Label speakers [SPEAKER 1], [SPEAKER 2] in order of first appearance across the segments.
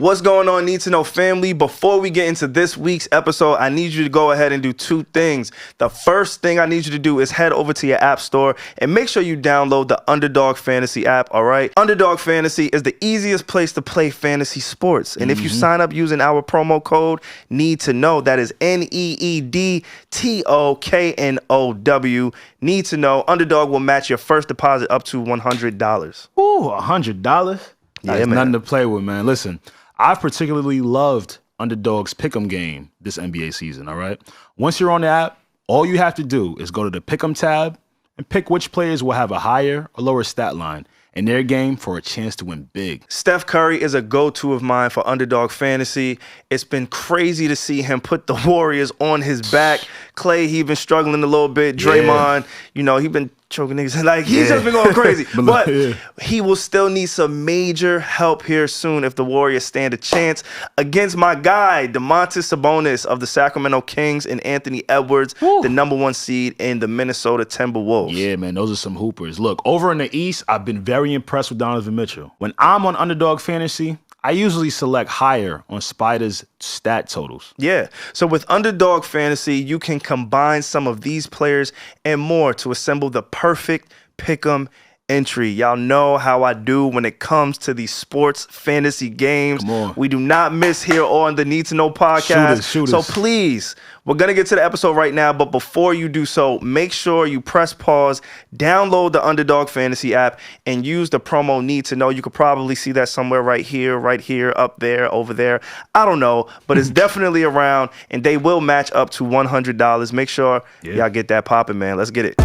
[SPEAKER 1] What's going on, Need to Know family? Before we get into this week's episode, I need you to go ahead and do two things. The first thing I need you to do is head over to your app store and make sure you download the Underdog Fantasy app, all right? Underdog Fantasy is the easiest place to play fantasy sports. And if you sign up using our promo code Need to Know, that is NEEDTOKNOW, Need to Know, Underdog will match your first deposit up to $100.
[SPEAKER 2] Ooh, $100?
[SPEAKER 1] Yeah,
[SPEAKER 2] That's
[SPEAKER 1] man.
[SPEAKER 2] nothing to play with, man. Listen, I've particularly loved Underdog's Pick'em game this NBA season, all right? Once you're on the app, all you have to do is go to the Pick'em tab and pick which players will have a higher or lower stat line in their game for a chance to win big.
[SPEAKER 1] Steph Curry is a go-to of mine for Underdog Fantasy. It's been crazy to see him put the Warriors on his back. Clay, he been struggling a little bit. Draymond, you know, he been choking niggas. Like, he's just been going crazy. But he will still need some major help here soon if the Warriors stand a chance against my guy, Domantas Sabonis of the Sacramento Kings, and Anthony Edwards, the #1 seed in the Minnesota Timberwolves.
[SPEAKER 2] Yeah, man, those are some hoopers. Look, over in the East, I've been very impressed with Donovan Mitchell. When I'm on Underdog Fantasy, I usually select higher on Spider's stat totals.
[SPEAKER 1] Yeah, so with Underdog Fantasy, you can combine some of these players and more to assemble the perfect pick'em entry. Y'all know how I do when it comes to these sports fantasy games. We do not miss here on the Need to Know podcast.
[SPEAKER 2] Shoot
[SPEAKER 1] So
[SPEAKER 2] us.
[SPEAKER 1] please, we're going to get to the episode right now, but before you do so, make sure you press pause, download the Underdog Fantasy app, and use the promo Need to Know. You could probably see that somewhere right here, up there, over there. I don't know, but it's definitely around, and they will match up to $100. Make sure y'all get that popping, man. Let's get it.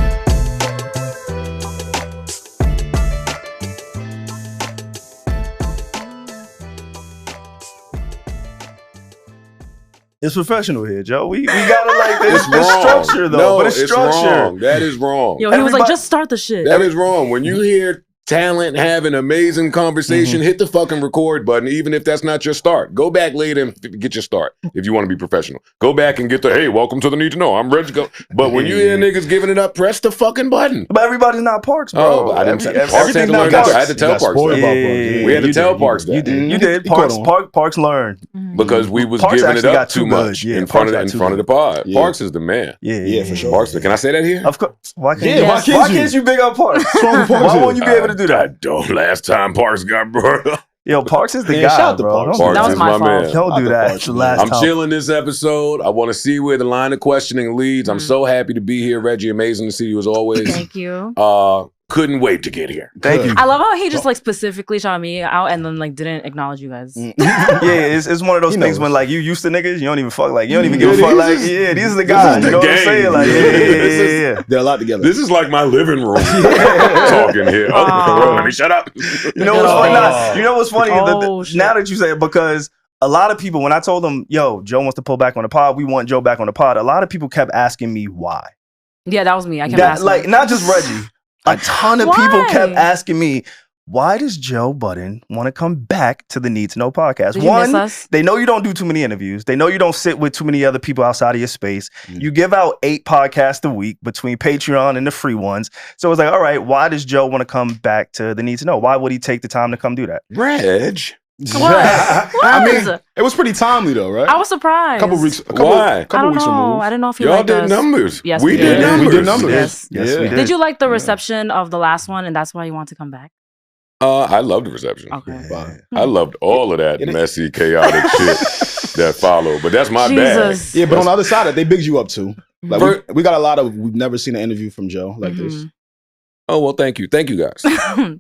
[SPEAKER 1] It's professional here, Joe. We gotta like this. It's structure though,
[SPEAKER 3] no,
[SPEAKER 1] but it's structure.
[SPEAKER 3] Wrong. That is wrong.
[SPEAKER 4] Yo, he was like, just start the shit.
[SPEAKER 3] That is wrong. When you hear talent have an amazing conversation, hit the fucking record button, even if that's not your start. Go back later and get your start if you want to be professional. Go back and get the, hey, welcome to the Need to Know. I'm Regi. But when you hear niggas giving it up, press the fucking button.
[SPEAKER 1] But everybody's not Parks, bro.
[SPEAKER 3] Oh, I didn't say Parks had to learn that. I had to tell Parks that. We had to tell Parks that.
[SPEAKER 1] You did. Parks learned.
[SPEAKER 3] Because we was
[SPEAKER 1] Parks
[SPEAKER 3] giving it
[SPEAKER 1] actually
[SPEAKER 3] up too much in front of the pod.
[SPEAKER 1] Yeah.
[SPEAKER 3] Parks is the man.
[SPEAKER 1] Yeah,
[SPEAKER 3] for sure. Parks, can I say that here?
[SPEAKER 1] Of course. Why can't
[SPEAKER 2] Yeah,
[SPEAKER 1] you?
[SPEAKER 2] why
[SPEAKER 1] Can't you big up Parks? Why won't you be able to do that?
[SPEAKER 3] I don't. Last time Parks got brought up.
[SPEAKER 1] Yo, Parks is the guy,
[SPEAKER 2] shout out to
[SPEAKER 1] bro.
[SPEAKER 2] Parks.
[SPEAKER 1] Don't-
[SPEAKER 3] Parks
[SPEAKER 4] That was
[SPEAKER 3] is
[SPEAKER 4] my
[SPEAKER 3] my
[SPEAKER 4] fault.
[SPEAKER 3] man.
[SPEAKER 1] Don't do that. It's the last
[SPEAKER 3] I'm
[SPEAKER 1] time.
[SPEAKER 3] chilling this episode. I want to see where the line of questioning leads. I'm so happy to be here, Regi. Amazing to see you as always.
[SPEAKER 4] Thank you.
[SPEAKER 3] Couldn't wait to get here.
[SPEAKER 1] Thank you.
[SPEAKER 4] I love how he just like specifically shot me out and then like didn't acknowledge you guys.
[SPEAKER 1] Yeah, it's one of those things when like you used to niggas, you don't even fuck like you don't even give a fuck like these are the guys. You know what I'm saying? Like yeah.
[SPEAKER 2] They're a lot together.
[SPEAKER 3] This is like my living room talking here. Let me shut up.
[SPEAKER 1] You know what's funny? You know what's funny?
[SPEAKER 4] Oh, shit.
[SPEAKER 1] Now that you say it, because a lot of people, when I told them, yo, Joe wants to pull back on the pod, we want Joe back on the pod, a lot of people kept asking me why.
[SPEAKER 4] Yeah, that was me. I kept
[SPEAKER 1] That,
[SPEAKER 4] asking.
[SPEAKER 1] like, not just Regi. A ton of people kept
[SPEAKER 4] Why?
[SPEAKER 1] asking me, why does Joe Budden want to come back to the Need to Know podcast?
[SPEAKER 4] Did you miss us?
[SPEAKER 1] They know you don't do too many interviews. They know you don't sit with too many other people outside of your space. You give out 8 podcasts a week between Patreon and the free ones. So it's like, all right, why does Joe want to come back to the Need to Know? Why would he take the time to come do that?
[SPEAKER 3] Reg.
[SPEAKER 4] What?
[SPEAKER 2] I mean, it was pretty timely though, right?
[SPEAKER 4] I was surprised.
[SPEAKER 2] Couple weeks.
[SPEAKER 3] Why?
[SPEAKER 4] I
[SPEAKER 2] Couple
[SPEAKER 4] don't
[SPEAKER 2] weeks
[SPEAKER 4] know.
[SPEAKER 2] removed.
[SPEAKER 4] I didn't know if you
[SPEAKER 3] Y'all
[SPEAKER 4] liked
[SPEAKER 3] did
[SPEAKER 4] us.
[SPEAKER 3] numbers.
[SPEAKER 4] Yes,
[SPEAKER 3] we
[SPEAKER 4] we
[SPEAKER 3] did
[SPEAKER 4] did.
[SPEAKER 3] numbers.
[SPEAKER 2] We did numbers.
[SPEAKER 4] Yes.
[SPEAKER 1] Yes, we did.
[SPEAKER 4] Did you like the reception of the last one, and that's why you want to come back?
[SPEAKER 3] I loved the reception.
[SPEAKER 4] Okay.
[SPEAKER 3] I loved all of that messy, chaotic shit that followed. But that's my bad.
[SPEAKER 4] Jesus.
[SPEAKER 2] Yeah, but on the other side, they bigged you up too. Like
[SPEAKER 3] For-
[SPEAKER 2] we got a lot of. We've never seen an interview from Joe like this.
[SPEAKER 3] Oh, well, thank you. Thank you guys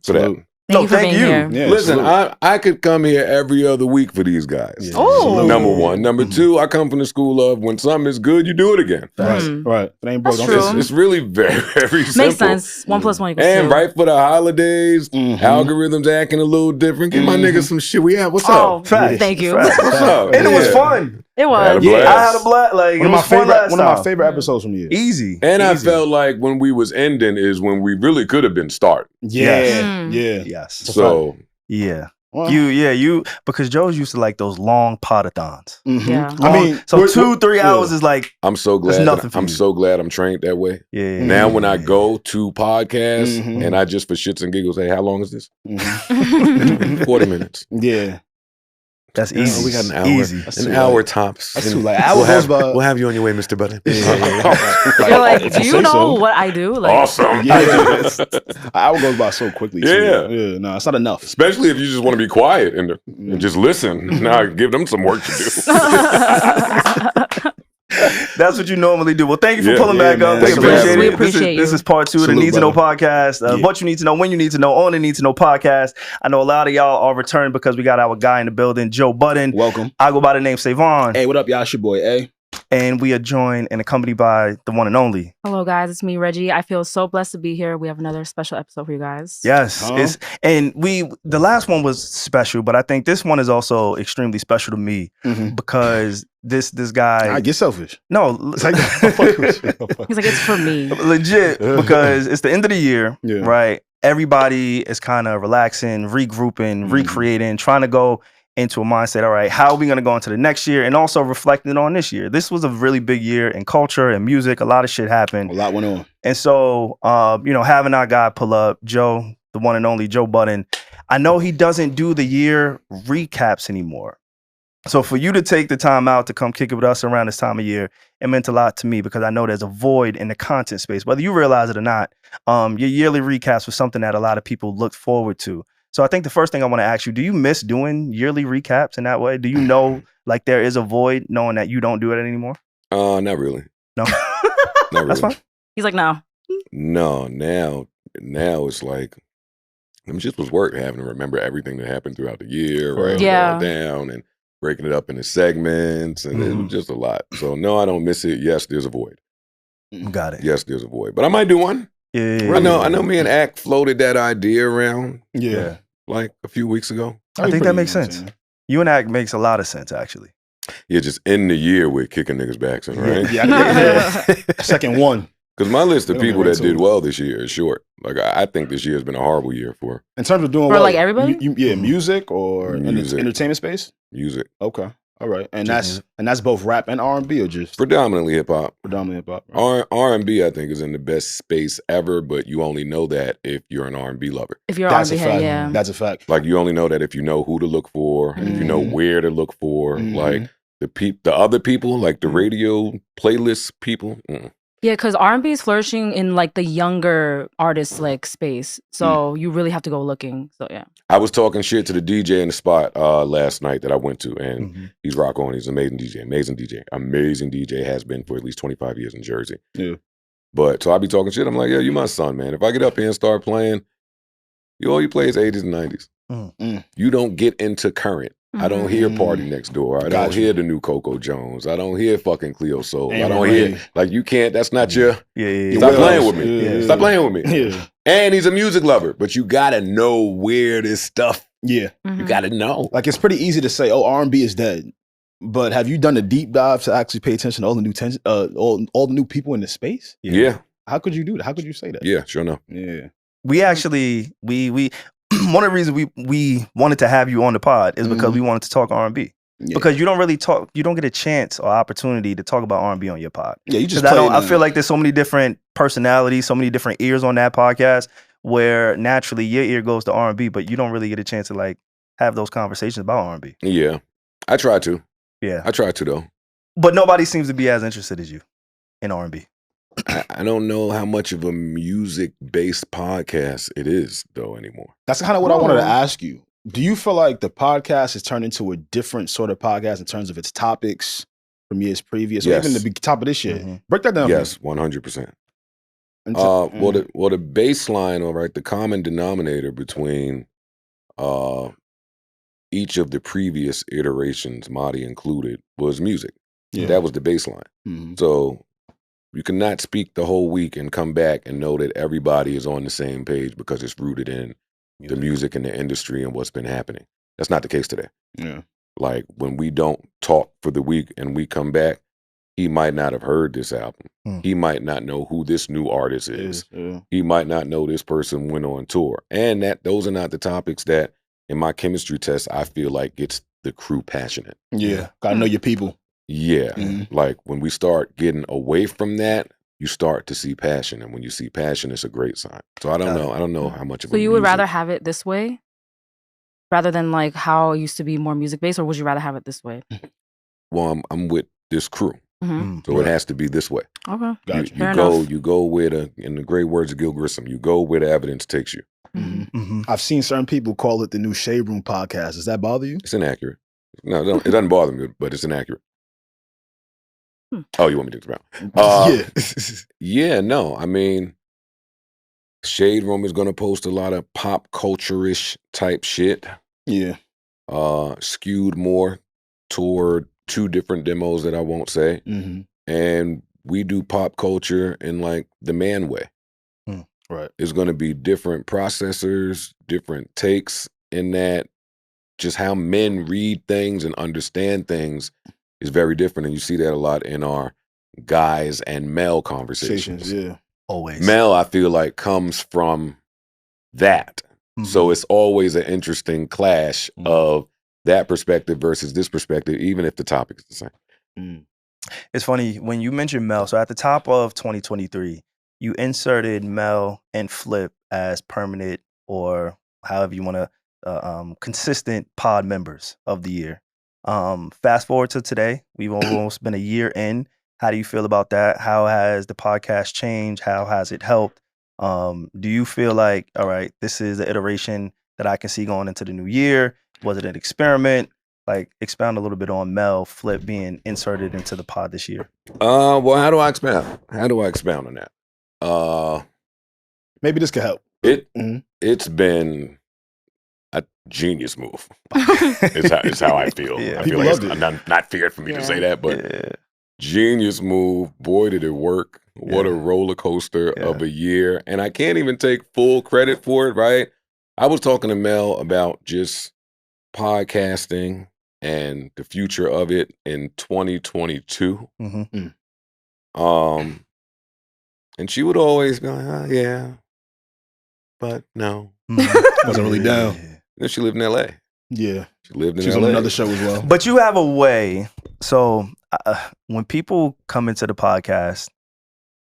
[SPEAKER 3] for that.
[SPEAKER 4] Thank you for being here.
[SPEAKER 2] Yeah,
[SPEAKER 3] Listen,
[SPEAKER 2] salute.
[SPEAKER 3] I could come here every other week for these guys.
[SPEAKER 2] Yeah.
[SPEAKER 4] Oh.
[SPEAKER 3] Number one. Number two, I come from the school of when something is good, you do it again.
[SPEAKER 2] Right. If it ain't broke,
[SPEAKER 4] That's
[SPEAKER 2] don't
[SPEAKER 4] true.
[SPEAKER 2] fix it.
[SPEAKER 3] It's really very, very simple.
[SPEAKER 4] Makes sense. 1 + 1 = 2.
[SPEAKER 3] And right for the holidays, algorithms acting a little different. Give my niggas some shit. What's
[SPEAKER 4] Oh,
[SPEAKER 3] up?
[SPEAKER 1] Facts.
[SPEAKER 4] thank you.
[SPEAKER 1] Facts.
[SPEAKER 3] What's up?
[SPEAKER 1] And it was
[SPEAKER 3] Yeah.
[SPEAKER 1] fun.
[SPEAKER 4] It
[SPEAKER 3] Had a
[SPEAKER 4] was.
[SPEAKER 3] blast.
[SPEAKER 1] I had a blast. Like,
[SPEAKER 2] One
[SPEAKER 1] it was fun last
[SPEAKER 2] of my
[SPEAKER 1] time.
[SPEAKER 2] favorite episodes from you.
[SPEAKER 1] Easy.
[SPEAKER 3] And I
[SPEAKER 1] Easy.
[SPEAKER 3] felt like when we was ending is when we really could have been starting.
[SPEAKER 2] Yeah, yeah.
[SPEAKER 1] Yes.
[SPEAKER 3] So
[SPEAKER 1] Yeah.
[SPEAKER 2] Well,
[SPEAKER 1] You because Joe's used to like those long podathons.
[SPEAKER 4] Yeah.
[SPEAKER 2] I mean,
[SPEAKER 1] So 2-3 hours is like
[SPEAKER 3] I'm so glad.
[SPEAKER 1] nothing for
[SPEAKER 3] I'm
[SPEAKER 1] you.
[SPEAKER 3] so glad I'm trained that way.
[SPEAKER 1] yeah.
[SPEAKER 3] Now when I go to podcasts
[SPEAKER 2] Mhm.
[SPEAKER 3] and I just for shits and giggles say, how long is this?
[SPEAKER 2] Mhm.
[SPEAKER 3] 40 minutes.
[SPEAKER 2] Yeah.
[SPEAKER 1] That's easy.
[SPEAKER 3] We got an hour.
[SPEAKER 1] Easy.
[SPEAKER 3] An hour tops.
[SPEAKER 2] That's
[SPEAKER 3] And
[SPEAKER 2] too late. Hour goes by.
[SPEAKER 3] We'll have you on your way, Mr. Budden.
[SPEAKER 4] You're like, do you know what I do? Like,
[SPEAKER 3] Awesome.
[SPEAKER 2] Yeah, an hour goes by so quickly. Too.
[SPEAKER 3] Yeah.
[SPEAKER 2] No, it's not enough.
[SPEAKER 3] Especially if you just want to be quiet and just listen. Now give them some work to do.
[SPEAKER 1] That's what you normally do. Well, thank you for
[SPEAKER 3] Yeah,
[SPEAKER 1] pulling
[SPEAKER 3] yeah,
[SPEAKER 1] back up.
[SPEAKER 3] man.
[SPEAKER 1] We
[SPEAKER 3] Thanks for
[SPEAKER 1] appreciate
[SPEAKER 3] having
[SPEAKER 1] it.
[SPEAKER 3] me.
[SPEAKER 4] We appreciate
[SPEAKER 1] This
[SPEAKER 4] you.
[SPEAKER 1] is part 2 of the
[SPEAKER 2] Salute,
[SPEAKER 1] Need to Know
[SPEAKER 2] brother.
[SPEAKER 1] podcast. What you need to know, when you need to know, on the Need to Know podcast. I know a lot of y'all are returned because we got our guy in the building, Joe Budden.
[SPEAKER 2] Welcome.
[SPEAKER 1] I go by the name SaVon.
[SPEAKER 2] Hey, what up, y'all? It's your boy, A.
[SPEAKER 1] And we are joined and accompanied by the one and only.
[SPEAKER 4] hello guys, it's me, Regi. I feel so blessed to be here. We have another special episode for you guys.
[SPEAKER 1] Yes.
[SPEAKER 2] Huh?
[SPEAKER 1] The last one was special, but I think this one is also extremely special to me because this guy.
[SPEAKER 2] I get selfish.
[SPEAKER 1] No,
[SPEAKER 2] It's like,
[SPEAKER 4] He's like, it's for me.
[SPEAKER 1] legit, because it's the end of the year,
[SPEAKER 2] Yeah.
[SPEAKER 1] right? Everybody is kind of relaxing, regrouping, recreating, trying to go into a mindset. All right, how are we going to go into the next year? And also reflecting on this year. This was a really big year in culture and music. A lot of shit happened.
[SPEAKER 2] a lot went on.
[SPEAKER 1] And so, having our guy pull up, Joe, the one and only Joe Budden, I know he doesn't do the year recaps anymore. So for you to take the time out to come kick it with us around this time of year, it meant a lot to me because I know there's a void in the content space, whether you realize it or not. Your yearly recaps was something that a lot of people looked forward to. So I think the first thing I want to ask you, do you miss doing yearly recaps in that way? Do you know like there is a void knowing that you don't do it anymore?
[SPEAKER 3] Not really.
[SPEAKER 1] No.
[SPEAKER 3] Not really.
[SPEAKER 1] That's fine.
[SPEAKER 4] He's like, no.
[SPEAKER 3] No, now it's like it just was work having to remember everything that happened throughout the year, right?
[SPEAKER 4] Yeah.
[SPEAKER 3] Down and breaking it up into segments, and it was just a lot. So no, I don't miss it. Yes, there's a void.
[SPEAKER 1] Got it.
[SPEAKER 3] Yes, there's a void. But I might do one.
[SPEAKER 1] Yeah.
[SPEAKER 3] I know me and Ak floated that idea around
[SPEAKER 2] Yeah.
[SPEAKER 3] like a few weeks ago.
[SPEAKER 1] I think that makes sense. You and Ak makes a lot of sense, actually.
[SPEAKER 3] Yeah, just end the year with kicking niggas' backs in, right?
[SPEAKER 2] Yeah. Second one.
[SPEAKER 3] Because my list of
[SPEAKER 2] We'll get
[SPEAKER 3] people
[SPEAKER 2] right
[SPEAKER 3] that
[SPEAKER 2] to
[SPEAKER 3] did
[SPEAKER 2] it.
[SPEAKER 3] well this year is short. Like I think this year has been a horrible year for
[SPEAKER 2] In terms of doing
[SPEAKER 4] For,
[SPEAKER 2] what?
[SPEAKER 4] like, everybody?
[SPEAKER 2] Music or in the
[SPEAKER 3] Music.
[SPEAKER 2] entertainment space?
[SPEAKER 3] music.
[SPEAKER 2] Okay. All right. And
[SPEAKER 1] Just
[SPEAKER 2] that's both rap and R&B or just
[SPEAKER 3] Predominantly hip hop.
[SPEAKER 2] predominantly hip hop?
[SPEAKER 3] R&B, I think, is in the best space ever, but you only know that if you're an R&B lover.
[SPEAKER 4] If you're
[SPEAKER 2] That's
[SPEAKER 4] on
[SPEAKER 2] a
[SPEAKER 4] the
[SPEAKER 2] fact.
[SPEAKER 4] head, yeah.
[SPEAKER 2] That's a fact.
[SPEAKER 3] Like you only know that if you know who to look for, and if you know where to look for.
[SPEAKER 2] Mhm.
[SPEAKER 3] Like the other people, like the radio playlist people.
[SPEAKER 4] Yeah, because R&B is flourishing in like the younger artist like space. So you really have to go looking. So yeah.
[SPEAKER 3] I was talking shit to the DJ in the spot last night that I went to, and he's rock on. He's an amazing DJ, has been for at least 25 years in Jersey.
[SPEAKER 2] Yeah.
[SPEAKER 3] But so I be talking shit. I'm like, yeah, you my son, man. If I get up here and start playing, all you play is 80s and 90s. You don't get into current. I don't hear Party Next Door. I don't
[SPEAKER 2] Gotcha.
[SPEAKER 3] hear the new Coco Jones. I don't hear fucking Cleo Soul.
[SPEAKER 2] Ain't
[SPEAKER 3] I don't
[SPEAKER 2] really.
[SPEAKER 3] hear, like, you can't, that's not your,
[SPEAKER 1] Yeah.
[SPEAKER 3] stop
[SPEAKER 2] Well,
[SPEAKER 3] playing with me.
[SPEAKER 2] yeah.
[SPEAKER 3] Stop playing with me.
[SPEAKER 2] Yeah.
[SPEAKER 3] And he's a music lover, but you gotta know where this stuff,
[SPEAKER 2] Yeah.
[SPEAKER 3] you gotta know.
[SPEAKER 2] Like it's pretty easy to say, oh, R&B is dead. But have you done a deep dive to actually pay attention to all the new all the new people in the space?
[SPEAKER 3] Yeah,
[SPEAKER 2] How could you do that? How could you say that?
[SPEAKER 3] yeah, sure enough.
[SPEAKER 2] Yeah.
[SPEAKER 1] We actually we one of the reasons we wanted to have you on the pod is because we wanted to talk R&B.
[SPEAKER 2] Yeah.
[SPEAKER 1] Because you don't really talk, you don't get a chance or opportunity to talk about R&B on your pod.
[SPEAKER 2] Yeah, you just
[SPEAKER 1] Because
[SPEAKER 2] play
[SPEAKER 1] I feel like there's so many different personalities, so many different ears on that podcast where naturally your ear goes to R&B, but you don't really get a chance to like have those conversations about R&B.
[SPEAKER 3] Yeah, I try to.
[SPEAKER 1] Yeah.
[SPEAKER 3] I try to, though.
[SPEAKER 1] But nobody seems to be as interested as you in R&B.
[SPEAKER 3] I don't know how much of a music-based podcast it is, though, anymore.
[SPEAKER 2] That's kind of what I wanted to ask you. Do you feel like the podcast has turned into a different sort of podcast in terms of its topics from years previous, or
[SPEAKER 3] Yes.
[SPEAKER 2] even the top of this year? Break that down.
[SPEAKER 3] Yes, 100%.
[SPEAKER 2] For me.
[SPEAKER 3] Well, the baseline, all right, the common denominator between each of the previous iterations, Marty included, was music.
[SPEAKER 2] Yeah.
[SPEAKER 3] That was the baseline.
[SPEAKER 2] Mhm.
[SPEAKER 3] So you cannot speak the whole week and come back and know that everybody is on the same page because it's rooted in the music and the industry and what's been happening. That's not the case today.
[SPEAKER 2] Yeah.
[SPEAKER 3] Like when we don't talk for the week and we come back, he might not have heard this album. He might not know who this new artist is.
[SPEAKER 2] Yeah.
[SPEAKER 3] He might not know this person went on tour. And those are not the topics that in my chemistry test I feel like gets the crew passionate.
[SPEAKER 2] Yeah. Gotta know your people.
[SPEAKER 3] Yeah.
[SPEAKER 2] Mhm.
[SPEAKER 3] Like when we start getting away from that, you start to see passion. And when you see passion, it's a great sign. So I don't know. I don't know how much of
[SPEAKER 4] So
[SPEAKER 3] a
[SPEAKER 4] you would
[SPEAKER 3] music-
[SPEAKER 4] rather have it this way? rather than like how it used to be more music based, or would you rather have it this way?
[SPEAKER 3] Well, I'm with this crew,
[SPEAKER 4] Mm-hmm.
[SPEAKER 3] so it has to be this way.
[SPEAKER 4] Okay.
[SPEAKER 2] Gotcha.
[SPEAKER 3] You go where in the great words of Gil Grissom, you go where the evidence takes you.
[SPEAKER 2] I've seen certain people call it the new Shade Room podcast. Does that bother you?
[SPEAKER 3] It's inaccurate. No, it doesn't bother me, but it's inaccurate. Oh, you want me to expound? Yeah, no. I mean, Shade Room is going to post a lot of pop culture-ish type shit.
[SPEAKER 2] Yeah.
[SPEAKER 3] Skewed more toward two different demos that I won't say. And we do pop culture in like the man way.
[SPEAKER 2] Right.
[SPEAKER 3] It's going to be different processors, different takes in that. Just how men read things and understand things is very different. And you see that a lot in our guys and male conversations.
[SPEAKER 2] Yeah.
[SPEAKER 1] Always.
[SPEAKER 3] Male, I feel like, comes from that. So it's always an interesting clash of that perspective versus this perspective, even if the topic is the same.
[SPEAKER 1] It's funny when you mentioned Mel. So at the top of 2023, you inserted Mel and Flip as permanent, or however you want to, consistent pod members of the year. Fast forward to today, we've almost been a year in. How do you feel about that? How has the podcast changed? How has it helped? Do you feel like, all right, this is the iteration that I can see going into the new year? Was it an experiment? Like, expound a little bit on Mel Flip being inserted into the pod this year.
[SPEAKER 3] Well, how do I expound? How do I expound on that?
[SPEAKER 2] Maybe this could help.
[SPEAKER 3] It's been a genius move. It's how I feel.
[SPEAKER 1] Yeah.
[SPEAKER 3] I
[SPEAKER 2] People
[SPEAKER 3] feel like
[SPEAKER 2] loved
[SPEAKER 3] it's not fair for me to say that, but genius move. Boy, did it work. What a roller coaster of a year. And I can't even take full credit for it, right? I was talking to Mel about just podcasting and the future of it in 2022. And she would always go, oh, yeah, but no.
[SPEAKER 2] Wasn't really down.
[SPEAKER 3] Then she lived in LA.
[SPEAKER 2] Yeah.
[SPEAKER 3] She lived in
[SPEAKER 2] She's
[SPEAKER 3] LA.
[SPEAKER 2] on another show as well.
[SPEAKER 1] But you have a way. So when people come into the podcast,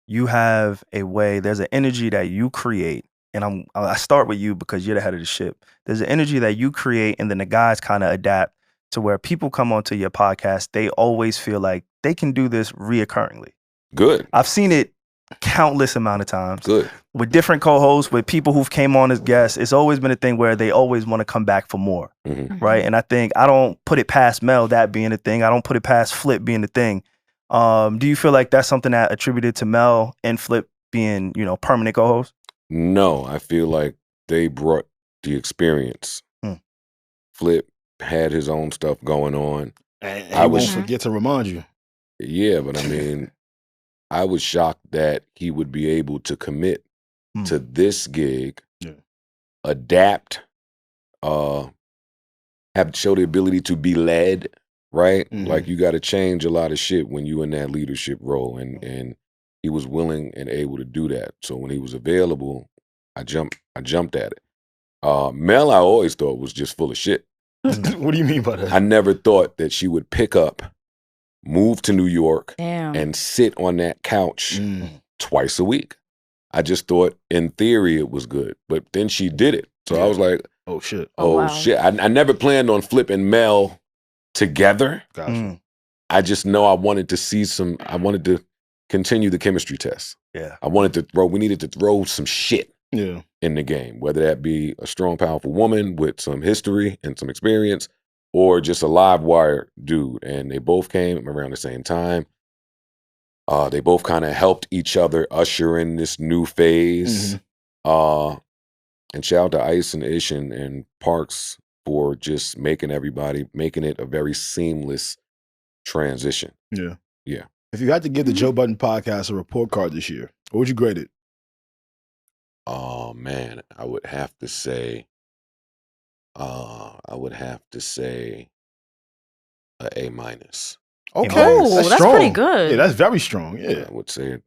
[SPEAKER 1] you have a way. There's an energy that you create. And I start with you because you're the head of the ship. There's an energy that you create, and then the guys kind of adapt to where people come onto your podcast. They always feel like they can do this reoccurringly.
[SPEAKER 3] Good.
[SPEAKER 1] I've seen it countless amount of times.
[SPEAKER 3] Good.
[SPEAKER 1] With different co-hosts, with people who've came on as guests. It's always been a thing where they always want to come back for more, right? And I think I don't put it past Mel that being a thing. I don't put it past Flip being a thing. Do you feel like that's something that attributed to Mel and Flip being, permanent co-hosts?
[SPEAKER 3] No, I feel like they brought the experience. Flip had his own stuff going on.
[SPEAKER 2] And I won't forget to remind you.
[SPEAKER 3] Yeah, but I mean, I was shocked that he would be able to commit to this gig, adapt, show the ability to be led, right? Like you got to change a lot of shit when you in that leadership role, and he was willing and able to do that. So when he was available, I jumped at it. Mel, I always thought was just full of shit.
[SPEAKER 2] What do you mean by that?
[SPEAKER 3] I never thought that she would pick up, move to New York,
[SPEAKER 4] Damn.
[SPEAKER 3] and sit on that couch twice a week. I just thought, in theory, it was good. But then she did it. So I was like,
[SPEAKER 2] oh, shit.
[SPEAKER 3] Oh, shit. I never planned on Flip and Mel together.
[SPEAKER 2] Gotcha.
[SPEAKER 3] I just know I wanted to continue the chemistry test.
[SPEAKER 1] Yeah.
[SPEAKER 3] We needed to throw some shit in the game, whether that be a strong, powerful woman with some history and some experience, or just a live wire dude. And they both came around the same time. They both kind of helped each other usher in this new phase. And shout out to Ice and Ish and Parks for just making it a very seamless transition.
[SPEAKER 2] Yeah.
[SPEAKER 3] Yeah.
[SPEAKER 2] If you had to give the Joe Budden podcast a report card this year, what would you grade it?
[SPEAKER 3] Oh man, I would have to say a A-.
[SPEAKER 4] Okay, that's pretty good.
[SPEAKER 2] Yeah, that's very strong. Yeah,
[SPEAKER 3] I would say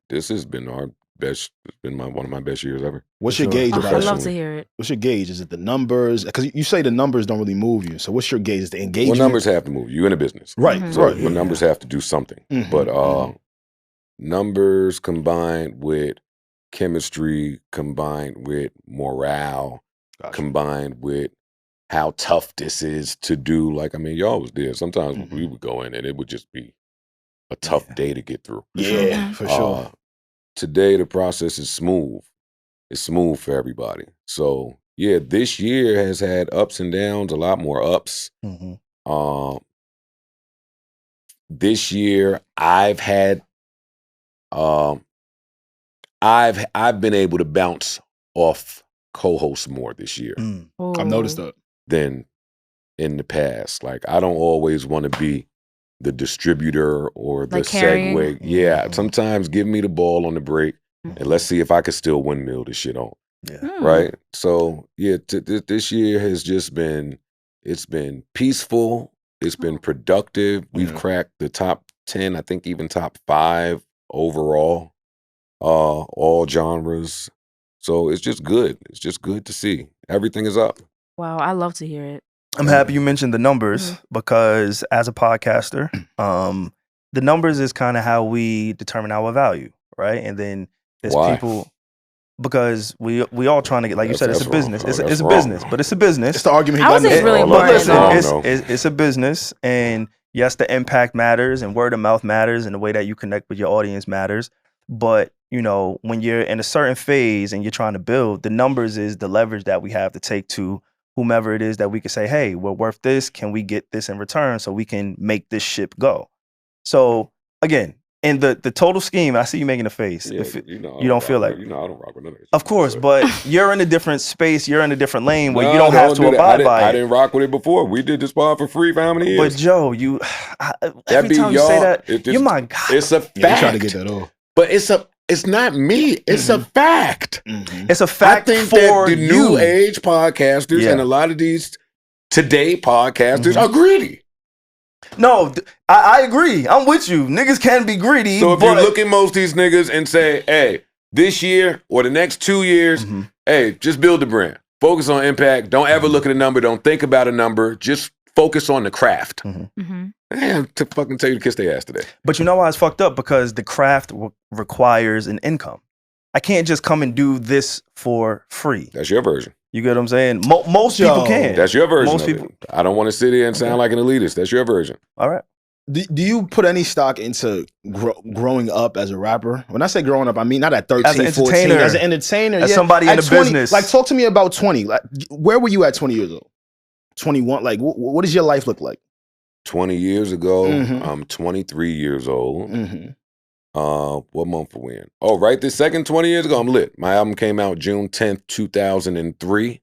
[SPEAKER 3] this has been our best. It's been one of my best years ever.
[SPEAKER 2] What's your gauge about it?
[SPEAKER 4] I'd love to hear it.
[SPEAKER 2] What's your gauge? Is it the numbers? Because you say the numbers don't really move you. So what's your gauge? Is the engagement?
[SPEAKER 3] Well, numbers have to move. You're in a business,
[SPEAKER 2] right?
[SPEAKER 3] So
[SPEAKER 2] Right.
[SPEAKER 3] the numbers have to do something. But numbers combined with chemistry, combined with morale, combined with how tough this is to do. Like, I mean, y'all was there. Sometimes we would go in and it would just be a tough day to get through.
[SPEAKER 2] Yeah, for sure.
[SPEAKER 3] Today, the process is smooth. It's smooth for everybody. So, yeah, this year has had ups and downs, a lot more ups. This year, I've had, I've been able to bounce off co-hosts more this year
[SPEAKER 2] I've noticed that.
[SPEAKER 3] than in the past. Like, I don't always want to be the distributor or the
[SPEAKER 4] Like carrying?
[SPEAKER 3] segue. Yeah, sometimes give me the ball on the break and let's see if I can still windmill this shit on. Right? So, yeah, this year has just been, it's been peaceful. It's been productive. We've cracked the top 10, I think even top 5 overall, all genres. So it's just good. It's just good to see. Everything is up.
[SPEAKER 4] Wow, I love to hear it.
[SPEAKER 1] I'm happy you mentioned the numbers because as a podcaster, the numbers is kind of how we determine our value, right? And then there's people because we all trying to get, like you said, it's a business. It's a business, but it's a business.
[SPEAKER 2] It's the argument he
[SPEAKER 4] I was
[SPEAKER 2] got
[SPEAKER 4] just really
[SPEAKER 3] But
[SPEAKER 4] worried.
[SPEAKER 3] listen,
[SPEAKER 1] it's a business, and yes, the impact matters, and word of mouth matters, and the way that you connect with your audience matters. But you know, when you're in a certain phase and you're trying to build, the numbers is the leverage that we have to take to whomever it is that we can say, hey, we're worth this. Can we get this in return so we can make this ship go? So again, in the total scheme, I see you making a face.
[SPEAKER 3] Yeah,
[SPEAKER 1] If
[SPEAKER 3] you know,
[SPEAKER 1] you don't feel like,
[SPEAKER 3] I don't rock with none of this.
[SPEAKER 1] of course, but you're in a different space. You're in a different lane where
[SPEAKER 3] No,
[SPEAKER 1] you don't have to
[SPEAKER 3] do that.
[SPEAKER 1] abide by
[SPEAKER 3] I
[SPEAKER 1] it.
[SPEAKER 3] didn't rock with it before. We did this pod for free for how many years?
[SPEAKER 1] But Joe, you every
[SPEAKER 3] be
[SPEAKER 1] time you say
[SPEAKER 3] y'all.
[SPEAKER 1] that, you're my God.
[SPEAKER 3] It's a fact.
[SPEAKER 2] Yeah, trying to get that off.
[SPEAKER 3] But it's not me. It's a fact.
[SPEAKER 1] It's a fact
[SPEAKER 3] I think
[SPEAKER 1] for
[SPEAKER 3] that the
[SPEAKER 1] you.
[SPEAKER 3] new age podcasters and a lot of these today podcasters are greedy.
[SPEAKER 1] No, I agree. I'm with you. Niggas can be greedy.
[SPEAKER 3] So if
[SPEAKER 1] but
[SPEAKER 3] you look at most of these niggas and say, hey, this year or the next 2 years, hey, just build the brand. Focus on impact. Don't ever look at a number. Don't think about a number. Just focus on the craft. Man, to fucking tell you to kiss their ass today.
[SPEAKER 1] But you know why it's fucked up? Because the craft requires an income. I can't just come and do this for free.
[SPEAKER 3] That's your version.
[SPEAKER 1] You get what I'm saying? Most people can.
[SPEAKER 3] That's your version.
[SPEAKER 1] Most
[SPEAKER 3] of
[SPEAKER 1] people.
[SPEAKER 3] It. I don't want to sit here and sound like an elitist. That's your version.
[SPEAKER 1] All right.
[SPEAKER 2] Do you put any stock into growing up as a rapper? When I say growing up, I mean not at 13,
[SPEAKER 1] As an
[SPEAKER 2] 14,
[SPEAKER 1] entertainer.
[SPEAKER 2] as an entertainer.
[SPEAKER 1] As somebody in
[SPEAKER 2] At
[SPEAKER 1] the
[SPEAKER 2] 20,
[SPEAKER 1] business.
[SPEAKER 2] Like, talk to me about 20. Like, where were you at 20 years old? 21? Like, what does your life look like?
[SPEAKER 3] 20 years ago, I'm 23 years old. What month are we in? Oh, right this second, 20 years ago, I'm lit. My album came out June 10th, 2003.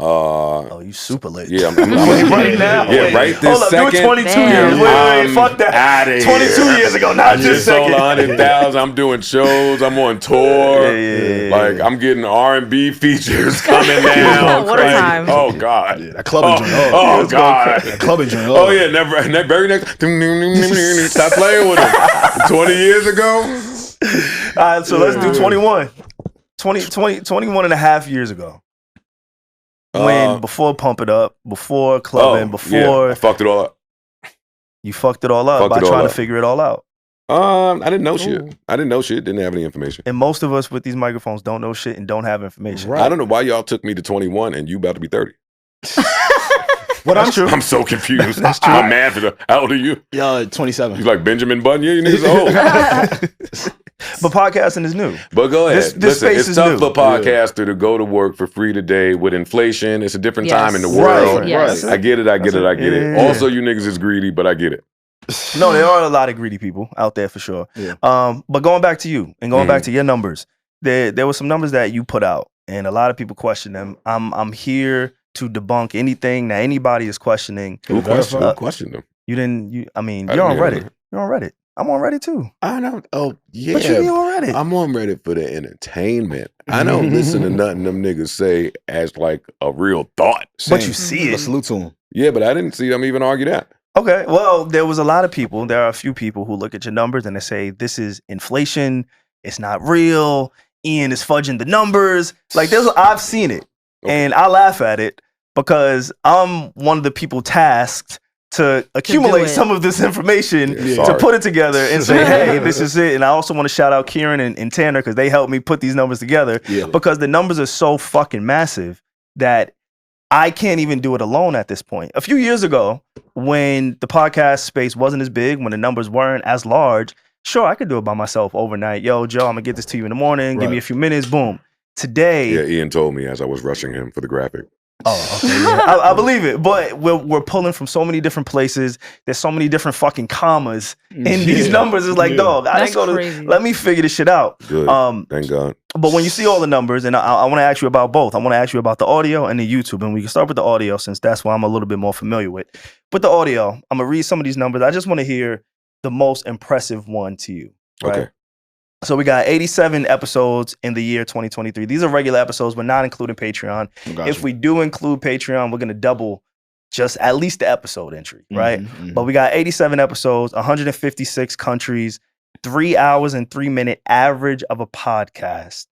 [SPEAKER 1] Oh, you super late.
[SPEAKER 3] Yeah, I'm
[SPEAKER 1] right now.
[SPEAKER 3] Yeah, right this
[SPEAKER 1] Hold up,
[SPEAKER 3] second.
[SPEAKER 1] do it 22
[SPEAKER 4] Damn.
[SPEAKER 1] years. Wait, fuck that.
[SPEAKER 3] Outta
[SPEAKER 1] 22
[SPEAKER 3] here.
[SPEAKER 1] years ago,
[SPEAKER 3] I
[SPEAKER 1] not
[SPEAKER 3] just
[SPEAKER 1] this
[SPEAKER 3] sold
[SPEAKER 1] second.
[SPEAKER 3] 100,000. I'm doing shows. I'm on tour.
[SPEAKER 1] Yeah.
[SPEAKER 3] Like, I'm getting R&B features coming now.
[SPEAKER 4] What a time.
[SPEAKER 3] Oh, God.
[SPEAKER 2] That clubbing joint.
[SPEAKER 3] Oh, God.
[SPEAKER 2] That clubbing joint.
[SPEAKER 3] Oh, yeah. Very next. Stop playing with them. 20 years ago.
[SPEAKER 1] All right, so let's do 21. 21 and a half years ago. When before Pump It Up, before clubbing, before
[SPEAKER 3] I fucked it all up.
[SPEAKER 1] you fucked it all up
[SPEAKER 3] Fucked
[SPEAKER 1] by
[SPEAKER 3] it all
[SPEAKER 1] trying
[SPEAKER 3] up.
[SPEAKER 1] to figure it all out.
[SPEAKER 3] I didn't know shit. I didn't know shit. Didn't have any information.
[SPEAKER 1] And most of us with these microphones don't know shit and don't have information.
[SPEAKER 3] I don't know why y'all took me to 21 and you about to be 30.
[SPEAKER 1] That's true.
[SPEAKER 3] I'm so confused. That's true. I'm mad for the. How old are you?
[SPEAKER 2] 27.
[SPEAKER 3] You like Benjamin Button? Yeah, you niggas old.
[SPEAKER 1] But podcasting is new.
[SPEAKER 3] But go ahead.
[SPEAKER 1] This
[SPEAKER 3] Listen,
[SPEAKER 1] space
[SPEAKER 3] it's
[SPEAKER 1] is
[SPEAKER 3] tough
[SPEAKER 1] new.
[SPEAKER 3] for a podcaster to go to work for free today with inflation. It's a different time in the world.
[SPEAKER 4] Yes.
[SPEAKER 3] I get it. I get it.
[SPEAKER 1] Yeah.
[SPEAKER 3] Also, you niggas is greedy, but I get it.
[SPEAKER 1] No, there are a lot of greedy people out there for sure.
[SPEAKER 2] Yeah.
[SPEAKER 1] But going back to you and going back to your numbers, there were some numbers that you put out, and a lot of people question them. I'm here to debunk anything that anybody is questioning.
[SPEAKER 3] Who questioned them?
[SPEAKER 1] You didn't. I mean,
[SPEAKER 3] I
[SPEAKER 1] you're on
[SPEAKER 3] didn't
[SPEAKER 1] Reddit.
[SPEAKER 3] hear
[SPEAKER 1] You're on Reddit. I'm on Reddit too.
[SPEAKER 3] I don't. Oh, yeah.
[SPEAKER 1] But you be on Reddit.
[SPEAKER 3] I'm on Reddit for the entertainment. I don't listen to nothing them niggas say as like a real thought.
[SPEAKER 1] But you see
[SPEAKER 2] But
[SPEAKER 1] it.
[SPEAKER 2] salute to him.
[SPEAKER 3] Yeah, but I didn't see them even argue that.
[SPEAKER 1] Okay. Well, there was a lot of people. There are a few people who look at your numbers and they say, this is inflation. It's not real. Ian is fudging the numbers. Like I've seen it. And I laugh at it because I'm one of the people tasked to accumulate some of this information to put it together and say, hey, this is it. And I also want to shout out Kieran and Tanner because they helped me put these numbers together because the numbers are so fucking massive that I can't even do it alone at this point. A few years ago, when the podcast space wasn't as big, when the numbers weren't as large, sure, I could do it by myself overnight. Yo, Joe, I'm gonna get this to you in the morning. Give me a few minutes. Boom. Today,
[SPEAKER 3] Yeah, Ian told me as I was rushing him for the graphic.
[SPEAKER 1] oh, okay, yeah. I believe it. But we're pulling from so many different places. There's so many different fucking commas in these numbers. It's like, dog, I didn't go
[SPEAKER 4] crazy.
[SPEAKER 1] to. Let me figure this shit out.
[SPEAKER 3] Good. Thank God.
[SPEAKER 1] But when you see all the numbers, and I want to ask you about both. I want to ask you about the audio and the YouTube, and we can start with the audio since that's what I'm a little bit more familiar with. With the audio, I'm gonna read some of these numbers. I just want to hear the most impressive one to you. Right? Okay. So we got 87 episodes in the year 2023. These are regular episodes. We're not including Patreon. If we do include Patreon, we're going to double just at least the episode entry, right? But we got 87 episodes, 156 countries, 3 hours and 3 minute average of a podcast,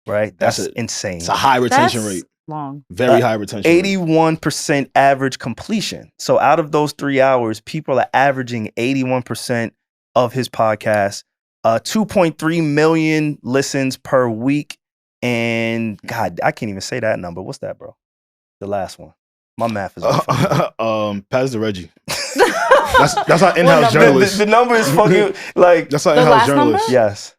[SPEAKER 1] right? That's insane.
[SPEAKER 2] It's a high retention rate.
[SPEAKER 4] Long.
[SPEAKER 2] Very high retention rate.
[SPEAKER 1] 81% average completion. So out of those 3 hours, people are averaging 81% of his podcast. 2.3 million listens per week. And God, I can't even say that number. What's that, bro? The last one. My math is
[SPEAKER 2] pass the Regi. That's our in-house journalist.
[SPEAKER 1] The number is fucking like
[SPEAKER 2] that's our in-house journalist.
[SPEAKER 4] Number?
[SPEAKER 1] Yes.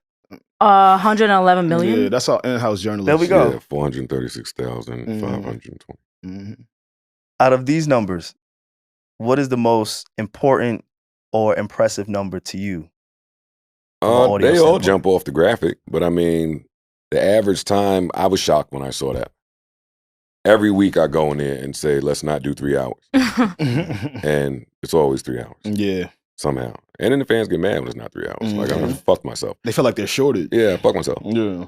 [SPEAKER 4] 111 million.
[SPEAKER 2] Yeah, that's our in-house journalist.
[SPEAKER 1] There we go.
[SPEAKER 3] Yeah, 436,520.
[SPEAKER 1] Out of these numbers, what is the most important or impressive number to you?
[SPEAKER 3] They all jump off the graphic, but I mean, the average time, I was shocked when I saw that. Every week I go in there and say, let's not do 3 hours. And it's always 3 hours.
[SPEAKER 2] Yeah.
[SPEAKER 3] Somehow. And then the fans get mad when it's not 3 hours. Like, I'm gonna fuck myself.
[SPEAKER 2] They feel like they're shorted.
[SPEAKER 3] Yeah, fuck myself.
[SPEAKER 2] Yeah.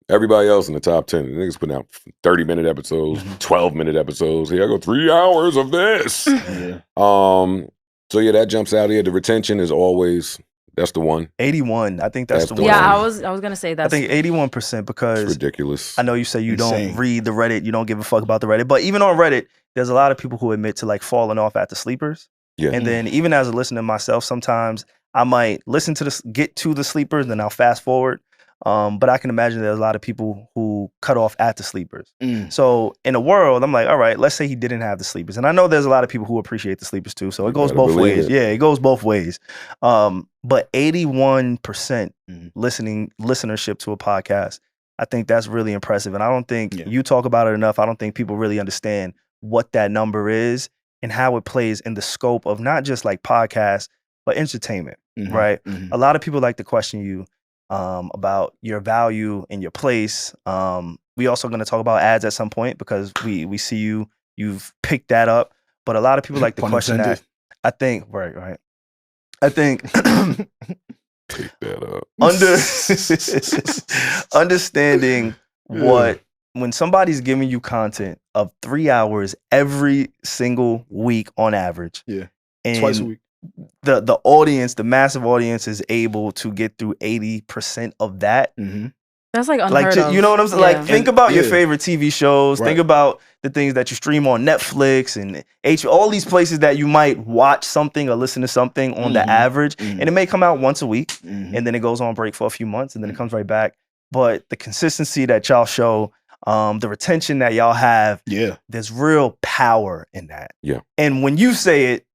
[SPEAKER 3] Everybody else in the top 10, the niggas putting out 30-minute episodes, 12-minute episodes. Here I go, 3 hours of this.
[SPEAKER 2] Yeah.
[SPEAKER 3] So yeah, that jumps out here. The retention is always... That's the one.
[SPEAKER 1] 81. I think that's the one.
[SPEAKER 4] Yeah, I was gonna say that.
[SPEAKER 1] I think 81% because
[SPEAKER 3] it's ridiculous.
[SPEAKER 1] I know you say you don't read the Reddit, you don't give a fuck about the Reddit, but even on Reddit, there's a lot of people who admit to like falling off at the sleepers.
[SPEAKER 3] Yeah.
[SPEAKER 1] And then even as a listener myself, sometimes I might listen to get to the sleepers, then I'll fast forward. But I can imagine there's a lot of people who cut off at the sleepers. So in a world, I'm like, all right, let's say he didn't have the sleepers. And I know there's a lot of people who appreciate the sleepers too. So it goes both ways. Yeah, it goes both ways. But 81% listenership to a podcast, I think that's really impressive. And I don't think you talk about it enough. I don't think people really understand what that number is and how it plays in the scope of not just like podcasts, but entertainment, right? A lot of people like to question you about your value and your place. We also going to talk about ads at some point because we see you've picked that up. But a lot of people like to question that. I think, right. I think
[SPEAKER 3] pick that up.
[SPEAKER 1] Understanding what when somebody's giving you content of 3 hours every single week on average.
[SPEAKER 2] Yeah.
[SPEAKER 1] And
[SPEAKER 2] twice a week.
[SPEAKER 1] The audience, the massive audience is able to get through 80% of that.
[SPEAKER 4] That's like unheard of.
[SPEAKER 1] You know what I'm saying? Like, think about your favorite TV shows.
[SPEAKER 2] Right.
[SPEAKER 1] Think about the things that you stream on Netflix and all these places that you might watch something or listen to something on the average. And it may come out once a week, and then it goes on break for a few months, and then it comes right back. But the consistency that y'all show, the retention that y'all have, there's real power in that.
[SPEAKER 3] Yeah.
[SPEAKER 1] And when you say it,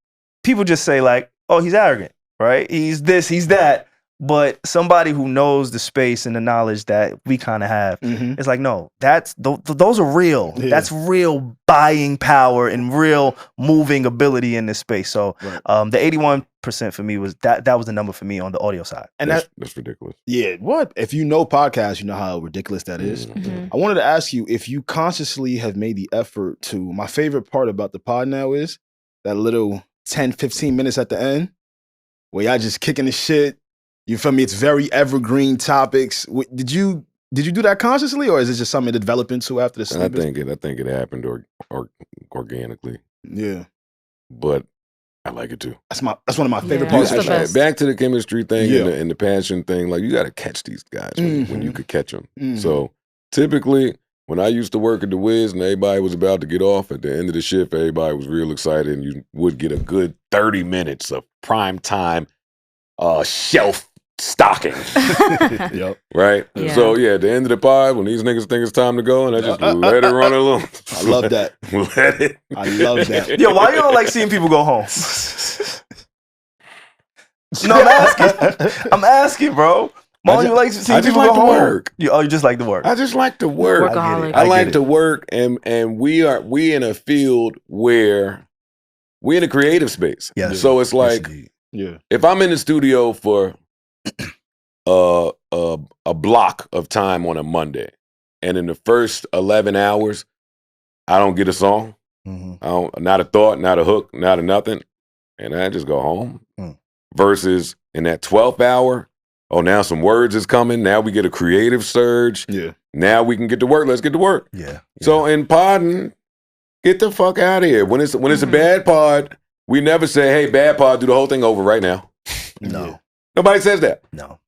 [SPEAKER 1] people just say like, oh, he's arrogant, right? He's this, he's that. But somebody who knows the space and the knowledge that we kind of have, it's like, no, those are real. Yeah. That's real buying power and real moving ability in this space. So the 81% for me was that was the number for me on the audio side.
[SPEAKER 2] And
[SPEAKER 3] that's ridiculous.
[SPEAKER 2] Yeah, what? If you know podcasts, you know how ridiculous that is. I wanted to ask you if you consciously have made the effort to, my favorite part about the pod now is that little 10, 15 minutes at the end where y'all just kicking the shit. You feel me? It's very evergreen topics. Did you do that consciously, or is it just something to develop into after the sleep?
[SPEAKER 3] I think it happened organically.
[SPEAKER 2] Yeah,
[SPEAKER 3] but I like it too.
[SPEAKER 2] That's one of my favorite parts.
[SPEAKER 3] Back to the chemistry thing and the passion thing. Like, you got to catch these guys when you could catch them. So typically, when I used to work at the Wiz and everybody was about to get off at the end of the shift, everybody was real excited, and you would get a good 30 minutes of prime time shelf stocking.
[SPEAKER 2] Yep.
[SPEAKER 3] Right?
[SPEAKER 4] Yeah.
[SPEAKER 3] So, at the end of the pod, when these niggas think it's time to go, and I just let it run alone.
[SPEAKER 2] I love that.
[SPEAKER 3] Let it.
[SPEAKER 2] I love that.
[SPEAKER 1] Yo, why you don't like seeing people go home? No, I'm asking, bro. Why don't you like seeing people go home?
[SPEAKER 3] Work.
[SPEAKER 1] You just like the work.
[SPEAKER 3] I just like to work.
[SPEAKER 4] Workaholic.
[SPEAKER 3] I like to work, and we in a field where we in a creative space.
[SPEAKER 1] Yes.
[SPEAKER 3] So it's like, if I'm in the studio for a block of time on a Monday, and in the first 11 hours, I don't get a song, not a thought, not a hook, not a nothing, and I just go home. Versus in that 12th hour, now some words is coming. Now we get a creative surge.
[SPEAKER 2] Yeah.
[SPEAKER 3] Now we can get to work. Let's get to work.
[SPEAKER 1] Yeah.
[SPEAKER 3] So in podding, get the fuck out of here. When it's a bad pod, we never say, "Hey, bad pod, do the whole thing over right now."
[SPEAKER 1] No.
[SPEAKER 3] Nobody says that.
[SPEAKER 1] No.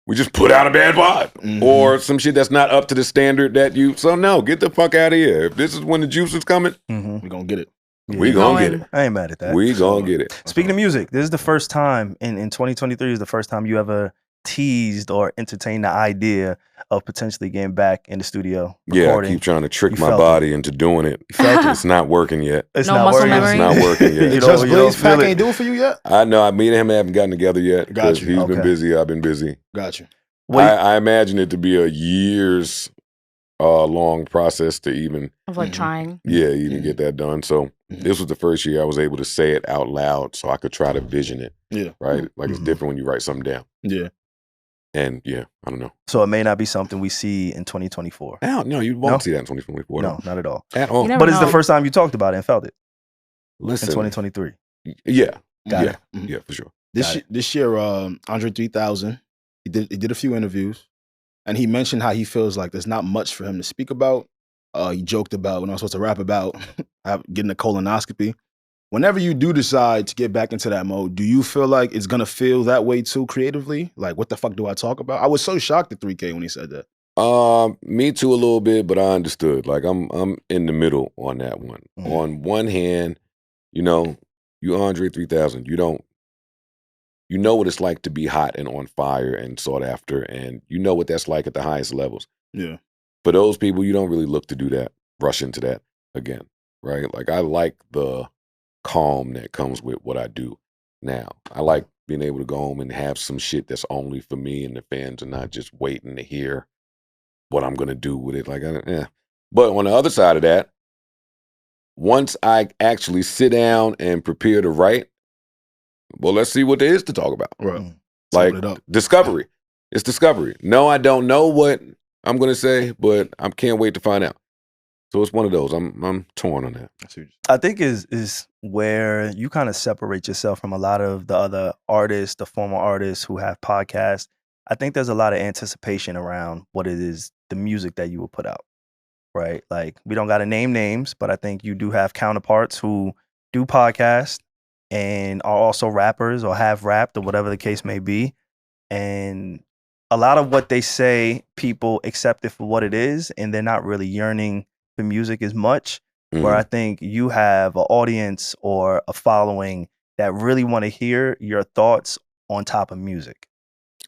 [SPEAKER 3] We just put out a bad pod or some shit that's not up to the standard that you. So no, get the fuck out of here. If this is when the juice is coming,
[SPEAKER 2] we're gonna get it.
[SPEAKER 3] We gonna get it.
[SPEAKER 1] I ain't mad at that.
[SPEAKER 3] We gonna get it.
[SPEAKER 1] Speaking of music, this is the first time in 2023 is the first time you ever teased or entertained the idea of potentially getting back in the studio. Recording.
[SPEAKER 3] I keep trying to trick
[SPEAKER 1] You
[SPEAKER 3] my
[SPEAKER 1] felt
[SPEAKER 3] body into doing it. It's not working yet.
[SPEAKER 1] It's
[SPEAKER 4] No
[SPEAKER 1] not
[SPEAKER 4] muscle
[SPEAKER 1] working.
[SPEAKER 4] memory?
[SPEAKER 3] It's not working yet.
[SPEAKER 1] You
[SPEAKER 2] Just
[SPEAKER 1] don't
[SPEAKER 2] Blaze
[SPEAKER 1] feel
[SPEAKER 2] Pack
[SPEAKER 1] it?
[SPEAKER 2] ain't do it for you yet?
[SPEAKER 3] I know. Me and him haven't gotten together yet.
[SPEAKER 2] Got you.
[SPEAKER 3] He's been
[SPEAKER 1] Okay.
[SPEAKER 3] busy. I've been busy.
[SPEAKER 2] Got you.
[SPEAKER 3] I imagine it to be a years long process to even
[SPEAKER 4] Of like trying.
[SPEAKER 3] even get that done. So this was the first year I was able to say it out loud so I could try to vision it.
[SPEAKER 2] Yeah.
[SPEAKER 3] Right? Like it's different when you write something down.
[SPEAKER 2] Yeah.
[SPEAKER 3] And I don't know.
[SPEAKER 1] So it may not be something we see in 2024.
[SPEAKER 3] No, you won't see that in 2024.
[SPEAKER 1] No, not at all.
[SPEAKER 3] At all.
[SPEAKER 4] You never
[SPEAKER 1] But it's the
[SPEAKER 4] know.
[SPEAKER 1] first time you talked about it and felt it
[SPEAKER 3] Listen.
[SPEAKER 1] in 2023.
[SPEAKER 3] Yeah.
[SPEAKER 1] Got
[SPEAKER 3] yeah.
[SPEAKER 1] it.
[SPEAKER 3] Yeah, for sure.
[SPEAKER 2] This year, Andre 3000, he did a few interviews, and he mentioned how he feels like there's not much for him to speak about. He joked about when I was supposed to rap about getting a colonoscopy. Whenever you do decide to get back into that mode, do you feel like it's gonna feel that way too creatively? Like, what the fuck do I talk about? I was so shocked at 3K when he said that.
[SPEAKER 3] Me too a little bit, but I understood. Like I'm in the middle on that one. On one hand, you Andre 3000, you know what it's like to be hot and on fire and sought after, and you know what that's like at the highest levels.
[SPEAKER 2] Yeah.
[SPEAKER 3] For those people, you don't really look to do that, rush into that again, right? Like I like the calm that comes with what I do now. I like being able to go home and have some shit that's only for me and the fans and not just waiting to hear what I'm going to do with it. Like, But on the other side of that, once I actually sit down and prepare to write, well, let's see what there is to talk about.
[SPEAKER 2] Right.
[SPEAKER 3] Like
[SPEAKER 2] Sum it up.
[SPEAKER 3] discovery. It's discovery. No, I don't know what I'm going to say, but I can't wait to find out. So it's one of those. I'm torn on that.
[SPEAKER 1] I think is where you kind of separate yourself from a lot of the other artists, the former artists who have podcasts. I think there's a lot of anticipation around what it is, the music that you will put out, right? Like we don't got to name names, but I think you do have counterparts who do podcasts and are also rappers or have rapped or whatever the case may be. And a lot of what they say, people accept it for what it is, and they're not really yearning for music as much. Where I think you have an audience or a following that really want to hear your thoughts on top of music.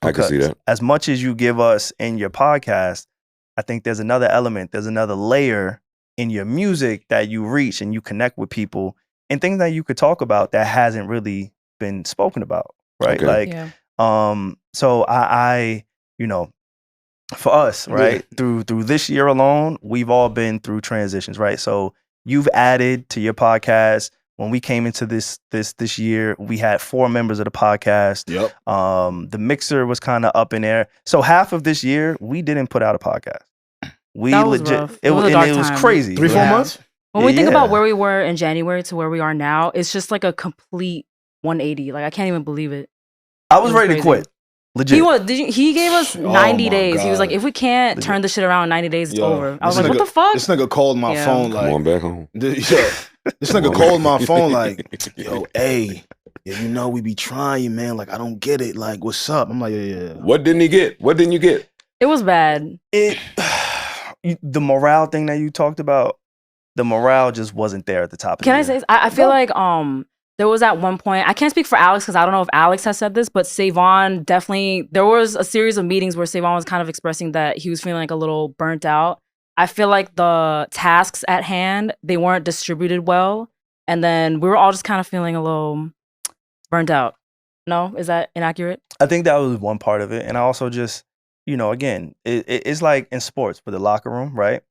[SPEAKER 3] I can see that.
[SPEAKER 1] As much as you give us in your podcast, I think there's another element, there's another layer in your music that you reach and you connect with people and things that you could talk about that hasn't really been spoken about, right?
[SPEAKER 3] Okay.
[SPEAKER 1] Like, so I for us, right, through this year alone, we've all been through transitions, right? So you've added to your podcast. When we came into this year, we had 4 members of the podcast.
[SPEAKER 2] Yep.
[SPEAKER 1] The mixer was kind of up in there. So half of this year, we didn't put out a podcast. We
[SPEAKER 4] That was
[SPEAKER 1] legit,
[SPEAKER 4] rough.
[SPEAKER 1] it
[SPEAKER 4] was a
[SPEAKER 1] was
[SPEAKER 4] dark
[SPEAKER 1] it was
[SPEAKER 4] time.
[SPEAKER 1] crazy.
[SPEAKER 2] 3-4
[SPEAKER 4] Yeah.
[SPEAKER 2] months?
[SPEAKER 4] When we think
[SPEAKER 1] Yeah.
[SPEAKER 4] about where we were in January to where we are now, it's just like a complete 180. Like I can't even believe it.
[SPEAKER 1] I was
[SPEAKER 4] It was
[SPEAKER 1] ready to
[SPEAKER 4] crazy.
[SPEAKER 1] quit. Legit.
[SPEAKER 4] He gave us 90
[SPEAKER 2] my
[SPEAKER 4] days. He was
[SPEAKER 2] God.
[SPEAKER 4] like, if we can't
[SPEAKER 1] Legit.
[SPEAKER 4] turn this shit around in 90 days, it's
[SPEAKER 2] Yo,
[SPEAKER 4] over. I was
[SPEAKER 2] this
[SPEAKER 4] like,
[SPEAKER 2] nigga-
[SPEAKER 4] what the fuck?
[SPEAKER 2] This nigga called my
[SPEAKER 4] Yeah.
[SPEAKER 2] phone
[SPEAKER 3] Come on
[SPEAKER 2] like,
[SPEAKER 3] back home.
[SPEAKER 2] this nigga called my phone like, yo, hey, yeah, we be trying, man. Like, I don't get it. Like, what's up? I'm like, yeah.
[SPEAKER 3] What didn't he get? What didn't you get?
[SPEAKER 4] It was bad.
[SPEAKER 1] The morale thing that you talked about, the morale just wasn't there at the top of
[SPEAKER 4] Can
[SPEAKER 1] the
[SPEAKER 4] I
[SPEAKER 1] year.
[SPEAKER 4] say? I feel like There was at one point, I can't speak for Alex because I don't know if Alex has said this, but SaVon definitely, there was a series of meetings where SaVon was kind of expressing that he was feeling like a little burnt out. I feel like the tasks at hand, they weren't distributed well. And then we were all just kind of feeling a little burnt out. No? Is that inaccurate?
[SPEAKER 1] I think that was one part of it. And I also just, again, it's like in sports with the locker room, right?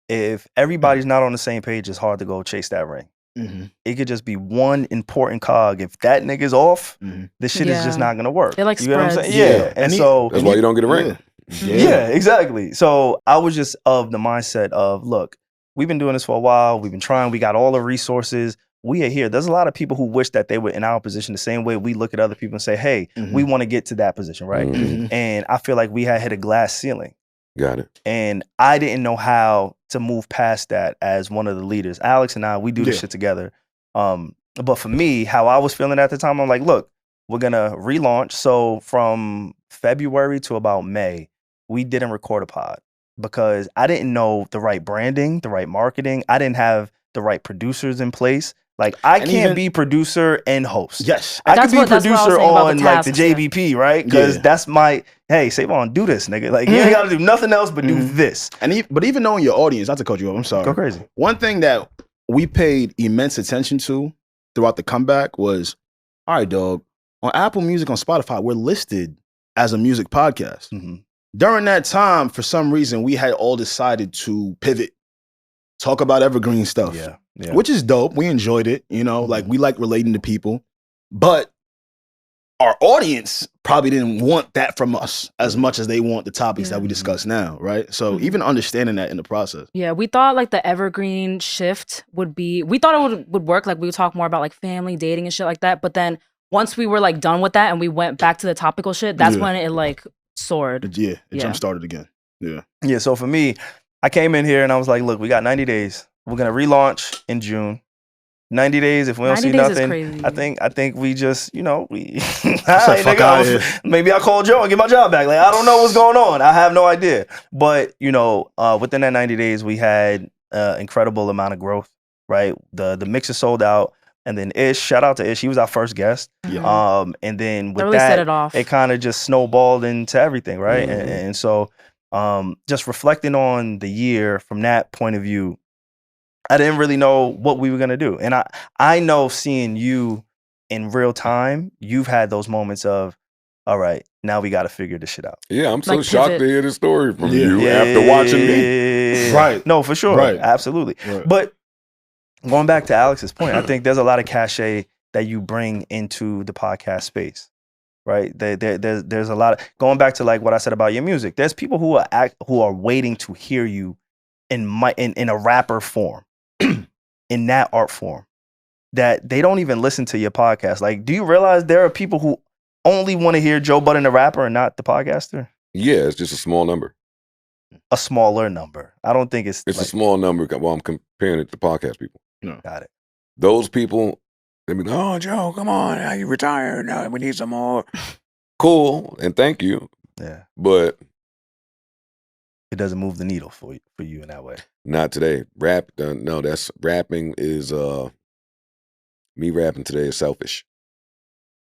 [SPEAKER 1] If everybody's not on the same page, it's hard to go chase that ring.
[SPEAKER 2] Mm-hmm.
[SPEAKER 1] It could just be one important cog. If that nigga's off, this shit is just not gonna work.
[SPEAKER 4] It like
[SPEAKER 1] you know what I'm
[SPEAKER 4] spreads.
[SPEAKER 1] saying? Yeah. And so
[SPEAKER 3] that's why you don't get a ring.
[SPEAKER 1] Yeah, exactly. So I was just of the mindset of, look, we've been doing this for a while. We've been trying. We got all the resources. We are here. There's a lot of people who wish that they were in our position the same way we look at other people and say, hey, we want to get to that position, right? And I feel like we had hit a glass ceiling.
[SPEAKER 3] Got it.
[SPEAKER 1] And I didn't know how to move past that as one of the leaders. Alex and I, we do this shit together. But for me, how I was feeling at the time, I'm like, look, we're going to relaunch. So from February to about May, we didn't record a pod because I didn't know the right branding, the right marketing. I didn't have the right producers in place. Like, I can't be producer and host.
[SPEAKER 2] Yes.
[SPEAKER 1] I could be producer on like the
[SPEAKER 4] tasks,
[SPEAKER 1] JBP, right? Because that's my, hey, SaVon, do this, nigga. Like, you ain't got to do nothing else but do this.
[SPEAKER 2] But even knowing your audience, not to cut you off, I'm sorry.
[SPEAKER 1] Go crazy.
[SPEAKER 2] One thing that we paid immense attention to throughout the comeback was, all right, dog, on Apple Music, on Spotify, we're listed as a music podcast. During that time, for some reason, we had all decided to pivot, talk about evergreen stuff. Which is dope. We enjoyed it. Like, we like relating to people. But our audience probably didn't want that from us as much as they want the topics that we discuss now, right? So even understanding that in the process.
[SPEAKER 4] Yeah, we thought like the evergreen shift would be, we thought it would work. Like, we would talk more about like family, dating and shit like that. But then once we were like done with that and we went back to the topical shit, that's when it like soared.
[SPEAKER 2] It jump started again.
[SPEAKER 1] Yeah, so for me, I came in here and I was like, look, we got 90 days. We're going to relaunch in June. 90 days, if we don't see nothing, I think we just, we maybe I call Joe and get my job back. Like, I don't know what's going on. I have no idea. But, within that 90 days, we had incredible amount of growth, right? The mixer sold out. And then Ish, shout out to Ish, he was our first guest. And then with that, it kind of just snowballed into everything, right? And so just reflecting on the year from that point of view, I didn't really know what we were going to do. And I know, seeing you in real time, you've had those moments of, all right, now we got to figure this shit out.
[SPEAKER 3] Yeah, I'm so shocked to hear the story from you after watching me.
[SPEAKER 1] Right. No, for sure.
[SPEAKER 2] Right.
[SPEAKER 1] Absolutely. Right. But going back to Alex's point, I think there's a lot of cachet that you bring into the podcast space, right? There's a lot of, going back to like what I said about your music, there's people who are waiting to hear you in a rapper form. In that art form, that they don't even listen to your podcast. Like, do you realize there are people who only want to hear Joe Budden, the rapper, and not the podcaster?
[SPEAKER 3] Yeah, it's just a small number.
[SPEAKER 1] A smaller number. I don't think it's
[SPEAKER 3] a small number. Well, I'm comparing it to podcast people.
[SPEAKER 1] Got it.
[SPEAKER 3] Those people, they be like, oh, Joe, come on, now you retired. Now we need some more. Cool, and thank you.
[SPEAKER 1] Yeah.
[SPEAKER 3] But
[SPEAKER 1] it doesn't move the needle for you in that way.
[SPEAKER 3] Not today. Rapping is me rapping today is selfish.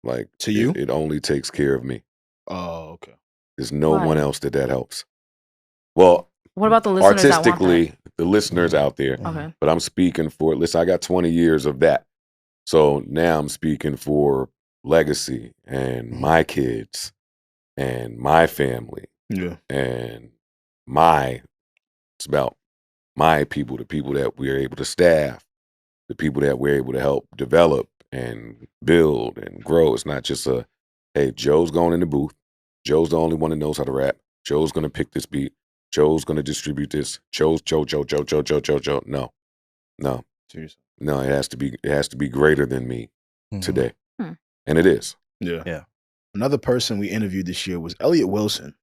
[SPEAKER 3] Like,
[SPEAKER 2] to you,
[SPEAKER 3] it only takes care of me.
[SPEAKER 2] Oh, okay.
[SPEAKER 3] There's no one else that helps. Well,
[SPEAKER 4] what about the listeners?
[SPEAKER 3] Artistically, the listeners out there.
[SPEAKER 4] Okay.
[SPEAKER 3] But I'm speaking for, listen, I got 20 years of that. So now I'm speaking for legacy and my kids and my family.
[SPEAKER 2] Yeah.
[SPEAKER 3] And it's about my people, the people that we're able to staff, the people that we're able to help develop and build and grow. It's not just hey, Joe's going in the booth. Joe's the only one that knows how to rap. Joe's going to pick this beat. Joe's going to distribute this. Joe. No.
[SPEAKER 2] Seriously.
[SPEAKER 3] No, it has to be greater than me today. And it is.
[SPEAKER 2] Yeah. Another person we interviewed this year was Elliott Wilson.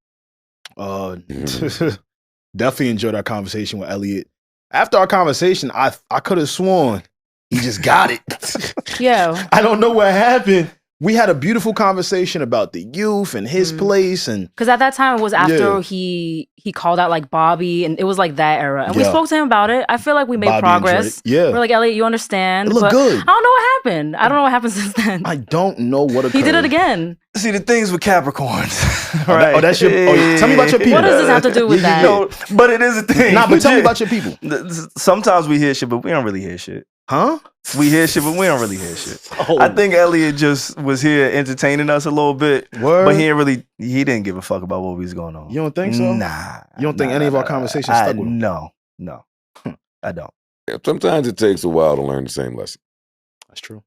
[SPEAKER 2] Definitely enjoyed our conversation with Elliott. After our conversation, I could have sworn he just got it.
[SPEAKER 4] Yeah.
[SPEAKER 2] I don't know what happened, we had a beautiful conversation about the youth and his place, and
[SPEAKER 4] because at that time it was after he called out like Bobby, and it was like that era, and we spoke to him about it. I feel like we made
[SPEAKER 2] Bobby
[SPEAKER 4] progress.
[SPEAKER 2] Yeah,
[SPEAKER 4] we're like, Elliot, you understand?
[SPEAKER 2] It looked good.
[SPEAKER 4] I don't know what happened. I don't know what happened since then.
[SPEAKER 2] I don't know what occurred.
[SPEAKER 4] He did it again.
[SPEAKER 1] See, the things with Capricorns, right?
[SPEAKER 2] Oh, that's your. Oh, tell me about your people.
[SPEAKER 4] What does this have to do with that?
[SPEAKER 1] No, but it is a thing.
[SPEAKER 2] Nah, but tell me about your people.
[SPEAKER 1] Sometimes we hear shit, but we don't really hear shit.
[SPEAKER 2] Huh?
[SPEAKER 1] We hear shit, but we don't really hear shit.
[SPEAKER 2] Oh.
[SPEAKER 1] I think Elliot just was here entertaining us a little bit,
[SPEAKER 2] Word?
[SPEAKER 1] but he didn't give a fuck about what was going on.
[SPEAKER 2] You don't think so?
[SPEAKER 1] Nah.
[SPEAKER 2] You don't think any of our conversations stuck with him?
[SPEAKER 1] No, I don't.
[SPEAKER 3] Sometimes it takes a while to learn the same lesson.
[SPEAKER 2] That's true.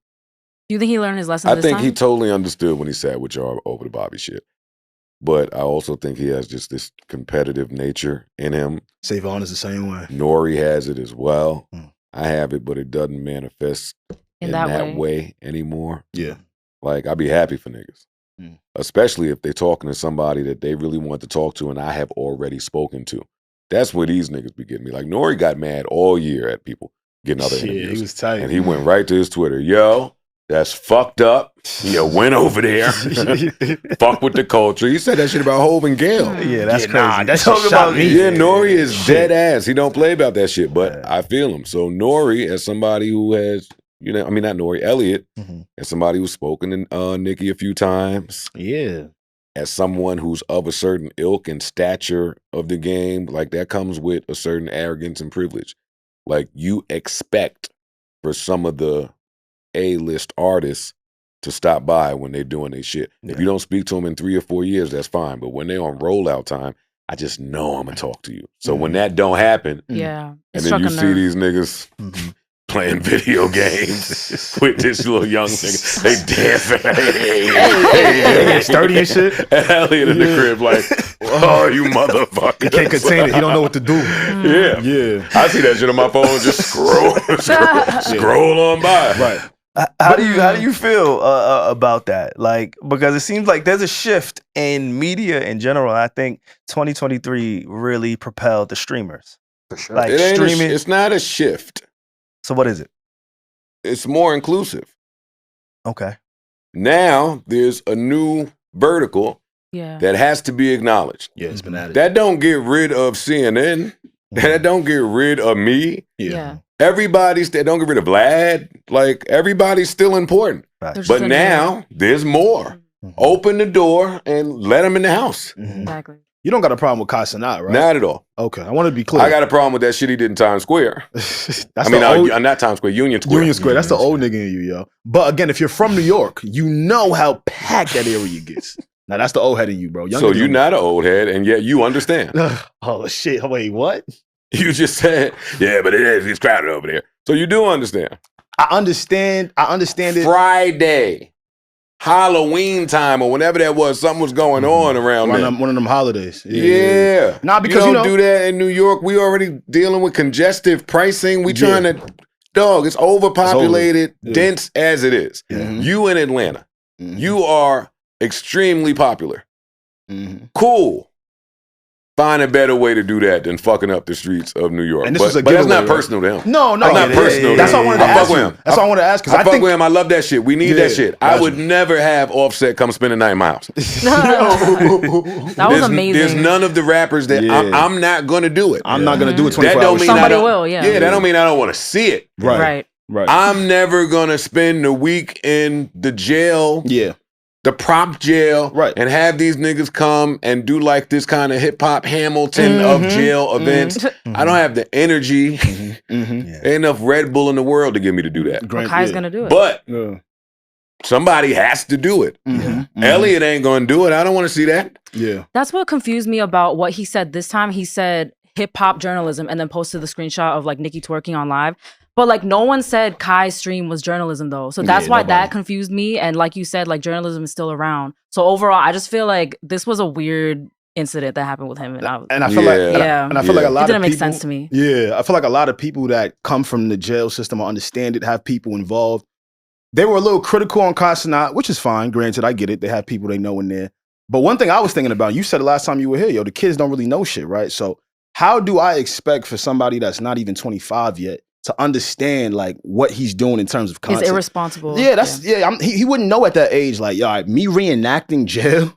[SPEAKER 4] Do you think he learned his lesson
[SPEAKER 3] I
[SPEAKER 4] this
[SPEAKER 3] think
[SPEAKER 4] time?
[SPEAKER 3] he totally understood when he sat with y'all over the Bobby shit. But I also think he has just this competitive nature in him.
[SPEAKER 2] SaVon is the same way.
[SPEAKER 3] Nori has it as well.
[SPEAKER 2] Mm.
[SPEAKER 3] I have it, but it doesn't manifest in that way anymore.
[SPEAKER 2] Yeah.
[SPEAKER 3] Like, I'd be happy for niggas.
[SPEAKER 2] Mm.
[SPEAKER 3] Especially if they're talking to somebody that they really want to talk to and I have already spoken to. That's where these niggas be getting me. Like, Nori got mad all year at people getting other interviews.
[SPEAKER 2] He was tight.
[SPEAKER 3] And he went right to his Twitter. Yo, that's fucked up. You went over there. Fuck with the culture. He said that shit about Hov and Gayle.
[SPEAKER 1] Yeah, that's crazy.
[SPEAKER 2] Nah, that's
[SPEAKER 1] Talk about me.
[SPEAKER 3] Yeah, Nori is dead ass. He don't play about that shit, but I feel him. So Nori, as somebody who has, not Nori, Elliot, as somebody who's spoken to Nicki a few times.
[SPEAKER 2] Yeah.
[SPEAKER 3] As someone who's of a certain ilk and stature of the game, like that comes with a certain arrogance and privilege. Like you expect for some of the A-list artists to stop by when they're doing their shit. Yeah. If you don't speak to them in 3 or 4 years, that's fine. But when they're on rollout time, I just know I'm gonna talk to you. So when that don't happen,
[SPEAKER 4] and
[SPEAKER 3] then you see these niggas playing video games with this little young nigga. They dance,
[SPEAKER 2] sturdy and shit.
[SPEAKER 3] And Elliot in the crib like, oh, you motherfucker.
[SPEAKER 2] He can't contain it. He don't know what to do.
[SPEAKER 3] Yeah. I see that shit on my phone. Just scroll on by.
[SPEAKER 2] Right.
[SPEAKER 1] How do you feel about that? Like, because it seems like there's a shift in media in general. I think 2023 really propelled the streamers.
[SPEAKER 2] For sure.
[SPEAKER 1] Like
[SPEAKER 3] streaming, it's not a shift.
[SPEAKER 1] So what is it?
[SPEAKER 3] It's more inclusive.
[SPEAKER 1] Okay.
[SPEAKER 3] Now there's a new vertical that has to be acknowledged.
[SPEAKER 2] Yeah, it's been added.
[SPEAKER 3] That don't get rid of CNN. That don't get rid of me.
[SPEAKER 4] Yeah.
[SPEAKER 3] Everybody's that don't get rid of Vlad. Like everybody's still important. But now there's more. Open the door and let them in the house.
[SPEAKER 4] Exactly.
[SPEAKER 2] You don't got a problem with Kai Cenat, right?
[SPEAKER 3] Not at all.
[SPEAKER 2] Okay, I want to be clear.
[SPEAKER 3] I got a problem with that shit he did in Times Square. Not Times Square, Union Square.
[SPEAKER 2] Union Square. That's the old nigga in you, yo. But again, if you're from New York, you know how packed that area gets. Now that's the old head in you, bro.
[SPEAKER 3] So you're not an old head, and yet you understand.
[SPEAKER 2] Oh shit! Wait, what?
[SPEAKER 3] You just said, yeah, but it's crowded over there. So you do understand.
[SPEAKER 2] I understand it.
[SPEAKER 3] Friday, Halloween time, or whenever that was, something was going on around there.
[SPEAKER 2] One of them holidays.
[SPEAKER 3] Yeah.
[SPEAKER 2] Nah, because
[SPEAKER 3] you don't do that in New York. We already dealing with congestive pricing. We trying to, it's overpopulated, dense as it is. You in Atlanta, you are extremely popular. Cool. Find a better way to do that than fucking up the streets of New York.
[SPEAKER 2] And this
[SPEAKER 3] but
[SPEAKER 2] is a
[SPEAKER 3] that's not
[SPEAKER 2] giveaway,
[SPEAKER 3] personal to him.
[SPEAKER 2] No,
[SPEAKER 3] that's not personal.
[SPEAKER 2] That's why I wanted to ask him. That's why I wanted to ask.
[SPEAKER 3] I fuck with him. I love that shit. We need that shit. I would never have Offset come spend a night in my house.
[SPEAKER 4] That was amazing.
[SPEAKER 3] There's none of the rappers that I'm not gonna do it.
[SPEAKER 2] I'm not gonna do it 24
[SPEAKER 3] that don't
[SPEAKER 2] hours.
[SPEAKER 3] mean
[SPEAKER 4] Somebody will. Yeah,
[SPEAKER 3] that don't mean I don't want to see it.
[SPEAKER 2] Right.
[SPEAKER 3] I'm never gonna spend the week in the jail.
[SPEAKER 2] Yeah.
[SPEAKER 3] The prop jail, and have these niggas come and do like this kind of hip hop Hamilton of jail events. I don't have the energy. Ain't enough Red Bull in the world to get me to do that.
[SPEAKER 4] Well, Kai's gonna do it,
[SPEAKER 3] but somebody has to do it. Elliot ain't gonna do it. I don't want to see that.
[SPEAKER 2] Yeah,
[SPEAKER 4] that's what confused me about what he said this time. He said hip hop journalism, and then posted the screenshot of like Nicki twerking on live. But like no one said Kai's stream was journalism though. So that's why that confused me. And like you said, like journalism is still around. So overall, I just feel like this was a weird incident that happened with him. And
[SPEAKER 2] I feel like I feel like a lot of people,
[SPEAKER 4] it didn't make sense to me.
[SPEAKER 2] Yeah. I feel like a lot of people that come from the jail system or understand it, have people involved. They were a little critical on Kai Cenat, which is fine. Granted, I get it. They have people they know in there. But one thing I was thinking about, you said it last time you were here, the kids don't really know shit, right? So how do I expect for somebody that's not even 25 yet to understand like what he's doing in terms of content.
[SPEAKER 4] It's irresponsible.
[SPEAKER 2] Yeah, he wouldn't know at that age. Like, yo, me reenacting jail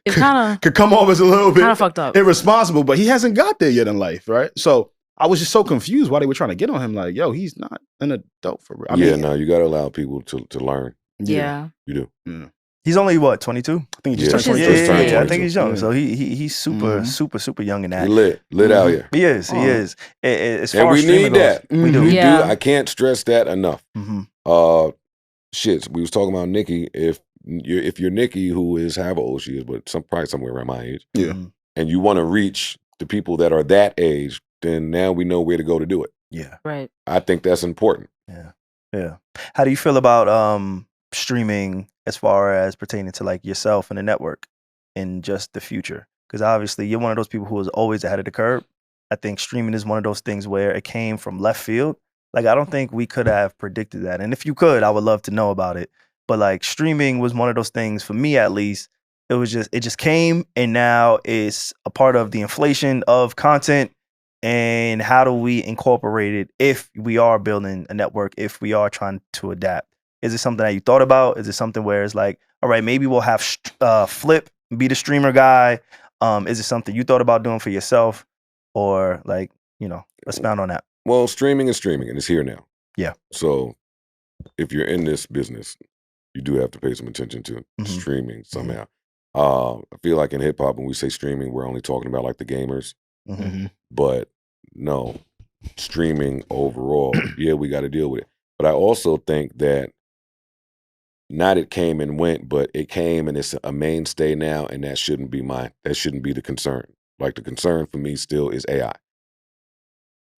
[SPEAKER 4] It's kind of
[SPEAKER 2] could come off as a little bit
[SPEAKER 4] fucked up.
[SPEAKER 2] irresponsible, but he hasn't got there yet in life, right? So I was just so confused why they were trying to get on him. Like, yo, he's not an adult for real. I mean,
[SPEAKER 3] no, you got to allow people to learn.
[SPEAKER 4] Yeah.
[SPEAKER 3] You do.
[SPEAKER 2] Yeah.
[SPEAKER 1] He's only what, 22?
[SPEAKER 2] I think he just turned
[SPEAKER 4] Yeah,
[SPEAKER 2] 22.
[SPEAKER 3] turned
[SPEAKER 1] I think he's young.
[SPEAKER 2] Yeah.
[SPEAKER 1] So he's super young in that.
[SPEAKER 3] He lit out here.
[SPEAKER 1] He is. As far
[SPEAKER 3] And we
[SPEAKER 1] as streaming
[SPEAKER 3] need that.
[SPEAKER 1] goes, we do.
[SPEAKER 3] We
[SPEAKER 4] Yeah.
[SPEAKER 3] do. I can't stress that enough.
[SPEAKER 1] Mm-hmm.
[SPEAKER 3] Shit, we was talking about Nikki. If you're Nikki, who is however old she is, but probably somewhere around my age,
[SPEAKER 2] Yeah.
[SPEAKER 3] and you want to reach the people that are that age, then now we know where to go to do it.
[SPEAKER 1] Yeah.
[SPEAKER 4] Right.
[SPEAKER 3] I think that's important.
[SPEAKER 1] Yeah. How do you feel about streaming as far as pertaining to like yourself and the network in just the future? Because obviously you're one of those people who is always ahead of the curve. I think streaming is one of those things where it came from left field. Like, I don't think we could have predicted that. And if you could, I would love to know about it. But like streaming was one of those things, for me at least, it just came, and now it's a part of the inflation of content. And how do we incorporate it if we are building a network, if we are trying to adapt? Is it something that you thought about? Is it something where it's like, all right, maybe we'll have Flip be the streamer guy? Is it something you thought about doing for yourself? Or like, expound on that.
[SPEAKER 3] Well, streaming is streaming, and it's here now.
[SPEAKER 1] Yeah.
[SPEAKER 3] So if you're in this business, you do have to pay some attention to
[SPEAKER 1] Mhm.
[SPEAKER 3] streaming somehow. I feel like in hip hop, when we say streaming, we're only talking about like the gamers.
[SPEAKER 1] Mm-hmm.
[SPEAKER 3] But no, streaming overall, yeah, we got to deal with it. But I also think that not it came and went, but it came and it's a mainstay now, and that shouldn't be the concern. Like, the concern for me still is AI.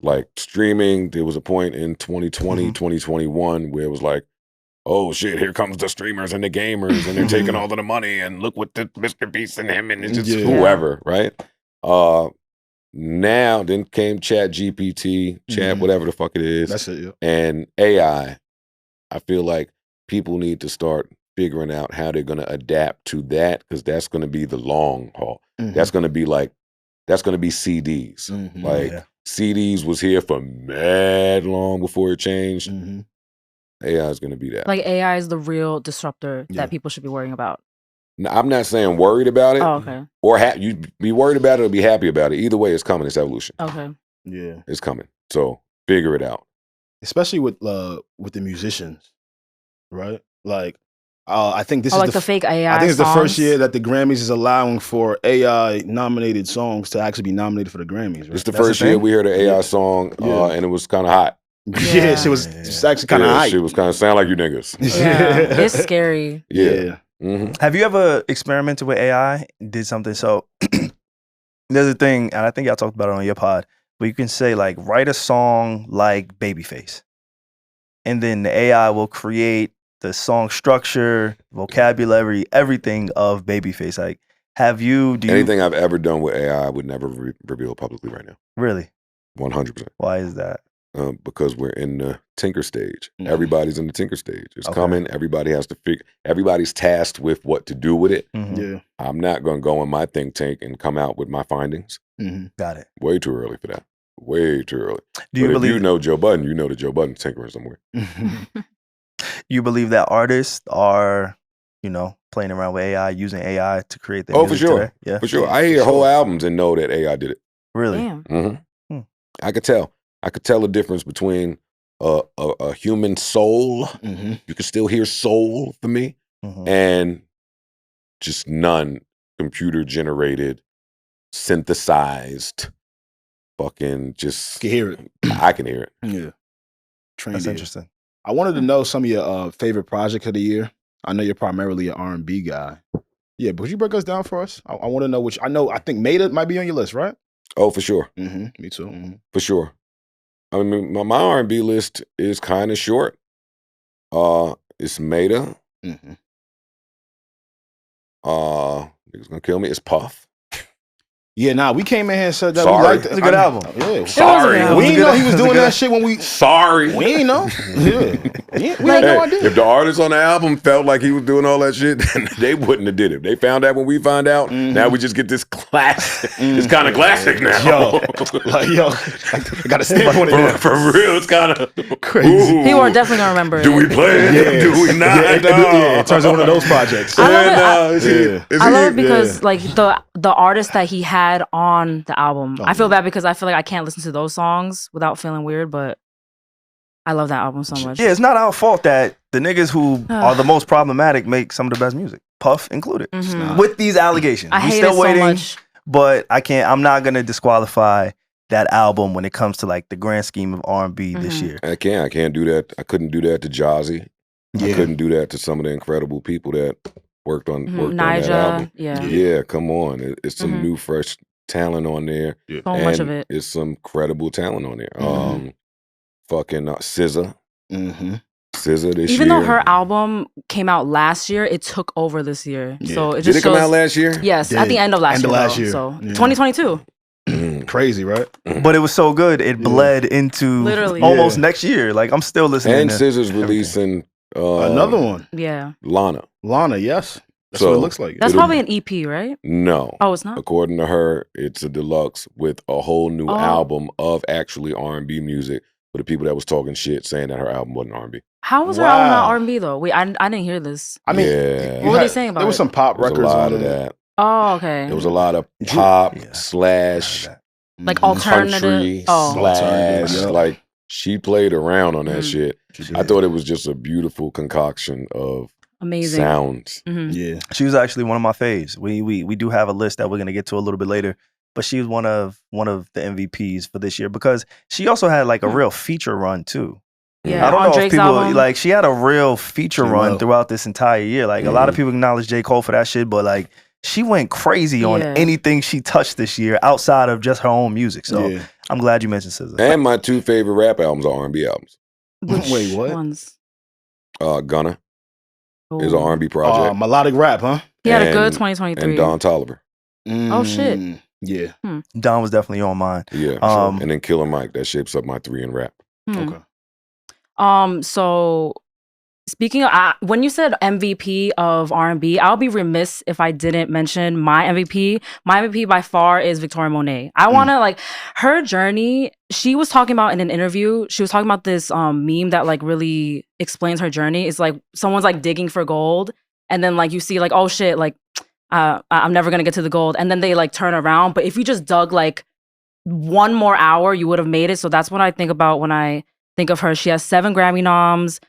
[SPEAKER 3] Like, streaming, there was a point in 2020, 2021 where it was like, oh shit, here comes the streamers and the gamers, and they're taking all of the money, and look what the Mr. Beast and him, and it's just whoever, right? Now, then came Chat GPT, whatever the fuck it is.
[SPEAKER 2] That's it, yeah.
[SPEAKER 3] And AI. I feel like people need to start figuring out how they're going to adapt to that, because that's going to be the long haul. That's going to be CDs. CDs was here for mad long before it changed. AI is going to be that.
[SPEAKER 4] Like, AI is the real disruptor that people should be worrying about.
[SPEAKER 3] Now, I'm not saying worried about it.
[SPEAKER 4] Oh, okay.
[SPEAKER 3] Or you be worried about it or be happy about it. Either way, it's coming. It's evolution.
[SPEAKER 4] Okay.
[SPEAKER 2] Yeah.
[SPEAKER 3] It's coming. So figure it out.
[SPEAKER 2] Especially with the musicians, right? Like, I think this is
[SPEAKER 4] like the fake AI
[SPEAKER 2] I think it's the first
[SPEAKER 4] songs?
[SPEAKER 2] year that the Grammys is allowing for AI nominated songs to actually be nominated for the Grammys. Right?
[SPEAKER 3] It's the first year we heard an AI song, and it was kind of hot.
[SPEAKER 2] Yeah, shit was it's actually kind of hype.
[SPEAKER 3] Shit was kind of sound like you niggas.
[SPEAKER 4] Yeah. It's scary.
[SPEAKER 3] Yeah.
[SPEAKER 1] Have you ever experimented with AI? Did something? So there's a thing, and I think y'all talked about it on your pod, where you can say like, write a song like Babyface, and then the AI will create the song structure, vocabulary, everything of Babyface. Like,
[SPEAKER 3] Anything I've ever done with AI, I would never reveal publicly right now.
[SPEAKER 1] Really?
[SPEAKER 3] 100%.
[SPEAKER 1] Why is that?
[SPEAKER 3] Because we're in the tinker stage. Everybody's in the tinker stage. It's coming. Everybody has to figure. Everybody's tasked with what to do with it.
[SPEAKER 2] Yeah.
[SPEAKER 3] I'm not going to go in my think tank and come out with my findings.
[SPEAKER 1] Got it.
[SPEAKER 3] Way too early for that. Way too early.
[SPEAKER 1] Do you
[SPEAKER 3] But
[SPEAKER 1] believe
[SPEAKER 3] if you know Joe Budden, you know that Joe Budden's tinkering somewhere.
[SPEAKER 1] you believe that artists are, playing around with AI, using AI to create their
[SPEAKER 3] Oh, for
[SPEAKER 1] music
[SPEAKER 3] sure.
[SPEAKER 1] today? Yeah,
[SPEAKER 3] For sure. I hear whole albums and know that AI did it.
[SPEAKER 1] Really?
[SPEAKER 4] Damn.
[SPEAKER 3] I could tell. I could tell the difference between a human soul. You can still hear soul for me, and just computer generated, synthesized, fucking just.
[SPEAKER 2] Can hear it.
[SPEAKER 3] I can hear it.
[SPEAKER 2] Yeah.
[SPEAKER 1] That's interesting.
[SPEAKER 2] I wanted to know some of your favorite projects of the year. I know you're primarily an R&B guy. Yeah, but would you break us down for us? I want to know which. I think Meta might be on your list, right?
[SPEAKER 3] Oh, for sure.
[SPEAKER 2] Me too.
[SPEAKER 3] For sure. I mean, my R&B list is kind of short. It's Meta. Niggas gonna kill me. It's Puff.
[SPEAKER 2] Yeah, nah, we came in here and said that
[SPEAKER 3] Sorry.
[SPEAKER 2] we liked it.
[SPEAKER 1] It's a good album.
[SPEAKER 2] Yeah.
[SPEAKER 3] Sorry.
[SPEAKER 2] We didn't know he was doing that shit when we.
[SPEAKER 3] Sorry.
[SPEAKER 2] We ain't know. Yeah. We had no idea.
[SPEAKER 3] If the artist on the album felt like he was doing all that shit, then they wouldn't have did it. They found out when we find out. Now we just get this classic. It's kind of classic now.
[SPEAKER 2] Yo, I gotta stamp on it now.
[SPEAKER 3] For real, it's kind of
[SPEAKER 2] Crazy.
[SPEAKER 4] People are definitely gonna remember.
[SPEAKER 3] Do we play it?
[SPEAKER 2] Yeah.
[SPEAKER 3] Do we not?
[SPEAKER 2] Yeah, it turns out one of those projects.
[SPEAKER 4] I love
[SPEAKER 3] Yeah.
[SPEAKER 4] I love it because like the artist that he had on the album. I feel bad because I feel like I can't listen to those songs without feeling weird, but I love that album so much.
[SPEAKER 1] Yeah, it's not our fault that the niggas who are the most problematic make some of the best music, Puff included. With these allegations,
[SPEAKER 4] I
[SPEAKER 1] we
[SPEAKER 4] hate
[SPEAKER 1] still
[SPEAKER 4] it so
[SPEAKER 1] waiting,
[SPEAKER 4] much.
[SPEAKER 1] but I'm not gonna disqualify that album when it comes to like the grand scheme of R&B this year.
[SPEAKER 3] I can't do that. I couldn't do that to Jazzy. I couldn't do that to some of the incredible people that worked on that album. Yeah, come on. It's some new, fresh talent on there.
[SPEAKER 4] So much of it.
[SPEAKER 3] It's some credible talent on there. Fucking SZA. SZA this year.
[SPEAKER 4] Even though her album came out last year, it took over this year. So it just
[SPEAKER 3] Did it come out last year?
[SPEAKER 4] Yes, at the end of last year. So 2022.
[SPEAKER 2] Crazy, right?
[SPEAKER 1] But it was so good, it bled into
[SPEAKER 4] Literally.
[SPEAKER 1] almost next year. Like I'm still listening.
[SPEAKER 3] And
[SPEAKER 1] to
[SPEAKER 3] SZA's releasing
[SPEAKER 2] another one.
[SPEAKER 4] Yeah.
[SPEAKER 2] Lana, yes. That's
[SPEAKER 3] So,
[SPEAKER 2] what it looks like.
[SPEAKER 4] That's probably an EP, right?
[SPEAKER 3] No.
[SPEAKER 4] Oh, it's not?
[SPEAKER 3] According to her, it's a deluxe with a whole new album of actually R&B music for the people that was talking shit saying that her album wasn't R&B.
[SPEAKER 4] How was her album not R&B though? Wait, I didn't hear this.
[SPEAKER 2] I mean,
[SPEAKER 4] what were they saying about
[SPEAKER 2] there was
[SPEAKER 4] it?
[SPEAKER 2] some pop
[SPEAKER 3] There was
[SPEAKER 2] records
[SPEAKER 3] a lot
[SPEAKER 2] on
[SPEAKER 3] of
[SPEAKER 2] it.
[SPEAKER 3] that.
[SPEAKER 4] Oh, okay.
[SPEAKER 3] There was a lot of pop slash
[SPEAKER 4] Like alternative.
[SPEAKER 3] country slash like she played around on that shit. I thought it was just a beautiful concoction of
[SPEAKER 4] amazing
[SPEAKER 3] sounds.
[SPEAKER 2] Yeah,
[SPEAKER 1] she was actually one of my faves. We do have a list that we're gonna get to a little bit later, but she was one of the MVPs for this year because she also had like a real feature run too.
[SPEAKER 4] Yeah,
[SPEAKER 1] I don't
[SPEAKER 4] on
[SPEAKER 1] know
[SPEAKER 4] Drake's
[SPEAKER 1] if people
[SPEAKER 4] album.
[SPEAKER 1] like she had a real feature run throughout this entire year. Like a lot of people acknowledge J. Cole for that shit, but like she went crazy on anything she touched this year outside of just her own music. So I'm glad you mentioned SZA.
[SPEAKER 3] And my two favorite rap albums are R&B albums.
[SPEAKER 2] Wait, what?
[SPEAKER 4] Ones?
[SPEAKER 3] Gunna is an R&B project.
[SPEAKER 2] Melodic rap, huh?
[SPEAKER 4] He had a good 2023.
[SPEAKER 3] And Don Toliver.
[SPEAKER 4] Oh shit.
[SPEAKER 2] Yeah.
[SPEAKER 1] Don was definitely on mine.
[SPEAKER 3] Yeah. And then Killer Mike. That shapes up my 3 in rap.
[SPEAKER 2] Okay.
[SPEAKER 4] So speaking of, when you said MVP of R&B, I'll be remiss if I didn't mention my MVP. My MVP by far is Victoria Monet. I want to like her journey. She was talking about in an interview, she was talking about this meme that like really explains her journey. It's like someone's like digging for gold and then like you see like, oh shit, like I'm never going to get to the gold. And then they like turn around. But if you just dug like one more hour, you would have made it. So that's what I think about when I think of her. She has 7 Grammy noms,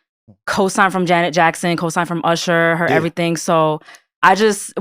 [SPEAKER 4] co-sign from Janet Jackson, co-sign from Usher, her everything. So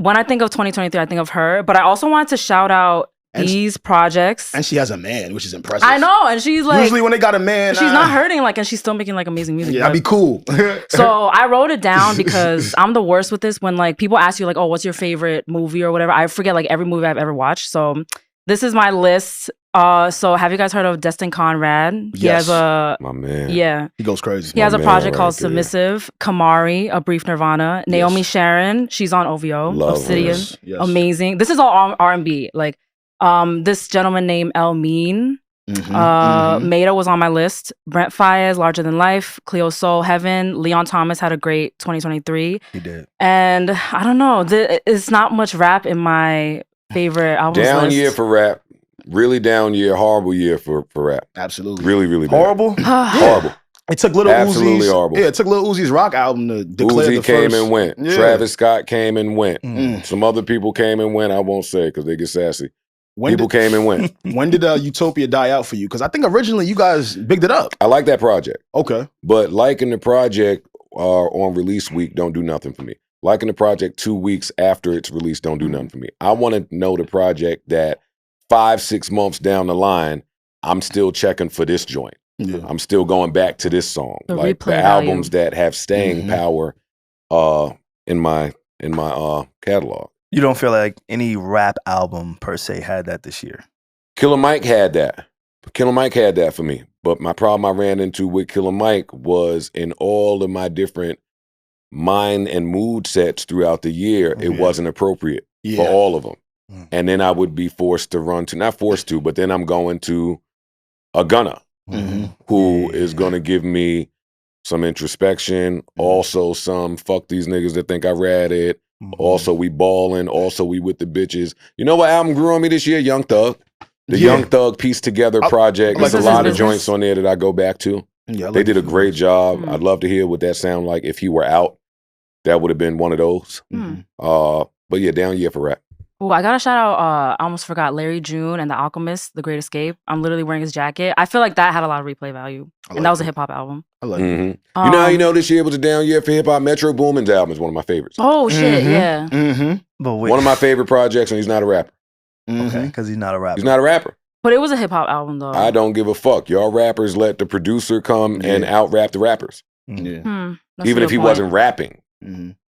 [SPEAKER 4] when I think of 2023, I think of her. But I also wanted to shout out these projects.
[SPEAKER 2] And she has a man, which is impressive.
[SPEAKER 4] I know. And she's like,
[SPEAKER 2] usually when they got a man,
[SPEAKER 4] she's not hurting, like, and she's still making like amazing music.
[SPEAKER 2] Yeah, that'd be cool.
[SPEAKER 4] So I wrote it down because I'm the worst with this. When like people ask you like, oh, what's your favorite movie or whatever? I forget like every movie I've ever watched. So this is my list. So have you guys heard of Destin Conrad? He has
[SPEAKER 3] my man.
[SPEAKER 4] Yeah.
[SPEAKER 2] He goes crazy.
[SPEAKER 4] He has a project called
[SPEAKER 3] there.
[SPEAKER 4] Submissive, Kamari, A Brief Nirvana, Naomi Sharon, she's on OVO,
[SPEAKER 3] Love
[SPEAKER 4] Obsidian,
[SPEAKER 3] her.
[SPEAKER 2] Yes.
[SPEAKER 4] amazing. This is all R&B. Like this gentleman named El Mean, Maida was on my list. Brent Faiyaz, Larger Than Life, Cleo Soul, Heaven. Leon Thomas had a great 2023.
[SPEAKER 1] He did.
[SPEAKER 4] And I don't know, it's not much rap in my favorite albums
[SPEAKER 3] Down
[SPEAKER 4] list.
[SPEAKER 3] year for rap. Really down year. Horrible year for rap.
[SPEAKER 2] Absolutely.
[SPEAKER 3] Really, really bad.
[SPEAKER 1] Horrible?
[SPEAKER 3] Horrible.
[SPEAKER 2] It took Lil
[SPEAKER 3] Absolutely
[SPEAKER 2] Uzi's.
[SPEAKER 3] horrible.
[SPEAKER 2] Yeah, it took Lil Uzi's rock album to declare
[SPEAKER 3] Uzi
[SPEAKER 2] the
[SPEAKER 3] came
[SPEAKER 2] first.
[SPEAKER 3] and went.
[SPEAKER 2] Yeah.
[SPEAKER 3] Travis Scott came and went. Some other people came and went. I won't say because they get sassy. People came and went.
[SPEAKER 2] When did Utopia die out for you? Because I think originally you guys bigged it up.
[SPEAKER 3] I like that project.
[SPEAKER 2] Okay.
[SPEAKER 3] But liking the project on release week don't do nothing for me. Liking the project 2 weeks after it's released don't do nothing for me. I want to know the project that 5-6 months down the line, I'm still checking for this joint.
[SPEAKER 2] Yeah.
[SPEAKER 3] I'm still going back to this song.
[SPEAKER 4] The
[SPEAKER 3] like
[SPEAKER 4] replay
[SPEAKER 3] the
[SPEAKER 4] value.
[SPEAKER 3] albums that have staying power in my catalog.
[SPEAKER 1] You don't feel like any rap album per se had that this year?
[SPEAKER 3] Killer Mike had that. Killer Mike had that for me. But my problem I ran into with Killer Mike was in all of my different mind and mood sets throughout the year, it wasn't appropriate for all of them. And then I would be forced to run to, not forced to, but then I'm going to a gunner who is going to give me some introspection, also some fuck these niggas that think I read it. Also, we ballin'. Also, we with the bitches. You know what album grew on me this year? Young Thug. The Young Thug Piece Together project. There's a lot of joints on there that I go back to. Yeah, they did a great job. I'd love to hear what that sound like if he were out. That would have been one of those. But yeah, down year for rap.
[SPEAKER 4] Oh, I gotta shout out, I almost forgot, Larry June and The Alchemist, The Great Escape. I'm literally wearing his jacket. I feel like that had a lot of replay value. And that was a hip hop album.
[SPEAKER 2] I like it.
[SPEAKER 3] You know how you know this year was a down year for hip hop? Metro Boomin's album is one of my favorites.
[SPEAKER 4] Oh, shit, yeah.
[SPEAKER 1] But wait.
[SPEAKER 3] One of my favorite projects, and he's not a rapper.
[SPEAKER 1] Okay, because he's not a rapper.
[SPEAKER 3] He's not a rapper.
[SPEAKER 4] But it was a hip hop album, though.
[SPEAKER 3] I don't give a fuck. Y'all rappers let the producer come and out-rap the rappers.
[SPEAKER 4] That's
[SPEAKER 3] Even
[SPEAKER 4] a
[SPEAKER 3] if he
[SPEAKER 4] good
[SPEAKER 3] wasn't
[SPEAKER 4] point.
[SPEAKER 3] rapping.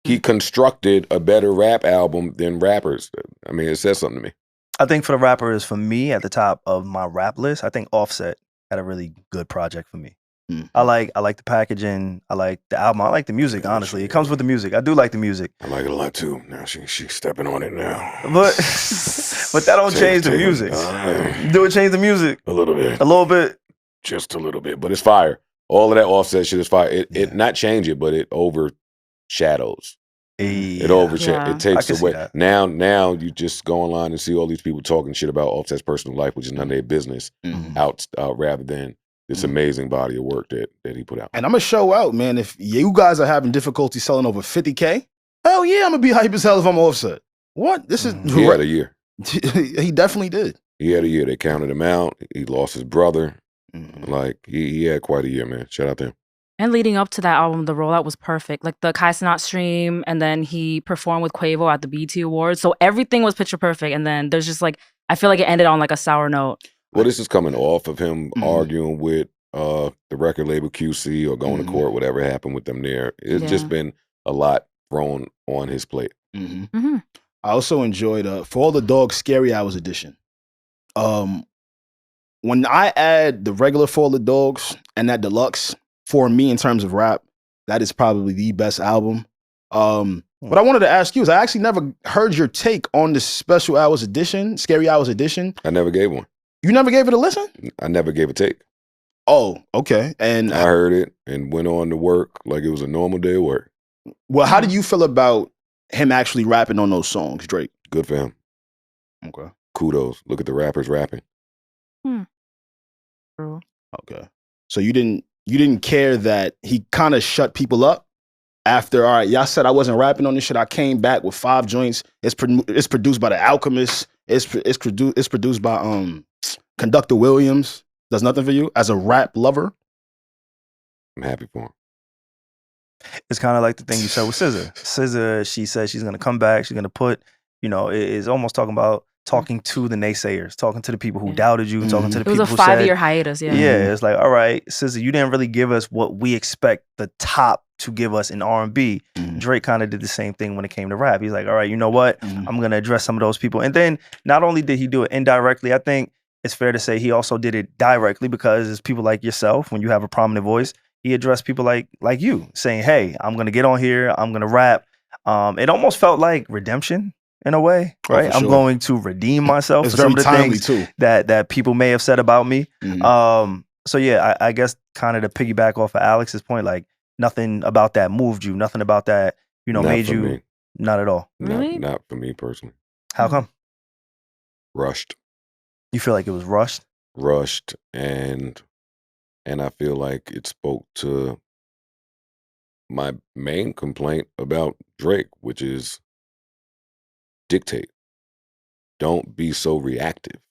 [SPEAKER 3] He constructed a better rap album than rappers. I mean, it says something to me.
[SPEAKER 1] I think for the rappers, for me, at the top of my rap list, I think Offset had a really good project for me. I like the packaging. I like the album. I like the music, honestly. It comes with the music. I do like the music.
[SPEAKER 3] I like it a lot, too. Now she's stepping on it now.
[SPEAKER 1] But that don't change the music. Do it change the music?
[SPEAKER 3] A little bit.
[SPEAKER 1] A little bit?
[SPEAKER 3] Just a little bit. But it's fire. All of that Offset shit is fire. It not change it, but it overshadows. It it takes away. Now you just go online and see all these people talking shit about Offset's personal life, which is none of their business, out rather than this amazing body of work that he put out.
[SPEAKER 2] And I'm gonna show out, man. If you guys are having difficulty selling over 50K, hell yeah, I'm gonna be hype as hell if I'm Offset. What? This is
[SPEAKER 3] he had a year.
[SPEAKER 2] He definitely did.
[SPEAKER 3] He had a year. They counted him out. He lost his brother. Like he had quite a year, man. Shout out to him.
[SPEAKER 4] And leading up to that album, the rollout was perfect. Like the Kai Cenat stream, and then he performed with Quavo at the BET Awards. So everything was picture perfect. And then there's just like, I feel like it ended on like a sour note.
[SPEAKER 3] Well, this is coming off of him arguing with the record label QC or going to court, whatever happened with them there. It's just been a lot thrown on his plate.
[SPEAKER 2] I also enjoyed For All the Dogs Scary Hours edition. When I add the regular For All the Dogs and that deluxe, for me in terms of rap, that is probably the best album. What I wanted to ask you is I actually never heard your take on the Special Hours edition, Scary Hours edition.
[SPEAKER 3] I never gave one.
[SPEAKER 2] You never gave it a listen?
[SPEAKER 3] I never gave a take.
[SPEAKER 2] Oh, okay. And
[SPEAKER 3] I heard it and went on to work like it was a normal day of work.
[SPEAKER 2] Well, how did you feel about him actually rapping on those songs, Drake?
[SPEAKER 3] Good for him.
[SPEAKER 2] Okay.
[SPEAKER 3] Kudos. Look at the rappers rapping.
[SPEAKER 4] True.
[SPEAKER 2] Okay. So you didn't care that he kind of shut people up after, all right, y'all said I wasn't rapping on this shit. I came back with 5 joints. It's produced by The Alchemist. It's produced by Conductor Williams. Does nothing for you as a rap lover?
[SPEAKER 3] I'm happy for him.
[SPEAKER 1] It's kind of like the thing you said with SZA. SZA, she said she's going to come back. She's going to put, it's almost talking to the naysayers, talking to the people who doubted you, talking to the people who said.
[SPEAKER 4] It was a 5-year hiatus, yeah.
[SPEAKER 1] Yeah, it's like, all right, SZA, you didn't really give us what we expect the top to give us in R&B. Drake kind of did the same thing when it came to rap. He's like, all right, you know what? I'm going to address some of those people. And then not only did he do it indirectly, I think it's fair to say he also did it directly because it's people like yourself, when you have a prominent voice, he addressed people like you, saying, hey, I'm going to get on here, I'm going to rap. It almost felt like redemption in a way, right?
[SPEAKER 2] Sure.
[SPEAKER 1] I'm going to redeem myself
[SPEAKER 2] it's
[SPEAKER 1] for some of the things
[SPEAKER 2] too.
[SPEAKER 1] that people may have said about me. So yeah, I guess kind of to piggyback off of Alex's point, like nothing about that moved you, nothing about that, made you,
[SPEAKER 3] me.
[SPEAKER 1] Not at all.
[SPEAKER 4] Really?
[SPEAKER 3] Not for me personally.
[SPEAKER 1] How come?
[SPEAKER 3] Rushed.
[SPEAKER 1] You feel like it was rushed?
[SPEAKER 3] Rushed, and I feel like it spoke to my main complaint about Drake, which is dictate. Don't be so reactive.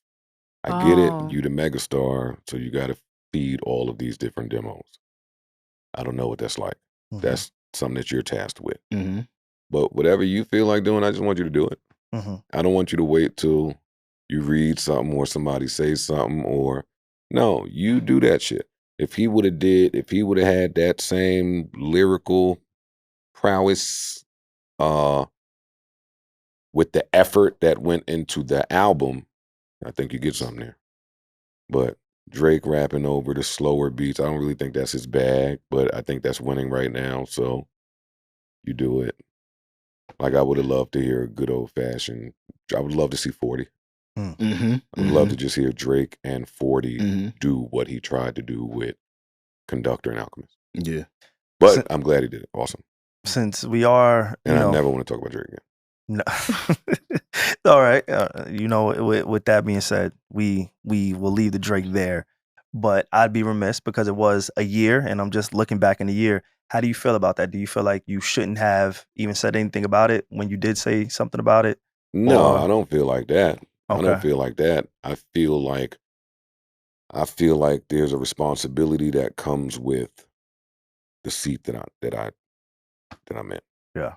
[SPEAKER 3] I get it. You the megastar, so you got to feed all of these different demos. I don't know what that's like. That's something that you're tasked with. But whatever you feel like doing, I just want you to do it. I don't want you to wait till you read something or somebody says something or no, you do that shit. If he would have had that same lyrical prowess with the effort that went into the album, I think you get something there. But Drake rapping over the slower beats, I don't really think that's his bag, but I think that's winning right now, so you do it. Like I would have loved to hear a good old-fashioned would love to see 40.
[SPEAKER 2] Mm-hmm.
[SPEAKER 3] I would love to just hear Drake and 40 do what he tried to do with Conductor and Alchemist.
[SPEAKER 2] Yeah.
[SPEAKER 3] But I'm glad he did it. Awesome.
[SPEAKER 1] Since we are,
[SPEAKER 3] And I never want to talk about Drake again.
[SPEAKER 1] No. All right. With that being said, we will leave the Drake there. But I'd be remiss because it was a year, and I'm just looking back in the year. How do you feel about that? Do you feel like you shouldn't have even said anything about it when you did say something about it?
[SPEAKER 3] No, I don't feel like that.
[SPEAKER 1] Okay.
[SPEAKER 3] I don't feel like that. I feel like there's a responsibility that comes with the seat that I'm in.
[SPEAKER 1] Yeah.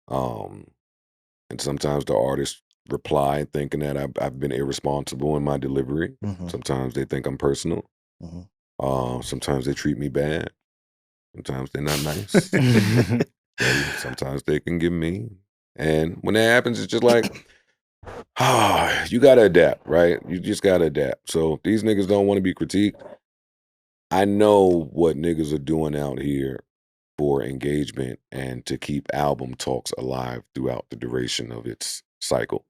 [SPEAKER 3] And sometimes the artists reply thinking that I've been irresponsible in my delivery.
[SPEAKER 1] Mm-hmm.
[SPEAKER 3] Sometimes they think I'm personal.
[SPEAKER 1] Mm-hmm.
[SPEAKER 3] Sometimes they treat me bad. Sometimes they're not nice. Sometimes they can get mean. And when that happens, it's just like, you gotta adapt, right? You just gotta adapt. So if these niggas don't want to be critiqued, I know what niggas are doing out here for engagement and to keep album talks alive throughout the duration of its cycle.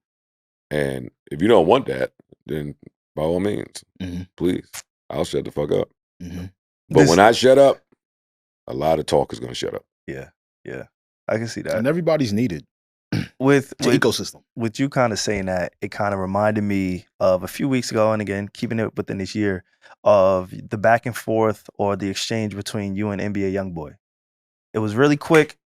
[SPEAKER 3] And if you don't want that, then by all means, please, I'll shut the fuck up. But when I shut up, a lot of talk is going to shut up.
[SPEAKER 1] Yeah. I can see that.
[SPEAKER 2] And everybody's needed.
[SPEAKER 1] With
[SPEAKER 2] ecosystem.
[SPEAKER 1] With you kind of saying that, it kind of reminded me of a few weeks ago, and again, keeping it within this year, of the back and forth or the exchange between you and NBA Youngboy. It was really quick.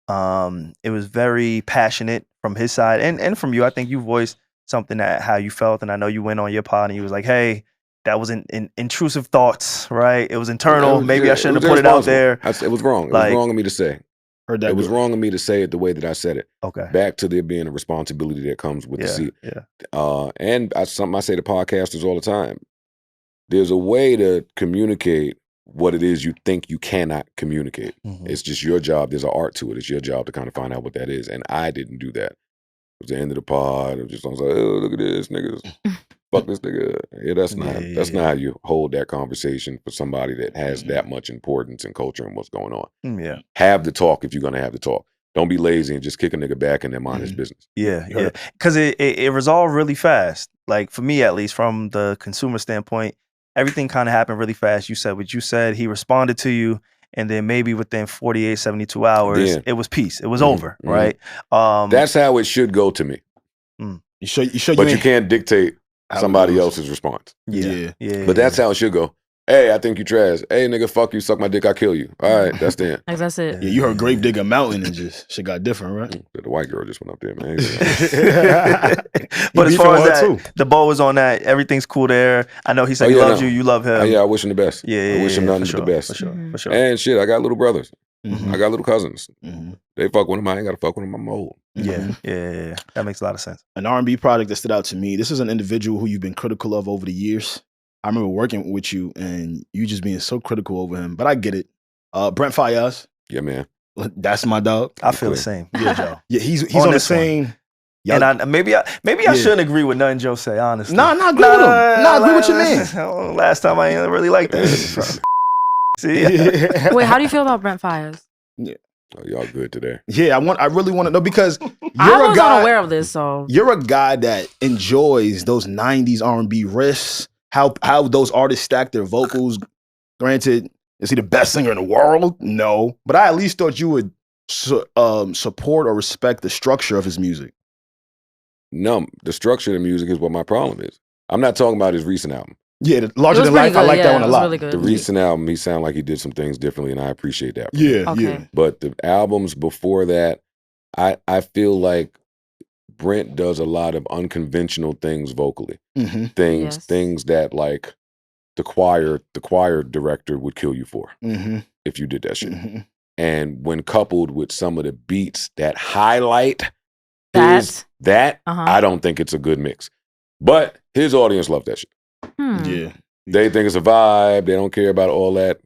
[SPEAKER 1] It was very passionate from his side and from you. I think you voiced something that how you felt, and I know you went on your pod and you was like, "Hey, that was an intrusive thoughts, right? It was internal. Maybe I shouldn't have put it out there."
[SPEAKER 3] It was wrong. It was wrong of me to say.
[SPEAKER 2] Heard that.
[SPEAKER 3] It was wrong of me to say it the way that I said it.
[SPEAKER 1] Okay.
[SPEAKER 3] Back to there being a responsibility that comes with the seat.
[SPEAKER 1] Yeah.
[SPEAKER 3] And something I say to podcasters all the time. There's a way to communicate what it is you think you cannot communicate. It's just your job. There's an art to it. It's your job to kind of find out what that is. And I didn't do that. It was the end of the pod. I was like, oh, look at this, niggas. Fuck this nigga. Yeah, that's not how you hold that conversation for somebody that has that much importance in culture and what's going on.
[SPEAKER 1] Yeah.
[SPEAKER 3] Have the talk if you're going to have the talk. Don't be lazy and just kick a nigga back and then mind his business.
[SPEAKER 1] Yeah. Because it resolved really fast. Like, for me, at least, from the consumer standpoint, everything kind of happened really fast. You said what you said. He responded to you. And then maybe within 48, 72 hours, it was peace. It was over, right?
[SPEAKER 3] That's how it should go to me. But you can't dictate somebody else's response.
[SPEAKER 1] Yeah.
[SPEAKER 3] But that's how it should go. Hey, I think you trash. Hey, nigga, fuck you, suck my dick, I kill you. All right, that's the end.
[SPEAKER 4] Like, that's it.
[SPEAKER 2] Yeah, you heard Grave Digger Mountain and just shit got different, right?
[SPEAKER 3] The white girl just went up there, man.
[SPEAKER 1] But as far as that, the ball was on that. Everything's cool there. I know he said he loves you. You love him.
[SPEAKER 3] Yeah, I wish him the best.
[SPEAKER 1] Yeah,
[SPEAKER 3] I wish him nothing but the best.
[SPEAKER 1] For sure.
[SPEAKER 3] And shit, I got little brothers. I got little cousins. They fuck with him. I ain't got to fuck with him. I'm old.
[SPEAKER 1] Yeah. That makes a lot of sense.
[SPEAKER 2] An R&B product that stood out to me. This is an individual who you've been critical of over the years. I remember working with you and you just being so critical over him, but I get it. Brent Faiyaz.
[SPEAKER 3] Yeah, man.
[SPEAKER 2] That's my dog.
[SPEAKER 1] I feel the same. Yeah, Joe.
[SPEAKER 2] Yeah, he's on the same.
[SPEAKER 1] And maybe I shouldn't agree with nothing Joe say, honestly.
[SPEAKER 2] Nah, agree with him. Agree with your man.
[SPEAKER 1] Last time I didn't really like that. See?
[SPEAKER 4] Wait, how do you feel about Brent Faiyaz?
[SPEAKER 2] Yeah.
[SPEAKER 3] Oh, y'all good today.
[SPEAKER 2] Yeah, I really want to know because
[SPEAKER 4] I was unaware of this, so
[SPEAKER 2] you're a guy that enjoys those 90s R&B riffs, how those artists stack their vocals. Granted, is he the best singer in the world? No. But I at least thought you would support or respect the structure of his music.
[SPEAKER 3] No, the structure of the music is what my problem is. I'm not talking about his recent album.
[SPEAKER 2] Yeah, Larger Than Life, I like that one a lot.
[SPEAKER 4] Really good.
[SPEAKER 3] The recent album, he sounded like he did some things differently, and I appreciate that.
[SPEAKER 2] Yeah.
[SPEAKER 3] But the albums before that, I feel like Brent does a lot of unconventional things vocally. Things that like the choir director would kill you for if you did that shit. And when coupled with some of the beats that highlight that, I don't think it's a good mix. But his audience loved that shit.
[SPEAKER 2] Yeah.
[SPEAKER 3] They think it's a vibe. They don't care about all that.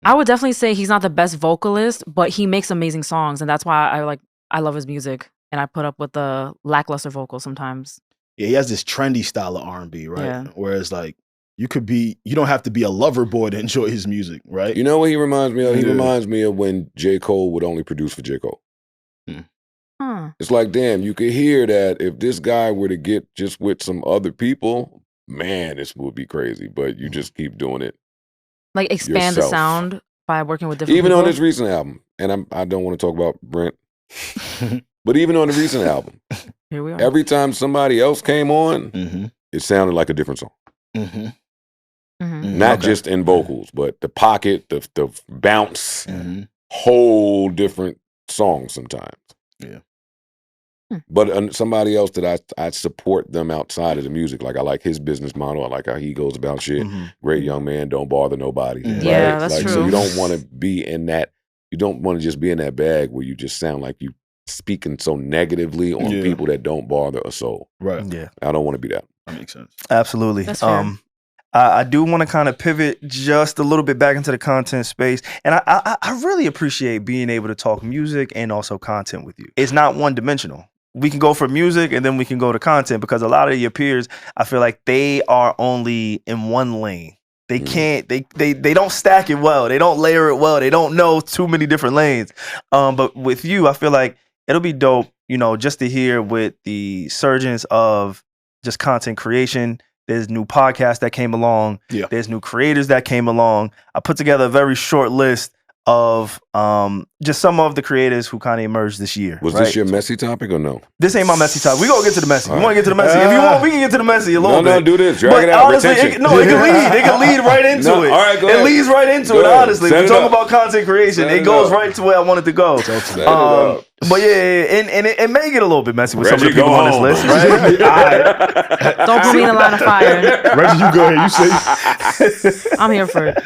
[SPEAKER 4] I would definitely say he's not the best vocalist, but he makes amazing songs, and that's why I love his music, and I put up with the lackluster vocals sometimes.
[SPEAKER 2] Yeah, he has this trendy style of R&B, right?
[SPEAKER 4] Yeah.
[SPEAKER 2] Whereas like you don't have to be a lover boy to enjoy his music, right?
[SPEAKER 3] You know what he reminds me of? He reminds me of when J. Cole would only produce for J. Cole. It's like, damn, you could hear that if this guy were to get just with some other people, man, this would be crazy. But you just keep doing it.
[SPEAKER 4] Like expand the
[SPEAKER 3] yourself.
[SPEAKER 4] sound by working with different
[SPEAKER 3] Even
[SPEAKER 4] people.
[SPEAKER 3] on this recent album, and I don't want to talk about Brent, but even on the recent album,
[SPEAKER 4] Here we are.
[SPEAKER 3] every time somebody else came on, it sounded like a different song. Not just in vocals, but the pocket, the bounce, whole different song sometimes.
[SPEAKER 2] Yeah.
[SPEAKER 3] But somebody else that I support them outside of the music. Like I like his business model. I like how he goes about shit. Great young man, don't bother nobody.
[SPEAKER 4] Yeah,
[SPEAKER 3] right?
[SPEAKER 4] that's
[SPEAKER 3] like,
[SPEAKER 4] true.
[SPEAKER 3] So you don't want to be in that. You don't want to just be in that bag where you just sound like you speaking so negatively on people that don't bother a soul.
[SPEAKER 2] Right.
[SPEAKER 1] Yeah.
[SPEAKER 3] I don't want to be that.
[SPEAKER 2] That makes sense.
[SPEAKER 1] Absolutely.
[SPEAKER 4] That's fair.
[SPEAKER 1] I do want to kind of pivot just a little bit back into the content space. And I really appreciate being able to talk music and also content with you. It's not one dimensional. We can go for music and then we can go to content, because a lot of your peers, I feel like they are only in one lane. They can't, they don't stack it well. They don't layer it well. They don't know too many different lanes. But with you, I feel like it'll be dope, just to hear with the surgence of just content creation. There's new podcasts that came along.
[SPEAKER 2] Yeah.
[SPEAKER 1] There's new creators that came along. I put together a very short list of just some of the creators who kind of emerged this year.
[SPEAKER 3] Was
[SPEAKER 1] right?
[SPEAKER 3] this your messy topic or no?
[SPEAKER 1] This ain't my messy topic. We gonna get to the messy. You want to get to the messy? If you want, we can get to the messy a little bit.
[SPEAKER 3] No, do this. Drag
[SPEAKER 1] But
[SPEAKER 3] it out.
[SPEAKER 1] honestly,
[SPEAKER 3] Retention.
[SPEAKER 1] it can lead. It can lead right into it.
[SPEAKER 3] All right, go
[SPEAKER 1] It
[SPEAKER 3] ahead.
[SPEAKER 1] leads right into
[SPEAKER 3] Go
[SPEAKER 1] it.
[SPEAKER 3] ahead.
[SPEAKER 1] Honestly,
[SPEAKER 3] Set
[SPEAKER 1] we
[SPEAKER 3] it
[SPEAKER 1] talk
[SPEAKER 3] up.
[SPEAKER 1] about content creation.
[SPEAKER 3] Set
[SPEAKER 1] It
[SPEAKER 3] it
[SPEAKER 1] goes
[SPEAKER 3] up.
[SPEAKER 1] right to where I want it to go.
[SPEAKER 3] Set it up.
[SPEAKER 1] But and it may get a little bit messy with some of the
[SPEAKER 3] Reggie,
[SPEAKER 1] people
[SPEAKER 3] go
[SPEAKER 1] on this
[SPEAKER 3] home.
[SPEAKER 1] list, right? All right.
[SPEAKER 4] Don't put me in the line of fire.
[SPEAKER 2] Reggie, you go ahead. You say.
[SPEAKER 4] I'm here for it.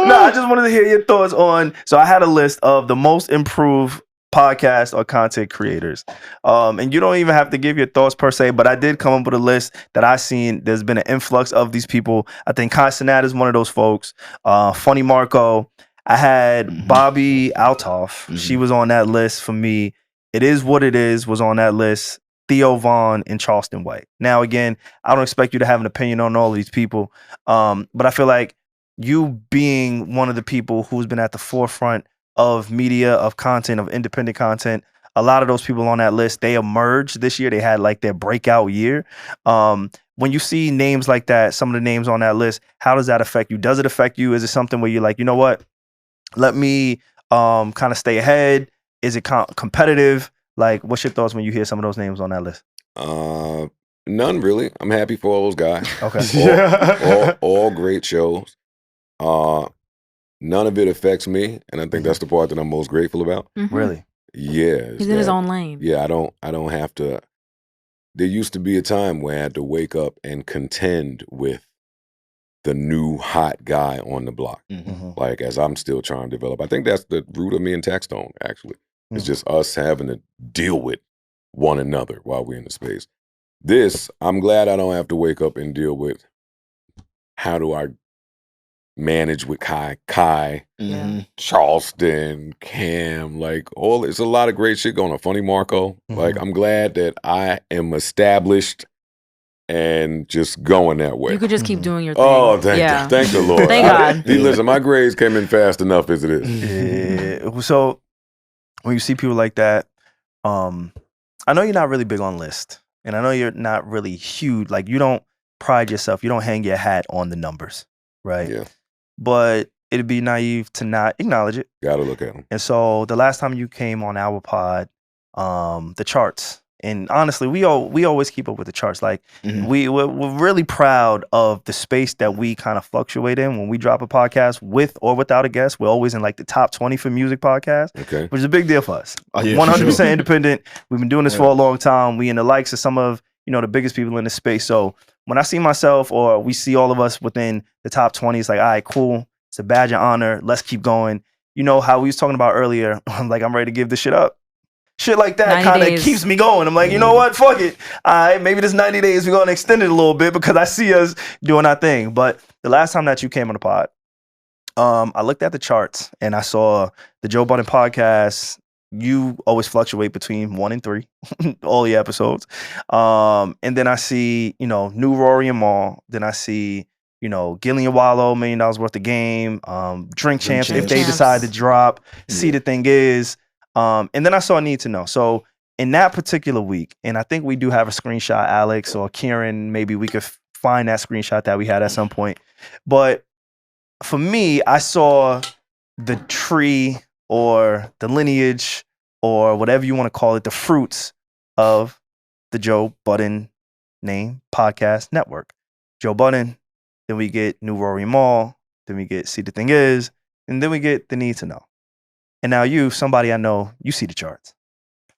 [SPEAKER 1] No, I just wanted to hear your thoughts on. So I had a list of the most improved podcast or content creators, and you don't even have to give your thoughts per se. But I did come up with a list that I seen. There's been an influx of these people. I think Kai Cenat is one of those folks. Funny Marco. I had Bobby Altoff. She was on that list for me. It Is What It Is was on that list. Theo Vaughn and Charleston White. Now, again, I don't expect you to have an opinion on all of these people, but I feel like you being one of the people who's been at the forefront of media, of content, of independent content, a lot of those people on that list, they emerged this year. They had like their breakout year. When you see names like that, some of the names on that list, how does that affect you? Does it affect you? Is it something where you're like, you know what? Let me kind of stay ahead. Is it competitive? Like, what's your thoughts when you hear some of those names on that list?
[SPEAKER 3] None really. I'm happy for all those guys.
[SPEAKER 1] Okay.
[SPEAKER 3] all great shows. None of it affects me, and I think that's the part that I'm most grateful about.
[SPEAKER 1] Really?
[SPEAKER 3] Yeah.
[SPEAKER 4] He's in his own lane.
[SPEAKER 3] Yeah, I don't have to. There used to be a time where I had to wake up and contend with the new hot guy on the block. Like, as I'm still trying to develop. I think that's the root of me and Taxstone, actually. It's just us having to deal with one another while we're in the space. This, I'm glad I don't have to wake up and deal with how do I manage with Kai, Charleston, Cam, like it's a lot of great shit going on. Funny Marco. Like, I'm glad that I am established and just going that way.
[SPEAKER 4] You could just keep doing your thing.
[SPEAKER 3] Oh, thank the Lord.
[SPEAKER 4] Thank God.
[SPEAKER 3] Listen, my grades came in fast enough as it is.
[SPEAKER 1] Yeah. So when you see people like that, I know you're not really big on list, and I know you're not really huge. Like, you don't pride yourself. You don't hang your hat on the numbers, right?
[SPEAKER 3] Yeah.
[SPEAKER 1] But it'd be naive to not acknowledge it.
[SPEAKER 3] Gotta look at them.
[SPEAKER 1] And so the last time you came on our pod, the charts. And honestly, we always keep up with the charts. Like, we're really proud of the space that we kind of fluctuate in when we drop a podcast with or without a guest. We're always in like the top 20 for music podcasts,
[SPEAKER 3] Okay.
[SPEAKER 1] which is a big deal for us.
[SPEAKER 2] Oh, yeah,
[SPEAKER 1] 100%
[SPEAKER 2] sure.
[SPEAKER 1] independent. We've been doing this for a long time. We in the likes of some of the biggest people in the space. So when I see myself or we see all of us within the top 20, it's like, all right, cool. It's a badge of honor. Let's keep going. You know how we was talking about earlier. I'm like, I'm ready to give this shit up. Shit like that kind of keeps me going. I'm like, you know what? Fuck it. All right, maybe this 90 days, we're going to extend it a little bit because I see us doing our thing. But the last time that you came on the pod, I looked at the charts and I saw the Joe Budden podcast. You always fluctuate between 1 and 3, all the episodes. And then I see, new Rory and Maul. Then I see, Gillian Wallow, $1 million worth of game, Drink Champs, if they decide to drop, See the Thing Is. And then I saw Need to Know. So in that particular week, and I think we do have a screenshot, Alex or Kieran, maybe we could find that screenshot that we had at some point. But for me, I saw the tree or the lineage or whatever you want to call it, the fruits of the Joe Budden name podcast network. Joe Budden, then we get New Rory Mall, then we get See the Thing Is, and then we get The Need to Know. And now you, somebody I know, you see the charts.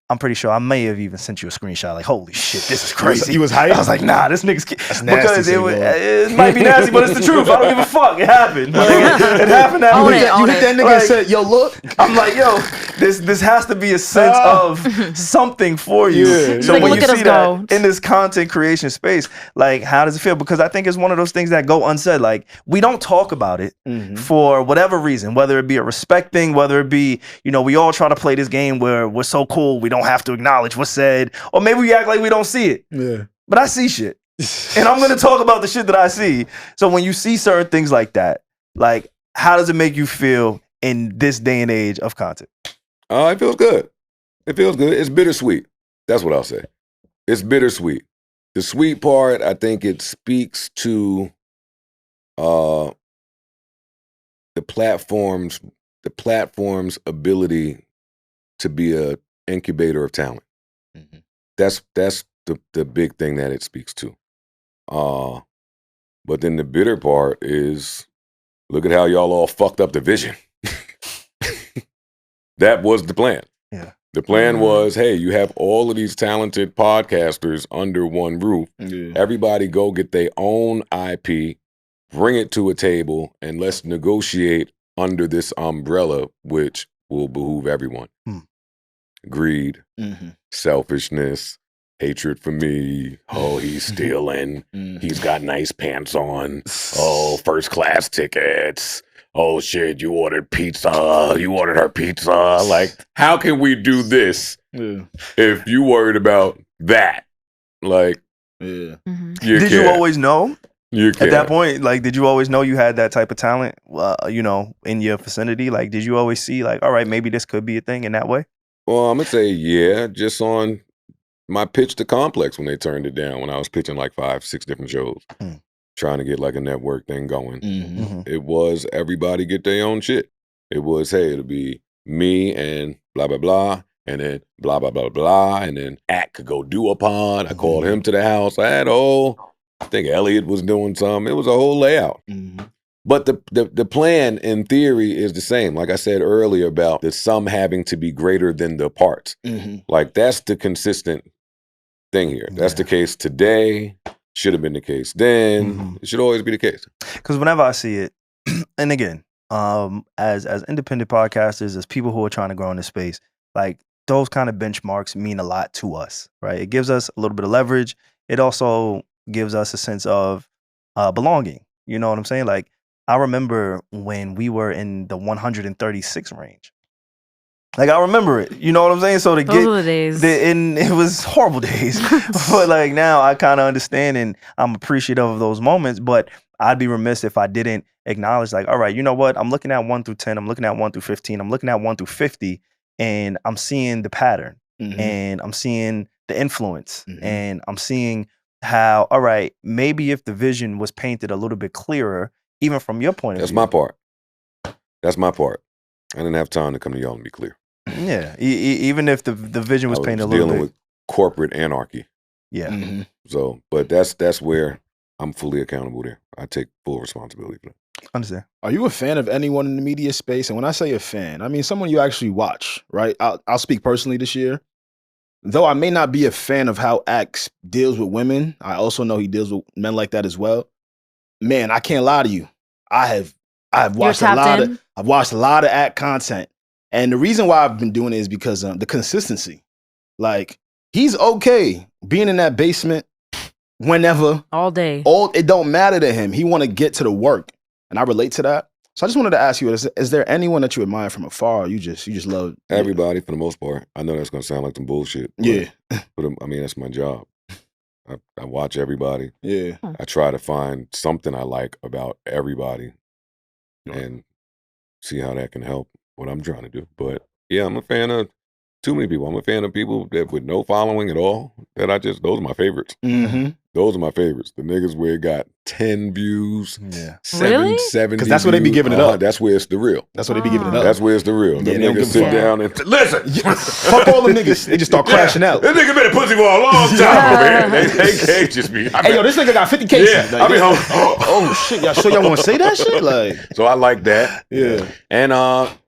[SPEAKER 1] I'm pretty sure I may have even sent you a screenshot like, holy shit, this is crazy.
[SPEAKER 2] He was hyped?
[SPEAKER 1] I was like, nah, this nigga's...
[SPEAKER 2] That's nasty,
[SPEAKER 1] Because it might be nasty, but it's the truth. I don't give a fuck. It happened. Like, it happened that week.
[SPEAKER 2] You hit that nigga and said, yo, look.
[SPEAKER 1] I'm like, yo, this has to be a sense of something for you.
[SPEAKER 2] Yeah.
[SPEAKER 1] So
[SPEAKER 4] Like,
[SPEAKER 1] when
[SPEAKER 4] look
[SPEAKER 1] you
[SPEAKER 4] at us
[SPEAKER 1] see
[SPEAKER 4] go.
[SPEAKER 1] that in this content creation space, like, how does it feel? Because I think it's one of those things that go unsaid. Like, we don't talk about it for whatever reason, whether it be a respect thing, whether it be, we all try to play this game where we're so cool, we don't have to acknowledge what's said, or maybe we act like we don't see it.
[SPEAKER 2] Yeah.
[SPEAKER 1] But I see shit. And I'm going to talk about the shit that I see. So when you see certain things like that, like, how does it make you feel in this day and age of content?
[SPEAKER 3] It feels good. It feels good. It's bittersweet. That's what I'll say. It's bittersweet. The sweet part, I think it speaks to the platform's ability to be a incubator of talent.
[SPEAKER 2] Mm-hmm.
[SPEAKER 3] That's the big thing that it speaks to. But then the bitter part is, look at how y'all all fucked up the vision. That was the plan.
[SPEAKER 1] Yeah.
[SPEAKER 3] The plan was, hey, you have all of these talented podcasters under one roof.
[SPEAKER 2] Yeah.
[SPEAKER 3] Everybody go get their own IP, bring it to a table, and let's negotiate under this umbrella, which will behoove everyone. Greed, selfishness, hatred for me. Oh, he's stealing. He's got nice pants on. Oh, first class tickets. Oh, shit, you ordered pizza. You ordered her pizza. Like, how can we do this if you worried about that? Like,
[SPEAKER 2] Yeah.
[SPEAKER 1] Did you always know?
[SPEAKER 3] You
[SPEAKER 1] At that point, like, did you always know you had that type of talent, in your vicinity? Like, did you always see, like, all right, maybe this could be a thing in that way?
[SPEAKER 3] Well, I'm going to say, yeah, just on my pitch to Complex when they turned it down, when I was pitching like 5-6 different shows, trying to get like a network thing going. It was everybody get their own shit. It was, hey, it'll be me and blah, blah, blah, and then blah, blah, blah, blah, and then Act could go do a pod. I called him to the house. I had I think Elliot was doing something. It was a whole layout. But the plan in theory is the same. Like I said earlier about the sum having to be greater than the parts. Like that's the consistent thing here. That's the case today. Should have been the case then. It should always be the case.
[SPEAKER 1] Because whenever I see it, and again, as independent podcasters, as people who are trying to grow in this space, like those kind of benchmarks mean a lot to us, right? It gives us a little bit of leverage. It also gives us a sense of belonging. You know what I'm saying? Like, I remember when we were in the 136 range. Like, I remember it. You know what I'm saying? So to
[SPEAKER 4] Those were the days.
[SPEAKER 1] and it was horrible days. But like now I kind of understand and I'm appreciative of those moments. But I'd be remiss if I didn't acknowledge, like, all right, you know what? I'm looking at 1 through 10. I'm looking at 1 through 15. I'm looking at 1 through 50. And I'm seeing the pattern. And I'm seeing the influence. And I'm seeing how, all right, maybe if the vision was painted a little bit clearer, even from your point of
[SPEAKER 3] That's
[SPEAKER 1] view.
[SPEAKER 3] my part. That's my part. I didn't have time to come to y'all and be clear.
[SPEAKER 1] Yeah. Even if the vision was painted a little
[SPEAKER 3] dealing
[SPEAKER 1] bit.
[SPEAKER 3] with corporate anarchy.
[SPEAKER 1] Yeah.
[SPEAKER 3] So, but that's where I'm fully accountable there. I take full responsibility for that.
[SPEAKER 1] Understand.
[SPEAKER 2] Are you a fan of anyone in the media space? And when I say a fan, I mean someone you actually watch, right? I'll speak personally this year. Though I may not be a fan of how Axe deals with women, I also know he deals with men like that as well. Man, I can't lie to you. I've watched I've watched a lot of Act content. And the reason why I've been doing it is because the consistency. Like, he's okay being in that basement whenever.
[SPEAKER 4] All day.
[SPEAKER 2] It don't matter to him. He want to get to the work. And I relate to that. So I just wanted to ask you, is there anyone that you admire from afar or you just love?
[SPEAKER 3] Everybody for the most part. I know that's going to sound like some bullshit. But, but I mean, that's my job. I watch everybody.
[SPEAKER 2] Yeah.
[SPEAKER 3] I try to find something I like about everybody and see how that can help what I'm trying to do. But yeah, I'm a fan of too many people. I'm a fan of people that with no following at all. Those are my favorites.
[SPEAKER 2] Mm-hmm.
[SPEAKER 3] Those are my favorites. The niggas where it got 10 views,
[SPEAKER 1] Yeah.
[SPEAKER 3] 770
[SPEAKER 2] 'Cause that's where they be giving it up.
[SPEAKER 3] That's where it's the real.
[SPEAKER 2] That's what they be giving it up.
[SPEAKER 3] That's where it's the real.
[SPEAKER 2] Yeah,
[SPEAKER 3] Them
[SPEAKER 2] they don't
[SPEAKER 3] niggas
[SPEAKER 2] give a
[SPEAKER 3] sit
[SPEAKER 2] fuck.
[SPEAKER 3] down and listen.
[SPEAKER 2] Fuck all them niggas. They just start crashing out.
[SPEAKER 3] This nigga been a pussy for a long time, man. They just be.
[SPEAKER 2] Hey, yo, this nigga got 50 cases.
[SPEAKER 3] Yeah, I be home.
[SPEAKER 2] Oh shit, y'all sure y'all want to say that shit? Like,
[SPEAKER 3] So I like that.
[SPEAKER 2] yeah.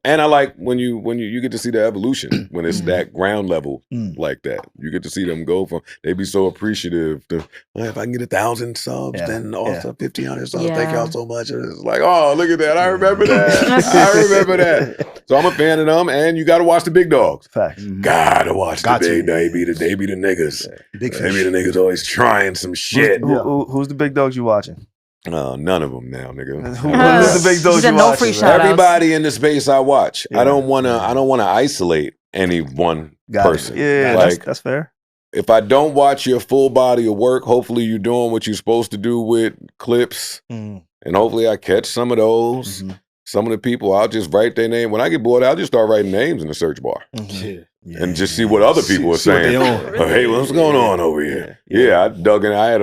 [SPEAKER 3] And I like when you get to see the evolution when it's that ground level like that. You get to see them go from they be so appreciative to well, if I can get 1,000 subs, then also 1,500 subs. Thank y'all so much. And it's like, oh, look at that. I remember that. I remember that. So I'm a fan of them, and you gotta watch the big dogs.
[SPEAKER 1] Facts.
[SPEAKER 3] Gotta watch
[SPEAKER 2] Got
[SPEAKER 3] the
[SPEAKER 2] to.
[SPEAKER 3] big they be the niggas.
[SPEAKER 2] Big
[SPEAKER 3] They be the niggas always trying some shit.
[SPEAKER 1] Who's the big dogs you watching?
[SPEAKER 3] None of them now, nigga.
[SPEAKER 1] Who's the big dogs
[SPEAKER 4] said
[SPEAKER 1] you
[SPEAKER 4] no
[SPEAKER 1] watching?
[SPEAKER 4] free
[SPEAKER 1] man?
[SPEAKER 4] shout-outs.
[SPEAKER 3] Everybody in the space I watch.
[SPEAKER 1] Yeah.
[SPEAKER 3] I don't wanna isolate any one
[SPEAKER 1] Got it.
[SPEAKER 3] person.
[SPEAKER 1] Yeah,
[SPEAKER 3] Like,
[SPEAKER 1] that's fair.
[SPEAKER 3] if I don't watch your full body of work, hopefully you're doing what you're supposed to do with clips.
[SPEAKER 1] Mm.
[SPEAKER 3] And hopefully I catch some of those.
[SPEAKER 1] Mhm.
[SPEAKER 3] Some of the people, I'll just write their name. When I get bored, I'll just start writing names in the search bar
[SPEAKER 2] Shit.
[SPEAKER 3] and just see what other people are
[SPEAKER 2] See what they
[SPEAKER 3] saying.
[SPEAKER 2] on.
[SPEAKER 3] Oh, hey, what's going on over here? Yeah, I dug in. I had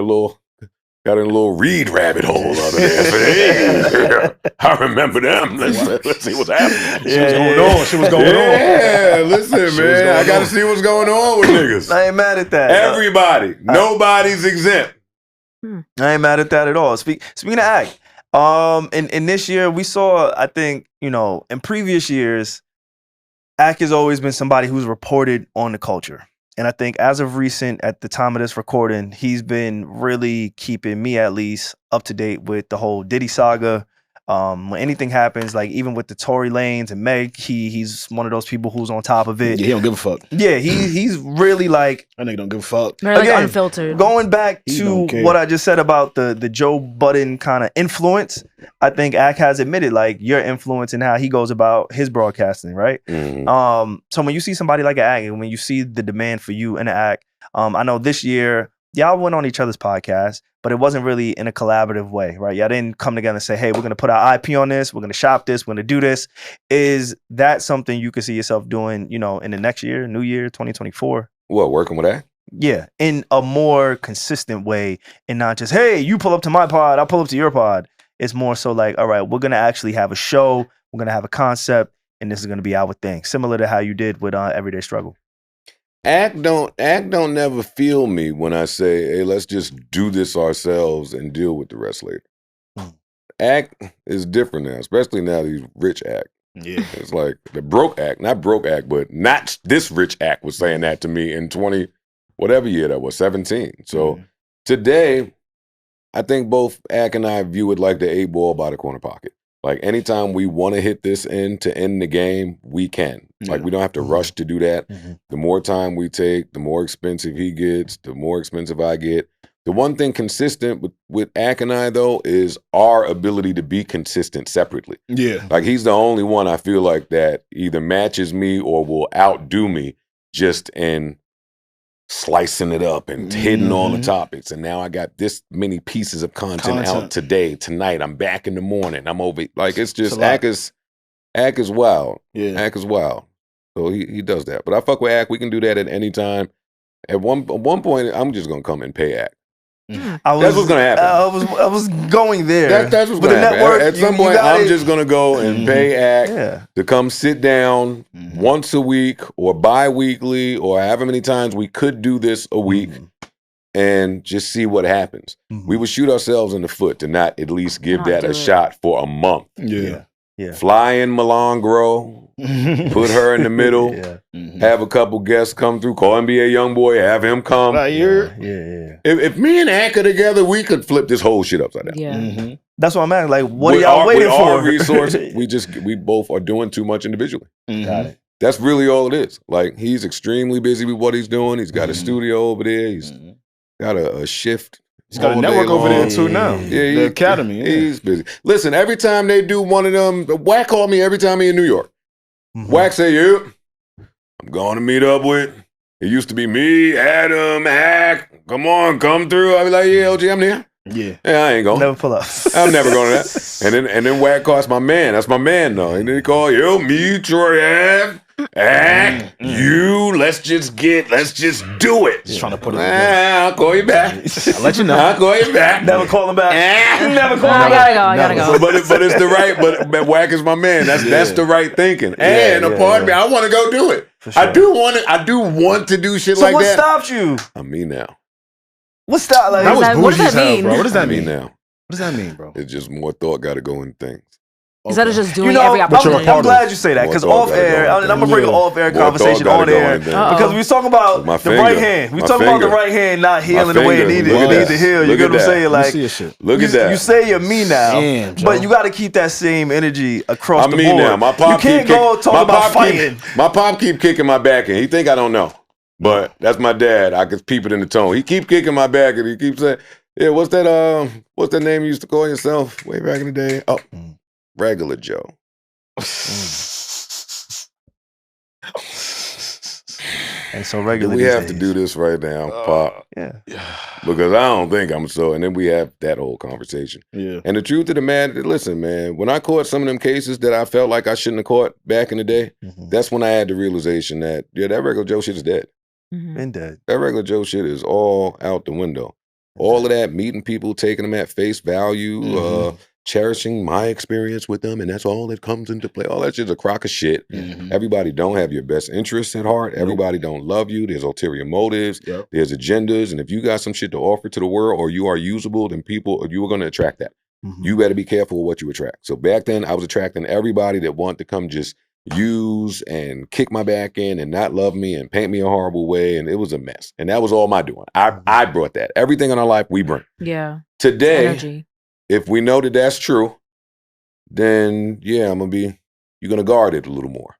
[SPEAKER 3] got in a little reed rabbit hole over there. Hey, I remember them. Let's see what's happening.
[SPEAKER 2] Shit was going on. Shit was going on.
[SPEAKER 3] Yeah, listen, man. I got to see what's going on with niggas.
[SPEAKER 1] I ain't mad at that.
[SPEAKER 3] Everybody. Nobody's exempt.
[SPEAKER 1] I ain't mad at that at all. Speaking of act, in this year we saw, I think, in previous years, act has always been somebody who's reported on the culture. And I think as of recent, at the time of this recording, he's been really keeping me at least up to date with the whole Diddy saga. When anything happens, like even with the Tory Lanez and Meg, he's one of those people who's on top of it.
[SPEAKER 2] Yeah, he don't give a fuck.
[SPEAKER 1] Yeah, he's really like
[SPEAKER 2] That nigga don't give a fuck.
[SPEAKER 4] They're like
[SPEAKER 1] Again,
[SPEAKER 4] unfiltered.
[SPEAKER 1] going back
[SPEAKER 2] He
[SPEAKER 1] to
[SPEAKER 2] don't care.
[SPEAKER 1] what I just said about the Joe Budden kind of influence. I think Ak has admitted like your influence in how he goes about his broadcasting, right?
[SPEAKER 3] Mhm.
[SPEAKER 1] So when you see somebody like Ak, and when you see the demand for you and Ak, I know this year y'all went on each other's podcast, but it wasn't really in a collaborative way, right? Y'all didn't come together and say, hey, we're going to put our IP on this. We're going to shop this. We're going to do this. Is that something you could see yourself doing, in the next year, new year, 2024?
[SPEAKER 3] What, working with that?
[SPEAKER 1] Yeah, in a more consistent way and not just, hey, you pull up to my pod, I'll pull up to your pod. It's more so like, all right, we're going to actually have a show. We're going to have a concept, and this is going to be our thing. Similar to how you did with Everyday Struggle.
[SPEAKER 3] Act don't never feel me when I say, hey, let's just do this ourselves and deal with the rest later. Act is different now, especially now that he's rich Act.
[SPEAKER 2] Yeah.
[SPEAKER 3] It's like the broke Act, not broke Act, but not this rich Act was saying that to me in 20, whatever year that was, 17. So today, I think both Act and I view it like the 8-ball by the corner pocket. Like anytime we want to hit this end to end the game, we can. Like we don't have to rush to do that. The more time we take, the more expensive he gets, the more expensive I get. The one thing consistent with Ak and I, though, is our ability to be consistent separately.
[SPEAKER 2] Yeah.
[SPEAKER 3] Like he's the only one I feel like that either matches me or will outdo me just in slicing it up and hitting all the topics. And now I got this many pieces of content out today, tonight. I'm back in the morning. I'm over. Like it's just Ak is wild.
[SPEAKER 2] Yeah.
[SPEAKER 3] Ak is wild. So he does that. But I fuck with Ak. We can do that at any time. At one point, I'm just gonna come and pay Ak. That's what's gonna happen.
[SPEAKER 1] I was going there.
[SPEAKER 3] That's what's
[SPEAKER 1] With
[SPEAKER 3] gonna
[SPEAKER 1] the
[SPEAKER 3] happen.
[SPEAKER 1] network,
[SPEAKER 3] At some
[SPEAKER 1] you
[SPEAKER 3] point,
[SPEAKER 1] gotta-
[SPEAKER 3] I'm just gonna go and pay Ak
[SPEAKER 1] Yeah.
[SPEAKER 3] to come sit down once a week or bi-weekly or however many times we could do this a week and just see what happens. We would shoot ourselves in the foot to not at least give
[SPEAKER 4] Not
[SPEAKER 3] that
[SPEAKER 4] do
[SPEAKER 3] a
[SPEAKER 4] it.
[SPEAKER 3] shot for a month.
[SPEAKER 2] Yeah.
[SPEAKER 1] Yeah.
[SPEAKER 3] Fly in Milangro, put her in the middle,
[SPEAKER 1] Yeah.
[SPEAKER 3] have a couple guests come through, call NBA Youngboy, have him come.
[SPEAKER 2] Right here.
[SPEAKER 1] Yeah.
[SPEAKER 3] If me and Ak are together, we could flip this whole shit upside down.
[SPEAKER 4] Yeah.
[SPEAKER 1] That's what I'm asking. Like, what
[SPEAKER 3] With
[SPEAKER 1] are y'all waiting
[SPEAKER 3] with
[SPEAKER 1] for?
[SPEAKER 3] our resources, we both are doing too much individually.
[SPEAKER 1] Got it.
[SPEAKER 3] That's really all it is. Like he's extremely busy with what he's doing. He's got a studio over there. He's got a shift.
[SPEAKER 2] He's got a
[SPEAKER 3] all day
[SPEAKER 2] network over there
[SPEAKER 3] long.
[SPEAKER 2] too now.
[SPEAKER 3] Yeah,
[SPEAKER 2] The Academy. Yeah.
[SPEAKER 3] He's busy. Listen, every time they do one of them, Wack called me every time he in New York. Wack say, "Yeah, I'm going to meet up with. It used to be me, Adam, Hack. Come through." I be like, "Yeah, LG, I'm there."
[SPEAKER 2] Yeah.
[SPEAKER 3] Yeah, I ain't going.
[SPEAKER 1] Never pull up.
[SPEAKER 3] I'm never going to that. And then Wack calls my man. That's my man though. And then he call, "Yo, me, Troy Ave. Let's just do it.
[SPEAKER 2] Just trying to put it
[SPEAKER 3] I'll call you back.
[SPEAKER 2] I'll let you know.
[SPEAKER 3] I'll call you back.
[SPEAKER 1] Never call him back. Never call
[SPEAKER 4] I
[SPEAKER 1] him back.
[SPEAKER 4] gotta go.
[SPEAKER 3] But it's the right. But Wack is my man. That's the right thinking. And a part of me, I want to go do it.
[SPEAKER 1] For sure.
[SPEAKER 3] I do want to do shit
[SPEAKER 1] So
[SPEAKER 3] like
[SPEAKER 1] what
[SPEAKER 3] that.
[SPEAKER 1] stopped you?
[SPEAKER 3] I'm me now.
[SPEAKER 1] What stopped? Like,
[SPEAKER 2] That was
[SPEAKER 4] what does
[SPEAKER 2] bougie
[SPEAKER 4] that
[SPEAKER 2] as hell,
[SPEAKER 4] mean?
[SPEAKER 2] bro. What does that
[SPEAKER 3] I'm me
[SPEAKER 2] mean?
[SPEAKER 3] now.
[SPEAKER 2] What does that mean, bro?
[SPEAKER 3] It's just more thought got to go in things.
[SPEAKER 4] Instead of just doing
[SPEAKER 1] you know,
[SPEAKER 4] every opportunity.
[SPEAKER 1] I'm glad you say that because
[SPEAKER 3] More
[SPEAKER 1] off
[SPEAKER 3] thought
[SPEAKER 1] air,
[SPEAKER 3] gotta go
[SPEAKER 1] and I'm gonna bring an off air
[SPEAKER 3] More
[SPEAKER 1] conversation
[SPEAKER 3] thought
[SPEAKER 1] on
[SPEAKER 3] gotta go
[SPEAKER 1] air
[SPEAKER 3] in things.
[SPEAKER 1] because we was talking about
[SPEAKER 3] My
[SPEAKER 1] the right
[SPEAKER 3] finger.
[SPEAKER 1] hand. We
[SPEAKER 3] My
[SPEAKER 1] talking about the
[SPEAKER 3] finger.
[SPEAKER 1] right hand not healing the
[SPEAKER 3] My
[SPEAKER 1] way it
[SPEAKER 3] finger.
[SPEAKER 1] needs
[SPEAKER 3] Look at
[SPEAKER 1] to
[SPEAKER 3] that.
[SPEAKER 1] heal. You
[SPEAKER 3] Look
[SPEAKER 1] get
[SPEAKER 3] at
[SPEAKER 1] what I'm
[SPEAKER 3] that.
[SPEAKER 1] saying?
[SPEAKER 2] Let me
[SPEAKER 1] Like,
[SPEAKER 2] see your shit.
[SPEAKER 3] Look at that.
[SPEAKER 1] you say you're me now,
[SPEAKER 2] Damn, Joe.
[SPEAKER 1] but you got to keep that same energy across
[SPEAKER 3] I'm
[SPEAKER 1] the
[SPEAKER 3] me
[SPEAKER 1] board.
[SPEAKER 3] now. My pop
[SPEAKER 1] you can't
[SPEAKER 3] keep
[SPEAKER 1] go
[SPEAKER 3] kick-
[SPEAKER 1] talk
[SPEAKER 3] my
[SPEAKER 1] about
[SPEAKER 3] pop
[SPEAKER 1] fighting.
[SPEAKER 3] My pop keep kicking my back, and he think I don't know. But that's my dad. I can peep it in the tone. He keep kicking my back, and he keeps saying, "Yeah, what's that name you used to call yourself way back in the day? Oh, regular Joe."
[SPEAKER 1] And so regular.
[SPEAKER 3] We have to do this right now, Pop,
[SPEAKER 1] Yeah.
[SPEAKER 3] because I don't think I'm so. And then we have that whole conversation.
[SPEAKER 2] Yeah.
[SPEAKER 3] And the truth of the matter, listen, man, when I caught some of them cases that I felt like I shouldn't have caught back in the day, that's when I had the realization that, that regular Joe shit is dead.
[SPEAKER 1] Been dead.
[SPEAKER 3] That regular Joe shit is all out the window. All of that, meeting people, taking them at face value, cherishing my experience with them, and that's all that comes into play. All that shit's a crock of shit. Everybody don't have your best interests at heart. Everybody don't love you. There's ulterior motives.
[SPEAKER 2] Yep.
[SPEAKER 3] There's agendas. And if you got some shit to offer to the world or you are usable, then you are going to attract that. You better be careful with what you attract. So back then, I was attracting everybody that wanted to come just use and kick my back in and not love me and paint me a horrible way. And it was a mess. And that was all my doing. I brought that. Everything in our life, we bring.
[SPEAKER 4] Yeah.
[SPEAKER 3] Today,
[SPEAKER 4] Energy.
[SPEAKER 3] if we know that that's true, then yeah, you're going to guard it a little more.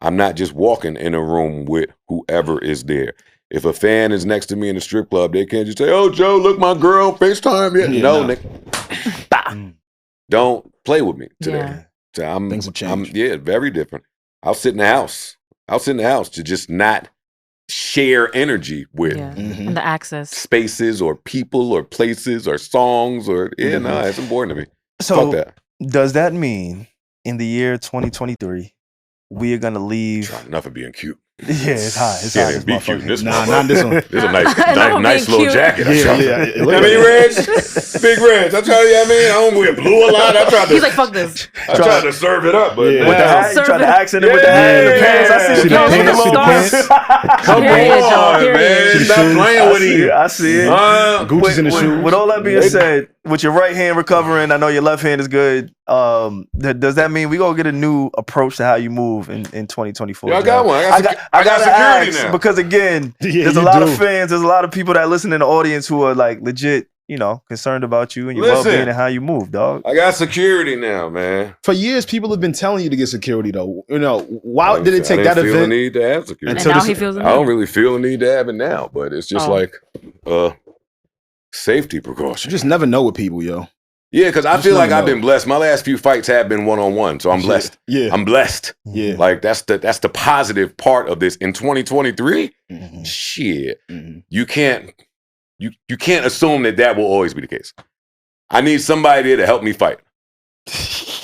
[SPEAKER 3] I'm not just walking in a room with whoever is there. If a fan is next to me in the strip club, they can't just say, "Oh, Joe, look, my girl, FaceTime." No, nigga. Don't play with me today.
[SPEAKER 4] Yeah.
[SPEAKER 3] So
[SPEAKER 2] Things have changed.
[SPEAKER 3] Very different. I'll sit in the house. To just not share energy with
[SPEAKER 4] And the access.
[SPEAKER 3] spaces or people or places or songs or it's important to me.
[SPEAKER 1] So
[SPEAKER 3] Fuck that.
[SPEAKER 1] does that mean in the year 2023 we are gonna leave?
[SPEAKER 3] Enough of being cute.
[SPEAKER 1] Yeah, it's hot. It's
[SPEAKER 3] Yeah,
[SPEAKER 1] hot.
[SPEAKER 3] it
[SPEAKER 1] This
[SPEAKER 3] be cute.
[SPEAKER 1] motherfucker.
[SPEAKER 3] This
[SPEAKER 2] Nah, not this one.
[SPEAKER 3] This is a nice
[SPEAKER 4] being
[SPEAKER 3] little
[SPEAKER 4] cute.
[SPEAKER 3] jacket.
[SPEAKER 2] Yeah.
[SPEAKER 3] I mean, Reg, big Reg. I tried to, I don't wear blue a lot. I tried to.
[SPEAKER 4] He's like, fuck this.
[SPEAKER 3] I tried to serve it up, but
[SPEAKER 2] Yeah.
[SPEAKER 1] With the hat, you try to accent it with the hat and the pants. I see
[SPEAKER 2] See
[SPEAKER 1] the
[SPEAKER 2] the
[SPEAKER 1] pants.
[SPEAKER 2] pants?
[SPEAKER 1] with
[SPEAKER 2] See the
[SPEAKER 1] the
[SPEAKER 2] pants?
[SPEAKER 1] pants.
[SPEAKER 3] come
[SPEAKER 4] Period, Joe,
[SPEAKER 3] on,
[SPEAKER 4] period.
[SPEAKER 3] man.
[SPEAKER 2] See the
[SPEAKER 3] Stop
[SPEAKER 2] shoes?
[SPEAKER 3] playing with it.
[SPEAKER 1] I see it.
[SPEAKER 2] Gucci's in the shoes.
[SPEAKER 1] With all that being said, with your right hand recovering, I know your left hand is good. Does that mean we gonna get a new approach to how you move in 2024?
[SPEAKER 3] Yeah, I got one.
[SPEAKER 1] I got
[SPEAKER 3] security
[SPEAKER 1] ask
[SPEAKER 3] now.
[SPEAKER 1] because again,
[SPEAKER 2] Yeah,
[SPEAKER 1] there's a
[SPEAKER 2] you
[SPEAKER 1] lot
[SPEAKER 2] do.
[SPEAKER 1] of fans, there's a lot of people that listen in the audience who are like legit, concerned about you and your
[SPEAKER 3] Listen.
[SPEAKER 1] well-being and how you move, dog.
[SPEAKER 3] I got security now, man.
[SPEAKER 2] For years, people have been telling you to get security, though. Why did it take
[SPEAKER 3] I
[SPEAKER 2] that
[SPEAKER 3] didn't feel the
[SPEAKER 2] event?
[SPEAKER 3] need to have security.
[SPEAKER 4] And
[SPEAKER 2] Until
[SPEAKER 4] now
[SPEAKER 2] this-
[SPEAKER 4] he feels the
[SPEAKER 3] I don't
[SPEAKER 4] need.
[SPEAKER 3] really feel the need to have it now, but it's just
[SPEAKER 4] Oh.
[SPEAKER 3] like safety precaution.
[SPEAKER 2] You just never know with people, yo.
[SPEAKER 3] Yeah, because I
[SPEAKER 2] Just
[SPEAKER 3] feel like
[SPEAKER 2] never
[SPEAKER 3] I've
[SPEAKER 2] know.
[SPEAKER 3] been blessed. My last few fights have been one-on-one, so I'm blessed.
[SPEAKER 2] Yeah.
[SPEAKER 3] I'm blessed.
[SPEAKER 2] Yeah.
[SPEAKER 3] Like that's the positive part of this. In 2023, shit, you can't assume that will always be the case. I need somebody there to help me fight.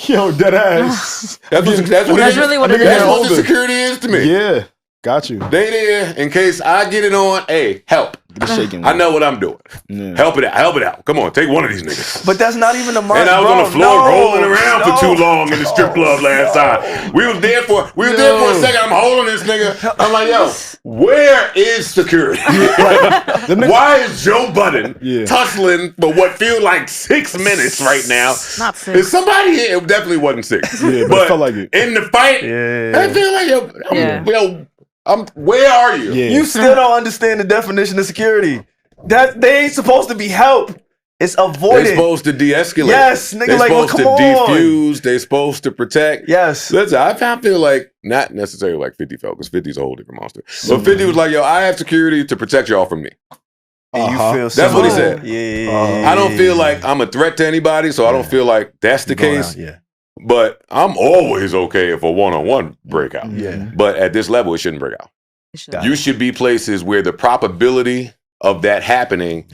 [SPEAKER 2] Yo, dead ass.
[SPEAKER 3] That's
[SPEAKER 4] really what it
[SPEAKER 3] That's
[SPEAKER 4] is.
[SPEAKER 3] what the security is to me.
[SPEAKER 2] Yeah. Got you.
[SPEAKER 3] They there in case I get it on. Hey, help.
[SPEAKER 2] Get the shaking.
[SPEAKER 3] I know what I'm doing.
[SPEAKER 2] Yeah.
[SPEAKER 3] Help it out. Come on, take one of these niggas.
[SPEAKER 1] But that's not even the mind.
[SPEAKER 3] And I was on the floor rolling around for too
[SPEAKER 1] long.
[SPEAKER 3] long in the strip club last time. We was there for a second. I'm holding this nigga. I'm like, yo, where is security? Why is Joe Budden tussling for what feels like 6 minutes right now?
[SPEAKER 4] Not
[SPEAKER 3] Is
[SPEAKER 4] 6.
[SPEAKER 3] somebody here? It definitely wasn't 6.
[SPEAKER 2] Yeah, but it felt like it.
[SPEAKER 3] In the fight, I feel like where are you?
[SPEAKER 2] Yeah.
[SPEAKER 1] You still don't understand the definition of security. That they ain't supposed to be help. It's avoided.
[SPEAKER 3] They're supposed to de-escalate.
[SPEAKER 1] Yes, nigga,
[SPEAKER 3] They're
[SPEAKER 1] like, well,
[SPEAKER 3] supposed to
[SPEAKER 1] come on.
[SPEAKER 3] defuse. They're supposed to protect.
[SPEAKER 1] Yes.
[SPEAKER 3] Listen, I feel like not necessarily like 50 felt, because 50's a whole different monster. But 50 was like, yo, I have security to protect y'all from me.
[SPEAKER 1] And you feel
[SPEAKER 3] That's what he said.
[SPEAKER 1] Yeah.
[SPEAKER 3] I don't feel like I'm a threat to anybody, so I don't feel like that's the case.
[SPEAKER 1] Yeah.
[SPEAKER 3] But I'm always okay if a one-on-one breakout.
[SPEAKER 1] Yeah.
[SPEAKER 3] But at this level, it shouldn't break out. You should be places where the probability of that happening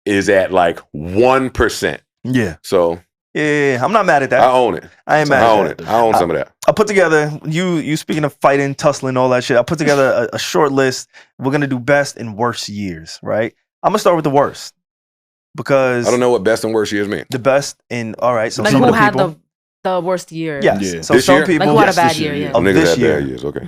[SPEAKER 3] is at like 1%.
[SPEAKER 1] Yeah.
[SPEAKER 3] So
[SPEAKER 1] Yeah, I'm not mad at that.
[SPEAKER 3] I own it.
[SPEAKER 1] I ain't mad
[SPEAKER 3] I
[SPEAKER 1] at
[SPEAKER 3] own
[SPEAKER 1] that.
[SPEAKER 3] it. I own some of that.
[SPEAKER 1] I put together, you speaking of fighting, tussling, all that shit, I put together a short list. We're going to do best and worst years, right? I'm going to start with the worst because
[SPEAKER 3] I don't know what best and worst years mean.
[SPEAKER 1] the best in, all right, so
[SPEAKER 4] Like
[SPEAKER 1] some
[SPEAKER 4] who
[SPEAKER 1] of the
[SPEAKER 4] had
[SPEAKER 1] people.
[SPEAKER 4] the worst year?
[SPEAKER 1] Yes.
[SPEAKER 2] Yeah.
[SPEAKER 1] So
[SPEAKER 3] This
[SPEAKER 1] some
[SPEAKER 3] year?
[SPEAKER 1] people.
[SPEAKER 4] Like who had a bad
[SPEAKER 2] this
[SPEAKER 4] year?
[SPEAKER 2] year,
[SPEAKER 4] Yeah.
[SPEAKER 2] yeah.
[SPEAKER 1] Of
[SPEAKER 3] Niggas
[SPEAKER 1] this
[SPEAKER 3] had
[SPEAKER 1] year.
[SPEAKER 3] bad years. Okay.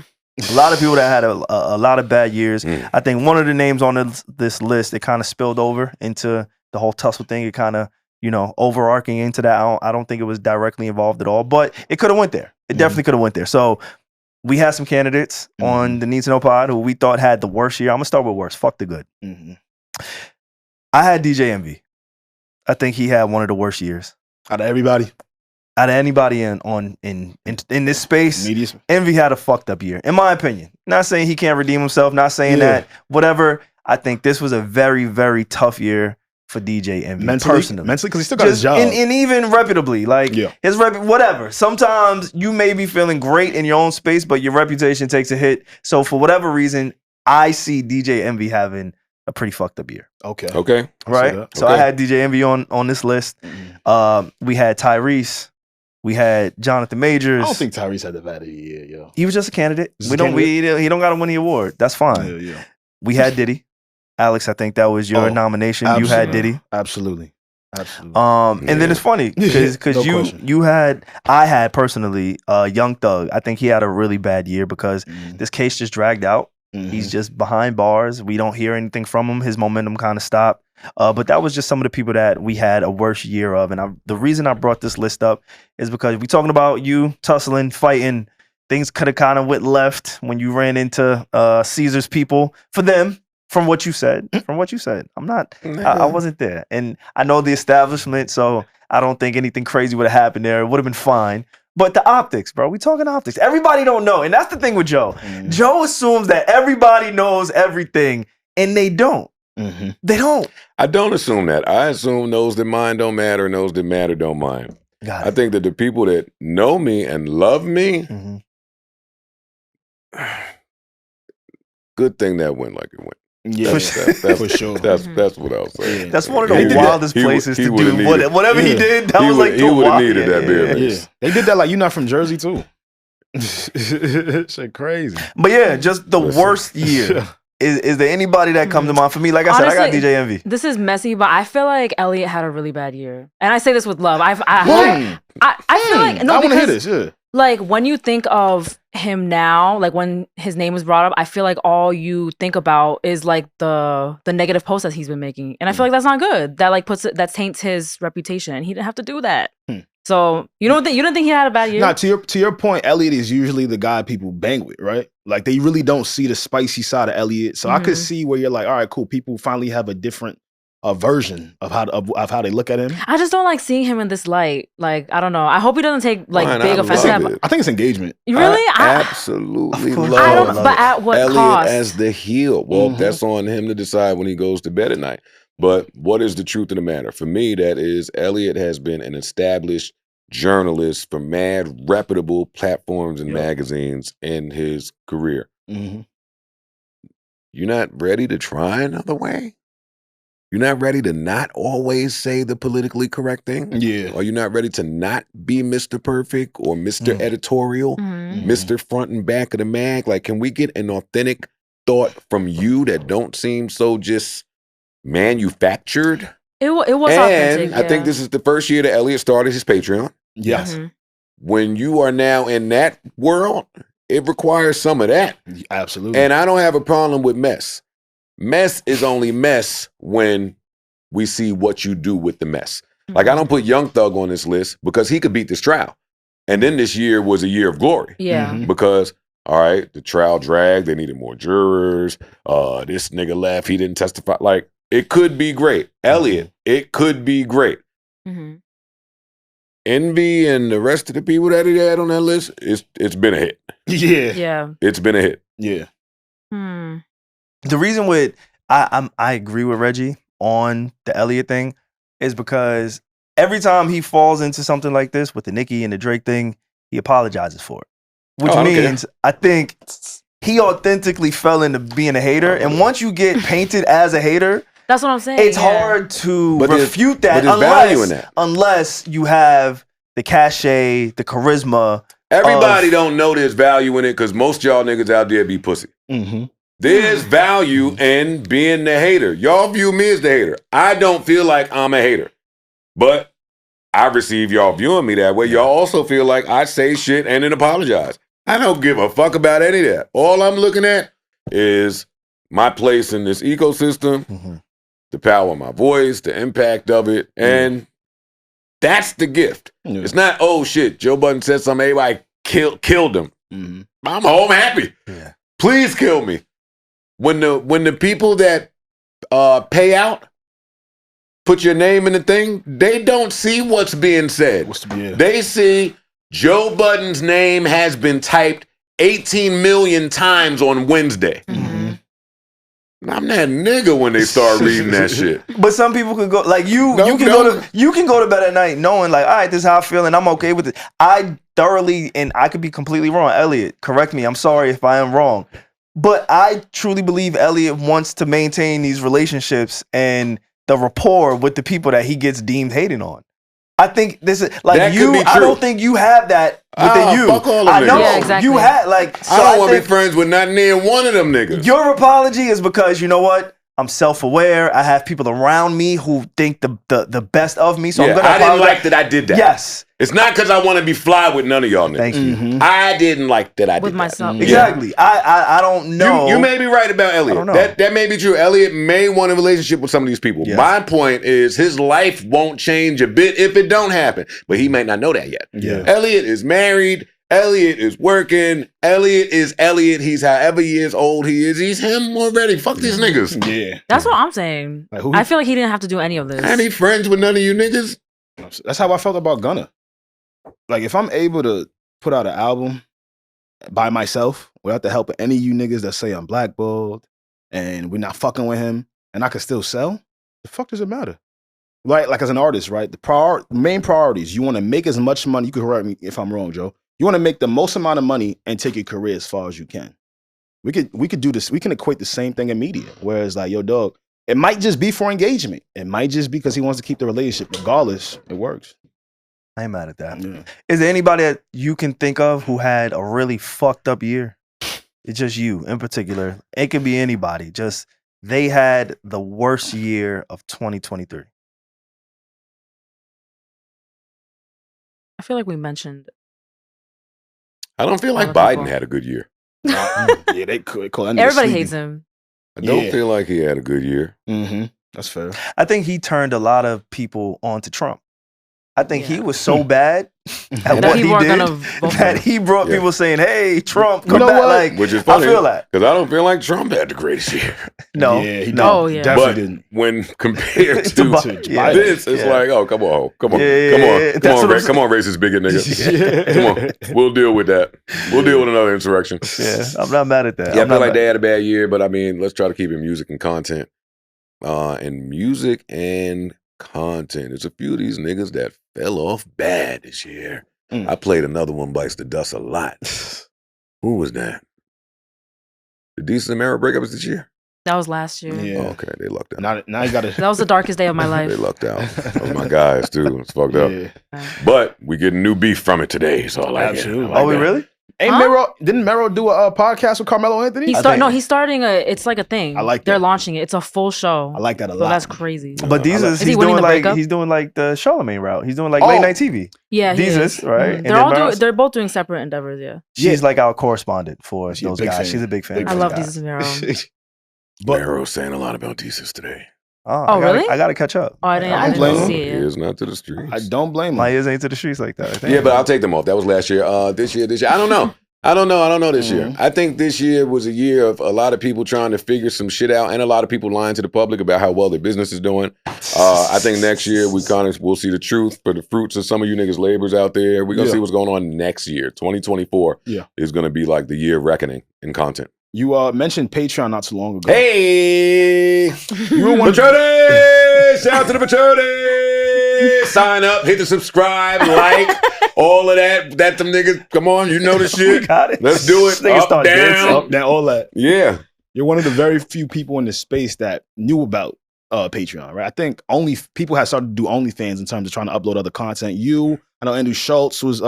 [SPEAKER 1] A lot of people that had a lot of bad years.
[SPEAKER 3] Mm.
[SPEAKER 1] I think one of the names on this list, it kind of spilled over into the whole tussle thing. It kind of, overarching into that. I don't think it was directly involved at all, but it could have went there. It definitely could have went there. So we had some candidates on the Need to Know pod who we thought had the worst year. I'm gonna start with worst. Fuck the good. I had DJ Envy. I think he had one of the worst years
[SPEAKER 2] Out of everybody,
[SPEAKER 1] out of anybody in this space.
[SPEAKER 2] media.
[SPEAKER 1] Envy had a fucked up year, in my opinion. Not saying he can't redeem himself, not saying that, whatever. I think this was a very, very tough year for DJ Envy, personally.
[SPEAKER 2] Mentally, because he still got his job.
[SPEAKER 1] And even reputably, like his whatever. Sometimes you may be feeling great in your own space, but your reputation takes a hit. So for whatever reason, I see DJ Envy having a pretty fucked up year.
[SPEAKER 2] Okay.
[SPEAKER 1] Right? So I had DJ Envy on this list. We had Tyrese. We had Jonathan Majors.
[SPEAKER 2] I don't think Tyrese had the bad year, yo.
[SPEAKER 1] He was just a candidate.
[SPEAKER 2] Just
[SPEAKER 1] He
[SPEAKER 2] a
[SPEAKER 1] don't
[SPEAKER 2] candidate?
[SPEAKER 1] got to win the award. That's fine.
[SPEAKER 2] Yeah.
[SPEAKER 1] We had Diddy. Alex, I think that was your nomination. You had Diddy.
[SPEAKER 2] Absolutely.
[SPEAKER 1] And then it's funny because I had personally Young Thug. I think he had a really bad year because this case just dragged out. He's just behind bars. We don't hear anything from him. His momentum kind of stopped. But that was just some of the people that we had a worse year of. And the reason I brought this list up is because we talking about you tussling, fighting. Things could have kind of went left when you ran into Caesar's people. For them, from what you said, I'm not. I wasn't there, and I know the establishment, so I don't think anything crazy would have happened there. It would have been fine. But the optics, bro, we talking optics. Everybody don't know, and that's the thing with Joe. Joe assumes that everybody knows everything, and they don't. They don't.
[SPEAKER 3] I don't assume that. I assume those that mind don't matter and those that matter don't mind. I think that the people that know me and love me, good thing that went like it went.
[SPEAKER 2] Yeah,
[SPEAKER 3] that's
[SPEAKER 2] for sure.
[SPEAKER 3] That's what I was saying.
[SPEAKER 1] That's one of the wildest places to do whatever he did. That was like
[SPEAKER 3] he would have needed that beer mix.
[SPEAKER 2] Yeah. They did that like you're not from Jersey too. Shit crazy.
[SPEAKER 1] But yeah, just the worst year. Is there anybody that comes to mind? For me, like I said, I got DJ Envy.
[SPEAKER 4] This is messy, but I feel like Elliot had a really bad year, and I say this with love. I feel like no,
[SPEAKER 2] I want to hear
[SPEAKER 4] because
[SPEAKER 2] this. Yeah.
[SPEAKER 4] like when you think of him now, like when his name was brought up, I feel like all you think about is like the negative posts that he's been making, and I feel like that's not good. That like that taints his reputation. He didn't have to do that. So you didn't think he had a bad year?
[SPEAKER 2] Nah, to your point, Elliot is usually the guy people bang with, right? Like they really don't see the spicy side of Elliot. So I could see where you're like, all right, cool. People finally have a different version of how they look at him.
[SPEAKER 4] I just don't like seeing him in this light. Like I don't know. I hope he doesn't take like big offense to that.
[SPEAKER 2] I think it's engagement.
[SPEAKER 4] Really?
[SPEAKER 3] I absolutely love
[SPEAKER 4] I don't. But at what
[SPEAKER 3] Elliot
[SPEAKER 4] cost?
[SPEAKER 3] as the heel. Well, that's on him to decide when he goes to bed at night. But what is the truth of the matter? For me, that is Elliot has been an established journalist for mad reputable platforms and magazines in his career. You're not ready to try another way? You're not ready to not always say the politically correct thing?
[SPEAKER 2] Yeah.
[SPEAKER 3] Or you're not ready to not be Mr. Perfect or Mr. Editorial, Mr. Front and Back of the mag? Like, can we get an authentic thought from you that don't seem so just manufactured?
[SPEAKER 4] It was authentic.
[SPEAKER 3] I think this is the first year that Elliot started his Patreon.
[SPEAKER 2] Yes.
[SPEAKER 3] When you are now in that world, it requires some of that.
[SPEAKER 2] Absolutely.
[SPEAKER 3] And I don't have a problem with mess. Mess is only mess when we see what you do with the mess. Like, I don't put Young Thug on this list because he could beat this trial. And then this year was a year of glory.
[SPEAKER 4] Yeah.
[SPEAKER 3] Because, all right, the trial dragged. They needed more jurors. This nigga left. He didn't testify. Like, it could be great. Elliot, it could be great. Envy and the rest of the people that he had on that list, it's been a hit.
[SPEAKER 4] Yeah.
[SPEAKER 3] It's been a hit.
[SPEAKER 2] Yeah.
[SPEAKER 1] The reason I agree with Regi on the Elliot thing is because every time he falls into something like this with the Nicki and the Drake thing, he apologizes for it. Which means I think he authentically fell into being a hater. And once you get painted as a hater,
[SPEAKER 4] That's what I'm saying.
[SPEAKER 1] It's hard to refute that,
[SPEAKER 3] but there's value in that.
[SPEAKER 1] unless you have the cachet, the charisma.
[SPEAKER 3] Everybody don't know there's value in it because most y'all niggas out there be pussy.
[SPEAKER 2] Mm-hmm.
[SPEAKER 3] There's value in being the hater. Y'all view me as the hater. I don't feel like I'm a hater. But I receive y'all viewing me that way. Y'all also feel like I say shit and then apologize. I don't give a fuck about any of that. All I'm looking at is my place in this ecosystem, the power of my voice, the impact of it, and that's the gift. It's not, oh shit, Joe Budden said something, everybody killed him. I'm home happy. Yeah. Please kill me. When the people that pay out put your name in the thing, they don't see what's being said. They see Joe Budden's name has been typed 18 million times on Wednesday. I'm that nigga when they start reading that shit.
[SPEAKER 1] But some people could go like you can go to bed at night knowing like, all right, this is how I feel and I'm okay with it. I thoroughly, and I could be completely wrong. Elliot, correct me. I'm sorry if I am wrong. But I truly believe Elliot wants to maintain these relationships and the rapport with the people that he gets deemed hating on. I think this is like
[SPEAKER 3] that
[SPEAKER 1] you. I don't think you have that within you.
[SPEAKER 3] Fuck all
[SPEAKER 1] I know
[SPEAKER 4] exactly.
[SPEAKER 1] you had like. So
[SPEAKER 3] I don't want to be friends with not near one of them niggas.
[SPEAKER 1] Your apology is because you know what? I'm self-aware. I have people around me who think the best of me. So I'm gonna apologize.
[SPEAKER 3] I didn't like that I did that.
[SPEAKER 1] Yes.
[SPEAKER 3] It's not because I want to be fly with none of y'all niggas.
[SPEAKER 1] Thank you.
[SPEAKER 3] I didn't like that I did
[SPEAKER 4] With myself.
[SPEAKER 3] that.
[SPEAKER 1] Exactly. I don't know.
[SPEAKER 3] You may be right about Elliot.
[SPEAKER 1] I don't know.
[SPEAKER 3] That may be true. Elliot may want a relationship with some of these people.
[SPEAKER 1] Yes.
[SPEAKER 3] My point is his life won't change a bit if it don't happen. But he might not know that yet.
[SPEAKER 1] Yeah.
[SPEAKER 3] Elliot is married. Elliot is working. Elliot is Elliot. He's however years old he is. He's him already. Fuck these niggas.
[SPEAKER 2] Yeah.
[SPEAKER 4] That's what I'm saying.
[SPEAKER 2] Like,
[SPEAKER 4] I feel like he didn't have to do any of this.
[SPEAKER 3] I ain't friends with none of you niggas.
[SPEAKER 2] That's how I felt about Gunna. Like, if I'm able to put out an album by myself without the help of any of you niggas that say I'm blackballed and we're not fucking with him and I can still sell, the fuck does it matter? Like as an artist, right? The main priorities, you want to make as much money. You can correct me if I'm wrong, Joe. You want to make the most amount of money and take your career as far as you can. We could do this. We can equate the same thing in media. Whereas like, yo, dog, it might just be for engagement. It might just be because he wants to keep the relationship. Regardless, it works.
[SPEAKER 1] I ain't mad at that.
[SPEAKER 2] Yeah.
[SPEAKER 1] Is there anybody that you can think of who had a really fucked up year? It's just you in particular. It could be anybody. Just they had the worst year of 2023.
[SPEAKER 4] I feel like we mentioned.
[SPEAKER 3] I don't feel like Biden had a good year.
[SPEAKER 2] Yeah, they could call
[SPEAKER 4] Everybody hates him.
[SPEAKER 3] I don't feel like he had a good year.
[SPEAKER 2] Mm-hmm. That's fair.
[SPEAKER 1] I think he turned a lot of people onto Trump. I think he was so bad at what he did that he brought people saying, "Hey, Trump, come back." Like,
[SPEAKER 3] which is funny,
[SPEAKER 1] I feel that
[SPEAKER 3] because I don't feel like Trump had the greatest year.
[SPEAKER 1] No,
[SPEAKER 2] definitely didn't.
[SPEAKER 3] When compared to this, it's like, oh, come on, racist bigot nigga, come on, we'll deal with that. We'll deal with another insurrection.
[SPEAKER 1] Yeah, I'm not mad at that.
[SPEAKER 3] Yeah, I feel like they had a bad year, but I mean, let's try to keep it music and content, and music and content. There's a few of these niggas that fell off bad this year. I played Another One Bites the Dust a lot. Who was that? The Decent and Mero breakups this year?
[SPEAKER 4] That was last year.
[SPEAKER 2] Yeah.
[SPEAKER 3] Oh, okay, they lucked out.
[SPEAKER 2] Now you got to.
[SPEAKER 4] That was the darkest day of my life.
[SPEAKER 3] They lucked out. Those my guys too. It's fucked up. But we getting new beef from it today. So I like
[SPEAKER 2] Absolutely.
[SPEAKER 3] it. I like
[SPEAKER 1] we
[SPEAKER 3] that.
[SPEAKER 1] really?
[SPEAKER 2] Didn't Mero do a podcast with Carmelo Anthony?
[SPEAKER 4] He's starting it's like a thing.
[SPEAKER 2] I like that.
[SPEAKER 4] They're launching it. It's a full show.
[SPEAKER 2] I like that a lot.
[SPEAKER 4] So that's crazy.
[SPEAKER 1] But Deezus, he's doing the Charlamagne route. He's doing like late night TV.
[SPEAKER 4] Yeah,
[SPEAKER 1] Deezus, right?
[SPEAKER 4] Mm-hmm. They're both doing separate endeavors. Yeah,
[SPEAKER 1] she's like our correspondent for those guys. Fan. She's a big fan.
[SPEAKER 4] I love Deezus and Mero.
[SPEAKER 3] Mero's saying a lot about Deezus today.
[SPEAKER 4] Really?
[SPEAKER 1] I gotta catch up.
[SPEAKER 4] Oh, I didn't see it.
[SPEAKER 3] Ears not to the streets.
[SPEAKER 2] I don't blame him.
[SPEAKER 1] My ears ain't to the streets like that. I think.
[SPEAKER 3] Yeah, but I'll take them off. That was last year. This year. I don't know. I don't know this year. I think this year was a year of a lot of people trying to figure some shit out and a lot of people lying to the public about how well their business is doing. I think next year we'll see the truth for the fruits of some of you niggas' labors out there. We're going to see what's going on next year. 2024 is going to be like the year of reckoning in content.
[SPEAKER 2] You mentioned Patreon not too long ago.
[SPEAKER 3] Hey! Patroni! Shout out to the Patroni! Sign up, hit the subscribe, like, all of that. That them niggas, come on, you know the shit.
[SPEAKER 1] We got it.
[SPEAKER 3] Let's do it. Up, down.
[SPEAKER 2] Up, down, all that.
[SPEAKER 3] Yeah.
[SPEAKER 2] You're one of the very few people in the space that knew about Patreon, right? I think people had started to do OnlyFans in terms of trying to upload other content. I know Andrew Schultz was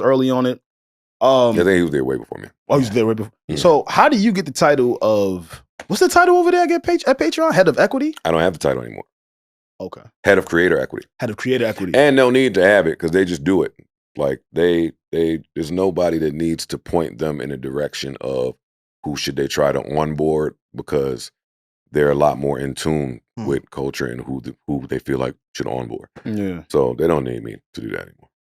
[SPEAKER 2] early on it.
[SPEAKER 3] I think he was there way before me.
[SPEAKER 2] Oh, he was there way before.
[SPEAKER 3] Yeah.
[SPEAKER 2] So how do you get the title of what's the title over there at Patreon? Head of Equity?
[SPEAKER 3] I don't have the title anymore.
[SPEAKER 2] Okay.
[SPEAKER 3] Head of Creator Equity.
[SPEAKER 2] Head of Creator Equity.
[SPEAKER 3] And no need to have it because they just do it. Like there's nobody that needs to point them in a direction of who should they try to onboard because they're a lot more in tune with culture and who they feel like should onboard.
[SPEAKER 2] Yeah.
[SPEAKER 3] So they don't need me to do that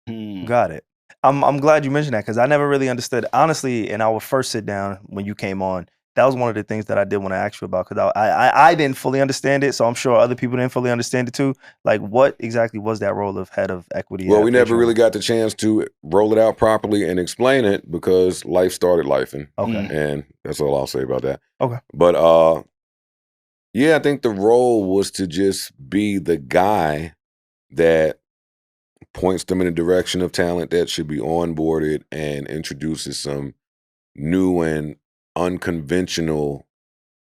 [SPEAKER 3] anymore.
[SPEAKER 1] Got it. I'm glad you mentioned that because I never really understood. Honestly, in our first sit down when you came on, that was one of the things that I did want to ask you about because I didn't fully understand it. So I'm sure other people didn't fully understand it too. Like, what exactly was that role of head of equity?
[SPEAKER 3] Well, we never really got the chance to roll it out properly and explain it because life started lifing.
[SPEAKER 1] Okay.
[SPEAKER 3] And that's all I'll say about that.
[SPEAKER 1] Okay.
[SPEAKER 3] But yeah, I think the role was to just be the guy that points them in the direction of talent that should be onboarded and introduces some new and unconventional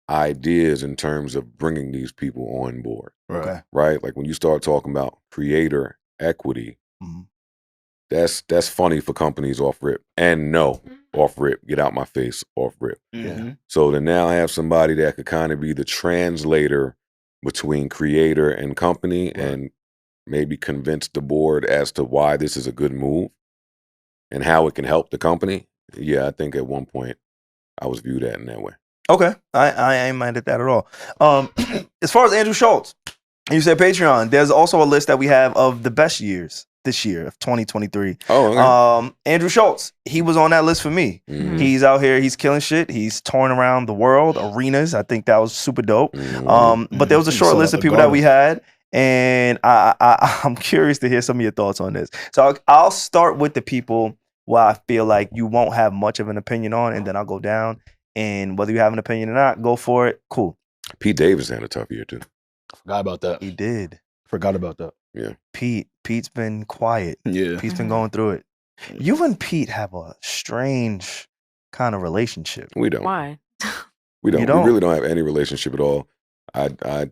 [SPEAKER 3] ideas in terms of bringing these people on board.
[SPEAKER 1] Okay.
[SPEAKER 3] Right? Like when you start talking about creator equity, that's funny for companies off rip. And no, off rip, get out my face, off rip.
[SPEAKER 1] Yeah.
[SPEAKER 3] So to now have somebody that could kind of be the translator between creator and company and maybe convince the board as to why this is a good move and how it can help the company. Yeah, I think at one point I was viewed at in that way.
[SPEAKER 1] Okay. I ain't mad at that at all. As far as Andrew Schultz, you said Patreon, there's also a list that we have of the best years this year of 2023.
[SPEAKER 3] Oh, okay.
[SPEAKER 1] Andrew Schultz, he was on that list for me. He's out here, he's killing shit. He's touring around the world, arenas. I think that was super dope. But there was a short list of people that we had. And I'm curious to hear some of your thoughts on this. So I'll start with the people where I feel like you won't have much of an opinion on, and then I'll go down. And whether you have an opinion or not, go for it. Cool.
[SPEAKER 3] Pete Davis had a tough year too.
[SPEAKER 2] Forgot about that.
[SPEAKER 1] He did.
[SPEAKER 2] Forgot about that.
[SPEAKER 3] Yeah.
[SPEAKER 1] Pete's been quiet.
[SPEAKER 2] Yeah.
[SPEAKER 1] Pete's been going through it. You and Pete have a strange kind of relationship.
[SPEAKER 3] We don't.
[SPEAKER 4] Why?
[SPEAKER 3] We don't.
[SPEAKER 1] You don't?
[SPEAKER 3] We really don't have any relationship at all. I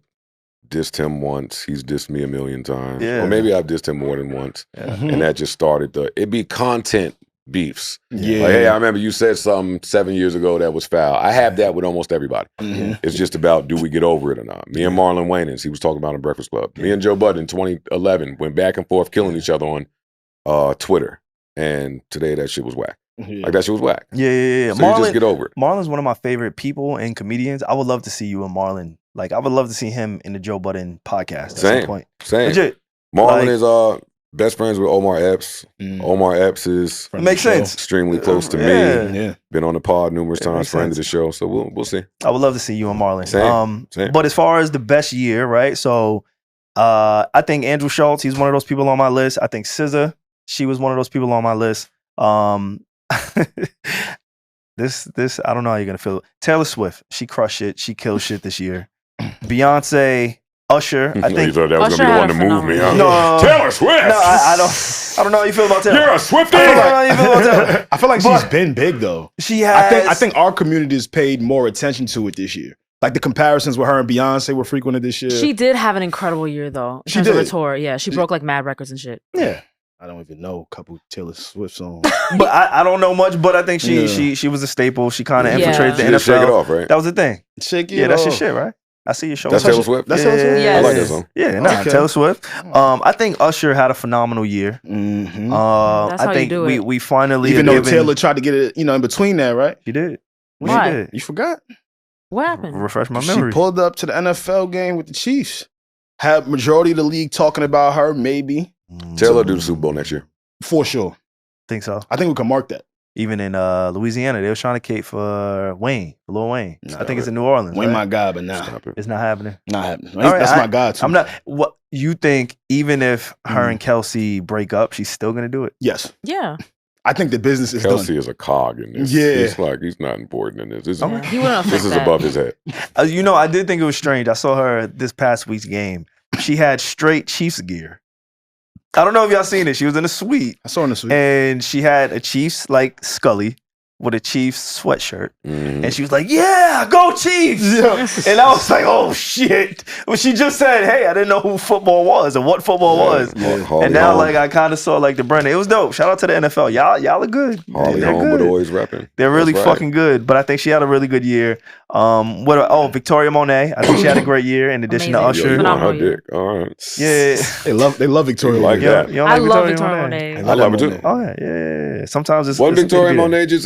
[SPEAKER 3] dissed him once. He's dissed me a million times.
[SPEAKER 1] Yeah.
[SPEAKER 3] Or maybe I've dissed him more than once. And that just started it'd be content beefs.
[SPEAKER 2] Yeah.
[SPEAKER 3] Like, hey, I remember you said something 7 years ago that was foul. I have that with almost everybody. It's just about, do we get over it or not? Me and Marlon Wayans, he was talking about in Breakfast Club. Me and Joe Budden in 2011 went back and forth killing each other on Twitter. And today that shit was whack. Like that shit was whack.
[SPEAKER 1] Yeah.
[SPEAKER 3] So you just get over it.
[SPEAKER 1] Marlon's one of my favorite people and comedians. I would love to see you and Marlon. Like, I would love to see him in the Joe Budden podcast at some point.
[SPEAKER 3] Same.
[SPEAKER 1] Legit.
[SPEAKER 3] Marlon is best friends with Omar Epps. Omar Epps is
[SPEAKER 1] Makes sense.
[SPEAKER 3] extremely close to me.
[SPEAKER 2] Yeah.
[SPEAKER 3] Been on the pod numerous times,
[SPEAKER 1] makes
[SPEAKER 3] friend of
[SPEAKER 1] sense.
[SPEAKER 3] the show. So we'll see.
[SPEAKER 1] I would love to see you and Marlon.
[SPEAKER 3] Same.
[SPEAKER 1] But as far as the best year, right? So I think Andrew Schultz, he's one of those people on my list. I think SZA, she was one of those people on my list. This I don't know how you're gonna feel. Taylor Swift, she crushed it. She killed shit this year. Beyonce, Usher. I think
[SPEAKER 3] you thought that was
[SPEAKER 4] Usher
[SPEAKER 3] gonna be the
[SPEAKER 4] had
[SPEAKER 3] one to
[SPEAKER 4] a
[SPEAKER 3] move me, huh?
[SPEAKER 1] No.
[SPEAKER 3] Taylor Swift.
[SPEAKER 1] No, I don't know how you feel about Taylor.
[SPEAKER 3] You're a Swiftie.
[SPEAKER 1] I don't know how you feel about Taylor.
[SPEAKER 2] I feel like
[SPEAKER 1] But
[SPEAKER 2] she's been big though.
[SPEAKER 1] She has.
[SPEAKER 2] I think our community has paid more attention to it this year. Like the comparisons with her and Beyonce were frequented this year.
[SPEAKER 4] She did have an incredible year though. In
[SPEAKER 2] She
[SPEAKER 4] terms of her
[SPEAKER 2] did.
[SPEAKER 4] tour. Yeah, she broke like mad records and shit.
[SPEAKER 2] Yeah. I don't even know a couple Taylor Swift songs.
[SPEAKER 1] But I don't know much. But I think
[SPEAKER 2] Yeah.
[SPEAKER 1] she was a staple. She kind of
[SPEAKER 4] Yeah.
[SPEAKER 1] infiltrated the
[SPEAKER 3] She
[SPEAKER 1] NFL.
[SPEAKER 3] just shake it off, right?
[SPEAKER 1] That was the thing.
[SPEAKER 2] Shake it
[SPEAKER 1] Yeah, that's your
[SPEAKER 2] off.
[SPEAKER 1] shit, right? I see your show.
[SPEAKER 3] That's Taylor Swift.
[SPEAKER 2] That's Taylor Swift?
[SPEAKER 4] Yes.
[SPEAKER 3] I like that song.
[SPEAKER 1] Yeah, nah,
[SPEAKER 2] Okay.
[SPEAKER 1] Taylor Swift. I think Usher had a phenomenal year.
[SPEAKER 2] Mm-hmm.
[SPEAKER 4] That's how
[SPEAKER 1] I
[SPEAKER 4] you
[SPEAKER 1] think
[SPEAKER 4] do it.
[SPEAKER 1] we finally
[SPEAKER 2] Even
[SPEAKER 1] are
[SPEAKER 2] though
[SPEAKER 1] given-
[SPEAKER 2] Taylor tried to get it, in between that, right?
[SPEAKER 1] she did.
[SPEAKER 4] Why?
[SPEAKER 1] She did.
[SPEAKER 2] You forgot?
[SPEAKER 4] What happened?
[SPEAKER 1] Refresh my memory.
[SPEAKER 2] She pulled up to the NFL game with the Chiefs. Had majority of the league talking about her, maybe.
[SPEAKER 3] Taylor do the Super Bowl next year.
[SPEAKER 2] For sure.
[SPEAKER 1] Think so.
[SPEAKER 2] I think we can mark that.
[SPEAKER 1] Even in Louisiana, they were trying to cater for Wayne, Lil Wayne.
[SPEAKER 2] Nah,
[SPEAKER 1] I think it's in New Orleans.
[SPEAKER 2] Wayne
[SPEAKER 1] right?
[SPEAKER 2] my guy, but nah.
[SPEAKER 3] Stop it.
[SPEAKER 1] It's not happening.
[SPEAKER 2] Not happening.
[SPEAKER 1] All right,
[SPEAKER 2] That's my guy, too.
[SPEAKER 1] I'm not. What you think? Even if her and Kelsey break up, she's still gonna do it.
[SPEAKER 2] Yes.
[SPEAKER 4] Yeah.
[SPEAKER 2] I think the business is
[SPEAKER 3] Kelsey
[SPEAKER 2] done.
[SPEAKER 3] is a cog in this.
[SPEAKER 2] Yeah.
[SPEAKER 3] He's not important in this. This,
[SPEAKER 4] Yeah. He wouldn't affect
[SPEAKER 3] this is
[SPEAKER 4] that.
[SPEAKER 3] above his head.
[SPEAKER 1] I did think it was strange. I saw her this past week's game. She had straight Chiefs gear. I don't know if y'all seen it. She was in a suite
[SPEAKER 2] I saw in the suite.
[SPEAKER 1] and she had a Chiefs like Scully. with a Chiefs sweatshirt. And she was like, yeah, go Chiefs. And I was like, oh, shit. Well, she just said, hey, I didn't know who football was or what football was. And now, like, I kind of saw, like, the brand. It was dope. Shout out to the NFL. Y'all are good.
[SPEAKER 3] Harley
[SPEAKER 1] They're
[SPEAKER 3] home,
[SPEAKER 1] good.
[SPEAKER 3] but always repping.
[SPEAKER 1] They're really
[SPEAKER 3] That's right.
[SPEAKER 1] fucking good. But I think she had a really good year. Victoria Monet. I think she had a great year in addition to
[SPEAKER 4] Amazing.
[SPEAKER 3] Yo,
[SPEAKER 1] Usher.
[SPEAKER 3] you on her
[SPEAKER 4] Phenomenal
[SPEAKER 3] dick. All right.
[SPEAKER 1] Yeah.
[SPEAKER 2] They love Victoria.
[SPEAKER 3] Like
[SPEAKER 2] Monet.
[SPEAKER 3] that.
[SPEAKER 1] You don't
[SPEAKER 4] I
[SPEAKER 1] like
[SPEAKER 4] love Victoria Monet.
[SPEAKER 3] I love it too.
[SPEAKER 1] Oh, yeah. Sometimes it's
[SPEAKER 3] Wasn't
[SPEAKER 1] it's a
[SPEAKER 3] Victoria
[SPEAKER 1] big deal.
[SPEAKER 3] Monet just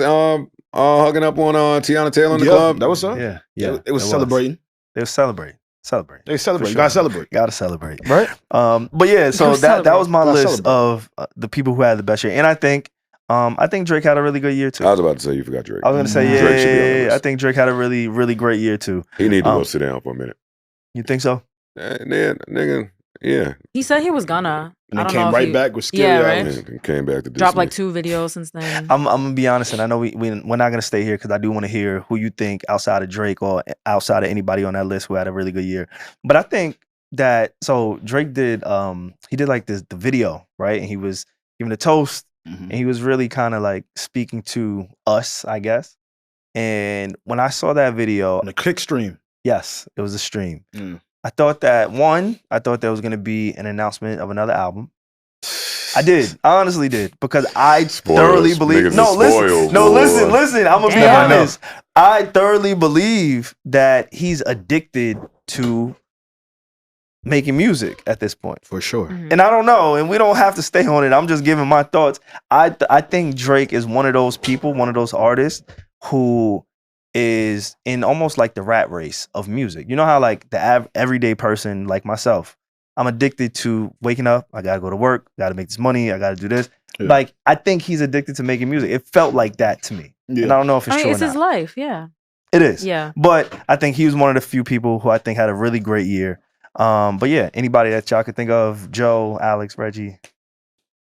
[SPEAKER 3] hugging up on Tiana Taylor in the club?
[SPEAKER 2] That was her.
[SPEAKER 1] Yeah.
[SPEAKER 2] It was celebrating.
[SPEAKER 1] They were celebrating.
[SPEAKER 2] They celebrate.
[SPEAKER 1] For
[SPEAKER 2] You gotta
[SPEAKER 1] sure.
[SPEAKER 2] celebrate.
[SPEAKER 1] Gotta celebrate.
[SPEAKER 2] Right?
[SPEAKER 1] But yeah, so
[SPEAKER 4] Go
[SPEAKER 1] that was my
[SPEAKER 2] Gotta
[SPEAKER 1] list
[SPEAKER 2] celebrate.
[SPEAKER 1] of the people who had the best year. And I think Drake had a really good year too.
[SPEAKER 3] I was about to say you forgot Drake.
[SPEAKER 1] I was gonna say,
[SPEAKER 3] Drake should be on the
[SPEAKER 1] yeah,
[SPEAKER 3] list.
[SPEAKER 1] I think Drake had a really, really great year too.
[SPEAKER 3] He need to go sit down for a minute.
[SPEAKER 1] You think so?
[SPEAKER 3] And then, nigga, yeah.
[SPEAKER 4] He said he was gonna.
[SPEAKER 2] And
[SPEAKER 4] I
[SPEAKER 2] then
[SPEAKER 4] don't know
[SPEAKER 2] came
[SPEAKER 4] if
[SPEAKER 2] right
[SPEAKER 4] he
[SPEAKER 2] back with Scary
[SPEAKER 4] Yeah, right.
[SPEAKER 2] Hours.
[SPEAKER 3] And came back to
[SPEAKER 4] dropped
[SPEAKER 3] Disney.
[SPEAKER 4] like 2 videos since then.
[SPEAKER 1] I'm gonna be honest, and I know we're not gonna stay here because I do want to hear who you think outside of Drake or outside of anybody on that list who had a really good year. But I think that Drake did he did like the video, right? And he was giving a toast and he was really kind of like speaking to us, I guess. And when I saw that video,
[SPEAKER 2] On a click stream.
[SPEAKER 1] yes, it was a stream.
[SPEAKER 2] Mm.
[SPEAKER 1] I thought there was gonna be an announcement of another album. I did. I honestly did. Because I thoroughly believe.
[SPEAKER 3] Niggas
[SPEAKER 1] No,
[SPEAKER 3] are
[SPEAKER 1] listen.
[SPEAKER 3] spoiled,
[SPEAKER 1] No,
[SPEAKER 3] boy.
[SPEAKER 1] listen. I'm gonna be
[SPEAKER 4] Damn.
[SPEAKER 1] honest. I thoroughly believe that he's addicted to making music at this point.
[SPEAKER 2] For sure.
[SPEAKER 4] Mhm.
[SPEAKER 1] And I don't know, and we don't have to stay on it. I'm just giving my thoughts. I think Drake is one of those people, one of those artists who is in almost like the rat race of music. You know how like the everyday person like myself, I'm addicted to waking up. I gotta go to work. Gotta make this money. I gotta do this.
[SPEAKER 2] Yeah.
[SPEAKER 1] Like I think he's addicted to making music. It felt like that to me,
[SPEAKER 2] Yeah.
[SPEAKER 1] and I don't know if it's
[SPEAKER 4] I mean,
[SPEAKER 1] true
[SPEAKER 4] it's
[SPEAKER 1] or
[SPEAKER 4] his
[SPEAKER 1] not.
[SPEAKER 4] life. Yeah.
[SPEAKER 1] It is.
[SPEAKER 4] Yeah.
[SPEAKER 1] But I think he was one of the few people who I think had a really great year. But yeah, anybody that y'all could think of, Joe, Alex, Reggie.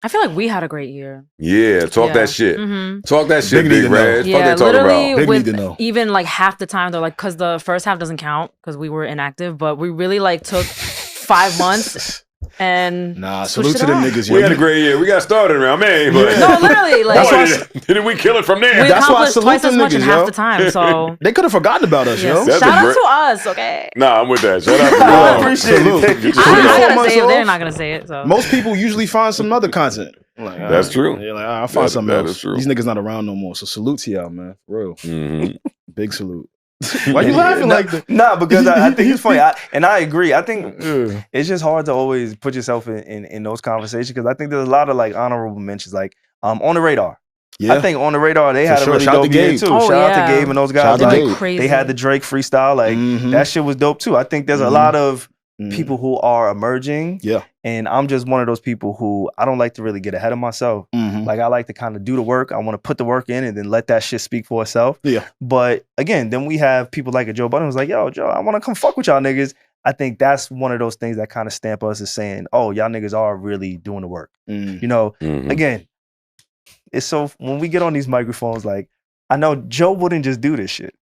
[SPEAKER 4] I feel like we had a great year.
[SPEAKER 3] Yeah, talk that shit.
[SPEAKER 4] Mm-hmm.
[SPEAKER 3] Talk that shit,
[SPEAKER 2] Big need
[SPEAKER 3] Big
[SPEAKER 2] to know.
[SPEAKER 3] Reg. Fuck
[SPEAKER 4] Yeah,
[SPEAKER 3] they talking
[SPEAKER 4] literally
[SPEAKER 3] about.
[SPEAKER 2] Big need to
[SPEAKER 4] with
[SPEAKER 2] know.
[SPEAKER 4] even like half the time they're like, because the first half doesn't count because we were inactive, but we really like took 5 months and
[SPEAKER 2] Nah,
[SPEAKER 4] switched
[SPEAKER 2] salute to
[SPEAKER 4] it
[SPEAKER 2] them
[SPEAKER 4] around.
[SPEAKER 2] niggas.
[SPEAKER 3] We
[SPEAKER 2] yo.
[SPEAKER 3] had a great year. We got started around May, but
[SPEAKER 4] No, literally, like
[SPEAKER 3] boy, didn't we kill it from there?
[SPEAKER 4] we
[SPEAKER 2] That's why I
[SPEAKER 4] accomplished
[SPEAKER 2] salute
[SPEAKER 4] twice as
[SPEAKER 2] them
[SPEAKER 4] much in
[SPEAKER 2] niggas,
[SPEAKER 4] half
[SPEAKER 2] yo.
[SPEAKER 4] the time. So
[SPEAKER 2] They could have forgotten about us, yo.
[SPEAKER 4] yes.
[SPEAKER 3] That's
[SPEAKER 4] Shout
[SPEAKER 3] a
[SPEAKER 4] out
[SPEAKER 3] great-
[SPEAKER 4] to us, okay?
[SPEAKER 3] Nah, I'm with that. Shout out to
[SPEAKER 1] I
[SPEAKER 3] y'all.
[SPEAKER 1] appreciate
[SPEAKER 2] Salute.
[SPEAKER 1] it. Thank you.
[SPEAKER 3] Get your
[SPEAKER 4] I'm
[SPEAKER 3] shit
[SPEAKER 4] not
[SPEAKER 3] out.
[SPEAKER 4] gonna
[SPEAKER 2] months
[SPEAKER 4] say it. They're
[SPEAKER 2] off.
[SPEAKER 4] not gonna say it. So
[SPEAKER 2] Most people usually find some other content. Like,
[SPEAKER 3] That's true.
[SPEAKER 2] Yeah, like, I'll find
[SPEAKER 3] That-
[SPEAKER 2] something
[SPEAKER 3] that
[SPEAKER 2] else.
[SPEAKER 3] is true.
[SPEAKER 2] These niggas not around no more. So salute to y'all, man. For real.
[SPEAKER 3] Mhm.
[SPEAKER 2] Big salute. Why you laughing
[SPEAKER 1] Nah,
[SPEAKER 2] like that?
[SPEAKER 1] Nah, because I think it's funny. I agree. I think
[SPEAKER 2] Yeah.
[SPEAKER 1] it's just hard to always put yourself in those conversations because I think there's a lot of like honorable mentions, like On the Radar.
[SPEAKER 2] Yeah.
[SPEAKER 1] I think On the Radar they
[SPEAKER 2] For
[SPEAKER 1] had
[SPEAKER 2] sure.
[SPEAKER 1] a really
[SPEAKER 2] Shout out
[SPEAKER 1] dope
[SPEAKER 2] to
[SPEAKER 1] year
[SPEAKER 2] Gabe.
[SPEAKER 1] too.
[SPEAKER 4] Oh,
[SPEAKER 1] Shout out
[SPEAKER 4] yeah.
[SPEAKER 1] to Gabe and those
[SPEAKER 2] Shout
[SPEAKER 1] guys.
[SPEAKER 2] out to
[SPEAKER 1] Like
[SPEAKER 2] Gabe.
[SPEAKER 4] crazy.
[SPEAKER 1] they had the Drake freestyle. Like
[SPEAKER 2] Mhm.
[SPEAKER 1] that shit was dope too. I think there's a
[SPEAKER 2] Mhm.
[SPEAKER 1] lot of
[SPEAKER 2] Mhm.
[SPEAKER 1] people who are emerging.
[SPEAKER 2] Yeah.
[SPEAKER 1] And I'm just one of those people who I don't like to really get ahead of myself.
[SPEAKER 2] Mhm.
[SPEAKER 1] Like I like to kind of do the work. I want to put the work in and then let that shit speak for itself.
[SPEAKER 2] Yeah.
[SPEAKER 1] But again, then we have people like a Joe Budden who's like, yo, Joe, I want to come fuck with y'all niggas. I think that's one of those things that kind of stamp us as saying, oh, y'all niggas are really doing the work.
[SPEAKER 2] Mm.
[SPEAKER 1] You know,
[SPEAKER 3] Mhm.
[SPEAKER 1] again, it's so when we get on these microphones, like I know Joe wouldn't just do this shit.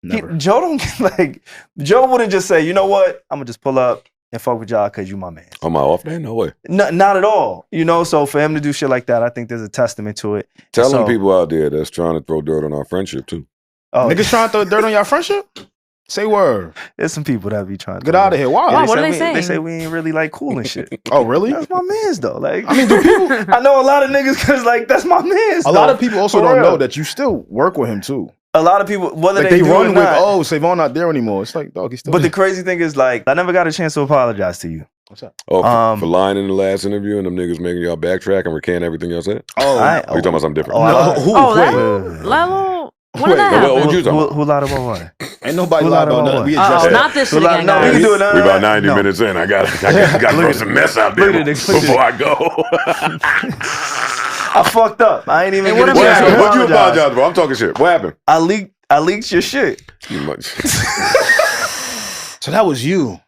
[SPEAKER 2] Never.
[SPEAKER 1] Joe don't like Joe wouldn't just say, you know what, I'm gonna just pull up and fuck with y'all because you my man.
[SPEAKER 3] On my off day? No way.
[SPEAKER 1] Not at all. You know, so for him to do shit like that, I think there's a testament to it.
[SPEAKER 3] Tell
[SPEAKER 1] So-
[SPEAKER 3] them people out there that's trying to throw dirt on our friendship too.
[SPEAKER 1] Oh,
[SPEAKER 2] Niggas trying to throw dirt on y'all friendship? Say word.
[SPEAKER 1] there's some people that be trying to
[SPEAKER 2] Get out of here. Why?
[SPEAKER 4] Wow, what are
[SPEAKER 1] say
[SPEAKER 4] they
[SPEAKER 1] They
[SPEAKER 4] saying?
[SPEAKER 1] say we ain't really like cool and shit.
[SPEAKER 2] Oh, really?
[SPEAKER 1] That's my man's though. Like
[SPEAKER 2] I mean, do people?
[SPEAKER 1] I know a lot of niggas because like that's my man's.
[SPEAKER 2] A lot of people also
[SPEAKER 1] For
[SPEAKER 2] don't
[SPEAKER 1] real.
[SPEAKER 2] know that you still work with him too.
[SPEAKER 1] A lot of people, whether
[SPEAKER 2] Like
[SPEAKER 1] they,
[SPEAKER 2] they
[SPEAKER 1] do
[SPEAKER 2] run
[SPEAKER 1] or
[SPEAKER 2] with,
[SPEAKER 1] not.
[SPEAKER 2] oh, SaVon not there anymore. It's like, dog, he's still.
[SPEAKER 1] But the crazy thing is, like, I never got a chance to apologize to you.
[SPEAKER 2] What's up?
[SPEAKER 3] Oh, for
[SPEAKER 1] Um,
[SPEAKER 3] lying in the last interview and them niggas making y'all backtrack and recant everything y'all said?
[SPEAKER 2] Oh,
[SPEAKER 1] I-
[SPEAKER 3] Or you talking about something different?
[SPEAKER 1] Oh, I
[SPEAKER 2] no,
[SPEAKER 1] lied.
[SPEAKER 2] who?
[SPEAKER 4] Oh,
[SPEAKER 2] Wait.
[SPEAKER 4] that Lalo. When
[SPEAKER 2] Wait,
[SPEAKER 4] did that
[SPEAKER 2] no,
[SPEAKER 3] what
[SPEAKER 4] happen?
[SPEAKER 3] would you talking about?
[SPEAKER 1] Who lied about what?
[SPEAKER 2] Ain't nobody
[SPEAKER 1] Who
[SPEAKER 2] lied
[SPEAKER 1] lied
[SPEAKER 2] about
[SPEAKER 1] about
[SPEAKER 2] nothing.
[SPEAKER 1] what?
[SPEAKER 2] We
[SPEAKER 4] Oh,
[SPEAKER 2] addressed that.
[SPEAKER 4] not this
[SPEAKER 1] Who
[SPEAKER 4] shit
[SPEAKER 1] lied?
[SPEAKER 4] again,
[SPEAKER 1] No, we
[SPEAKER 4] guys.
[SPEAKER 1] can do it.
[SPEAKER 3] We about 90
[SPEAKER 1] No.
[SPEAKER 3] minutes in. I got to throw some mess out there
[SPEAKER 1] Look at it, look at it.
[SPEAKER 3] before I go.
[SPEAKER 1] I fucked up. I ain't even
[SPEAKER 4] Hey,
[SPEAKER 1] get a
[SPEAKER 4] what
[SPEAKER 3] What
[SPEAKER 1] chance to
[SPEAKER 3] happened? What you
[SPEAKER 1] apologize.
[SPEAKER 3] apologize for? I'm talking shit. What happened?
[SPEAKER 1] I leaked your shit.
[SPEAKER 3] You much.
[SPEAKER 2] So that was you.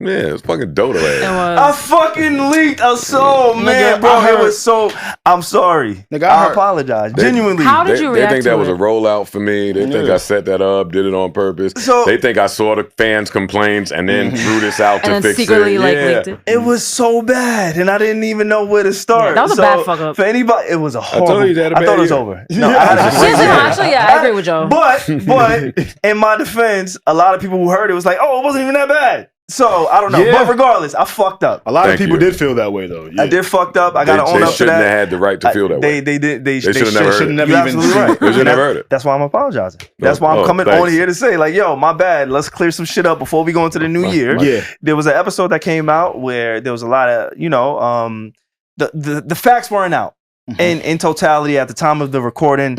[SPEAKER 3] Yeah, it's fucking dodo
[SPEAKER 4] It
[SPEAKER 3] ass.
[SPEAKER 1] I
[SPEAKER 4] was.
[SPEAKER 1] fucking leaked a soul,
[SPEAKER 2] Nigga,
[SPEAKER 1] man, bro.
[SPEAKER 2] I heard-
[SPEAKER 1] It was so. I'm sorry.
[SPEAKER 2] Nigga,
[SPEAKER 1] I
[SPEAKER 2] heard-
[SPEAKER 1] apologize.
[SPEAKER 3] They-
[SPEAKER 1] Genuinely.
[SPEAKER 4] How did
[SPEAKER 3] They
[SPEAKER 4] you
[SPEAKER 3] think
[SPEAKER 4] react
[SPEAKER 3] that
[SPEAKER 4] to
[SPEAKER 3] was a
[SPEAKER 4] it?
[SPEAKER 3] rollout for me. They think
[SPEAKER 2] Yeah.
[SPEAKER 3] I set that up, did it on purpose.
[SPEAKER 1] So-
[SPEAKER 3] They think I saw the fans' complaints and then threw this out
[SPEAKER 4] And
[SPEAKER 3] to
[SPEAKER 4] then
[SPEAKER 3] fix
[SPEAKER 4] secretly
[SPEAKER 3] it.
[SPEAKER 4] like
[SPEAKER 3] Yeah.
[SPEAKER 4] leaked it.
[SPEAKER 1] It was so bad, and I didn't even know where to start.
[SPEAKER 4] Yeah, that was a
[SPEAKER 1] So,
[SPEAKER 4] bad fuck up.
[SPEAKER 1] For anybody, it was a horrible.
[SPEAKER 3] told you you had a
[SPEAKER 1] I thought
[SPEAKER 3] bad
[SPEAKER 1] it was
[SPEAKER 3] year.
[SPEAKER 1] over. No, I had a
[SPEAKER 2] Yeah,
[SPEAKER 1] great
[SPEAKER 4] Yeah,
[SPEAKER 1] year.
[SPEAKER 4] actually, yeah, I agree with Joe.
[SPEAKER 1] But in my defense, a lot of people who heard it was like, "Oh, it wasn't even that bad." So I don't know.
[SPEAKER 2] Yeah.
[SPEAKER 1] But regardless, I fucked up.
[SPEAKER 2] A lot
[SPEAKER 3] Thank
[SPEAKER 2] of people
[SPEAKER 3] you.
[SPEAKER 2] did feel that way though. Yeah.
[SPEAKER 1] I did fucked up. I gotta own
[SPEAKER 3] They
[SPEAKER 1] up to
[SPEAKER 3] shouldn't
[SPEAKER 1] that.
[SPEAKER 3] have had the right to feel that way.
[SPEAKER 1] They did. They
[SPEAKER 3] should've never heard
[SPEAKER 2] should
[SPEAKER 3] it.
[SPEAKER 2] never
[SPEAKER 1] You're
[SPEAKER 2] even
[SPEAKER 1] absolutely right.
[SPEAKER 3] They should have never heard it.
[SPEAKER 1] That's why I'm apologizing. That's why I'm coming
[SPEAKER 3] thanks.
[SPEAKER 1] on here to say, like, yo, my bad. Let's clear some shit up before we go into the new year.
[SPEAKER 2] Yeah.
[SPEAKER 1] There was an episode that came out where there was a lot of, the facts weren't out. In totality at the time of the recording.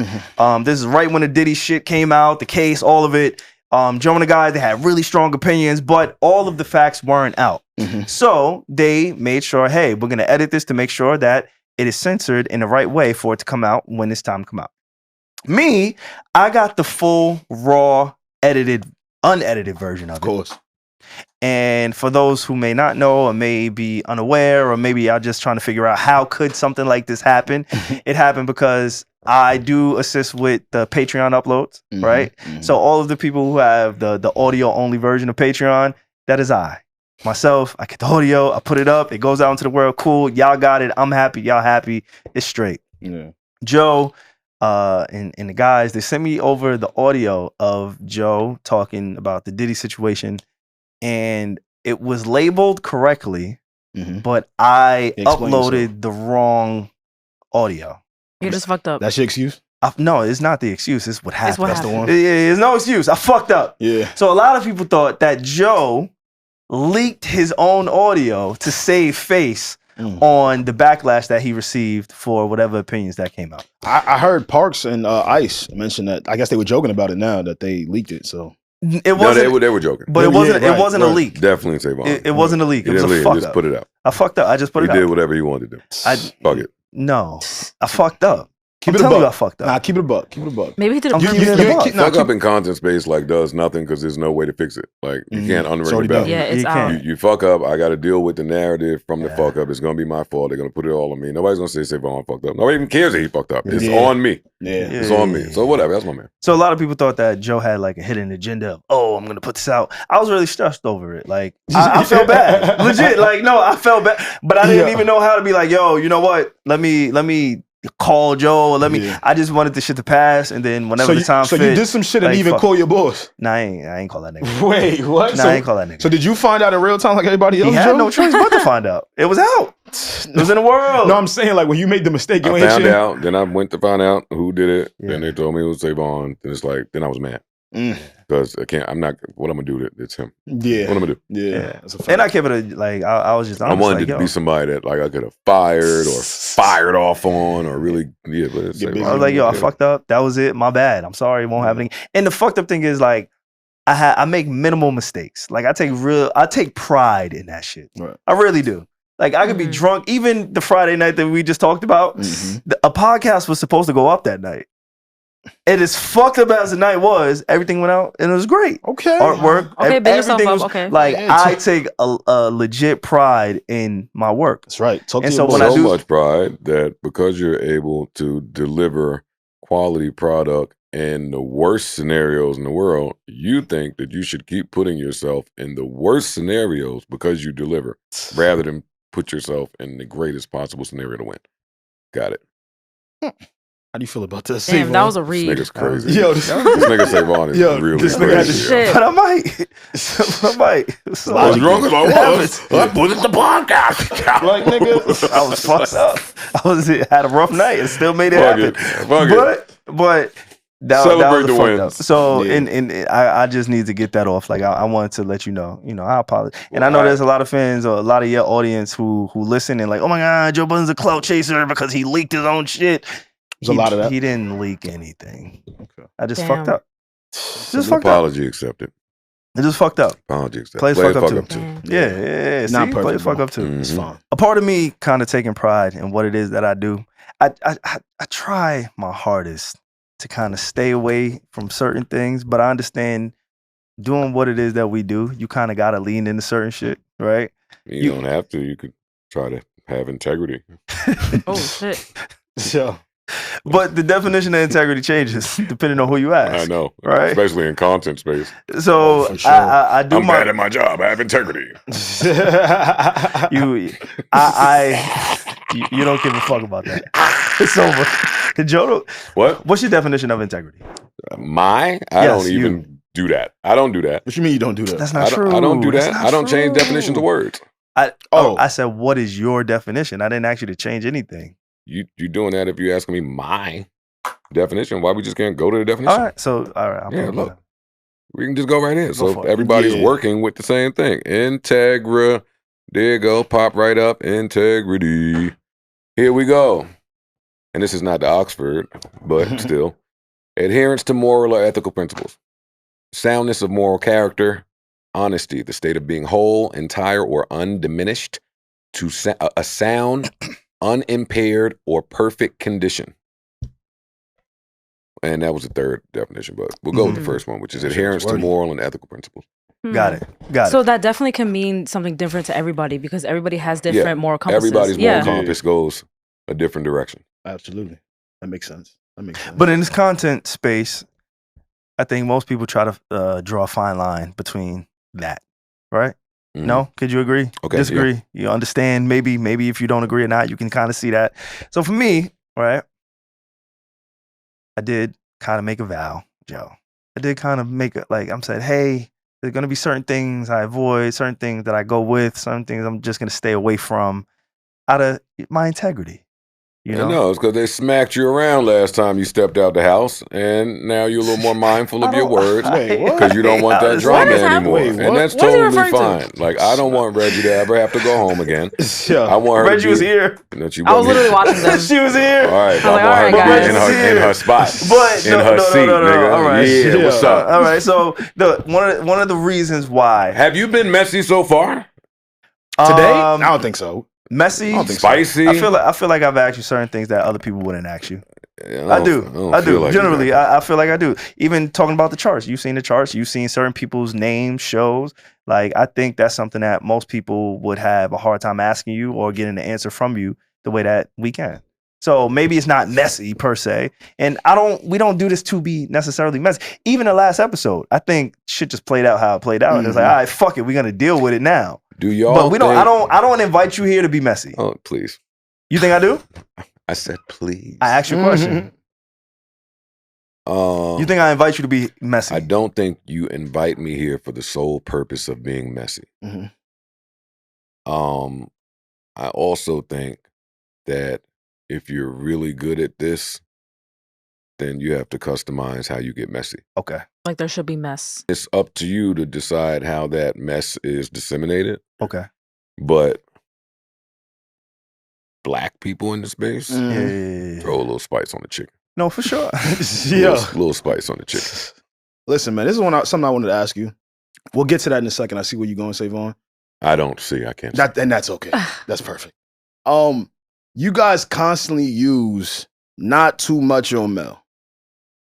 [SPEAKER 1] This is right when the Diddy shit came out, the case, all of it. Joe and the guys, they had really strong opinions, but all of the facts weren't out. So they made sure, hey, we're gonna edit this to make sure that it is censored in the right way for it to come out when it's time to come out. Me, I got the full, raw, unedited version of
[SPEAKER 2] Of course.
[SPEAKER 1] and for those who may not know or may be unaware or maybe y'all just trying to figure out how could something like this happen, it happened because I do assist with the Patreon uploads, right? So all of the people who have the audio only version of Patreon, that is myself. I get the audio, I put it up, it goes out into the world. Cool, y'all got it. I'm happy, y'all happy. It's straight.
[SPEAKER 2] Yeah.
[SPEAKER 1] Joe and the guys, they sent me over the audio of Joe talking about the Diddy situation, and it was labeled correctly, but I
[SPEAKER 2] Explain
[SPEAKER 1] uploaded the wrong audio.
[SPEAKER 4] You just fucked up.
[SPEAKER 2] That's your excuse?
[SPEAKER 1] No, it's not the excuse. It's what happened.
[SPEAKER 4] what
[SPEAKER 2] That's the
[SPEAKER 4] happened.
[SPEAKER 2] one.
[SPEAKER 1] There's no excuse. I fucked up.
[SPEAKER 2] Yeah.
[SPEAKER 1] So a lot of people thought that Joe leaked his own audio to save face on the backlash that he received for whatever opinions that came out.
[SPEAKER 2] I heard Parks and Ice mention that. I guess they were joking about it now that they leaked it. So
[SPEAKER 1] It
[SPEAKER 3] No,
[SPEAKER 1] wasn't,
[SPEAKER 3] they were joking.
[SPEAKER 1] but it
[SPEAKER 2] Yeah,
[SPEAKER 1] wasn't.
[SPEAKER 2] right,
[SPEAKER 1] It wasn't a
[SPEAKER 2] right.
[SPEAKER 1] leak.
[SPEAKER 3] Definitely SaVon.
[SPEAKER 1] It wasn't a leak. It was a
[SPEAKER 3] didn't leave.
[SPEAKER 1] fuck
[SPEAKER 3] Just
[SPEAKER 1] up.
[SPEAKER 3] put it out.
[SPEAKER 1] I fucked up. I just put
[SPEAKER 3] He
[SPEAKER 1] it
[SPEAKER 3] did
[SPEAKER 1] out.
[SPEAKER 3] whatever he wanted to do. Fuck it.
[SPEAKER 1] No, I fucked up.
[SPEAKER 2] keep
[SPEAKER 1] I'm
[SPEAKER 2] it a
[SPEAKER 1] telling you, I
[SPEAKER 2] buck.
[SPEAKER 1] fuck up.
[SPEAKER 2] Nah, keep it a buck. Keep it a buck.
[SPEAKER 4] Maybe he did
[SPEAKER 1] I'm
[SPEAKER 4] it
[SPEAKER 1] keeping
[SPEAKER 4] purposely.
[SPEAKER 1] it a buck.
[SPEAKER 3] Fuck up in content space like does nothing because there's no way to fix it. Like you can't
[SPEAKER 2] It's
[SPEAKER 3] unring the
[SPEAKER 2] already
[SPEAKER 3] bell.
[SPEAKER 2] done.
[SPEAKER 4] Yeah, it's
[SPEAKER 1] You
[SPEAKER 4] out.
[SPEAKER 1] can't.
[SPEAKER 3] You fuck up. I got to deal with the narrative from the fuck up. It's gonna be my fault. They're gonna put it all on me. Nobody's gonna say SaVon fucked up. Nobody even cares that he fucked up. It's
[SPEAKER 2] Yeah.
[SPEAKER 3] on me.
[SPEAKER 2] Yeah.
[SPEAKER 3] It's on me. So whatever. That's my man.
[SPEAKER 1] So a lot of people thought that Joe had like a hidden agenda of, oh, I'm gonna put this out. I was really stressed over it. Like I felt bad. Legit. Like, no, I felt bad. But I didn't even know how to be like, yo, you know what? Let me call Joe or
[SPEAKER 2] Yeah.
[SPEAKER 1] I just wanted the shit to pass, and then whenever
[SPEAKER 2] So,
[SPEAKER 1] the
[SPEAKER 2] you,
[SPEAKER 1] time
[SPEAKER 2] so
[SPEAKER 1] fit.
[SPEAKER 2] you did some shit and
[SPEAKER 1] like,
[SPEAKER 2] even
[SPEAKER 1] fuck.
[SPEAKER 2] call your boss.
[SPEAKER 1] Nah, I ain't call that nigga.
[SPEAKER 2] Wait, what?
[SPEAKER 1] Nah, I ain't call that nigga.
[SPEAKER 2] So did you find out in real time like everybody else?
[SPEAKER 1] He had
[SPEAKER 2] Joe?
[SPEAKER 1] no choice but to find out. It was out. It was in the world.
[SPEAKER 2] No, I'm saying like when you made the mistake, you
[SPEAKER 3] I
[SPEAKER 2] ain't
[SPEAKER 3] found
[SPEAKER 2] shit.
[SPEAKER 3] out. Then I went to find out who did it.
[SPEAKER 1] Yeah.
[SPEAKER 3] Then they told me it was SaVon. Then it's like, then I was mad because I can't. I'm not. What I'm gonna do? It's him.
[SPEAKER 2] Yeah.
[SPEAKER 3] What I'm gonna do?
[SPEAKER 2] Yeah. That's a fact.
[SPEAKER 1] And I kept it I was just
[SPEAKER 3] I
[SPEAKER 1] honest,
[SPEAKER 3] wanted
[SPEAKER 1] like,
[SPEAKER 3] to
[SPEAKER 1] yo.
[SPEAKER 3] be somebody that like I could have fired or fired off on or really But it's
[SPEAKER 2] Get busy.
[SPEAKER 1] I was like, yo, I
[SPEAKER 3] Yeah.
[SPEAKER 1] fucked up. That was it. My bad. I'm sorry. It won't happen again. And the fucked up thing is like, I make minimal mistakes. Like I take pride in that shit.
[SPEAKER 2] Right.
[SPEAKER 1] I really do. Like I could be drunk. Even the Friday night that we just talked about, a podcast was supposed to go up that night. And as fucked up as the night was, everything went out and it was great.
[SPEAKER 2] Okay.
[SPEAKER 1] Artwork.
[SPEAKER 4] Okay, big yourself
[SPEAKER 1] everything
[SPEAKER 4] up,
[SPEAKER 1] was
[SPEAKER 4] okay.
[SPEAKER 1] like
[SPEAKER 2] Yeah,
[SPEAKER 1] I take a legit pride in my work.
[SPEAKER 2] That's right. Talk
[SPEAKER 1] And
[SPEAKER 2] to
[SPEAKER 1] so
[SPEAKER 2] your
[SPEAKER 1] when
[SPEAKER 2] boss.
[SPEAKER 1] I
[SPEAKER 3] So
[SPEAKER 1] do-
[SPEAKER 3] much pride that because you're able to deliver quality product in the worst scenarios in the world, you think that you should keep putting yourself in the worst scenarios because you deliver, rather than put yourself in the greatest possible scenario to win. Got it.
[SPEAKER 2] How do you feel about this?
[SPEAKER 4] Damn, that was a
[SPEAKER 3] This
[SPEAKER 4] read.
[SPEAKER 3] nigga's crazy.
[SPEAKER 2] Yo,
[SPEAKER 3] this nigga SaVon is
[SPEAKER 2] Yo,
[SPEAKER 3] really
[SPEAKER 2] this nigga had
[SPEAKER 3] crazy.
[SPEAKER 2] to
[SPEAKER 4] Shit.
[SPEAKER 1] But I might. So,
[SPEAKER 3] As drunk as I was,
[SPEAKER 1] happens.
[SPEAKER 3] I put it the podcast.
[SPEAKER 2] like nigga.
[SPEAKER 1] I was fucked up. Had a rough night and still made it
[SPEAKER 3] Fuck
[SPEAKER 1] happen.
[SPEAKER 3] it. Fuck it.
[SPEAKER 1] But that
[SPEAKER 3] Celebrate
[SPEAKER 1] was
[SPEAKER 3] the
[SPEAKER 1] fucked
[SPEAKER 3] wins.
[SPEAKER 1] up. So
[SPEAKER 2] Yeah.
[SPEAKER 1] and I just need to get that off. Like I wanted to let you know. I apologize. And I know there's a lot of fans or a lot of your audience who listen and like, oh my God, Joe Budden's a clout chaser because he leaked his own shit.
[SPEAKER 2] There's a lot of that.
[SPEAKER 1] He didn't leak anything.
[SPEAKER 2] Okay.
[SPEAKER 1] I just
[SPEAKER 4] Damn.
[SPEAKER 1] fucked up. Just fucked up.
[SPEAKER 3] Apology accepted.
[SPEAKER 1] I just fucked up.
[SPEAKER 3] Apology accepted.
[SPEAKER 1] Players
[SPEAKER 3] Players
[SPEAKER 1] fuck up
[SPEAKER 3] fuck
[SPEAKER 1] too.
[SPEAKER 3] up too.
[SPEAKER 1] Yeah.
[SPEAKER 2] Not
[SPEAKER 1] See?
[SPEAKER 2] perfect,
[SPEAKER 1] Players fuck
[SPEAKER 2] bro.
[SPEAKER 1] up too.
[SPEAKER 2] It's fine.
[SPEAKER 1] A part of me kind of taking pride in what it is that I do. I try my hardest to kind of stay away from certain things, but I understand doing what it is that we do, you kind of got to lean into certain shit, right?
[SPEAKER 3] You don't have to. You could try to have integrity.
[SPEAKER 4] Oh shit.
[SPEAKER 2] So,
[SPEAKER 1] But the definition of integrity changes depending on who you ask.
[SPEAKER 3] I know,
[SPEAKER 1] right?
[SPEAKER 3] Especially in content space.
[SPEAKER 1] So
[SPEAKER 2] for sure.
[SPEAKER 1] I do
[SPEAKER 3] I'm bad at my job. I have integrity.
[SPEAKER 1] You don't give a fuck about that. It's over. Joe,
[SPEAKER 3] What?
[SPEAKER 1] what's your definition of integrity?
[SPEAKER 3] I
[SPEAKER 1] Yes,
[SPEAKER 3] don't even do that. I don't do that.
[SPEAKER 2] what you mean you don't do that?
[SPEAKER 1] That's not true.
[SPEAKER 3] I don't do
[SPEAKER 1] That's
[SPEAKER 3] that.
[SPEAKER 1] not
[SPEAKER 3] I don't change
[SPEAKER 1] true.
[SPEAKER 3] definitions of words.
[SPEAKER 1] I said, what is your definition? I didn't ask you to change anything.
[SPEAKER 3] You doing that if you asking me my definition? Why we just can't go to the definition?
[SPEAKER 1] All right. So, all right. I'll
[SPEAKER 3] Yeah,
[SPEAKER 1] put it
[SPEAKER 3] look.
[SPEAKER 1] down.
[SPEAKER 3] We can just go right in.
[SPEAKER 1] Go
[SPEAKER 3] So
[SPEAKER 1] for it.
[SPEAKER 3] everybody's
[SPEAKER 2] Yeah.
[SPEAKER 3] working with the same thing. Integra. There you go. Pop right up. Integrity. Here we go. And this is not the Oxford, but still. Adherence to moral or ethical principles. Soundness of moral character. Honesty, the state of being whole, entire, or undiminished. To a sound, unimpaired, or perfect condition. And that was the third definition, but we'll go with the first one, which is adherence to moral and ethical principles.
[SPEAKER 1] Got it. Got it.
[SPEAKER 4] So that definitely can mean something different to everybody because everybody has different moral compasses.
[SPEAKER 3] Everybody's moral
[SPEAKER 4] yeah.
[SPEAKER 3] compass goes a different direction.
[SPEAKER 2] Absolutely. That makes sense.
[SPEAKER 1] But in this content space, I think most people try to draw a fine line between that, right?
[SPEAKER 3] Mhm.
[SPEAKER 1] No? Could you agree?
[SPEAKER 3] Okay,
[SPEAKER 1] Disagree? You understand? Maybe if you don't agree or not, you can kind of see that. So for me, right, I did kind of make a vow, Joe. I did kind of make it like I'm saying, hey, there's going to be certain things I avoid, certain things that I go with, certain things I'm just going to stay away from out of my integrity. You know?
[SPEAKER 3] No, it's because they smacked you around last time you stepped out the house, and now you're a little more mindful of your words
[SPEAKER 2] Wait, what?
[SPEAKER 3] because you don't want that drama
[SPEAKER 4] is happening?
[SPEAKER 3] anymore.
[SPEAKER 2] Wait,
[SPEAKER 3] And
[SPEAKER 2] what?
[SPEAKER 3] that's
[SPEAKER 4] What is he
[SPEAKER 3] totally
[SPEAKER 4] referring
[SPEAKER 3] fine. Like, I don't want Reggie to ever have to go home again. I want her
[SPEAKER 1] Reggie
[SPEAKER 3] to
[SPEAKER 1] was
[SPEAKER 3] be,
[SPEAKER 1] here.
[SPEAKER 3] That she
[SPEAKER 4] I was
[SPEAKER 3] wasn't
[SPEAKER 4] literally
[SPEAKER 3] here.
[SPEAKER 4] watching them.
[SPEAKER 1] She was here.
[SPEAKER 3] All right,
[SPEAKER 4] I was like,
[SPEAKER 3] I want her
[SPEAKER 4] all
[SPEAKER 3] to
[SPEAKER 4] right,
[SPEAKER 3] be
[SPEAKER 4] guys.
[SPEAKER 3] in her spot,
[SPEAKER 1] But
[SPEAKER 3] in her seat, nigga.
[SPEAKER 1] All right.
[SPEAKER 3] Yeah, what's up?
[SPEAKER 1] All right. So one of the reasons why
[SPEAKER 3] Have you been messy so far?
[SPEAKER 2] Today? I don't think so.
[SPEAKER 1] Messy,
[SPEAKER 2] I don't think so.
[SPEAKER 3] Spicy?
[SPEAKER 1] I feel like I've asked you certain things that other people wouldn't ask you. I do.
[SPEAKER 3] don't
[SPEAKER 1] I
[SPEAKER 3] feel
[SPEAKER 1] do.
[SPEAKER 3] like you
[SPEAKER 1] Generally,
[SPEAKER 3] do.
[SPEAKER 1] I feel like I do. Even talking about the charts, you've seen the charts. You've seen certain people's names, shows. Like I think that's something that most people would have a hard time asking you or getting the answer from you the way that we can. So maybe it's not messy per se, and we don't do this to be necessarily messy. Even the last episode, I think shit just played out how it played out, and it's like, all right, fuck it, we're gonna deal with it now.
[SPEAKER 3] Do y'all
[SPEAKER 1] But we don't.
[SPEAKER 3] think-
[SPEAKER 1] I don't invite you here to be messy.
[SPEAKER 3] Oh, please.
[SPEAKER 1] You think I do?
[SPEAKER 3] I said please.
[SPEAKER 1] I asked you a question. You think I invite you to be messy?
[SPEAKER 3] I don't think you invite me here for the sole purpose of being messy.
[SPEAKER 2] Mhm.
[SPEAKER 3] I also think that if you're really good at this, then you have to customize how you get messy.
[SPEAKER 1] Okay.
[SPEAKER 4] Like there should be mess.
[SPEAKER 3] It's up to you to decide how that mess is disseminated.
[SPEAKER 1] Okay.
[SPEAKER 3] But black people in the space,
[SPEAKER 1] Yeah.
[SPEAKER 3] throw a little spice on the chicken.
[SPEAKER 1] No, for sure.
[SPEAKER 2] Yeah.
[SPEAKER 3] Little spice on the chicken.
[SPEAKER 2] Listen, man, this is something I wanted to ask you. We'll get to that in a second. I see where you're going, SaVon.
[SPEAKER 3] I don't see. I can't.
[SPEAKER 2] And that's okay. That's perfect. You guys constantly use not too much on Mel.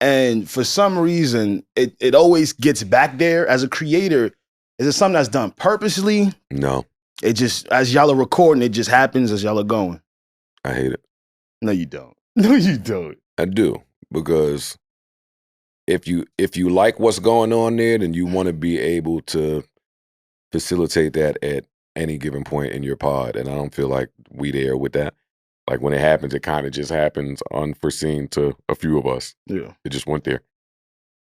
[SPEAKER 2] And for some reason, it always gets back there. As a creator, is it something that's done purposely?
[SPEAKER 3] No,
[SPEAKER 2] It just, as y'all are recording, it just happens as y'all are going.
[SPEAKER 3] I hate it.
[SPEAKER 2] No, you don't. No, you don't.
[SPEAKER 3] I do, because if you like what's going on there, then you want to be able to facilitate that at any given point in your pod. And I don't feel like we there with that. Like when it happens, it kind of just happens unforeseen to a few of us.
[SPEAKER 2] Yeah.
[SPEAKER 3] It just went there.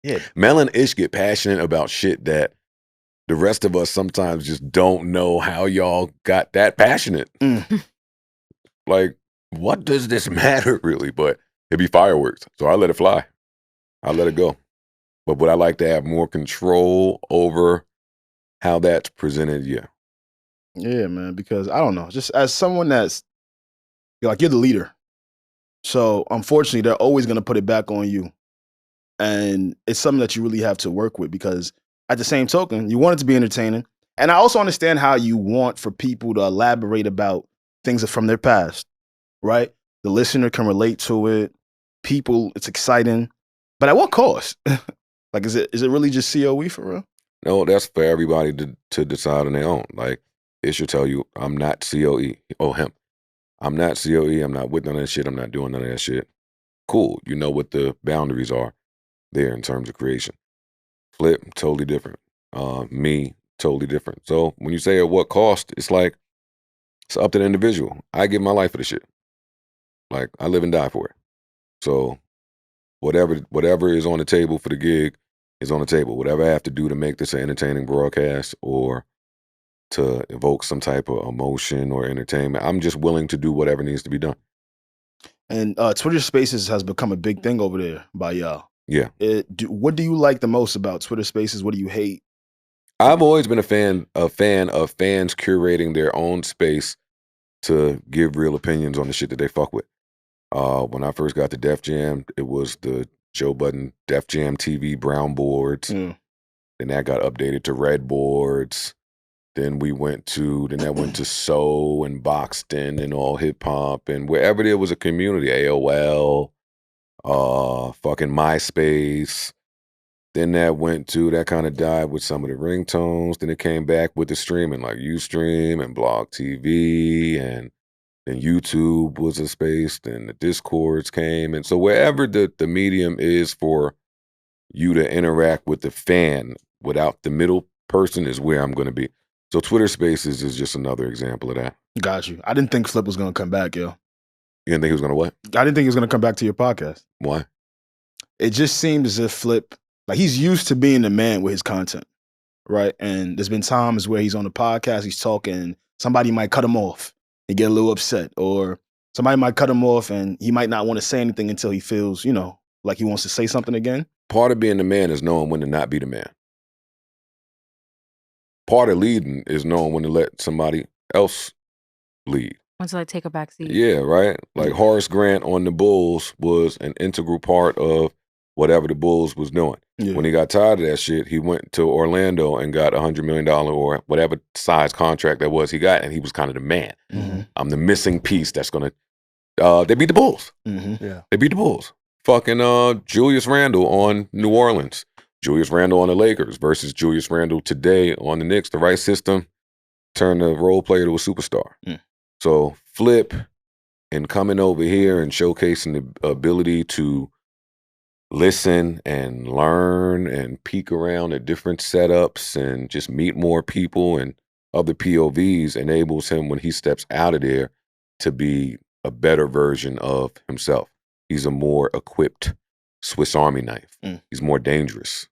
[SPEAKER 2] Yeah.
[SPEAKER 3] Mel and Ish get passionate about shit that the rest of us sometimes just don't know how y'all got that passionate. Like, what does this matter really? But it'd be fireworks. So I let it fly. I let it go. But would I like to have more control over how that's presented? Yeah.
[SPEAKER 2] Yeah, man, because I don't know. Just as someone that's, you're the leader. So unfortunately, they're always going to put it back on you. And it's something that you really have to work with because at the same token, you want it to be entertaining. And I also understand how you want for people to elaborate about things from their past, right? The listener can relate to it. People, it's exciting. But at what cost? Like, is it really just COE for real?
[SPEAKER 3] No, that's for everybody to decide on their own. Like, it should tell you, I'm not COE. Oh, him. I'm not COE. I'm not with none of that shit. I'm not doing none of that shit. Cool. You know what the boundaries are there in terms of creation. Flip, totally different. Me, totally different. So when you say at what cost, it's like, it's up to the individual. I give my life for the shit. Like, I live and die for it. So whatever is on the table for the gig is on the table. Whatever I have to do to make this an entertaining broadcast or to evoke some type of emotion or entertainment, I'm just willing to do whatever needs to be done.
[SPEAKER 2] And Twitter Spaces has become a big thing over there by y'all.
[SPEAKER 3] Yeah.
[SPEAKER 2] What do you like the most about Twitter Spaces? What do you hate?
[SPEAKER 3] I've always been a fan of fans curating their own space to give real opinions on the shit that they fuck with. When I first got to Def Jam, it was the Joe Budden Def Jam TV brown boards. Then that got updated to red boards. Then that went to Soul and Boxton and all hip hop and wherever there was a community, AOL, fucking MySpace. Then that kind of died with some of the ringtones. Then it came back with the streaming like Ustream and Blog TV, and then YouTube was a space. Then the Discords came, and so wherever the medium is for you to interact with the fan without the middle person is where I'm going to be. So Twitter Spaces is just another example of that.
[SPEAKER 2] Got you. I didn't think Flip was going to come back, yo.
[SPEAKER 3] You didn't think he was going to what?
[SPEAKER 2] I didn't think he was going to come back to your podcast.
[SPEAKER 3] Why?
[SPEAKER 2] It just seemed as if Flip, like, he's used to being the man with his content, right? And there's been times where he's on the podcast, he's talking, somebody might cut him off and get a little upset, or somebody might cut him off and he might not want to say anything until he feels, like he wants to say something again.
[SPEAKER 3] Part of being the man is knowing when to not be the man. Part of leading is knowing when to let somebody else lead.
[SPEAKER 4] When to take a back seat.
[SPEAKER 3] Yeah, right? Like Horace Grant on the Bulls was an integral part of whatever the Bulls was doing. Yeah. When he got tired of that shit, he went to Orlando and got $100 million or whatever size contract that was he got, and he was kind of the man. Mm-hmm. I'm the missing piece that's going to... they beat the Bulls. Mm-hmm. Yeah, they beat the Bulls. Fucking Julius Randle on New Orleans. Julius Randle on the Lakers versus Julius Randle today on the Knicks. The right system turned the role player to a superstar. So Flip and coming over here and showcasing the ability to listen and learn and peek around at different setups and just meet more people and other POVs enables him when he steps out of there to be a better version of himself. He's a more equipped Swiss Army knife. He's more dangerous.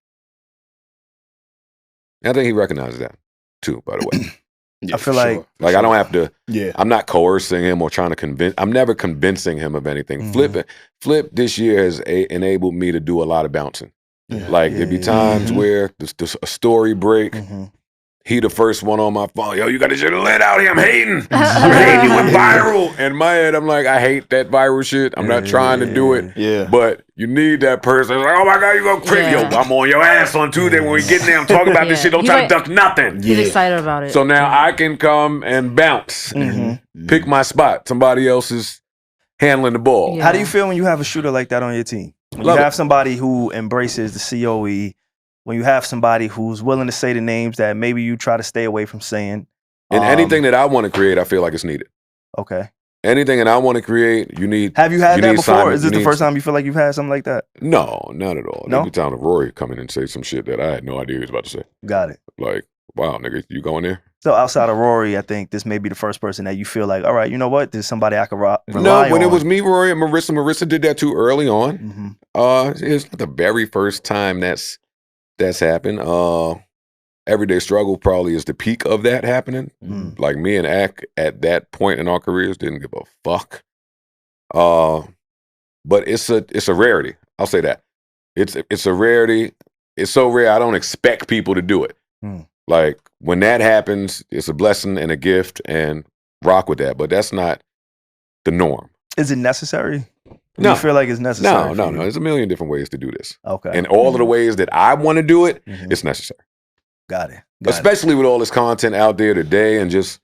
[SPEAKER 3] I think he recognizes that too, by the way.
[SPEAKER 1] I feel like
[SPEAKER 3] I don't have to, I'm not coercing him or trying to convince, I'm never convincing him of anything. Flip this year has enabled me to do a lot of bouncing. There'd be times where there's a story break. He the first one on my phone. Yo, you got to shit lit out here. I'm hating. I'm hating. You went viral. In my head, I'm like, I hate that viral shit. I'm not trying to do it. Yeah. But you need that person. It's like, oh my God, you go crazy. Yo, I'm on your ass on Tuesday when we get there. I'm talking about this shit. Don't try to duck nothing.
[SPEAKER 4] He's excited about it.
[SPEAKER 3] So now I can come and bounce. Pick my spot. Somebody else is handling the ball.
[SPEAKER 1] How do you feel when you have a shooter like that on your team? When you have somebody who embraces the COE, when you have somebody who's willing to say the names that maybe you try to stay away from saying.
[SPEAKER 3] And anything that I want to create, I feel like it's needed.
[SPEAKER 1] Okay.
[SPEAKER 3] Anything that I want to create, you need.
[SPEAKER 1] Have you had that before? Simon, is this the first time you feel like you've had something like that?
[SPEAKER 3] No, not at all.
[SPEAKER 1] No?
[SPEAKER 3] Every time Rory come in and say some shit that I had no idea he was about to say.
[SPEAKER 1] Got it.
[SPEAKER 3] Like, wow, nigga, you going there?
[SPEAKER 1] So outside of Rory, I think this may be the first person that you feel like, all right, you know what? There's somebody I can rely on.
[SPEAKER 3] No, when it was me, Rory, and Marissa did that too early on. It's not the very first time that's happened. Everyday Struggle probably is the peak of that happening. Like me and Ak at that point in our careers didn't give a fuck. But it's a rarity. I'll say that. It's a rarity. It's so rare I don't expect people to do it. Like when that happens, it's a blessing and a gift, and rock with that. But that's not the norm.
[SPEAKER 1] Is it necessary?
[SPEAKER 3] No.
[SPEAKER 1] You feel like it's necessary?
[SPEAKER 3] No. There's a million different ways to do this.
[SPEAKER 1] Okay.
[SPEAKER 3] And all of the ways that I want to do it, it's necessary.
[SPEAKER 1] Got it.
[SPEAKER 3] Especially with all this content out there today, and just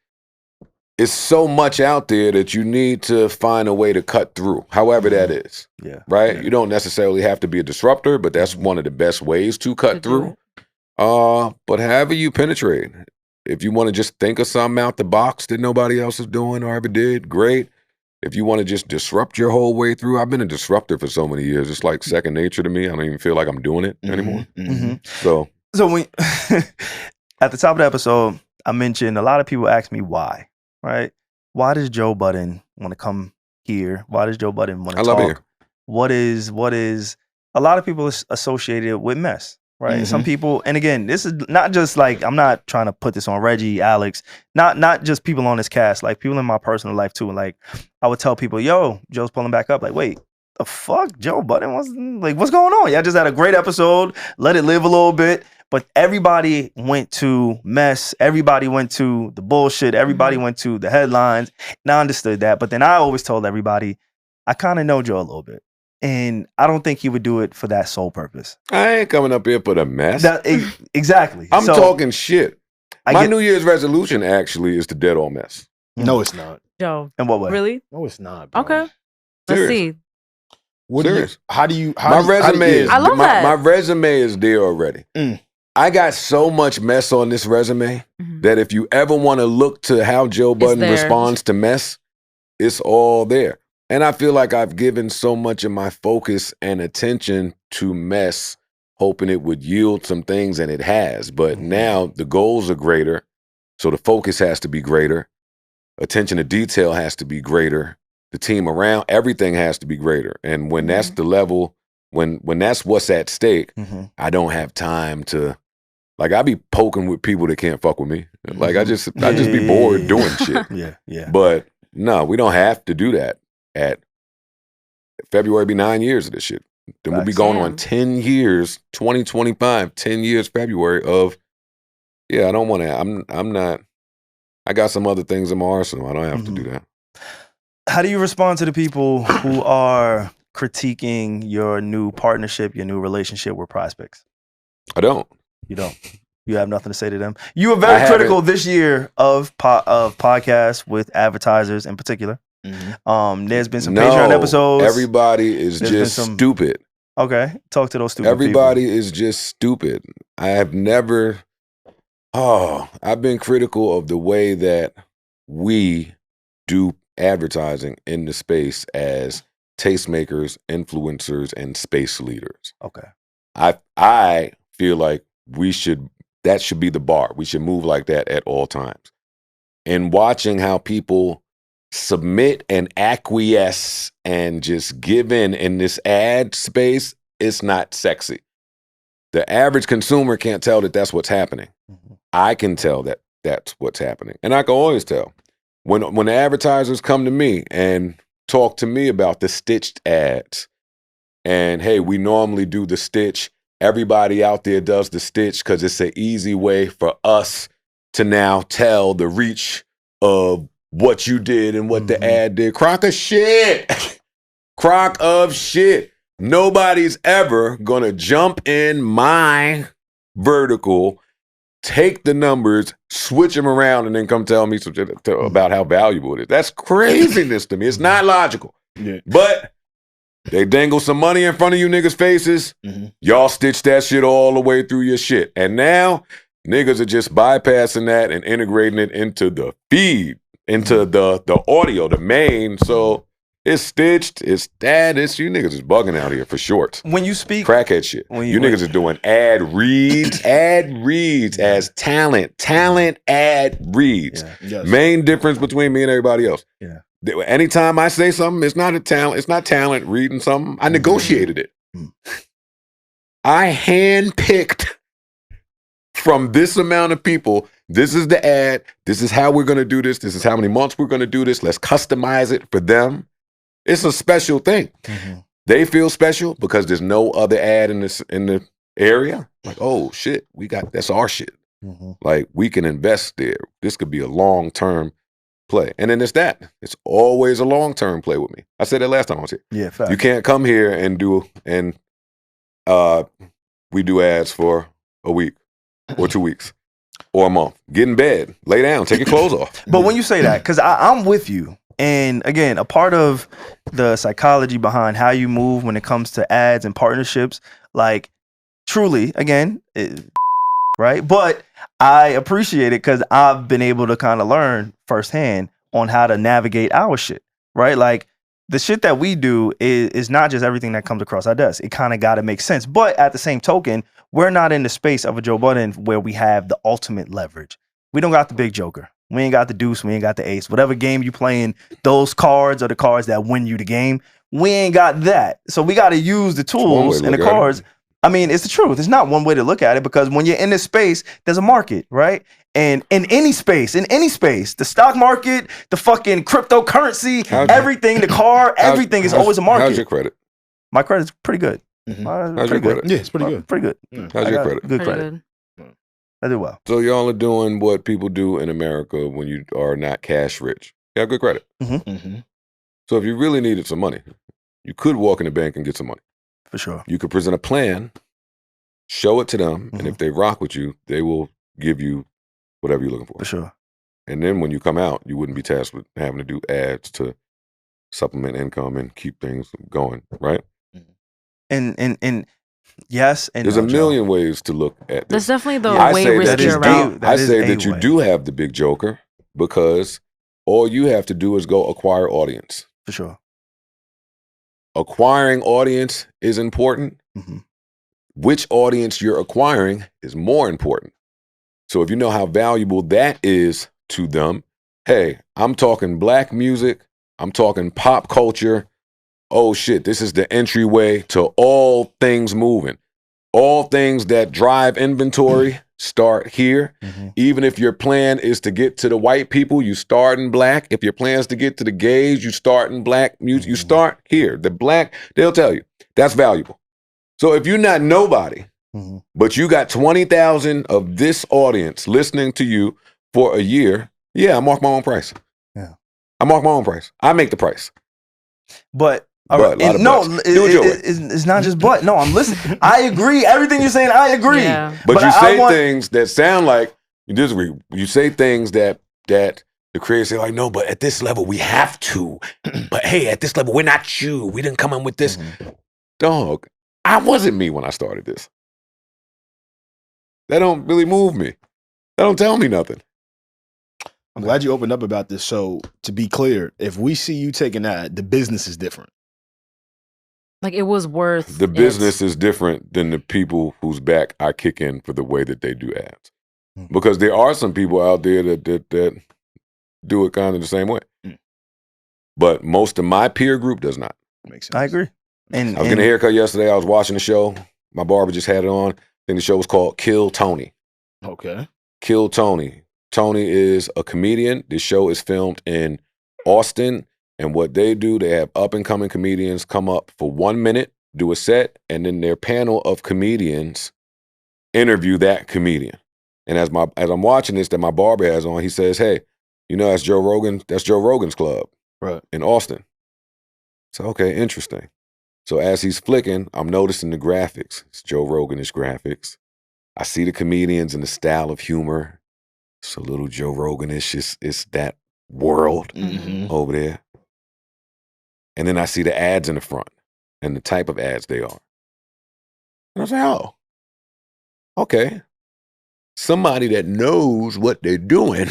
[SPEAKER 3] it's so much out there that you need to find a way to cut through, however that is.
[SPEAKER 1] Yeah.
[SPEAKER 3] Right?
[SPEAKER 1] Yeah.
[SPEAKER 3] You don't necessarily have to be a disruptor, but that's one of the best ways to cut through. But however you penetrate, if you want to just think of something out the box that nobody else is doing or ever did, great. If you want to just disrupt your whole way through, I've been a disruptor for so many years. It's like second nature to me. I don't even feel like I'm doing it anymore. So
[SPEAKER 1] when at the top of the episode, I mentioned a lot of people ask me why, right? Why does Joe Budden want to come here? Why does Joe Budden want to talk?
[SPEAKER 3] I love it here.
[SPEAKER 1] What is a lot of people associated with mess, right? Some people, and again, this is not just like, I'm not trying to put this on Regi, Alex, not just people on this cast, like people in my personal life too. Like I would tell people, yo, Joe's pulling back up. Like, wait, the fuck? Joe Budden what's going on? Y'all just had a great episode. Let it live a little bit. But everybody went to mess. Everybody went to the bullshit. Everybody went to the headlines. And I understood that. But then I always told everybody, I kind of know Joe a little bit. And I don't think he would do it for that sole purpose.
[SPEAKER 3] I ain't coming up here for the mess.
[SPEAKER 1] Exactly.
[SPEAKER 3] I'm talking shit. My New Year's resolution actually is to dead all mess.
[SPEAKER 2] No, it's not.
[SPEAKER 4] Joe.
[SPEAKER 1] In what way?
[SPEAKER 4] Really?
[SPEAKER 2] No, it's not. Bro.
[SPEAKER 4] Okay.
[SPEAKER 3] Serious.
[SPEAKER 4] Let's see.
[SPEAKER 3] Serious.
[SPEAKER 2] My
[SPEAKER 3] resume is
[SPEAKER 4] I love that.
[SPEAKER 3] my resume is there already. I got so much mess on this resume that if you ever want to look to how Joe Budden responds to mess, it's all there. And I feel like I've given so much of my focus and attention to mess, hoping it would yield some things, and it has. But now the goals are greater, so the focus has to be greater. Attention to detail has to be greater. The team around, everything has to be greater. And when that's the level, when that's what's at stake, I don't have time to, like, I be poking with people that can't fuck with me. Like, I just be bored doing shit.
[SPEAKER 1] Yeah.
[SPEAKER 3] But no, we don't have to do that. At February be 9 years of this shit. Then we'll be going on 10 years, 2025, 10 years February of, I don't want to, I'm not, I got some other things in my arsenal. I don't have to do that.
[SPEAKER 1] How do you respond to the people who are critiquing your new partnership, your new relationship with prospects?
[SPEAKER 3] I don't.
[SPEAKER 1] You don't. You have nothing to say to them. You were very critical this year of podcasts with advertisers in particular. There's been some Patreon episodes.
[SPEAKER 3] Everybody is just stupid.
[SPEAKER 1] Okay, talk to those stupid
[SPEAKER 3] Everybody is just stupid. I have never. I've been critical of the way that we do advertising in the space as tastemakers, influencers, and space leaders.
[SPEAKER 1] Okay.
[SPEAKER 3] I feel like that should be the bar. We should move like that at all times. And watching how people submit and acquiesce and just give in this ad space, it's not sexy. The average consumer can't tell that that's what's happening. I can tell that that's what's happening. And I can always tell. When the advertisers come to me and talk to me about the stitched ads, and hey, we normally do the stitch. Everybody out there does the stitch because it's an easy way for us to now tell the reach of what you did and what the ad did. Crock of shit. Crock of shit. Nobody's ever gonna jump in my vertical, take the numbers, switch them around, and then come tell me about how valuable it is. That's craziness to me. It's not logical.
[SPEAKER 2] Yeah.
[SPEAKER 3] But they dangle some money in front of you niggas' faces. Y'all stitch that shit all the way through your shit. And now niggas are just bypassing that and integrating it into the feed, into the audio, the main. So it's stitched, it's that, it's you niggas is bugging out here for short.
[SPEAKER 1] When you speak
[SPEAKER 3] crackhead shit. You niggas is doing ad reads as talent ad reads.
[SPEAKER 2] Yes.
[SPEAKER 3] Main difference between me and everybody else.
[SPEAKER 1] Yeah.
[SPEAKER 3] Anytime I say something, it's not talent reading something. I negotiated it. I handpicked from this amount of people. This is the ad. This is how we're going to do this. This is how many months we're going to do this. Let's customize it for them. It's a special thing. They feel special because there's no other ad in the area. Like, oh shit, that's our shit. Like, we can invest there. This could be a long-term play. And then it's always a long-term play with me. I said that last time I was here.
[SPEAKER 1] Yeah, fact.
[SPEAKER 3] You can't come here and we do ads for a week or 2 weeks or a month. Get in bed, lay down, take your clothes off.
[SPEAKER 1] But when you say that, because I'm with you. And again, a part of the psychology behind how you move when it comes to ads and partnerships, like truly, again, right? But I appreciate it because I've been able to kind of learn firsthand on how to navigate our shit, right? Like the shit that we do is not just everything that comes across our desk. It kind of got to make sense. But at the same token, we're not in the space of a Joe Budden where we have the ultimate leverage. We don't got the big joker. We ain't got the deuce. We ain't got the ace. Whatever game you playing, those cards are the cards that win you the game. We ain't got that. So we got to use the tools and the cards. I mean, it's the truth. It's not one way to look at it because when you're in this space, there's a market, right? And in any space, the stock market, the fucking cryptocurrency, everything, the car, everything is always a market.
[SPEAKER 3] How's your credit?
[SPEAKER 1] My credit's pretty good.
[SPEAKER 3] How's your credit?
[SPEAKER 2] Yeah, it's pretty good.
[SPEAKER 1] Pretty good.
[SPEAKER 3] How's your credit?
[SPEAKER 1] Good
[SPEAKER 4] Pretty
[SPEAKER 1] credit.
[SPEAKER 4] good.
[SPEAKER 1] I do well.
[SPEAKER 3] So y'all are doing what people do in America when you are not cash rich. You have good credit. So if you really needed some money, you could walk in the bank and get some money.
[SPEAKER 1] For sure.
[SPEAKER 3] You could present a plan, show it to them, and if they rock with you, they will give you whatever you're looking for.
[SPEAKER 1] For sure.
[SPEAKER 3] And then when you come out, you wouldn't be tasked with having to do ads to supplement income and keep things going, right?
[SPEAKER 1] And yes, and
[SPEAKER 3] there's a million ways to look at this.
[SPEAKER 4] That's definitely the way riskier route.
[SPEAKER 3] I say that you do have the big joker because all you have to do is go acquire audience.
[SPEAKER 1] For sure.
[SPEAKER 3] Acquiring audience is important. Which audience you're acquiring is more important. So if you know how valuable that is to them, hey, I'm talking black music, I'm talking pop culture. Oh shit, this is the entryway to all things moving. All things that drive inventory start here. Even if your plan is to get to the white people, you start in black. If your plan is to get to the gays, you start in black music. You start here. The black, they'll tell you that's valuable. So if you're not nobody, but you got 20,000 of this audience listening to you for a year, yeah, I mark my own price.
[SPEAKER 1] Yeah,
[SPEAKER 3] I mark my own price. I make the price.
[SPEAKER 1] But
[SPEAKER 3] But
[SPEAKER 1] it's not just but. No, I'm listening. I agree. Everything you're saying, I agree.
[SPEAKER 4] Yeah.
[SPEAKER 3] But you say things that sound like you disagree. You say things that the creators say, like, no, but at this level, we have to. But hey, at this level, we're not you. We didn't come in with this. Dog, I wasn't me when I started this. That don't really move me. That don't tell me nothing.
[SPEAKER 2] I'm glad you opened up about this. So to be clear, if we see you taking that, the business is different.
[SPEAKER 4] Like it was worth
[SPEAKER 3] the business is different than the people whose back I kick in for the way that they do ads. Because there are some people out there that do it kind of the same way. But most of my peer group does not.
[SPEAKER 2] Makes sense.
[SPEAKER 1] I agree. And
[SPEAKER 3] I was getting a haircut yesterday. I was watching the show. My barber just had it on. I think the show was called Kill Tony.
[SPEAKER 2] Okay.
[SPEAKER 3] Kill Tony. Tony is a comedian. This show is filmed in Austin. And what they do, they have up-and-coming comedians come up for 1 minute, do a set, and then their panel of comedians interview that comedian. And as I'm watching this, that my barber has on, he says, "Hey, you know that's Joe Rogan's club,
[SPEAKER 2] right,
[SPEAKER 3] in Austin." So okay, interesting. So as he's flicking, I'm noticing the graphics. It's Joe Rogan-ish graphics. I see the comedians and the style of humor. It's a little Joe Rogan-ish. It's that world over there. And then I see the ads in the front and the type of ads they are. And I say, oh, okay. Somebody that knows what they're doing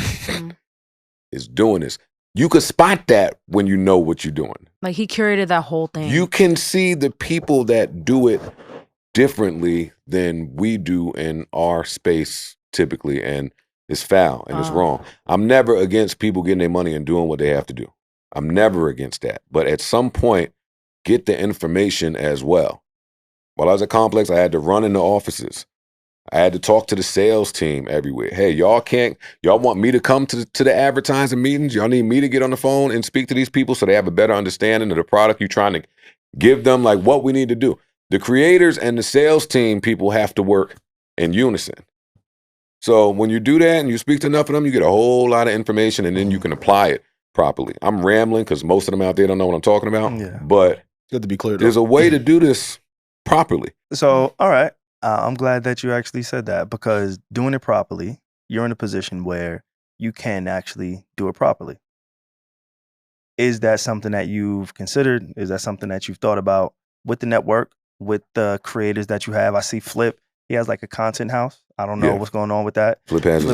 [SPEAKER 3] is doing this. You could spot that when you know what you're doing.
[SPEAKER 4] Like he curated that whole thing.
[SPEAKER 3] You can see the people that do it differently than we do in our space typically, and it's foul and it's wrong. I'm never against people getting their money and doing what they have to do. I'm never against that. But at some point, get the information as well. While I was at Complex, I had to run into offices. I had to talk to the sales team everywhere. Hey, y'all want me to come to the advertising meetings? Y'all need me to get on the phone and speak to these people so they have a better understanding of the product you're trying to give them, like what we need to do. The creators and the sales team people have to work in unison. So when you do that and you speak to enough of them, you get a whole lot of information and then you can apply it properly. I'm rambling because most of them out there don't know what I'm talking about, but
[SPEAKER 2] good to be clear.
[SPEAKER 3] There's a way to do this properly.
[SPEAKER 1] So, all right. I'm glad that you actually said that because doing it properly, you're in a position where you can actually do it properly. Is that something that you've considered? Is that something that you've thought about with the network, with the creators that you have? I see Flip He has like a content house. I don't know
[SPEAKER 3] Yeah.
[SPEAKER 1] what's going on with that.
[SPEAKER 3] Flip has his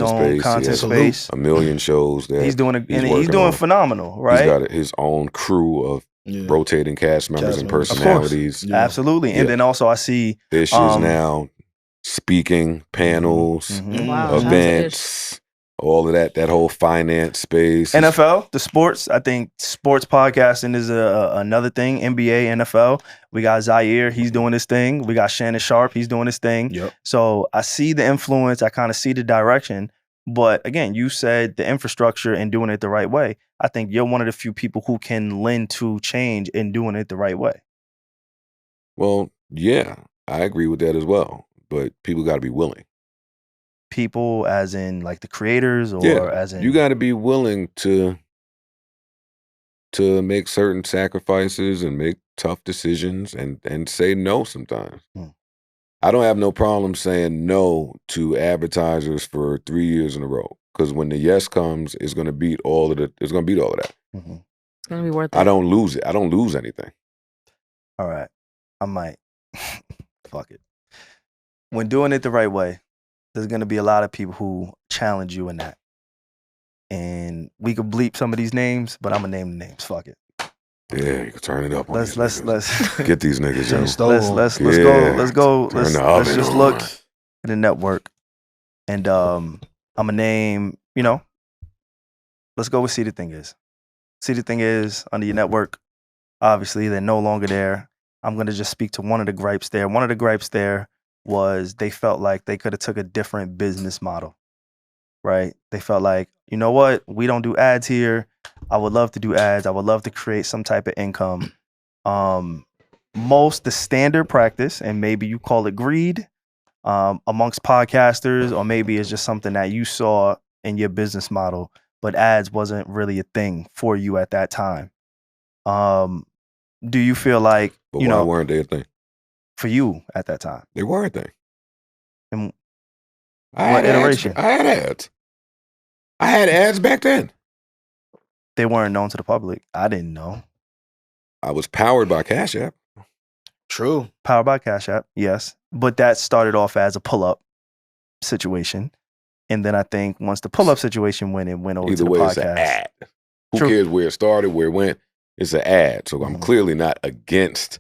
[SPEAKER 3] own content space. He has 1,000,000 shows that
[SPEAKER 1] he's doing. He's
[SPEAKER 3] working
[SPEAKER 1] doing
[SPEAKER 3] on.
[SPEAKER 1] phenomenal, right?
[SPEAKER 3] He's got his own crew of rotating cast members and personalities.
[SPEAKER 1] Absolutely. And then also I see
[SPEAKER 3] Ish is now speaking, panels,
[SPEAKER 4] Wow,
[SPEAKER 3] events, all of that whole finance space.
[SPEAKER 1] NFL, the sports. I think sports podcasting is another thing. NBA, NFL. We got Zaire. He's doing his thing. We got Shannon Sharp. He's doing his thing.
[SPEAKER 2] Yep.
[SPEAKER 1] So I see the influence. I kind of see the direction. But again, you said the infrastructure and doing it the right way. I think you're one of the few people who can lend to change in doing it the right way.
[SPEAKER 3] Well, yeah, I agree with that as well. But people got to be willing.
[SPEAKER 1] People as in like the creators or as in...
[SPEAKER 3] You got to be willing to make certain sacrifices and make tough decisions and say no sometimes. I don't have no problem saying no to advertisers for 3 years in a row because when the yes comes, it's going to beat all of that. It's going to beat all of that.
[SPEAKER 4] It's going to be worth it.
[SPEAKER 3] I don't lose it. I don't lose anything.
[SPEAKER 1] All right. I might. Fuck it. When doing it the right way, there's going to be a lot of people who challenge you in that. And we could bleep some of these names, but I'm going to name the names. Fuck it.
[SPEAKER 3] Yeah, you can turn it up.
[SPEAKER 1] Let's
[SPEAKER 3] get these niggas.
[SPEAKER 1] Let's go. Let's just look at the network. And I'm going to name, let's go with See the Thing Is. See the Thing Is under your network. Obviously, they're no longer there. I'm going to just speak to one of the gripes there. One of the gripes there was they felt like they could have took a different business model, right? They felt like, you know what? We don't do ads here. I would love to do ads. I would love to create some type of income. The standard practice, and maybe you call it greed amongst podcasters, or maybe it's just something that you saw in your business model, but ads wasn't really a thing for you at that time. Do you feel like,
[SPEAKER 3] but why weren't they a thing?
[SPEAKER 1] For you at that time?
[SPEAKER 3] They were a thing.
[SPEAKER 1] And
[SPEAKER 3] what iteration? I had ads. I had ads back then.
[SPEAKER 1] They weren't known to the public. I didn't know.
[SPEAKER 3] I was powered by Cash App.
[SPEAKER 2] True.
[SPEAKER 1] Powered by Cash App, yes. But that started off as a pull-up situation. And then I think once the pull-up situation went over to the podcast.
[SPEAKER 3] It's an ad. Who cares where it started, where it went? It's an ad. So I'm clearly not against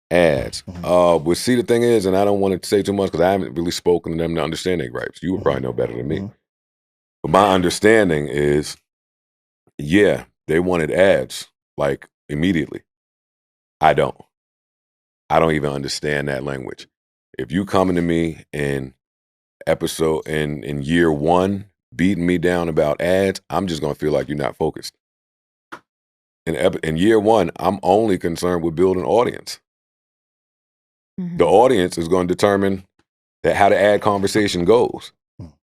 [SPEAKER 3] ads. But see, the thing is, and I don't want to say too much because I haven't really spoken to them to understand their gripes. You would probably know better than me. But my understanding is, yeah, they wanted ads like immediately. I don't even understand that language. If you coming to me in year one, beating me down about ads, I'm just gonna feel like you're not focused. In year one, I'm only concerned with building audience. The audience is going to determine how the ad conversation goes.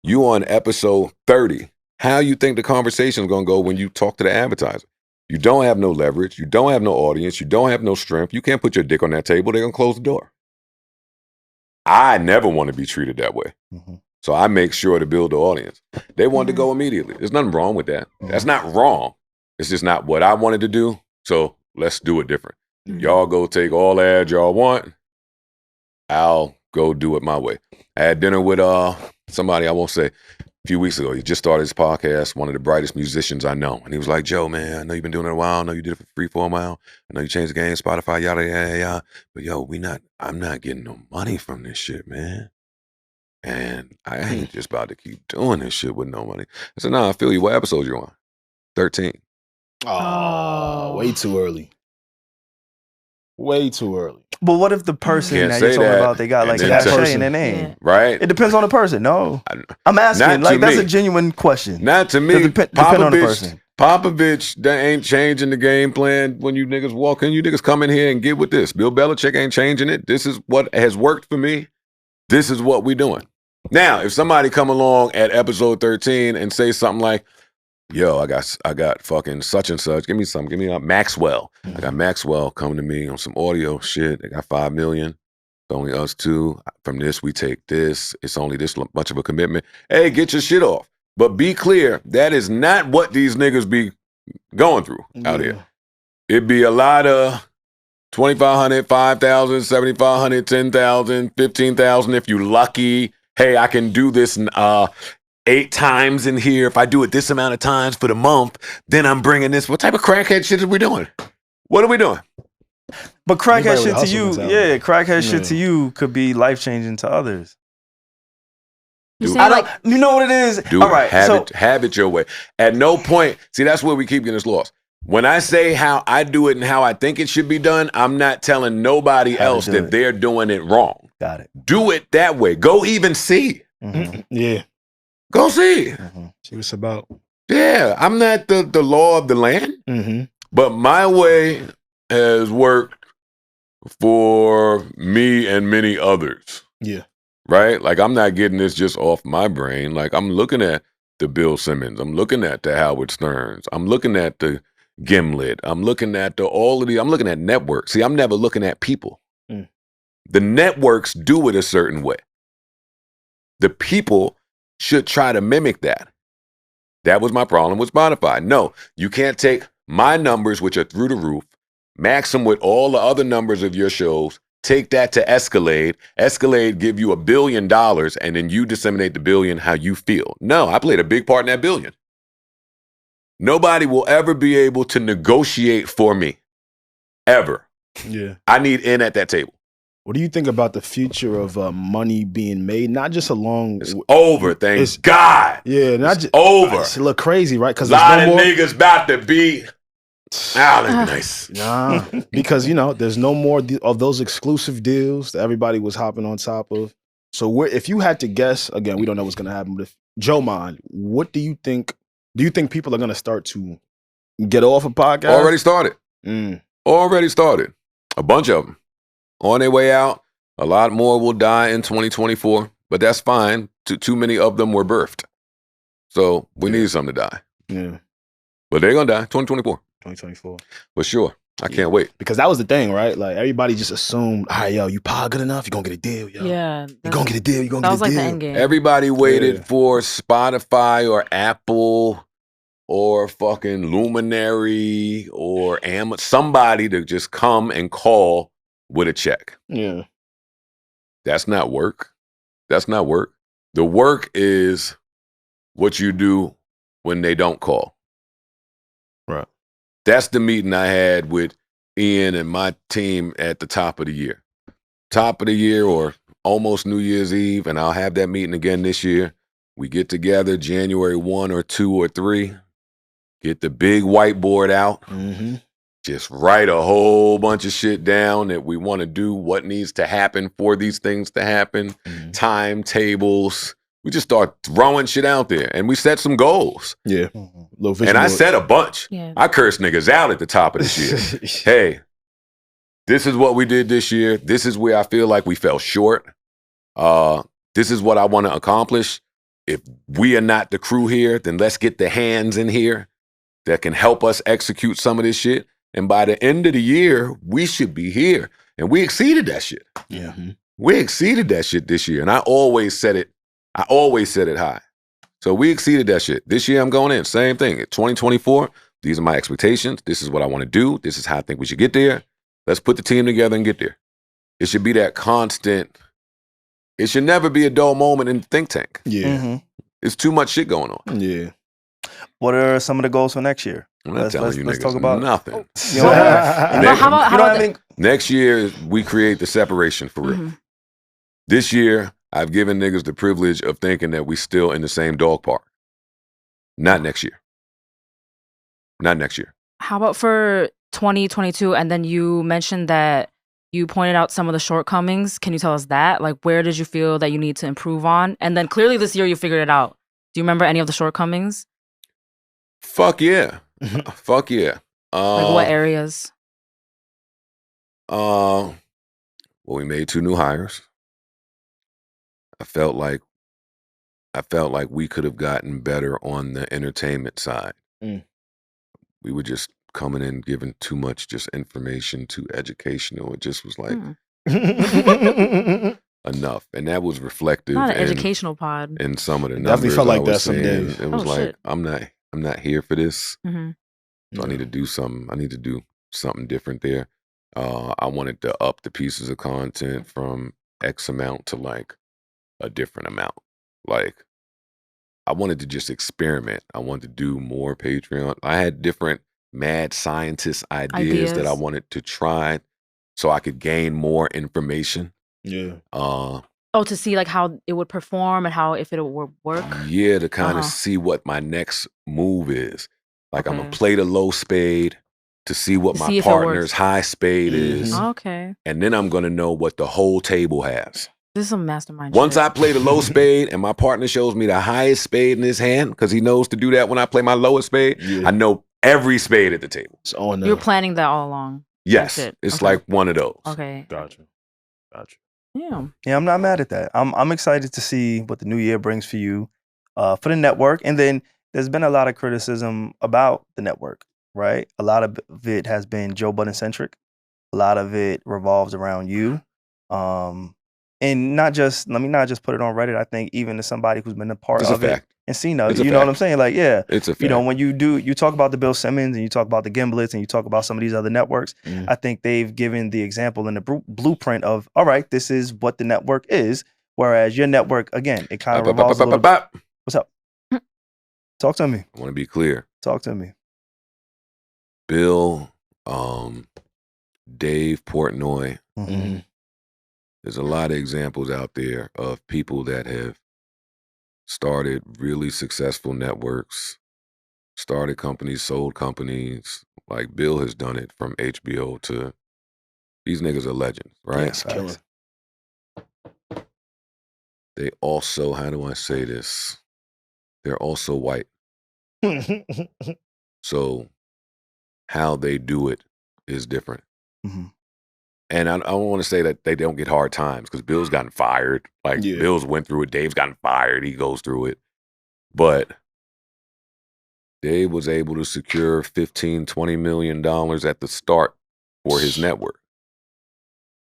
[SPEAKER 3] You on episode 30, how you think the conversation is going to go when you talk to the advertiser? You don't have no leverage. You don't have no audience. You don't have no strength. You can't put your dick on that table. They're going to close the door. I never want to be treated that way. So I make sure to build the audience. They wanted to go immediately. There's nothing wrong with that. That's not wrong. It's just not what I wanted to do. So let's do it different. Y'all go take all ads y'all want. I'll go do it my way. I had dinner with somebody I won't say a few weeks ago. He just started his podcast, one of the brightest musicians I know. And he was like, Joe, man, I know you've been doing it a while. I know you did it for free for a while. I know you changed the game, Spotify, yada, yada, yada. But yo, I'm not getting no money from this shit, man. And I ain't just about to keep doing this shit with no money. I said, nah, I feel you. What episode you on? 13.
[SPEAKER 2] Oh, way too early. Way too early.
[SPEAKER 1] But what if the person that you're talking about, they got like a cachet in their name?
[SPEAKER 3] Right.
[SPEAKER 1] It depends on the person. No. I'm asking. Like, that's a genuine question.
[SPEAKER 3] Not to me.
[SPEAKER 1] Depend on the person.
[SPEAKER 3] Popovich, that ain't changing the game plan when you niggas walk in. You niggas come in here and get with this. Bill Belichick ain't changing it. This is what has worked for me. This is what we doing. Now, if somebody come along at episode 13 and say something like, yo, I got fucking such and such. Give me a Maxwell. I got Maxwell coming to me on some audio shit. They got 5 million. It's only us two. From this, we take this. It's only this much of a commitment. Hey, get your shit off. But be clear, that is not what these niggas be going through out here. It be a lot of $2,500, $5,000, $7,500, $10,000, $15,000 if you lucky. Hey, I can do this 8 times in here. If I do it this amount of times for the month, then I'm bringing this. What type of crackhead shit are we doing? What are we doing?
[SPEAKER 1] But crackhead
[SPEAKER 2] Anybody
[SPEAKER 1] shit
[SPEAKER 2] with
[SPEAKER 1] to you,
[SPEAKER 2] hustle
[SPEAKER 1] yeah, crackhead shit
[SPEAKER 2] Yeah.
[SPEAKER 1] to you could be life changing to others.
[SPEAKER 4] You
[SPEAKER 3] Dude,
[SPEAKER 4] saying like
[SPEAKER 1] You know what it is?
[SPEAKER 3] Dude,
[SPEAKER 1] All right,
[SPEAKER 3] have it your way. At no point, see, that's where we keep getting us lost. When I say how I do it and how I think it should be done, I'm not telling nobody
[SPEAKER 1] How to
[SPEAKER 3] else
[SPEAKER 1] do
[SPEAKER 3] that
[SPEAKER 1] it.
[SPEAKER 3] they're doing it wrong.
[SPEAKER 1] got it.
[SPEAKER 3] Do it that way. Go even see.
[SPEAKER 1] Mhm,
[SPEAKER 2] Yeah.
[SPEAKER 3] Go see.
[SPEAKER 1] mhm.
[SPEAKER 2] See what it's about.
[SPEAKER 3] Yeah, I'm not the law of the land,
[SPEAKER 2] Mm-hmm.
[SPEAKER 3] but my way has worked for me and many others.
[SPEAKER 2] Yeah.
[SPEAKER 3] Right? Like, I'm not getting this just off my brain. Like, I'm looking at the Bill Simmons. I'm looking at the Howard Sterns. I'm looking at the Gimlet. I'm looking at I'm looking at networks. See, I'm never looking at people.
[SPEAKER 2] Mm.
[SPEAKER 3] The networks do it a certain way. The people should try to mimic that. That was my problem with Spotify. No, you can't take my numbers, which are through the roof, max them with all the other numbers of your shows, take that to Escalade. Escalade give you $1 billion, and then you disseminate the billion how you feel. No, I played a big part in that billion. Nobody will ever be able to negotiate for me. Ever.
[SPEAKER 2] Yeah.
[SPEAKER 3] I need in at that table.
[SPEAKER 2] What do you think about the future of money being made? Not just along.
[SPEAKER 3] It's over, thank
[SPEAKER 2] It's-
[SPEAKER 3] God.
[SPEAKER 2] Yeah, not
[SPEAKER 3] It's
[SPEAKER 2] just
[SPEAKER 3] over.
[SPEAKER 2] It's a little crazy, right? Because
[SPEAKER 3] A lot
[SPEAKER 2] there's
[SPEAKER 3] of
[SPEAKER 2] no more.
[SPEAKER 3] niggas about to be. That'd be nice.
[SPEAKER 2] Nah, because there's no more of those exclusive deals that everybody was hopping on top of. So if you had to guess, again, we don't know what's gonna happen. But if Joe Mon, what do you think? Do you think people are gonna start to get off a podcast?
[SPEAKER 3] Already started.
[SPEAKER 2] Mm.
[SPEAKER 3] Already started. A bunch of them. On their way out. A lot more will die in 2024. But that's fine. Too many of them were birthed. So we need some to die.
[SPEAKER 2] Yeah,
[SPEAKER 3] But they're going to die 2024.
[SPEAKER 2] 2024.
[SPEAKER 3] For sure. I can't wait.
[SPEAKER 2] Because that was the thing, right? Like everybody just assumed, all right, yo, you pod good enough, you're gonna get a deal, yo.
[SPEAKER 4] yeah,
[SPEAKER 2] You're gonna get a deal, you're gonna
[SPEAKER 4] that
[SPEAKER 2] get
[SPEAKER 4] was
[SPEAKER 2] a
[SPEAKER 4] like
[SPEAKER 2] deal.
[SPEAKER 4] the end game.
[SPEAKER 3] Everybody waited
[SPEAKER 2] Yeah.
[SPEAKER 3] for Spotify or Apple or fucking Luminary or somebody to just come and call with a check.
[SPEAKER 2] Yeah.
[SPEAKER 3] That's not work. That's not work. The work is what you do when they don't call.
[SPEAKER 2] Right.
[SPEAKER 3] That's the meeting I had with Ian and my team at the top of the year. Top of the year or almost New Year's Eve, and I'll have that meeting again this year. We get together January 1 or 2 or 3, get the big whiteboard out,
[SPEAKER 2] Mm-hmm.
[SPEAKER 3] just write a whole bunch of shit down that we want to do, what needs to happen for these things to happen,
[SPEAKER 2] Mm-hmm.
[SPEAKER 3] timetables. We just start throwing shit out there, and we set some goals.
[SPEAKER 2] Yeah.
[SPEAKER 1] Mhm.
[SPEAKER 2] Little vision
[SPEAKER 3] And I
[SPEAKER 2] board.
[SPEAKER 3] set a bunch.
[SPEAKER 4] Yeah.
[SPEAKER 3] I cursed niggas out at the top of this year. Hey, this is what we did this year. This is where I feel like we fell short. This is what I want to accomplish. If we are not the crew here, then let's get the hands in here that can help us execute some of this shit. And by the end of the year, we should be here. And we exceeded that shit.
[SPEAKER 2] Yeah.
[SPEAKER 3] We exceeded that shit this year. And I always said it high. So we exceeded that shit. This year I'm going in. Same thing. 2024, these are my expectations. This is what I want to do. This is how I think we should get there. Let's put the team together and get there. It should be that constant. It should never be a dull moment in the think tank.
[SPEAKER 2] Yeah.
[SPEAKER 1] Mhm.
[SPEAKER 3] It's too much shit going on.
[SPEAKER 2] Yeah.
[SPEAKER 1] What are some of the goals for next year?
[SPEAKER 3] I'm not telling you
[SPEAKER 1] let's
[SPEAKER 3] niggas
[SPEAKER 1] talk about
[SPEAKER 3] nothing.
[SPEAKER 1] You know,
[SPEAKER 4] But how about
[SPEAKER 1] you know what I
[SPEAKER 4] the-
[SPEAKER 1] mean?
[SPEAKER 3] Next year, we create the separation for real.
[SPEAKER 4] Mhm.
[SPEAKER 3] This year, I've given niggas the privilege of thinking that we still in the same dog park. Not next year. Not next year.
[SPEAKER 4] How about for 2022? And then you mentioned that you pointed out some of the shortcomings. Can you tell us that? Like, where did you feel that you need to improve on? And then clearly this year you figured it out. Do you remember any of the shortcomings?
[SPEAKER 3] Fuck yeah. Fuck yeah.
[SPEAKER 4] Like what areas?
[SPEAKER 3] Well, we made 2 new hires. I felt like we could have gotten better on the entertainment side.
[SPEAKER 2] Mm.
[SPEAKER 3] We were just coming in giving too much just information, too educational. It just was like enough, and that was reflective.
[SPEAKER 4] Not an
[SPEAKER 3] in-
[SPEAKER 4] educational pod.
[SPEAKER 3] in some of the
[SPEAKER 2] Definitely
[SPEAKER 3] numbers.
[SPEAKER 2] felt like
[SPEAKER 3] I was
[SPEAKER 2] that some
[SPEAKER 3] seeing.
[SPEAKER 2] days.
[SPEAKER 3] It was
[SPEAKER 4] Oh,
[SPEAKER 3] like
[SPEAKER 4] shit.
[SPEAKER 3] I'm not here for this.
[SPEAKER 4] Hmm.
[SPEAKER 3] So I need to do something. I need to do something different there. I wanted to up the pieces of content from X amount to like a different amount. Like, I wanted to just experiment. I wanted to do more Patreon. I had different mad scientist ideas that I wanted to try so I could gain more information.
[SPEAKER 2] Yeah.
[SPEAKER 4] To see like how it would perform and how if it would work.
[SPEAKER 3] Yeah, to kind of see what my next move is. Like, I'm gonna play the low spade to see what my partner's high spade is.
[SPEAKER 4] Okay.
[SPEAKER 3] And then I'm gonna know what the whole table has.
[SPEAKER 4] This is a mastermind.
[SPEAKER 3] Once I play the low spade and my partner shows me the highest spade in his hand, because he knows to do that when I play my lowest spade, I know every spade at the table.
[SPEAKER 4] You're planning that all along.
[SPEAKER 3] Yes. It's like one of those.
[SPEAKER 4] Okay.
[SPEAKER 2] Gotcha.
[SPEAKER 4] Yeah.
[SPEAKER 1] Yeah, I'm not mad at that. I'm excited to see what the new year brings for you, for the network. And then there's been a lot of criticism about the network, right? A lot of it has been Joe Budden centric. A lot of it revolves around you. And let me not just put it on Reddit. I think even as somebody who's been a part of it and seen it, you know what I'm saying? Like, yeah,
[SPEAKER 3] it's a fact.
[SPEAKER 1] You know, when you talk about the Bill Simmons and you talk about the Gimblets and you talk about some of these other networks, I think they've given the example and the blueprint of, all right, this is what the network is. Whereas your network, again, it kind of revolves a little bit. What's up? Talk to me.
[SPEAKER 3] I want to be clear.
[SPEAKER 1] Talk to me.
[SPEAKER 3] Bill, Dave Portnoy. There's a lot of examples out there of people that have started really successful networks, started companies, sold companies. Like, Bill has done it from HBO to, these niggas are legends, right?
[SPEAKER 2] Yes, killer.
[SPEAKER 3] They also, how do I say this? They're also white. So how they do it is different. And I don't want to say that they don't get hard times, because Bill's gotten fired. Like, Bill's went through it. Dave's gotten fired. He goes through it. But Dave was able to secure $15, $20 million at the start for his network.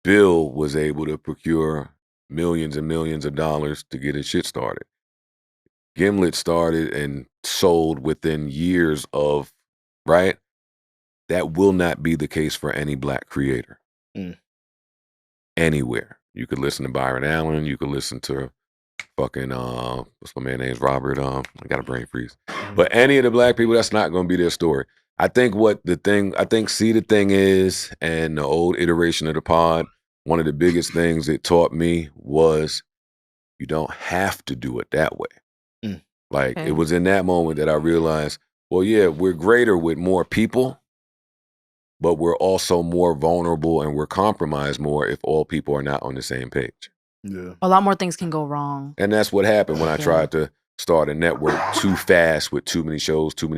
[SPEAKER 3] Bill was able to procure millions and millions of dollars to get his shit started. Gimlet started and sold within years of, right? That will not be the case for any black creator. Anywhere. You could listen to Byron Allen. You could listen to fucking, what's my man's name? Robert. I got a brain freeze. But any of the black people, that's not going to be their story. I think the thing is, and the old iteration of the pod, one of the biggest things it taught me was you don't have to do it that way. Like, it was in that moment that I realized, well, yeah, we're greater with more people, but we're also more vulnerable and we're compromised more if all people are not on the same page.
[SPEAKER 4] Yeah. A lot more things can go wrong.
[SPEAKER 3] And that's what happened when I tried to start a network too fast with too many shows, too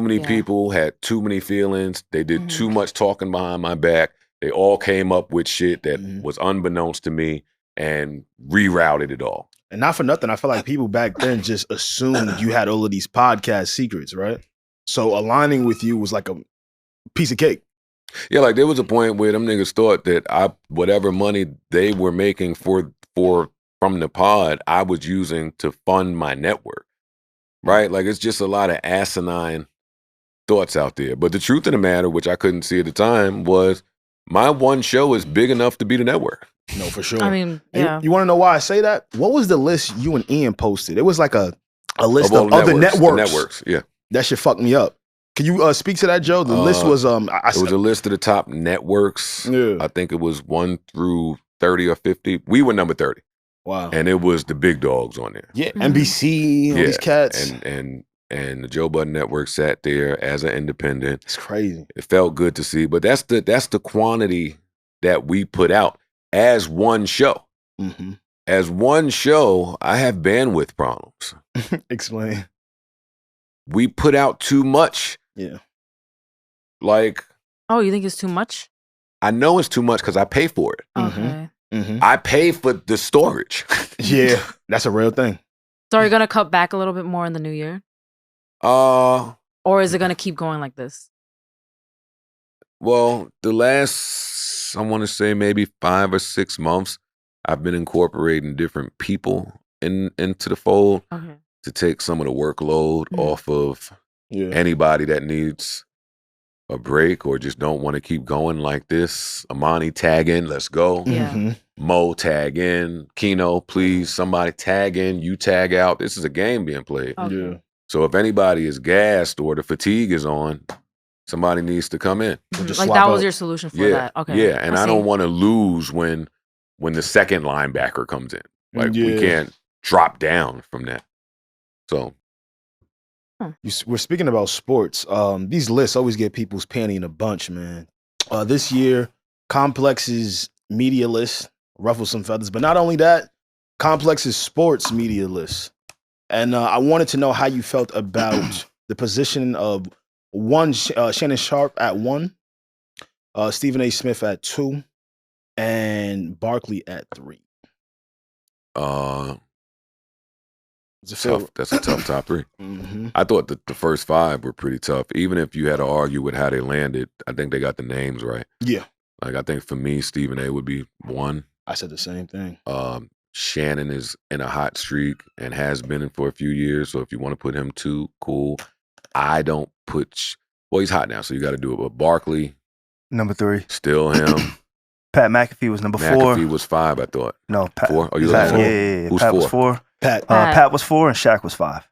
[SPEAKER 3] many people had too many feelings. They did too much talking behind my back. They all came up with shit that was unbeknownst to me and rerouted it all.
[SPEAKER 2] And not for nothing, I feel like people back then just assumed you had all of these podcast secrets, right? So aligning with you was like a piece of cake.
[SPEAKER 3] Yeah, like, there was a point where them niggas thought that whatever money they were making from the pod, I was using to fund my network, right? Like, it's just a lot of asinine thoughts out there. But the truth of the matter, which I couldn't see at the time, was my one show is big enough to be the network.
[SPEAKER 2] No, for sure.
[SPEAKER 4] I mean, yeah.
[SPEAKER 2] You want to know why I say that? What was the list you and Ian posted? It was like a list
[SPEAKER 3] of
[SPEAKER 2] other networks.
[SPEAKER 3] The networks, yeah.
[SPEAKER 2] That shit fucked me up. Can you speak to that, Joe? The list was
[SPEAKER 3] it was a list of the top networks. Yeah. I think it was 1 through 30 or 50. We were number 30.
[SPEAKER 2] Wow.
[SPEAKER 3] And it was the big dogs on there.
[SPEAKER 2] Yeah, NBC, all these cats.
[SPEAKER 3] And the Joe Budden Network sat there as an independent.
[SPEAKER 2] It's crazy.
[SPEAKER 3] It felt good to see, but that's the quantity that we put out as one show. As one show, I have bandwidth problems.
[SPEAKER 2] Explain.
[SPEAKER 3] We put out too much.
[SPEAKER 2] Yeah.
[SPEAKER 3] Like.
[SPEAKER 4] Oh, you think it's too much?
[SPEAKER 3] I know it's too much because I pay for it.
[SPEAKER 4] Okay.
[SPEAKER 3] I pay for the storage.
[SPEAKER 2] Yeah, that's a real thing.
[SPEAKER 4] So are you going to cut back a little bit more in the new year? Or is it going to keep going like this?
[SPEAKER 3] Well, the last, I want to say maybe 5 or 6 months, I've been incorporating different people into the fold to take some of the workload off of anybody that needs a break or just don't want to keep going like this, Amani, tag in, let's go.
[SPEAKER 4] Yeah.
[SPEAKER 3] Mo, tag in. Keno, please, somebody tag in, you tag out. This is a game being played.
[SPEAKER 4] Okay.
[SPEAKER 2] Yeah.
[SPEAKER 3] So if anybody is gassed or the fatigue is on, somebody needs to come in.
[SPEAKER 2] Just
[SPEAKER 4] Like
[SPEAKER 2] swap
[SPEAKER 4] that
[SPEAKER 2] out.
[SPEAKER 4] was your solution for
[SPEAKER 3] Yeah,
[SPEAKER 4] that. Okay.
[SPEAKER 3] yeah, and I
[SPEAKER 4] see.
[SPEAKER 3] don't want to lose when the second linebacker comes in. Like we
[SPEAKER 2] Yeah.
[SPEAKER 3] can't drop down from that. So
[SPEAKER 2] We're speaking about sports. These lists always get people's panty in a bunch, man. This year, Complex's media list ruffled some feathers, but not only that, Complex's sports media list. And I wanted to know how you felt about the position of Shannon Sharp at 1, Stephen A. Smith at 2, and Barkley at 3.
[SPEAKER 3] that's a tough top 3.
[SPEAKER 2] Mm-hmm.
[SPEAKER 3] I thought that the first 5 were pretty tough. Even if you had to argue with how they landed, I think they got the names right.
[SPEAKER 2] Yeah,
[SPEAKER 3] Like I think for me, Stephen A. would be 1.
[SPEAKER 2] I said the same thing.
[SPEAKER 3] Shannon is in a hot streak and has been for a few years. So if you want to put him 2, cool. I don't put. Well, he's hot now, so you got to do it. But Barkley,
[SPEAKER 1] Number 3.
[SPEAKER 3] still him.
[SPEAKER 1] Pat McAfee was number 4.
[SPEAKER 3] McAfee was 5, I thought.
[SPEAKER 1] No, Pat.
[SPEAKER 3] 4? Oh, you
[SPEAKER 1] Pat,
[SPEAKER 3] like 4?
[SPEAKER 1] yeah.
[SPEAKER 3] Who's
[SPEAKER 1] Pat
[SPEAKER 3] 4?
[SPEAKER 1] was 4.
[SPEAKER 2] Pat.
[SPEAKER 1] Pat was 4 and Shaq was 5.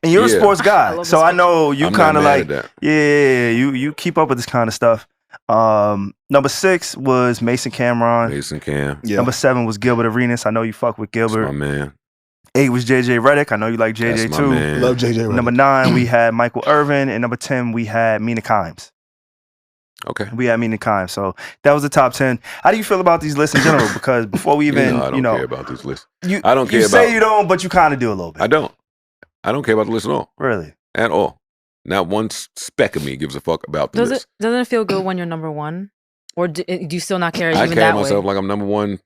[SPEAKER 1] And you're a
[SPEAKER 3] Yeah.
[SPEAKER 1] sports
[SPEAKER 4] I
[SPEAKER 1] guy,
[SPEAKER 4] love
[SPEAKER 1] so
[SPEAKER 4] the
[SPEAKER 1] I
[SPEAKER 4] sports.
[SPEAKER 1] know you
[SPEAKER 3] I'm not
[SPEAKER 1] kind of
[SPEAKER 3] mad
[SPEAKER 1] like,
[SPEAKER 3] at that.
[SPEAKER 1] yeah, you keep up with this kind of stuff. Number 6 was Mason Cameron.
[SPEAKER 3] Mason Cam.
[SPEAKER 2] Yeah.
[SPEAKER 1] Number 7 was Gilbert Arenas. I know you fuck with
[SPEAKER 3] That's
[SPEAKER 1] Gilbert.
[SPEAKER 3] my man.
[SPEAKER 1] 8 was JJ Redick. I know you like
[SPEAKER 3] That's
[SPEAKER 1] JJ
[SPEAKER 3] my
[SPEAKER 1] too.
[SPEAKER 3] man.
[SPEAKER 2] Love JJ.
[SPEAKER 1] Number 9 we had Michael Irvin, and number 10 we had Mina Kimes.
[SPEAKER 3] Okay.
[SPEAKER 1] We had Mina Kimes. So that was the top 10. How do you feel about these lists in general? Because before we even,
[SPEAKER 3] I don't care about these lists.
[SPEAKER 1] you,
[SPEAKER 3] I don't care
[SPEAKER 1] you say
[SPEAKER 3] about-
[SPEAKER 1] you don't, but you kind of do a little bit.
[SPEAKER 3] I don't care about the list at all.
[SPEAKER 1] Really.
[SPEAKER 3] At all. Not one speck of me gives a fuck about the list.
[SPEAKER 4] Doesn't it feel good when you're number 1, or do you still not care
[SPEAKER 3] I
[SPEAKER 4] even
[SPEAKER 3] carry
[SPEAKER 4] that
[SPEAKER 3] myself
[SPEAKER 4] way?
[SPEAKER 3] like I'm number 1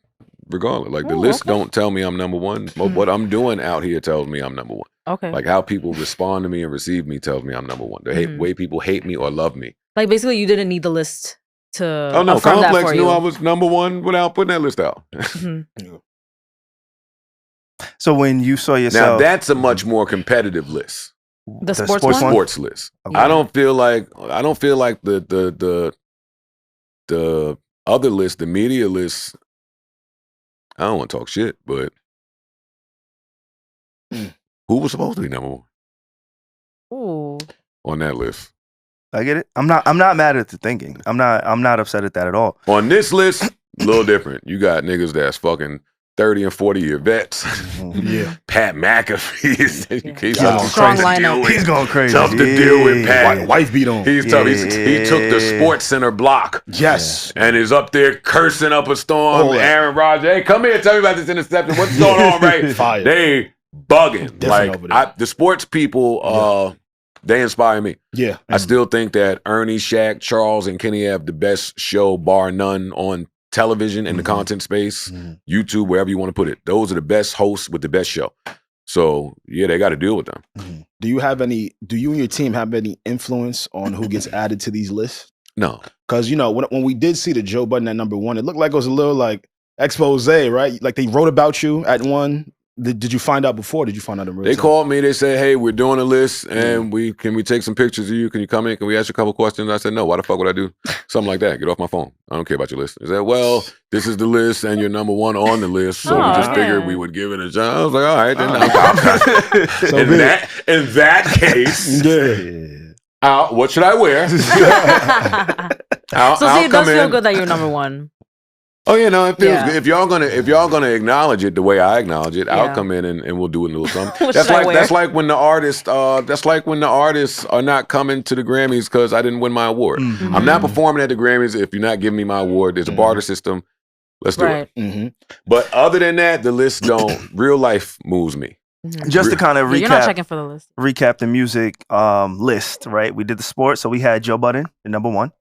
[SPEAKER 3] regardless. Like the
[SPEAKER 4] Oh,
[SPEAKER 3] list
[SPEAKER 4] okay.
[SPEAKER 3] don't tell me I'm number 1. What I'm doing out here tells me I'm number 1.
[SPEAKER 4] Okay.
[SPEAKER 3] Like how people respond to me and receive me tells me I'm number 1. The way people hate me or love me.
[SPEAKER 4] Like basically, you didn't need the list to
[SPEAKER 3] Oh no,
[SPEAKER 4] affirm that
[SPEAKER 3] Complex
[SPEAKER 4] for
[SPEAKER 3] knew
[SPEAKER 4] you.
[SPEAKER 3] I was number 1 without putting that list out.
[SPEAKER 4] Mhm.
[SPEAKER 1] So when you saw
[SPEAKER 3] Now
[SPEAKER 1] yourself,
[SPEAKER 3] that's a much more competitive list.
[SPEAKER 4] The sports
[SPEAKER 1] sports
[SPEAKER 4] one?
[SPEAKER 1] one?
[SPEAKER 3] Sports list.
[SPEAKER 1] Okay.
[SPEAKER 3] I don't feel like the other list, the media list. I don't want to talk shit, but who was supposed to be number 1
[SPEAKER 4] Ooh.
[SPEAKER 3] on that list?
[SPEAKER 1] I get it. I'm not mad at the thinking. I'm not upset at that at all.
[SPEAKER 3] On this list, a little different. You got niggas that's fucking 30 and 40 year vets.
[SPEAKER 2] Yeah.
[SPEAKER 3] Pat McAfee is he's
[SPEAKER 2] Yeah.
[SPEAKER 3] tough
[SPEAKER 4] Strong
[SPEAKER 3] to deal
[SPEAKER 4] lineup.
[SPEAKER 3] with.
[SPEAKER 1] He's going crazy.
[SPEAKER 3] Tough to deal with, Pat.
[SPEAKER 2] Wife beat on.
[SPEAKER 3] He's tough. He took the
[SPEAKER 1] Yeah.
[SPEAKER 3] Sports Center block
[SPEAKER 2] Yes.
[SPEAKER 3] and is up there cursing up a storm.
[SPEAKER 2] Oh, yeah.
[SPEAKER 3] Aaron Rodgers, hey, come here, tell me about this interception. What's going on, right?
[SPEAKER 2] Fire.
[SPEAKER 3] They bugging.
[SPEAKER 2] Different over there.
[SPEAKER 3] Like the sports people, they inspire me.
[SPEAKER 2] Yeah.
[SPEAKER 3] I still think that Ernie, Shaq, Charles, and Kenny have the best show, bar none, on television in the content space, YouTube, wherever you want to put it. Those are the best hosts with the best show. So yeah, they got to deal with them.
[SPEAKER 2] Do you and your team have any influence on who gets added to these lists?
[SPEAKER 3] No,
[SPEAKER 2] Because, when we did see the Joe Budden at number 1, it looked like it was a little like expose, right? Like they wrote about you at 1. Did you find out before? Did you find out in real
[SPEAKER 3] they
[SPEAKER 2] time?
[SPEAKER 3] called me. They said, "Hey, we're doing a list, and can we take some pictures of you? Can you come in? Can we ask you a couple questions?" I said, "No. Why the fuck would I do something like that? Get off my phone. I don't care about your list." They said, "Well, this is the list, and you're number 1 on the list, so we just figured we would give it a shot." I was like, "All right, then."
[SPEAKER 2] So
[SPEAKER 3] In that case, what should I wear?
[SPEAKER 4] So see, it does feel good that you're number 1.
[SPEAKER 3] Oh yeah, no, it feels
[SPEAKER 4] Yeah.
[SPEAKER 3] good. If y'all gonna acknowledge it the way I acknowledge it, I'll
[SPEAKER 4] Yeah.
[SPEAKER 3] come in and we'll do a little something.
[SPEAKER 4] What
[SPEAKER 3] that's
[SPEAKER 4] should I
[SPEAKER 3] like
[SPEAKER 4] wear?
[SPEAKER 3] that's like when the artists are not coming to the Grammys because I didn't win my award.
[SPEAKER 1] Mhm.
[SPEAKER 3] I'm not performing at the Grammys if you're not giving me my award. There's a barter system. Let's do
[SPEAKER 4] Right.
[SPEAKER 3] it. But other than that, the list don't. Real life moves me.
[SPEAKER 1] Just to kind of
[SPEAKER 4] Yeah, you're not
[SPEAKER 1] recap,
[SPEAKER 4] checking for the list.
[SPEAKER 1] the music list, right? We did the sports, so we had Joe Budden, the number 1.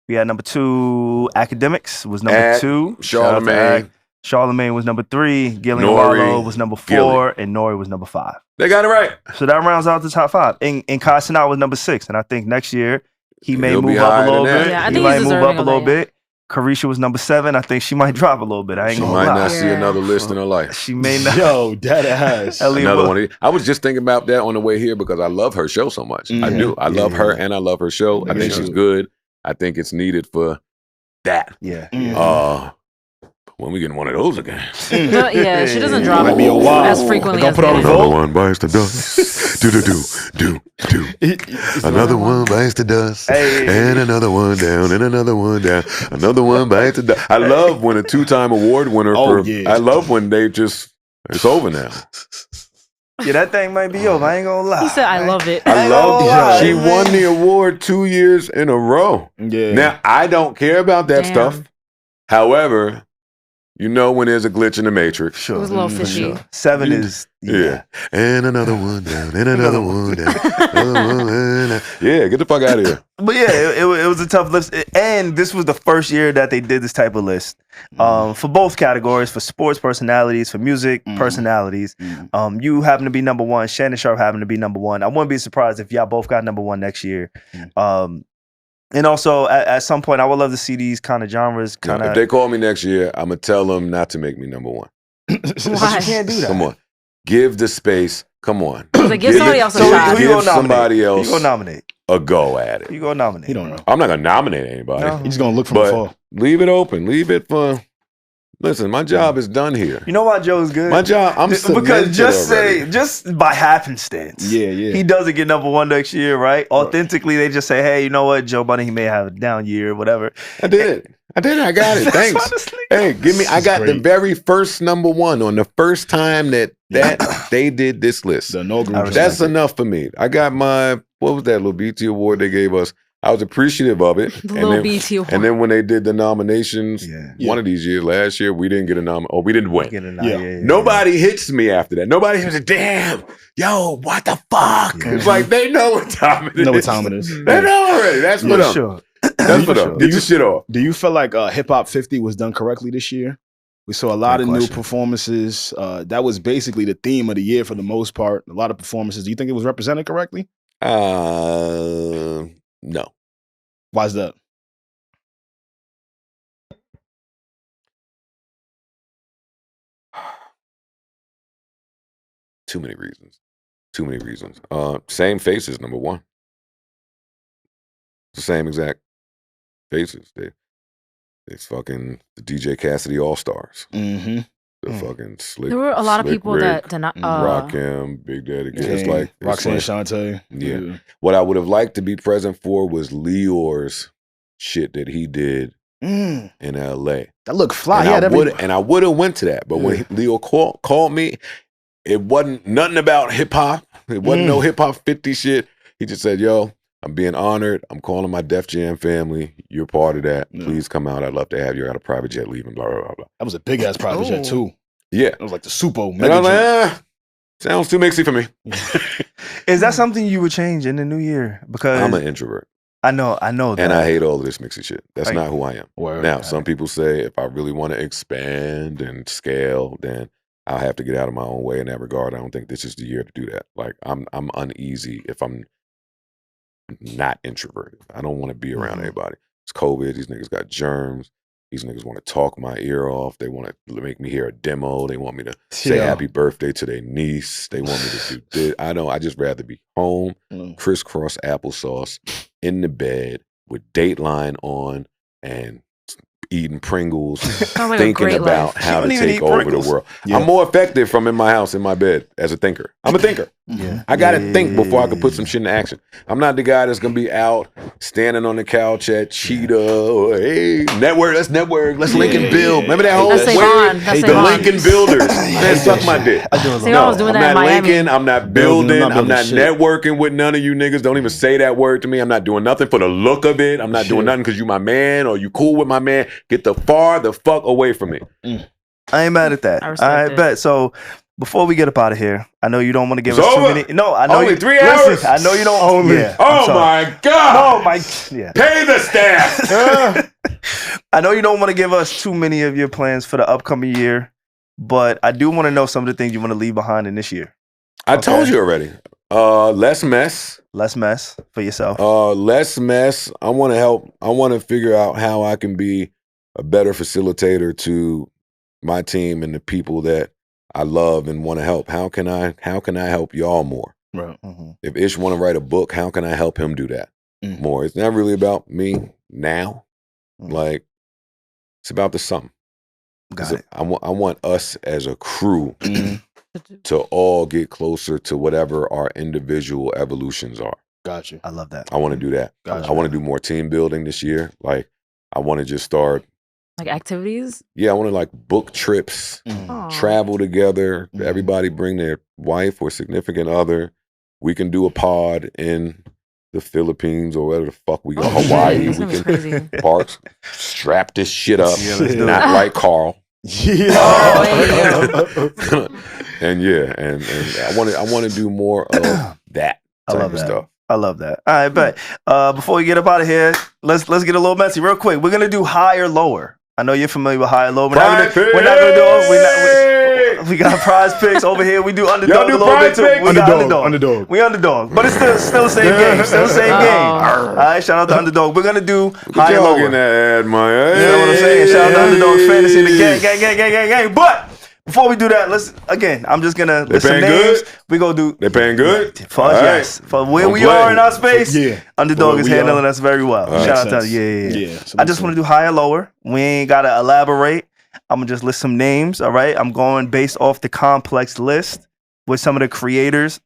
[SPEAKER 1] We had number 2, Akademiks was number
[SPEAKER 3] At
[SPEAKER 1] 2. Shout out to
[SPEAKER 3] Charlamagne.
[SPEAKER 1] Ak. Charlamagne was number 3. Gillian
[SPEAKER 3] Nori.
[SPEAKER 1] Wallow was number 4, and Nori was number 5.
[SPEAKER 3] They got it right.
[SPEAKER 1] So that rounds out the top 5. And Kai Cenat was number 6. And I think next year he may
[SPEAKER 3] He'll be
[SPEAKER 1] move up
[SPEAKER 3] higher
[SPEAKER 1] a little
[SPEAKER 3] than that.
[SPEAKER 1] bit.
[SPEAKER 4] Yeah, I
[SPEAKER 1] he
[SPEAKER 4] think
[SPEAKER 1] might
[SPEAKER 4] he's
[SPEAKER 1] move
[SPEAKER 4] deserving
[SPEAKER 1] up a
[SPEAKER 4] of
[SPEAKER 1] little
[SPEAKER 4] that,
[SPEAKER 1] bit. Carisha was number 7. I think she might drop a little bit. I ain't
[SPEAKER 3] She
[SPEAKER 1] gonna
[SPEAKER 3] might
[SPEAKER 1] lie.
[SPEAKER 3] not see another list in her life.
[SPEAKER 1] She may not.
[SPEAKER 2] Yo, that ass.
[SPEAKER 1] Elliot
[SPEAKER 3] Another
[SPEAKER 1] Will-
[SPEAKER 3] one. I was just thinking about that on the way here because I love her show so much. I do. I love her and I love her show. I think she's good. I think it's needed for that.
[SPEAKER 1] Yeah.
[SPEAKER 3] When we getting one of those again?
[SPEAKER 4] Yeah, she doesn't drop
[SPEAKER 2] Might be a while.
[SPEAKER 4] as frequently
[SPEAKER 2] Don't
[SPEAKER 4] as
[SPEAKER 2] put on a
[SPEAKER 4] Diddy.
[SPEAKER 2] vote.
[SPEAKER 3] Another one bites the dust. Do. Another one bites the dust.
[SPEAKER 1] Hey.
[SPEAKER 3] And another one down. And another one down. Another one bites the dust. I love when a 2-time award winner I love when they just it's over now.
[SPEAKER 1] Yeah, that thing might be over. I ain't gonna lie.
[SPEAKER 4] He said, "I love it."
[SPEAKER 3] I love
[SPEAKER 1] lie,
[SPEAKER 3] she
[SPEAKER 1] man.
[SPEAKER 3] won the award 2 years in a row.
[SPEAKER 2] Yeah.
[SPEAKER 3] Now I don't care about that
[SPEAKER 4] Damn.
[SPEAKER 3] stuff. However, you know when there's a glitch in the matrix.
[SPEAKER 1] Sure.
[SPEAKER 4] It was a little
[SPEAKER 1] For
[SPEAKER 4] fishy.
[SPEAKER 1] sure. 7 is
[SPEAKER 3] Yeah. And another one down. And another one down. Another one down. Yeah, get the fuck out of here.
[SPEAKER 1] But yeah, it was a tough list, and this was the first year that they did this type of list for both categories, for sports personalities, for music personalities. You happen to be number 1. Shannon Sharp happened to be number 1. I wouldn't be surprised if y'all both got number 1 next year. And also, at some point, I would love to see these kind of genres kind
[SPEAKER 3] If
[SPEAKER 1] of.
[SPEAKER 3] they call me next year, I'm going to tell them not to make me number 1.
[SPEAKER 4] Why?
[SPEAKER 1] You can't do that.
[SPEAKER 3] Come on. Give the space. Come on.
[SPEAKER 4] Like, give somebody else a
[SPEAKER 1] So
[SPEAKER 4] shot.
[SPEAKER 1] who you
[SPEAKER 3] Give
[SPEAKER 1] gonna nominate?
[SPEAKER 3] somebody else
[SPEAKER 1] You gonna nominate?
[SPEAKER 3] a go at it.
[SPEAKER 1] You gonna nominate?
[SPEAKER 2] He don't know.
[SPEAKER 3] I'm not going to nominate anybody.
[SPEAKER 1] No.
[SPEAKER 2] He's just gonna look from
[SPEAKER 3] But
[SPEAKER 2] afar.
[SPEAKER 3] leave it open. Leave it for... Listen, my job is done here.
[SPEAKER 1] You know why Joe's good?
[SPEAKER 3] My job, I'm
[SPEAKER 1] because
[SPEAKER 3] cemented already.
[SPEAKER 1] just by happenstance,
[SPEAKER 2] Yeah.
[SPEAKER 1] he doesn't get number 1 next year, right? Authentically, they just say, hey, you know what, Joe Budden, he may have a down year or whatever.
[SPEAKER 3] I did it. I got it.
[SPEAKER 1] That's
[SPEAKER 3] Thanks.
[SPEAKER 1] honestly-
[SPEAKER 3] Hey, give me. I got the
[SPEAKER 2] great.
[SPEAKER 3] very first number 1 on the first time that they did this list.
[SPEAKER 2] The inaugural.
[SPEAKER 3] That's enough for me. I got my what was that little BT award they gave us? I was appreciative of it.
[SPEAKER 4] The little BT award.
[SPEAKER 3] And then when they did the nominations, one of these years, last year, we didn't get a we didn't win. Nobody hits me after that. Nobody hits me. Damn, yo, what the fuck? It's like they know what time it is.
[SPEAKER 2] know what time it is.
[SPEAKER 3] They know already. That's for them.
[SPEAKER 1] Sure.
[SPEAKER 3] That's for them. Get your shit off.
[SPEAKER 2] Do you feel like Hip Hop 50 was done correctly this year? We saw a lot
[SPEAKER 1] Great
[SPEAKER 2] of new
[SPEAKER 1] question.
[SPEAKER 2] performances. That was basically the theme of the year for the most part. A lot of performances. Do you think it was represented correctly?
[SPEAKER 3] No.
[SPEAKER 2] Why is that?
[SPEAKER 3] Too many reasons. Same faces, number 1. The same exact faces. It's fucking the DJ Cassidy All Stars.
[SPEAKER 2] Mm-hmm.
[SPEAKER 3] The fucking slick.
[SPEAKER 4] There were a lot of
[SPEAKER 3] Slick
[SPEAKER 4] people
[SPEAKER 3] Rick,
[SPEAKER 4] that did not.
[SPEAKER 3] Rakim, Big Daddy.
[SPEAKER 2] Yeah.
[SPEAKER 3] It's like
[SPEAKER 2] Roxanne
[SPEAKER 3] it's like-
[SPEAKER 2] Shante.
[SPEAKER 3] Yeah. What I would have liked to be present for was Leor's shit that he did
[SPEAKER 2] Mm,
[SPEAKER 3] in L.A.
[SPEAKER 2] that looked fly.
[SPEAKER 3] And
[SPEAKER 2] He had
[SPEAKER 3] I would have went to that, but when Leo called me, it wasn't nothing about hip hop. It wasn't no hip hop 50 shit. He just said, "Yo, I'm being honored. I'm calling my Def Jam family. You're part of that.
[SPEAKER 2] Yeah.
[SPEAKER 3] Please come out. I'd love to have you. I got a private jet leaving. Blah blah blah blah."
[SPEAKER 2] That was a big ass private jet too.
[SPEAKER 3] Yeah,
[SPEAKER 2] It was like the Supo.
[SPEAKER 3] and I'm like, sounds too mixy for me.
[SPEAKER 1] Is that something you would change in the new year? Because
[SPEAKER 3] I'm an introvert,
[SPEAKER 1] I know that.
[SPEAKER 3] and I hate all of this mixy shit. That's
[SPEAKER 1] Like-
[SPEAKER 3] not who I am.
[SPEAKER 2] Word.
[SPEAKER 3] Now, some people say if I really want to expand and scale, then I'll have to get out of my own way in that regard. I don't think this is the year to do that. Like I'm uneasy if I'm not introverted. I don't want to be around everybody. It's COVID. These niggas got germs. These niggas want to talk my ear off. They want to make me hear a demo. They want me to say happy birthday to their niece. They want me to do this. I just rather be home, crisscross applesauce, in the bed with Dateline on and eating Pringles,
[SPEAKER 4] Sounds like a
[SPEAKER 3] thinking
[SPEAKER 4] great
[SPEAKER 3] about
[SPEAKER 4] life.
[SPEAKER 3] how
[SPEAKER 1] You
[SPEAKER 3] to
[SPEAKER 1] don't even
[SPEAKER 3] take
[SPEAKER 1] eat
[SPEAKER 3] over
[SPEAKER 1] Pringles.
[SPEAKER 3] the world.
[SPEAKER 2] Yeah.
[SPEAKER 3] I'm more effective from in my house, in my bed, as a thinker. I'm a thinker.
[SPEAKER 1] Yeah.
[SPEAKER 3] I got to think before I can put some shit into action. I'm not the guy that's going to be out standing on the couch at Cheetah or, hey, let's network, let's link and build. Remember that whole
[SPEAKER 4] That's SaVon.
[SPEAKER 3] wave?
[SPEAKER 4] That's
[SPEAKER 3] The
[SPEAKER 4] SaVon.
[SPEAKER 3] Lincoln Builders. Man, suck my dick.
[SPEAKER 4] SaVon was doing
[SPEAKER 3] I'm
[SPEAKER 4] that in
[SPEAKER 3] not
[SPEAKER 4] Miami.
[SPEAKER 3] linking, I'm not
[SPEAKER 2] Building,
[SPEAKER 3] building,
[SPEAKER 2] I'm not
[SPEAKER 3] I'm not
[SPEAKER 2] building shit.
[SPEAKER 3] networking with none of you niggas. Don't even say that word to me. I'm not doing nothing for the look of it. I'm not doing nothing because you my man or you cool with my man. Get the fuck away from me.
[SPEAKER 1] I ain't mad at that.
[SPEAKER 4] I respect
[SPEAKER 1] I
[SPEAKER 4] it.
[SPEAKER 1] bet. So before we get up out of here, I know you don't want to give
[SPEAKER 3] It's
[SPEAKER 1] us
[SPEAKER 3] over?
[SPEAKER 1] too many. No, I know
[SPEAKER 3] Only
[SPEAKER 1] you,
[SPEAKER 3] 3 hours?
[SPEAKER 1] I know you don't only. Yeah, I'm
[SPEAKER 3] Oh
[SPEAKER 1] sorry.
[SPEAKER 3] my God.
[SPEAKER 1] Oh my. Yeah.
[SPEAKER 3] Pay the staff.
[SPEAKER 1] I know you don't want to give us too many of your plans for the upcoming year, but I do want to know some of the things you want to leave behind in this year.
[SPEAKER 3] I told you already. Less mess.
[SPEAKER 1] Less mess for yourself.
[SPEAKER 3] Less mess. I want to help. I want to figure out how I can be a better facilitator to my team and the people that I love and want to help? How can I help y'all more?
[SPEAKER 2] Right.
[SPEAKER 3] If Ish want to write a book, how can I help him do that more? It's not really about me now. Like, it's about the sum.
[SPEAKER 1] Got it.
[SPEAKER 3] I want us as a crew to all get closer to whatever our individual evolutions are.
[SPEAKER 2] Gotcha.
[SPEAKER 1] I love that.
[SPEAKER 3] I want to do that.
[SPEAKER 2] Gotcha.
[SPEAKER 3] I want to do more team building this year. Like, I want to just start.
[SPEAKER 4] Like activities?
[SPEAKER 3] Yeah, I want to like book trips,
[SPEAKER 4] Aw.
[SPEAKER 3] travel together. Everybody bring their wife or significant other. We can do a pod in the Philippines or wherever the fuck we go.
[SPEAKER 4] Oh,
[SPEAKER 3] Hawaii.
[SPEAKER 4] shit. It's
[SPEAKER 3] We
[SPEAKER 4] gonna be
[SPEAKER 3] can
[SPEAKER 4] crazy.
[SPEAKER 3] parks. Strap this shit up.
[SPEAKER 1] Yeah, let's do
[SPEAKER 3] Not
[SPEAKER 1] it.
[SPEAKER 3] like Carl.
[SPEAKER 2] Yeah.
[SPEAKER 3] And I want to do more of that
[SPEAKER 1] I
[SPEAKER 3] type
[SPEAKER 1] love
[SPEAKER 3] of
[SPEAKER 1] that.
[SPEAKER 3] stuff.
[SPEAKER 1] I love that. All right, bet. Before we get up out of here, let's get a little messy real quick. We're gonna do high or lower. I know you're familiar with high or low. We're not gonna do. We got prize picks over here. We do underdog
[SPEAKER 3] do
[SPEAKER 1] a little bit
[SPEAKER 3] prize
[SPEAKER 1] too.
[SPEAKER 3] picks?
[SPEAKER 1] We got
[SPEAKER 2] Underdog.
[SPEAKER 1] We underdog, but it's still the same game. Still the same game. All right, shout out to underdog. We're gonna do high or
[SPEAKER 3] Y'all
[SPEAKER 1] lower.
[SPEAKER 3] getting that ad, man.
[SPEAKER 1] You know what I'm saying? Shout out to Underdog Fantasy, the gang. But before we do that, I'm just gonna list some
[SPEAKER 3] paying
[SPEAKER 1] names.
[SPEAKER 3] good?
[SPEAKER 1] We gonna do.
[SPEAKER 3] They paying good?
[SPEAKER 1] For us,
[SPEAKER 3] All right.
[SPEAKER 1] yes. For where
[SPEAKER 3] Don't
[SPEAKER 1] we
[SPEAKER 3] play.
[SPEAKER 1] are in our space,
[SPEAKER 2] Yeah.
[SPEAKER 1] Underdog
[SPEAKER 2] Where
[SPEAKER 1] is
[SPEAKER 2] we
[SPEAKER 1] handling
[SPEAKER 2] are.
[SPEAKER 1] us very well.
[SPEAKER 3] All right.
[SPEAKER 1] Shout out
[SPEAKER 2] Makes
[SPEAKER 1] to
[SPEAKER 2] sense.
[SPEAKER 1] yeah.
[SPEAKER 2] Yeah, so
[SPEAKER 1] I just want to do high or lower. We ain't gotta elaborate. I'm gonna just list some names. All right. I'm going based off the complex list with some of the creators.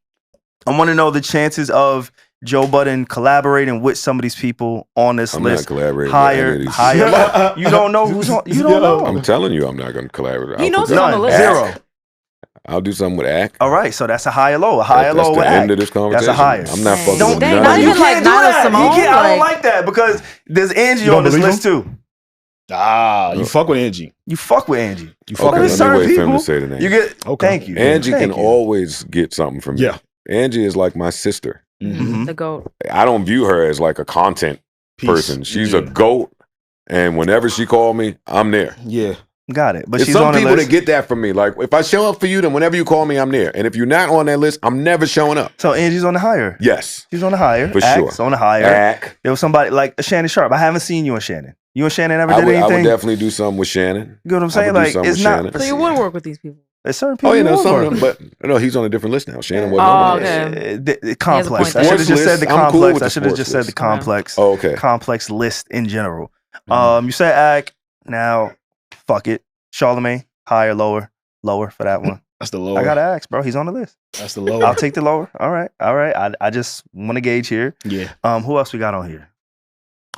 [SPEAKER 1] I want to know the chances of Joe Budden collaborating with some of these people on this
[SPEAKER 3] I'm
[SPEAKER 1] list.
[SPEAKER 3] not collaborating with any of these.
[SPEAKER 1] Higher. You don't know who's on. You don't know.
[SPEAKER 3] I'm telling you, I'm not going to collaborate.
[SPEAKER 4] He
[SPEAKER 3] I'll
[SPEAKER 4] knows
[SPEAKER 3] put
[SPEAKER 4] who's on the
[SPEAKER 1] None.
[SPEAKER 4] list.
[SPEAKER 1] Zero.
[SPEAKER 3] I'll do something with Ak.
[SPEAKER 1] All right, so that's a high or low. A high or
[SPEAKER 3] That's
[SPEAKER 1] low
[SPEAKER 3] the
[SPEAKER 1] with
[SPEAKER 3] end
[SPEAKER 1] Ak.
[SPEAKER 3] of this conversation.
[SPEAKER 1] That's a higher.
[SPEAKER 3] I'm not fucking
[SPEAKER 4] Don't-
[SPEAKER 3] with
[SPEAKER 4] dang,
[SPEAKER 3] none
[SPEAKER 4] not
[SPEAKER 3] of
[SPEAKER 1] You
[SPEAKER 3] you.
[SPEAKER 4] even like
[SPEAKER 1] can't do
[SPEAKER 4] Nyla
[SPEAKER 1] that.
[SPEAKER 4] Simone,
[SPEAKER 1] You can't, I don't
[SPEAKER 4] like-
[SPEAKER 1] like that because there's Angie
[SPEAKER 2] You don't
[SPEAKER 1] on this
[SPEAKER 2] believe
[SPEAKER 1] list too.
[SPEAKER 2] You fuck with Angie.
[SPEAKER 1] You fuck with Angie.
[SPEAKER 2] You fuck
[SPEAKER 3] Okay,
[SPEAKER 2] with
[SPEAKER 1] There's
[SPEAKER 3] let me
[SPEAKER 1] certain
[SPEAKER 3] wait for him
[SPEAKER 1] people.
[SPEAKER 3] to say the name.
[SPEAKER 1] You get.
[SPEAKER 2] Okay.
[SPEAKER 1] Thank you.
[SPEAKER 3] Angie
[SPEAKER 1] Thank
[SPEAKER 3] can
[SPEAKER 1] you.
[SPEAKER 3] always get something from me.
[SPEAKER 2] Yeah.
[SPEAKER 3] Angie is like my sister.
[SPEAKER 1] Mhm.
[SPEAKER 4] The GOAT.
[SPEAKER 3] I don't view her as like a content
[SPEAKER 2] Peace.
[SPEAKER 3] person. She's
[SPEAKER 2] Yeah.
[SPEAKER 3] a goat. And whenever she called me, I'm there.
[SPEAKER 2] Yeah.
[SPEAKER 1] Got it. But
[SPEAKER 3] There's
[SPEAKER 1] she's
[SPEAKER 3] some
[SPEAKER 1] on the
[SPEAKER 3] people
[SPEAKER 1] list.
[SPEAKER 3] that get that from me. Like, if I show up for you, then whenever you call me, I'm there. And if you're not on that list, I'm never showing up.
[SPEAKER 1] So Angie's on the higher.
[SPEAKER 3] Yes.
[SPEAKER 1] She's on the higher.
[SPEAKER 3] For
[SPEAKER 1] Ak's
[SPEAKER 3] sure.
[SPEAKER 1] on the higher.
[SPEAKER 3] Ak.
[SPEAKER 1] There was somebody like Shannon Sharp. I haven't seen you and Shannon. You and Shannon ever
[SPEAKER 3] I
[SPEAKER 1] did
[SPEAKER 3] would
[SPEAKER 1] anything?
[SPEAKER 3] definitely do something with Shannon.
[SPEAKER 1] You know what I'm
[SPEAKER 3] I
[SPEAKER 1] saying?
[SPEAKER 3] would do
[SPEAKER 1] Like
[SPEAKER 3] something
[SPEAKER 1] it's
[SPEAKER 3] with
[SPEAKER 1] not.
[SPEAKER 3] Shannon.
[SPEAKER 4] So you would work with these people.
[SPEAKER 1] There's certain people.
[SPEAKER 3] Oh, yeah,
[SPEAKER 1] you
[SPEAKER 3] no,
[SPEAKER 1] would
[SPEAKER 3] some
[SPEAKER 1] work
[SPEAKER 3] of them. But no, he's on a different list now. Shannon
[SPEAKER 1] with.
[SPEAKER 3] wasn't
[SPEAKER 4] Oh,
[SPEAKER 3] on my list.
[SPEAKER 4] okay.
[SPEAKER 1] The complex.
[SPEAKER 4] The
[SPEAKER 1] I should have
[SPEAKER 3] sports
[SPEAKER 1] just said the
[SPEAKER 3] list. I'm cool
[SPEAKER 1] complex.
[SPEAKER 3] with
[SPEAKER 1] I
[SPEAKER 3] the
[SPEAKER 1] should have
[SPEAKER 3] sports
[SPEAKER 1] just said the
[SPEAKER 3] list.
[SPEAKER 1] complex.
[SPEAKER 3] Oh, okay.
[SPEAKER 1] Complex list in general. You said Ak. Now, fuck it. Charlamagne, higher, lower, lower for that one.
[SPEAKER 2] That's the lower.
[SPEAKER 1] I gotta ask, bro. He's on the list.
[SPEAKER 2] That's the lower.
[SPEAKER 1] I'll take the lower. All right. I just want to gauge here.
[SPEAKER 2] Yeah.
[SPEAKER 1] Who else we got on here?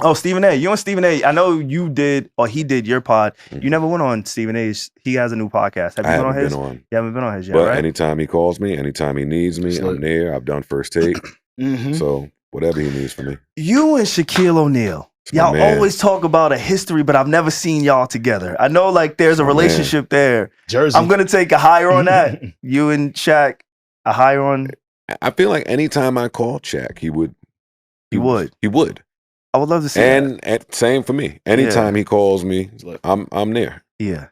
[SPEAKER 1] Oh, Stephen A. You and Stephen A. I know you did, or he did your pod. You never went on Stephen A's. He has a new podcast. Have you
[SPEAKER 3] I
[SPEAKER 1] been on
[SPEAKER 3] haven't
[SPEAKER 1] his?
[SPEAKER 3] been on.
[SPEAKER 1] You haven't been on his yet,
[SPEAKER 3] But
[SPEAKER 1] right?
[SPEAKER 3] anytime he calls me, anytime he needs me,
[SPEAKER 2] Slick.
[SPEAKER 3] I'm there. I've done first take.
[SPEAKER 2] Mm-hmm.
[SPEAKER 3] So whatever he needs from me.
[SPEAKER 1] You and Shaquille O'Neal.
[SPEAKER 3] It's my
[SPEAKER 1] Y'all
[SPEAKER 3] man.
[SPEAKER 1] always talk about a history, but I've never seen y'all together. I know like there's a
[SPEAKER 3] My
[SPEAKER 1] relationship there.
[SPEAKER 2] Jersey.
[SPEAKER 1] I'm gonna take a higher on that. You and Shaq, a higher on.
[SPEAKER 3] I feel like anytime I call Shaq, he would.
[SPEAKER 1] He would.
[SPEAKER 3] He would.
[SPEAKER 1] I would love to see that.
[SPEAKER 3] And same for me. Anytime he calls me,
[SPEAKER 2] Look.
[SPEAKER 3] I'm there.
[SPEAKER 1] Yeah.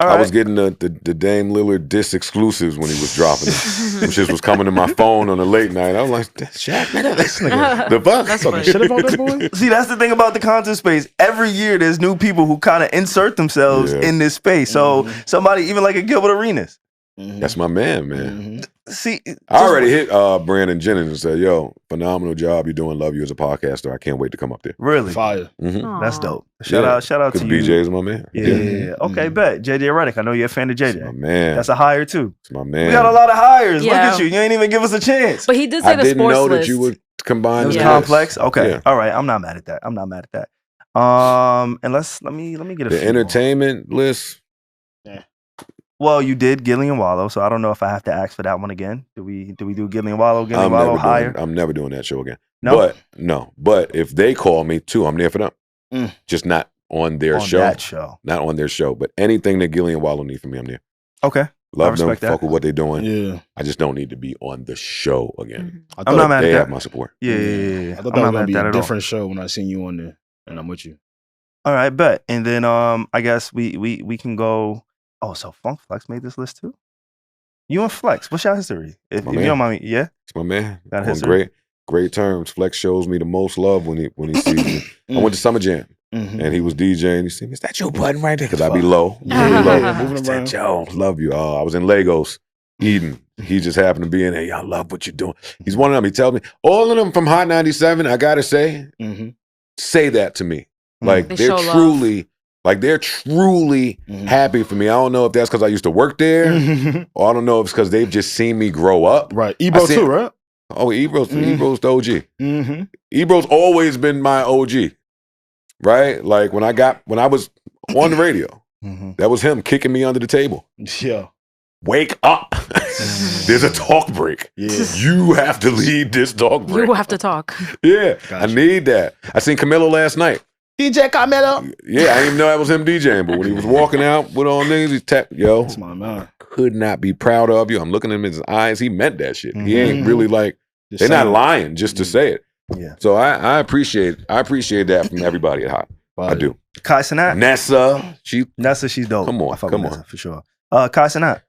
[SPEAKER 1] All
[SPEAKER 3] I
[SPEAKER 1] right.
[SPEAKER 3] was getting the Dame Lillard disc exclusives when he was dropping it. Some shit was coming to my phone on a late night. I was like, "That's Shaq, nigga, this nigga, the fuck."
[SPEAKER 4] That's
[SPEAKER 2] Fucking
[SPEAKER 4] funny.
[SPEAKER 2] shit about this boy.
[SPEAKER 1] See, that's the thing about the content space. Every year, there's new people who kind of insert themselves
[SPEAKER 3] Yeah.
[SPEAKER 1] in this space. So somebody, even like a Gilbert Arenas.
[SPEAKER 3] That's my man, man.
[SPEAKER 2] Mhm.
[SPEAKER 1] See,
[SPEAKER 3] I already hit Brandon Jennings and said, "Yo, phenomenal job you're doing. Love you as a podcaster. I can't wait to come up there."
[SPEAKER 1] really.
[SPEAKER 2] Fire.
[SPEAKER 3] Mm-hmm.
[SPEAKER 1] That's dope. Shout out
[SPEAKER 3] Because
[SPEAKER 1] to you.
[SPEAKER 3] BJ is my man.
[SPEAKER 1] Yeah. Okay, bet. JJ Redick. I know you're a fan of
[SPEAKER 3] That's my
[SPEAKER 1] JJ.
[SPEAKER 3] man.
[SPEAKER 1] That's a hire too.
[SPEAKER 3] That's my man.
[SPEAKER 1] We got a lot of hires. Look
[SPEAKER 4] Yeah.
[SPEAKER 1] at you. You ain't even give us a chance.
[SPEAKER 4] But he did say
[SPEAKER 3] I
[SPEAKER 4] the
[SPEAKER 3] didn't
[SPEAKER 4] sports
[SPEAKER 3] know that
[SPEAKER 4] list.
[SPEAKER 3] you would combine
[SPEAKER 1] It was
[SPEAKER 3] the
[SPEAKER 4] Yeah.
[SPEAKER 3] list.
[SPEAKER 1] complex. Okay.
[SPEAKER 3] Yeah.
[SPEAKER 1] All right. I'm not mad at that. And let me get a
[SPEAKER 3] The
[SPEAKER 1] few more.
[SPEAKER 3] entertainment list.
[SPEAKER 1] Well, you did Gillian Wallow, so I don't know if I have to ask for that one again. Do we do Gillian Wallow? Gillian Wallow higher?
[SPEAKER 3] I'm never doing that show again.
[SPEAKER 1] No?
[SPEAKER 3] But if they call me too, I'm there for them.
[SPEAKER 2] Mm.
[SPEAKER 3] Just not on their
[SPEAKER 1] On
[SPEAKER 3] show.
[SPEAKER 1] that show.
[SPEAKER 3] Not on their show. But anything that Gillian Wallow need from me, I'm there.
[SPEAKER 1] Okay.
[SPEAKER 3] Love them.
[SPEAKER 1] respect that.
[SPEAKER 3] Fuck with what they're doing.
[SPEAKER 2] Yeah.
[SPEAKER 3] I just don't need to be on the show again.
[SPEAKER 4] Mhm.
[SPEAKER 2] I
[SPEAKER 1] I'm
[SPEAKER 2] thought
[SPEAKER 1] not mad
[SPEAKER 3] They
[SPEAKER 1] at
[SPEAKER 3] have
[SPEAKER 1] that.
[SPEAKER 3] my support.
[SPEAKER 1] Yeah.
[SPEAKER 2] I thought
[SPEAKER 1] I'm
[SPEAKER 2] that
[SPEAKER 1] not
[SPEAKER 2] was gonna
[SPEAKER 1] mad
[SPEAKER 2] be
[SPEAKER 1] at that
[SPEAKER 2] a
[SPEAKER 1] at all.
[SPEAKER 2] different show when I seen you on there, and I'm with you.
[SPEAKER 1] All right, bet. And then I guess we can go. Oh, so Funk Flex made this list too. You and Flex, what's your history? If
[SPEAKER 3] My
[SPEAKER 1] you
[SPEAKER 3] man.
[SPEAKER 1] don't mind me, yeah.
[SPEAKER 3] It's my man.
[SPEAKER 1] Got
[SPEAKER 3] On
[SPEAKER 1] history.
[SPEAKER 3] great terms. Flex shows me the most love when he sees me. I went to Summer Jam. and he was DJing. He said, "Is that Joe Budden right there?" Because I'd be low.
[SPEAKER 2] Moving
[SPEAKER 3] Said,
[SPEAKER 2] around.
[SPEAKER 3] Joe, love you. I was in Lagos, Eden. He just happened to be in there. Y'all love what you're doing. He's one of them. He tells me, all of them from Hot 97, I got to say that to me. Like,
[SPEAKER 4] They
[SPEAKER 3] they're
[SPEAKER 4] show
[SPEAKER 3] truly, happy for me. I don't know if that's because I used to work there, or I don't know if it's because they've just seen me grow up.
[SPEAKER 2] Right. Ebro too, right?
[SPEAKER 3] Oh, Ebro's the OG. Ebro's always been my OG. Right? Like when I was on the radio, that was him kicking me under the table.
[SPEAKER 2] Yeah.
[SPEAKER 3] Wake up. There's a talk break.
[SPEAKER 2] Yeah.
[SPEAKER 3] You have to lead this talk break.
[SPEAKER 4] You will have to talk.
[SPEAKER 3] Yeah.
[SPEAKER 2] Gotcha.
[SPEAKER 3] I need that. I seen Camilo last night.
[SPEAKER 2] DJ Carmelo.
[SPEAKER 3] Yeah, I didn't even know that was him DJing, but when he was walking out with all niggas, he tapped, yo,
[SPEAKER 2] That's my man.
[SPEAKER 3] could not be proud of you. I'm looking at him in his eyes. He meant that shit. He ain't really like,
[SPEAKER 2] Just
[SPEAKER 3] they're not
[SPEAKER 2] saying.
[SPEAKER 3] lying just to say it.
[SPEAKER 1] Yeah.
[SPEAKER 3] So I appreciate that from everybody at Hot. I do.
[SPEAKER 1] Kai Cenat.
[SPEAKER 3] Nessa, she's
[SPEAKER 1] dope.
[SPEAKER 3] Come on,
[SPEAKER 1] I fuck
[SPEAKER 3] come
[SPEAKER 1] with
[SPEAKER 3] on.
[SPEAKER 1] Nessa for sure. Kai Cenat.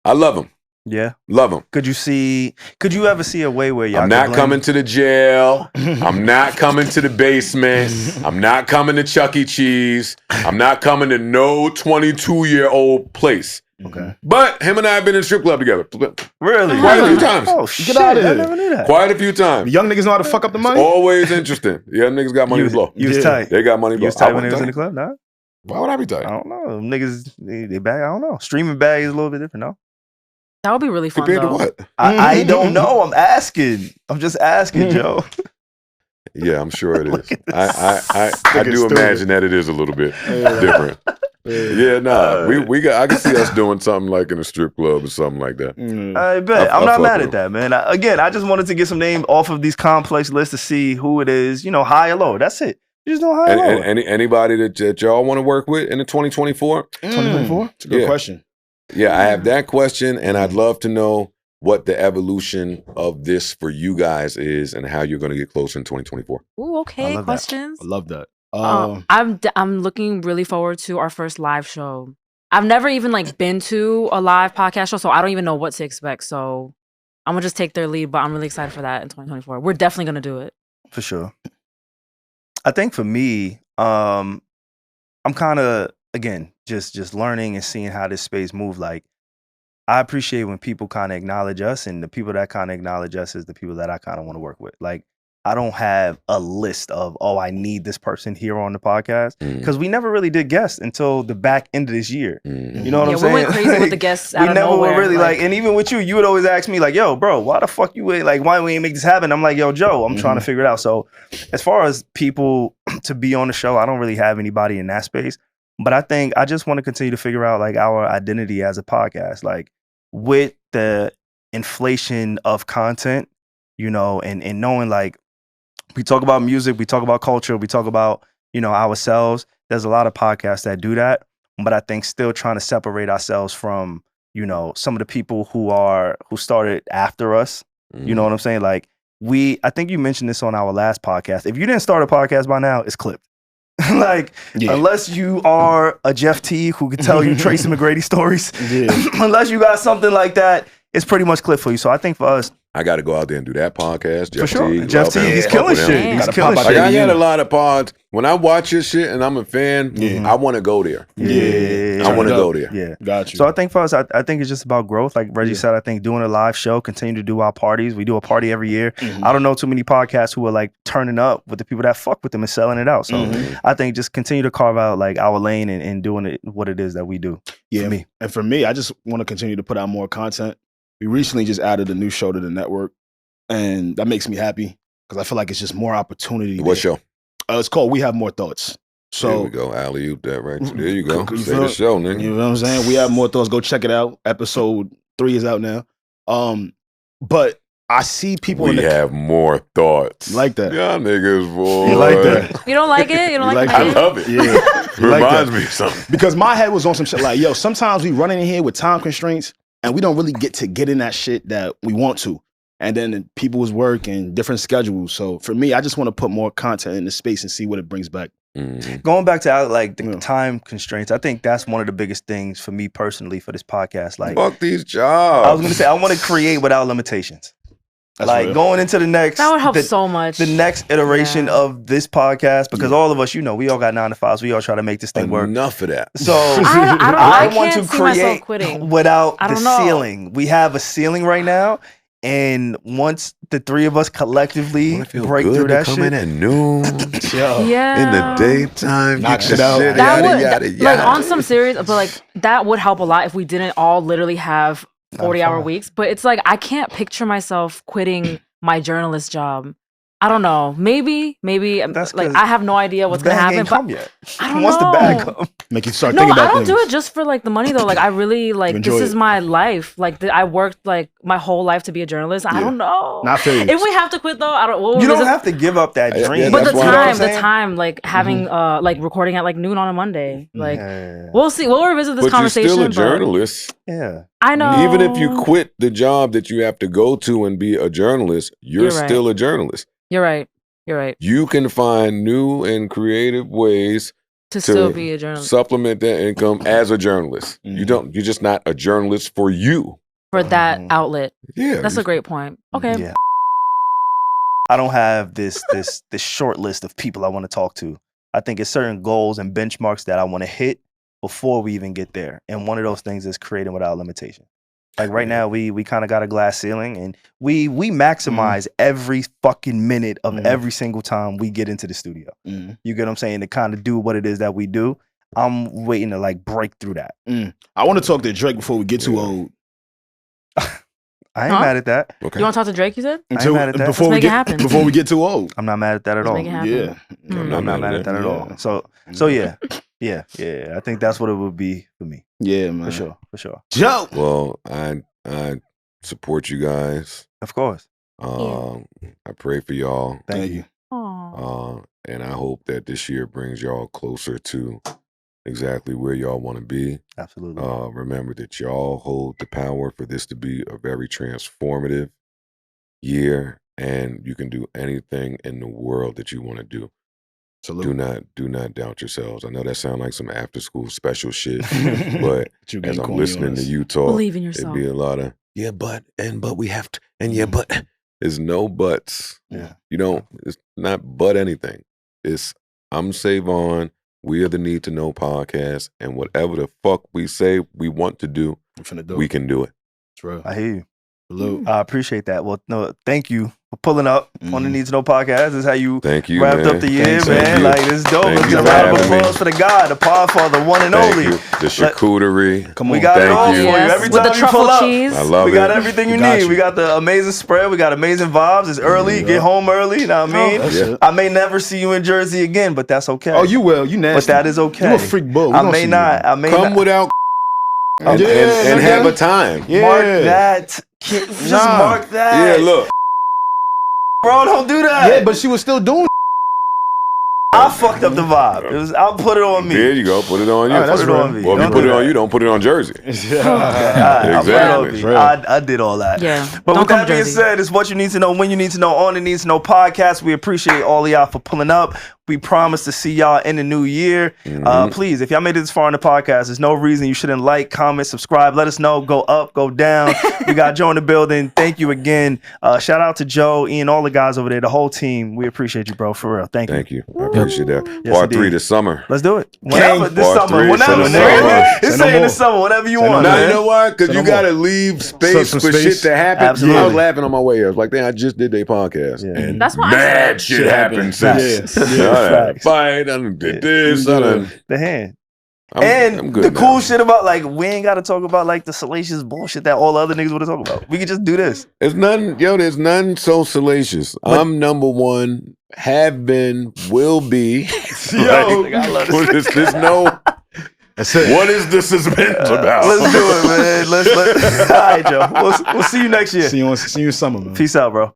[SPEAKER 3] I love him.
[SPEAKER 1] Yeah.
[SPEAKER 3] Love him.
[SPEAKER 1] Could you ever see a way where y'all
[SPEAKER 3] I'm
[SPEAKER 1] could
[SPEAKER 3] not
[SPEAKER 1] blend?
[SPEAKER 3] coming to the jail. I'm not coming to the basement. I'm not coming to Chuck E. Cheese. I'm not coming to no 22-year-old place.
[SPEAKER 1] Okay.
[SPEAKER 3] But him and I have been in a strip club together.
[SPEAKER 1] Really?
[SPEAKER 3] Quite a few times.
[SPEAKER 1] Oh shit!
[SPEAKER 2] outta here.
[SPEAKER 1] I never knew that.
[SPEAKER 3] Quite a few times.
[SPEAKER 2] Young niggas know how to fuck up the money.
[SPEAKER 3] Always interesting. Yeah, niggas got money to blow.
[SPEAKER 1] You was
[SPEAKER 2] Yeah.
[SPEAKER 1] tight.
[SPEAKER 3] They got money to
[SPEAKER 1] You
[SPEAKER 3] blow.
[SPEAKER 1] was tight
[SPEAKER 3] I
[SPEAKER 1] when they was in
[SPEAKER 3] wasn't
[SPEAKER 1] the
[SPEAKER 3] tight.
[SPEAKER 1] club, nah?
[SPEAKER 3] Why would I be tight?
[SPEAKER 1] I don't know. Niggas, they bag. I don't know. Streaming bag is a little bit different, no?
[SPEAKER 4] That would be really fun,
[SPEAKER 3] Compared to
[SPEAKER 4] though.
[SPEAKER 3] what?
[SPEAKER 1] I don't know. I'm asking. I'm just asking, Joe.
[SPEAKER 3] Yeah, I'm sure it
[SPEAKER 1] Look
[SPEAKER 3] is.
[SPEAKER 1] at this.
[SPEAKER 3] I
[SPEAKER 2] Nigga's
[SPEAKER 3] do
[SPEAKER 2] stupid.
[SPEAKER 3] imagine that it is a little bit different. Yeah, nah. We got. I can see us doing something like in a strip club or something like that.
[SPEAKER 1] I bet. I'm
[SPEAKER 3] I
[SPEAKER 1] not
[SPEAKER 3] fuck
[SPEAKER 1] mad
[SPEAKER 3] with
[SPEAKER 1] at that, man. I just wanted to get some names off of these complex lists to see who it is, high or low. That's it. You just know high or low.
[SPEAKER 3] Anybody that y'all want to work with in the 2024?
[SPEAKER 1] 2024?
[SPEAKER 2] It's a good
[SPEAKER 3] Yeah.
[SPEAKER 2] question.
[SPEAKER 3] Yeah, I have that question, and I'd love to know what the evolution of this for you guys is and how you're going to get closer in 2024.
[SPEAKER 4] Ooh,
[SPEAKER 1] I
[SPEAKER 4] okay.
[SPEAKER 1] love that.
[SPEAKER 4] Questions.
[SPEAKER 2] I love that.
[SPEAKER 4] I'm looking really forward to our first live show. I've never even been to a live podcast show, so I don't even know what to expect. So I'm gonna just take their lead, but I'm really excited for that in 2024. We're definitely gonna do it.
[SPEAKER 1] For sure. I think for me, I'm kind of, again, just learning and seeing how this space moves. Like, I appreciate when people kind of acknowledge us, and the people that kind of acknowledge us is the people that I kind of want to work with. Like, I don't have a list of, I need this person here on the podcast, because we never really did guests until the back end of this year. You know what I'm saying?
[SPEAKER 4] We went crazy with the guests out
[SPEAKER 1] We
[SPEAKER 4] of
[SPEAKER 1] never
[SPEAKER 4] nowhere.
[SPEAKER 1] were really and even with you would always ask me yo, bro, why the fuck you ain't why we ain't make this happen? I'm like, yo, Joe, I'm trying to figure it out. So as far as people to be on the show, I don't really have anybody in that space. But I think I just want to continue to figure out our identity as a podcast, with the inflation of content, and knowing we talk about music, we talk about culture, we talk about, ourselves. There's a lot of podcasts that do that. But I think still trying to separate ourselves from, some of the people who started after us. You know what I'm saying? I think you mentioned this on our last podcast. If you didn't start a podcast by now, it's clipped. Unless you are a Jeff T who can tell you Tracy McGrady stories, unless you got something like that, it's pretty much clipped for you. So I think for us,
[SPEAKER 3] I got to go out there and do that podcast. Jeff
[SPEAKER 1] for sure,
[SPEAKER 3] T,
[SPEAKER 1] Jeff
[SPEAKER 3] love
[SPEAKER 1] T,
[SPEAKER 3] him.
[SPEAKER 1] he's
[SPEAKER 3] Fuck
[SPEAKER 1] killing
[SPEAKER 3] with him.
[SPEAKER 1] shit. He's
[SPEAKER 2] Gotta
[SPEAKER 1] killing
[SPEAKER 2] pop out
[SPEAKER 1] shit.
[SPEAKER 3] I got a lot of pods. When I watch your shit and I'm a fan, I want to go there.
[SPEAKER 1] Yeah,
[SPEAKER 3] I want to
[SPEAKER 2] Turn it
[SPEAKER 3] go
[SPEAKER 2] up.
[SPEAKER 3] there.
[SPEAKER 1] Yeah.
[SPEAKER 2] Got you.
[SPEAKER 1] So I think for us, I think it's just about growth. Like Reggie said, I think doing a live show, continue to do our parties. We do a party every year. I don't know too many podcasts who are turning up with the people that fuck with them and selling it out. So I think just continue to carve out our lane and doing it what it is that we do.
[SPEAKER 2] Yeah,
[SPEAKER 1] For me.
[SPEAKER 2] And for me, I just want to continue to put out more content. We recently just added a new show to the network, and that makes me happy because I feel like it's just more opportunity.
[SPEAKER 3] What show?
[SPEAKER 2] It's called We Have More Thoughts.
[SPEAKER 3] There
[SPEAKER 2] So
[SPEAKER 3] we go. Alley-oop that right. There you go.
[SPEAKER 2] You
[SPEAKER 3] Say
[SPEAKER 2] feel-
[SPEAKER 3] the show, nigga.
[SPEAKER 2] you know what I'm saying? We Have More Thoughts. Go check it out. Episode 3 is out now. But I see people in
[SPEAKER 3] We
[SPEAKER 2] the
[SPEAKER 3] have more thoughts.
[SPEAKER 2] like that.
[SPEAKER 3] Y'all niggas, boy.
[SPEAKER 2] You like that?
[SPEAKER 4] You don't like it? You don't
[SPEAKER 2] You
[SPEAKER 4] like
[SPEAKER 2] like
[SPEAKER 4] the
[SPEAKER 3] I
[SPEAKER 4] name?
[SPEAKER 3] love it.
[SPEAKER 2] Yeah.
[SPEAKER 3] It
[SPEAKER 2] You like
[SPEAKER 3] reminds
[SPEAKER 2] that?
[SPEAKER 3] me of something.
[SPEAKER 2] Because my head was on some shit yo, sometimes we running in here with time constraints and we don't really get in that shit that we want to. And then people's work and different schedules. So for me, I just want to put more content in the space and see what it brings back.
[SPEAKER 1] Going back to the time constraints, I think that's one of the biggest things for me personally for this podcast.
[SPEAKER 3] Fuck these jobs.
[SPEAKER 1] I was going to say, I want to create without limitations. like
[SPEAKER 2] real.
[SPEAKER 1] going into the next,
[SPEAKER 4] That would help so much.
[SPEAKER 1] The next iteration
[SPEAKER 4] Yeah.
[SPEAKER 1] of this podcast, because all of us, we all got 9 to 5s. We all try to make this thing work.
[SPEAKER 3] Enough of that.
[SPEAKER 1] So
[SPEAKER 4] I
[SPEAKER 1] want to
[SPEAKER 4] can't see myself
[SPEAKER 1] create
[SPEAKER 4] quitting.
[SPEAKER 1] without
[SPEAKER 4] I
[SPEAKER 1] the
[SPEAKER 4] don't know.
[SPEAKER 1] ceiling. We have a ceiling right now, and once the 3 of us collectively
[SPEAKER 3] I feel
[SPEAKER 1] break
[SPEAKER 3] good
[SPEAKER 1] through
[SPEAKER 3] to
[SPEAKER 1] that
[SPEAKER 3] come
[SPEAKER 1] shit,
[SPEAKER 3] in at noon
[SPEAKER 4] Yeah.
[SPEAKER 3] in the daytime.
[SPEAKER 2] Knock
[SPEAKER 3] Get your
[SPEAKER 2] shit out.
[SPEAKER 3] shit,
[SPEAKER 4] That
[SPEAKER 3] yada,
[SPEAKER 4] would,
[SPEAKER 3] yada,
[SPEAKER 4] like
[SPEAKER 3] yada.
[SPEAKER 4] on some serious, but like that would help a lot if we didn't all literally have 40-hour weeks. But it's like I can't picture myself quitting my journalist job. I don't know. Maybe
[SPEAKER 1] That's
[SPEAKER 4] like
[SPEAKER 1] 'cause
[SPEAKER 4] I have no idea what's
[SPEAKER 1] the
[SPEAKER 4] gonna
[SPEAKER 1] bag
[SPEAKER 4] happen.
[SPEAKER 1] ain't
[SPEAKER 4] But
[SPEAKER 1] come yet.
[SPEAKER 4] I don't
[SPEAKER 1] Once the
[SPEAKER 4] know.
[SPEAKER 1] bag come,
[SPEAKER 2] Make you start
[SPEAKER 4] No,
[SPEAKER 2] thinking
[SPEAKER 4] I
[SPEAKER 2] about
[SPEAKER 4] don't
[SPEAKER 2] things.
[SPEAKER 4] do it just for like the money though. Like I really like
[SPEAKER 2] enjoy
[SPEAKER 4] this
[SPEAKER 2] it.
[SPEAKER 4] is my life. Like I worked like my whole life to be a journalist. I don't know.
[SPEAKER 2] Not fair.
[SPEAKER 4] If we have to quit though, I don't. What
[SPEAKER 1] you
[SPEAKER 4] was
[SPEAKER 1] don't
[SPEAKER 4] it?
[SPEAKER 1] have to give up that
[SPEAKER 3] Yeah,
[SPEAKER 1] dream.
[SPEAKER 3] yeah,
[SPEAKER 4] But
[SPEAKER 3] that's
[SPEAKER 4] the
[SPEAKER 3] why-
[SPEAKER 4] time, like having like recording at like noon on a Monday. Like
[SPEAKER 1] Yeah.
[SPEAKER 4] we'll see. We'll revisit this
[SPEAKER 3] But you're
[SPEAKER 4] conversation.
[SPEAKER 3] still a
[SPEAKER 4] but
[SPEAKER 3] journalist.
[SPEAKER 1] Yeah.
[SPEAKER 4] I know.
[SPEAKER 3] Even if you quit the job that you have to go to and be a journalist, you're
[SPEAKER 4] You're right.
[SPEAKER 3] still a journalist.
[SPEAKER 4] You're right. You're right.
[SPEAKER 3] You can find new and creative ways
[SPEAKER 4] To still be a journalist
[SPEAKER 3] supplement that income as a journalist. You're just not a journalist for you.
[SPEAKER 4] for that outlet.
[SPEAKER 3] Yeah.
[SPEAKER 4] That's a great point. Okay.
[SPEAKER 1] Yeah. I don't have this short list of people I want to talk to. I think it's certain goals and benchmarks that I want to hit before we even get there. And one of those things is creating without limitation. Like right now, we kind of got a glass ceiling, and we maximize every fucking minute of every single time we get into the studio. You get what I'm saying? To kind of do what it is that we do. I'm waiting to like break through that.
[SPEAKER 2] I want to talk to Drake before we get too old.
[SPEAKER 1] I ain't mad at that.
[SPEAKER 3] Okay.
[SPEAKER 4] You want to talk to Drake? You said.
[SPEAKER 2] Until,
[SPEAKER 1] mad at that.
[SPEAKER 2] before
[SPEAKER 4] Let's
[SPEAKER 2] we
[SPEAKER 4] make it
[SPEAKER 2] get
[SPEAKER 4] happen.
[SPEAKER 2] before we get too old.
[SPEAKER 1] I'm not mad at that at
[SPEAKER 4] Let's
[SPEAKER 1] all.
[SPEAKER 4] make it happen.
[SPEAKER 2] Yeah.
[SPEAKER 1] I'm not mad at that at all. So yeah. I think that's what it would be for me.
[SPEAKER 2] Yeah, man.
[SPEAKER 1] For sure.
[SPEAKER 2] Joe.
[SPEAKER 3] Well, I support you guys.
[SPEAKER 1] Of course.
[SPEAKER 3] I pray for y'all.
[SPEAKER 1] Thank you.
[SPEAKER 4] Aw.
[SPEAKER 3] And I hope that this year brings y'all closer to exactly where y'all want to be.
[SPEAKER 1] Absolutely.
[SPEAKER 3] Remember that y'all hold the power for this to be a very transformative year, and you can do anything in the world that you want to do.
[SPEAKER 2] Salute.
[SPEAKER 3] Do not doubt yourselves. I know that sounds like some after school special shit, but
[SPEAKER 2] You
[SPEAKER 3] as
[SPEAKER 2] getting
[SPEAKER 3] I'm
[SPEAKER 2] corny
[SPEAKER 3] listening
[SPEAKER 2] on
[SPEAKER 3] to
[SPEAKER 2] us.
[SPEAKER 3] you talk,
[SPEAKER 4] Believe in
[SPEAKER 3] it'd
[SPEAKER 4] yourself.
[SPEAKER 3] be a lot of but we have to, and but there's no buts.
[SPEAKER 1] Yeah.
[SPEAKER 3] You don't. It's not but anything. It's I'm SaVon. We are the Need to Know podcast, and whatever the fuck we say we want to do,
[SPEAKER 2] I'm finna do
[SPEAKER 3] we
[SPEAKER 2] it.
[SPEAKER 3] can do it.
[SPEAKER 2] It's real.
[SPEAKER 1] I hear you.
[SPEAKER 2] Salute.
[SPEAKER 1] I appreciate that. Well, no, thank you for pulling up on the Need to Know podcast. This is how you
[SPEAKER 3] Thank you,
[SPEAKER 1] wrapped
[SPEAKER 3] man.
[SPEAKER 1] up the year,
[SPEAKER 2] Thanks,
[SPEAKER 1] man.
[SPEAKER 3] thank you.
[SPEAKER 1] Like, this is dope.
[SPEAKER 3] Thank
[SPEAKER 1] Let's
[SPEAKER 3] you
[SPEAKER 1] get a
[SPEAKER 3] for
[SPEAKER 1] round of
[SPEAKER 3] having me.
[SPEAKER 1] applause for the God, the Podfather, one and
[SPEAKER 3] Thank
[SPEAKER 1] only.
[SPEAKER 3] you. The charcuterie.
[SPEAKER 2] Come on.
[SPEAKER 1] We got it
[SPEAKER 3] Thank
[SPEAKER 1] all
[SPEAKER 3] you.
[SPEAKER 1] for you.
[SPEAKER 4] Yes,
[SPEAKER 1] Every
[SPEAKER 4] with
[SPEAKER 1] time
[SPEAKER 4] the
[SPEAKER 1] you pull
[SPEAKER 4] truffle
[SPEAKER 1] up,
[SPEAKER 4] cheese.
[SPEAKER 3] I love
[SPEAKER 1] we
[SPEAKER 3] it.
[SPEAKER 1] got everything you
[SPEAKER 2] Got
[SPEAKER 1] need.
[SPEAKER 2] you.
[SPEAKER 1] We got the amazing spread. We got amazing vibes. It's early.
[SPEAKER 2] Yeah.
[SPEAKER 1] Get home early. You know what I mean?
[SPEAKER 2] That's it.
[SPEAKER 1] I may never see you in Jersey again, but that's okay.
[SPEAKER 2] Oh, you will. You nasty.
[SPEAKER 1] But that is okay.
[SPEAKER 2] You a freak bull. We
[SPEAKER 1] I
[SPEAKER 2] gonna see
[SPEAKER 1] may
[SPEAKER 2] you.
[SPEAKER 1] not. I may
[SPEAKER 3] Come
[SPEAKER 1] not.
[SPEAKER 3] without and,
[SPEAKER 2] Yeah,
[SPEAKER 3] and
[SPEAKER 2] nigga.
[SPEAKER 3] have a time.
[SPEAKER 2] Yeah.
[SPEAKER 1] Mark that. Just
[SPEAKER 2] Nah.
[SPEAKER 1] mark that.
[SPEAKER 3] Yeah, look.
[SPEAKER 1] Bro, don't do that.
[SPEAKER 2] Yeah, but she was still doing
[SPEAKER 1] I fucked up the vibe. I'll put it on me.
[SPEAKER 3] There you go. Put it on you.
[SPEAKER 2] All right, that's
[SPEAKER 1] Put it on
[SPEAKER 2] real.
[SPEAKER 1] me.
[SPEAKER 3] Well, if you
[SPEAKER 1] Don't
[SPEAKER 3] put
[SPEAKER 1] do
[SPEAKER 3] it on
[SPEAKER 1] that.
[SPEAKER 3] you, don't put it on Jersey.
[SPEAKER 1] I'll put it on
[SPEAKER 3] Exactly.
[SPEAKER 1] me. I did all that.
[SPEAKER 4] Yeah.
[SPEAKER 1] But
[SPEAKER 4] Don't
[SPEAKER 1] with
[SPEAKER 4] come
[SPEAKER 1] that being
[SPEAKER 4] Jersey.
[SPEAKER 1] said, it's what you need to know when you need to know on the Need to Know podcast. We appreciate all of y'all for pulling up. We promise to see y'all in the new year. Please, if y'all made it this far in the podcast, there's no reason you shouldn't like, comment, subscribe. Let us know. Go up, go down. We got Joe in the building. Thank you again. Shout out to Joe, Ian, all the guys over there, the whole team. We appreciate you, bro, for real. Thank you.
[SPEAKER 3] Thank you. I appreciate that.
[SPEAKER 1] Yes,
[SPEAKER 3] Part 3
[SPEAKER 1] indeed.
[SPEAKER 3] this summer.
[SPEAKER 1] Let's do it. Whenever this
[SPEAKER 3] Part
[SPEAKER 1] summer.
[SPEAKER 3] 3,
[SPEAKER 1] Whenever.
[SPEAKER 3] say no
[SPEAKER 1] nigga.
[SPEAKER 3] more.
[SPEAKER 1] It's
[SPEAKER 2] Say no
[SPEAKER 1] saying
[SPEAKER 2] more.
[SPEAKER 1] this summer. Whatever you
[SPEAKER 2] Say no
[SPEAKER 1] want,
[SPEAKER 2] more.
[SPEAKER 3] Now,
[SPEAKER 1] man.
[SPEAKER 3] you know why? Because
[SPEAKER 2] Say
[SPEAKER 3] you
[SPEAKER 2] no
[SPEAKER 3] got to
[SPEAKER 2] more.
[SPEAKER 3] leave space
[SPEAKER 2] Some
[SPEAKER 3] for
[SPEAKER 2] space.
[SPEAKER 3] shit to happen.
[SPEAKER 1] Absolutely.
[SPEAKER 3] I was laughing on my way here. I was like, damn, I just did their podcast.
[SPEAKER 1] Yeah.
[SPEAKER 3] And
[SPEAKER 4] That's why I
[SPEAKER 3] bad
[SPEAKER 4] said-
[SPEAKER 3] shit happened since.
[SPEAKER 1] Facts.
[SPEAKER 3] Fight, I done did this. I done.
[SPEAKER 1] The hand.
[SPEAKER 3] I'm
[SPEAKER 1] And
[SPEAKER 3] good
[SPEAKER 1] the
[SPEAKER 3] now.
[SPEAKER 1] cool shit about, like, we ain't got to talk about, like, the salacious bullshit that all the other niggas would have talked about. We could just do this.
[SPEAKER 3] There's nothing so salacious. I'm number one, have been, will be.
[SPEAKER 1] Yo, I love this.
[SPEAKER 3] There's no.
[SPEAKER 2] That's it.
[SPEAKER 3] What is the suspense about?
[SPEAKER 1] Let's do it, man. Let's all right, Joe. We'll see you next year.
[SPEAKER 2] See you in summer, man.
[SPEAKER 1] Peace out, bro.